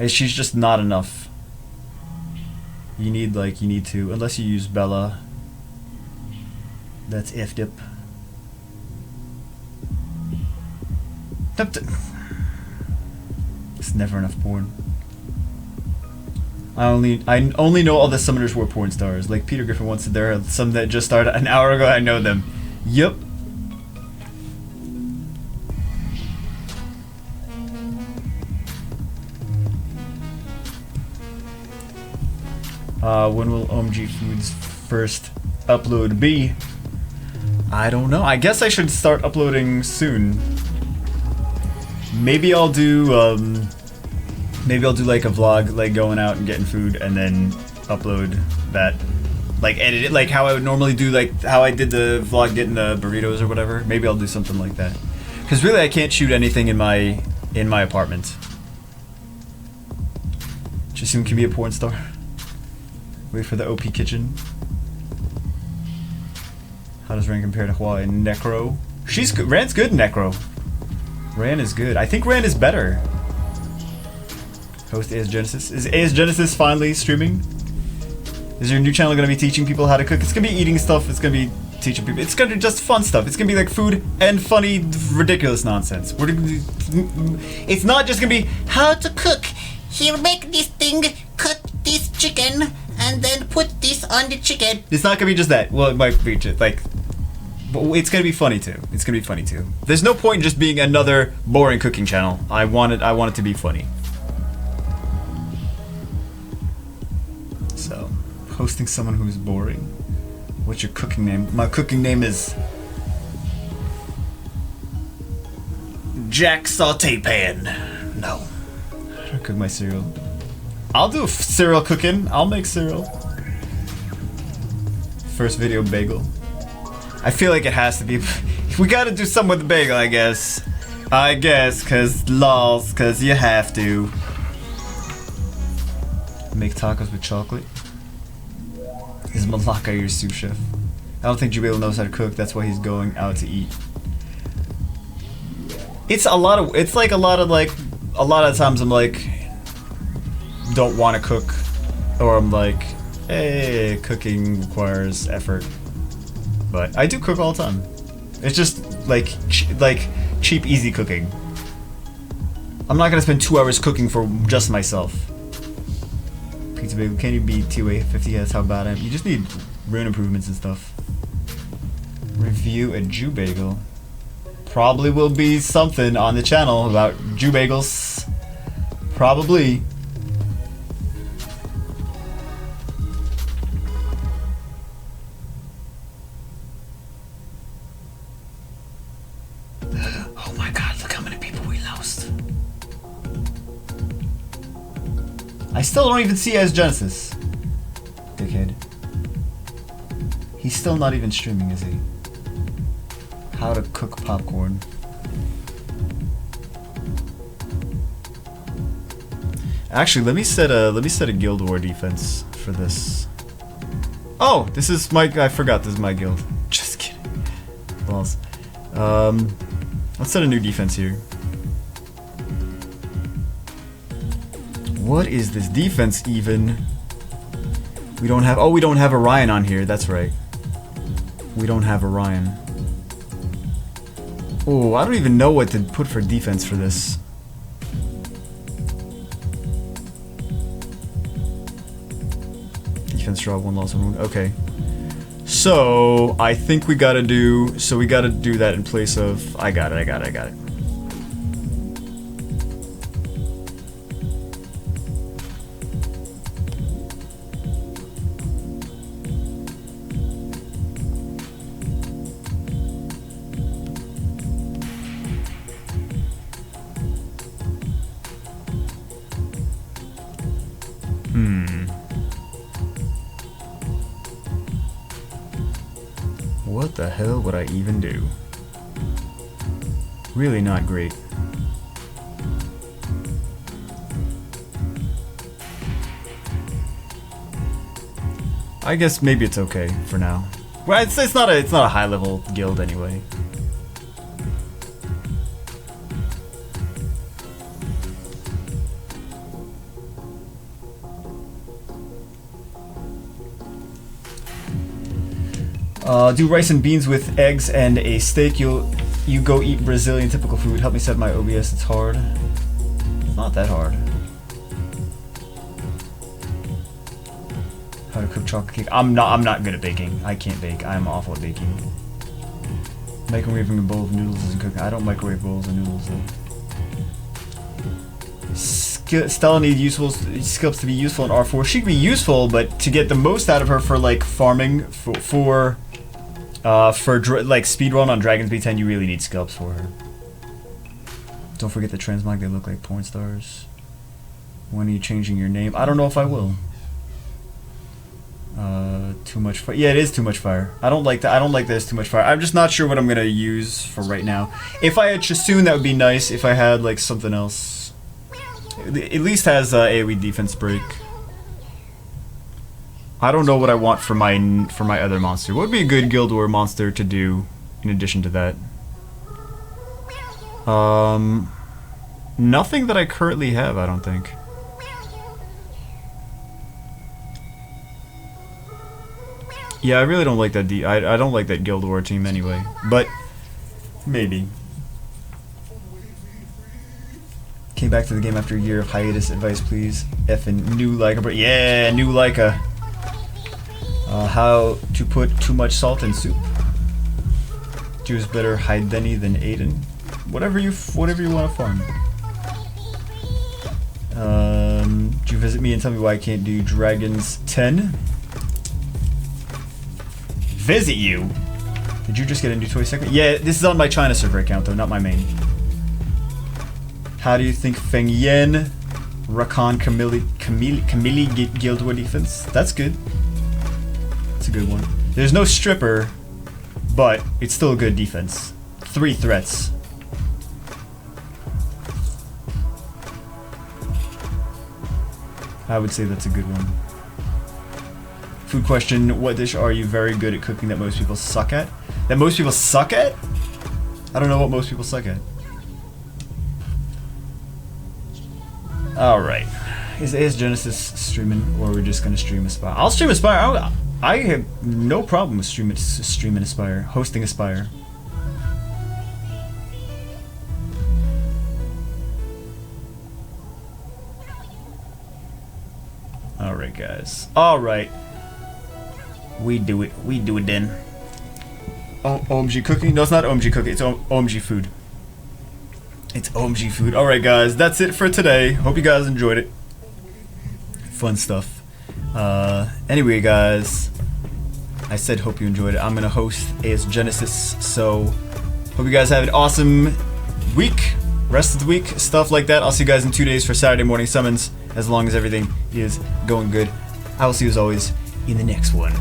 She's just not enough. You need to, unless you use Bella. That's if-dip. It's never enough porn. I only know all the summoners who are porn stars. Like Peter Griffin once said, there are some that just started an hour ago. I know them. Yep. When will OMG Foods first upload be? I don't know. I guess I should start uploading soon. Maybe I'll do like a vlog, like going out and getting food, and then upload that. Like edit it like how I would normally do, like how I did the vlog getting the burritos or whatever. Maybe I'll do something like that. Because really I can't shoot anything in my apartment. Jasmine can be a porn star. Wait for the OP kitchen. How does Ran compare to Hawaii and Necro? She's good. Ran's good in Necro. Ran is good. I think Ran is better. Host AS Genesis. Is AS Genesis finally streaming? Is your new channel going to be teaching people how to cook? It's going to be eating stuff. It's going to be teaching people. It's going to be just fun stuff. It's going to be like food and funny, ridiculous nonsense. It's not just going to be how to cook. Here, make this thing, cut this chicken, and then put this on the chicken. It's not going to be just that. Well, it might be just like... But it's going to be funny too. It's going to be funny too. There's no point in just being another boring cooking channel. I want it to be funny. So... hosting someone who's boring. What's your cooking name? My cooking name is Jack Saute Pan. No. I don't cook my cereal. I'll do cereal cooking. I'll make cereal. First video bagel. I feel like it has to be. We gotta do something with the bagel, I guess. Cause lols, cause you have to. Make tacos with chocolate. Is Malaka your sous chef? don't think Jubail knows how to cook. That's why he's going out to eat. It's a lot of times I'm like, don't want to cook, or I'm like, hey, cooking requires effort. But I do cook all the time. It's just like cheap, easy cooking. I'm not gonna spend 2 hours cooking for just myself. Pizza bagel, can you beat TOA 50? That's how bad I am. You just need rune improvements and stuff. Review a Jew bagel. Probably will be something on the channel about Jew bagels. Probably. Oh my god, look how many people we lost. I still don't even see as Genesis. Dickhead. He's still not even streaming, is he? How to cook popcorn. Actually, let me set a guild war defense for this. Oh, this is my. I forgot this is my guild. Just kidding. Balls. Let's set a new defense here. What is this defense even? We don't have. Oh, we don't have Orion on here. That's right. We don't have Orion. Oh, I don't even know what to put for defense for this. Defense draw 1 loss 1 wound. Okay. So I think we gotta do. So we gotta do that in place of. I got it. What the hell would I even do? Really not great. I guess maybe it's okay for now. Well, it's not a high level guild anyway. Do rice and beans with eggs and a steak. You go eat Brazilian typical food. Help me set my OBS. It's hard. It's not that hard. How to cook chocolate cake? I'm not good at baking. I can't bake. I'm awful at baking. Microwaving a bowl of noodles isn't cooking. I don't microwave bowls of noodles though. Stella needs useful skills to be useful in R4. She can be useful, but to get the most out of her for like farming for like speedrun on Dragon's B10, you really need scalps for her. Don't forget the transmog, they look like porn stars. When are you changing your name? I don't know if I will. Too much fire. Yeah, it is too much fire. I don't like that. I don't like that it's too much fire. I'm just not sure what I'm gonna use for right now. If I had Chasoon, that would be nice. If I had like something else. It at least has AoE defense break. I don't know what I want for my other monster. What would be a good Guild War monster to do in addition to that? Nothing that I currently have, I don't think. Yeah, I really don't like that. I don't like that Guild War team anyway. But maybe. Came back to the game after a year of hiatus. Advice, please. Effing new Leica. Yeah, new Leica. How to put too much salt in soup. Choose better Haideni than Aiden. Whatever you want to farm. Did you visit me and tell me why I can't do Dragons 10? Visit you? Did you just get a new toy segment? Yeah, this is on my China server account though, not my main. How do you think Feng Yen, Rakan, Camille Guild War defense? That's good. That's a good one. There's no stripper, but it's still a good defense. 3 threats. I would say that's a good one. Food question, what dish are you very good at cooking that most people suck at? That most people suck at? I don't know what most people suck at. Alright. Is Genesis streaming, or we're just gonna stream Aspire? I'll stream Aspire. I have no problem with streaming Aspire, hosting Aspire. Alright, guys. Alright. We do it. We do it then. OMG cooking? No, it's not OMG cooking. It's OMG food. It's OMG food. Alright, guys. That's it for today. Hope you guys enjoyed it. Fun stuff. Anyway, guys. I said hope you enjoyed it. I'm gonna host AS Genesis. So, hope you guys have an awesome week. Rest of the week. Stuff like that. I'll see you guys in 2 days for Saturday morning summons. As long as everything is going good. I will see you as always in the next one.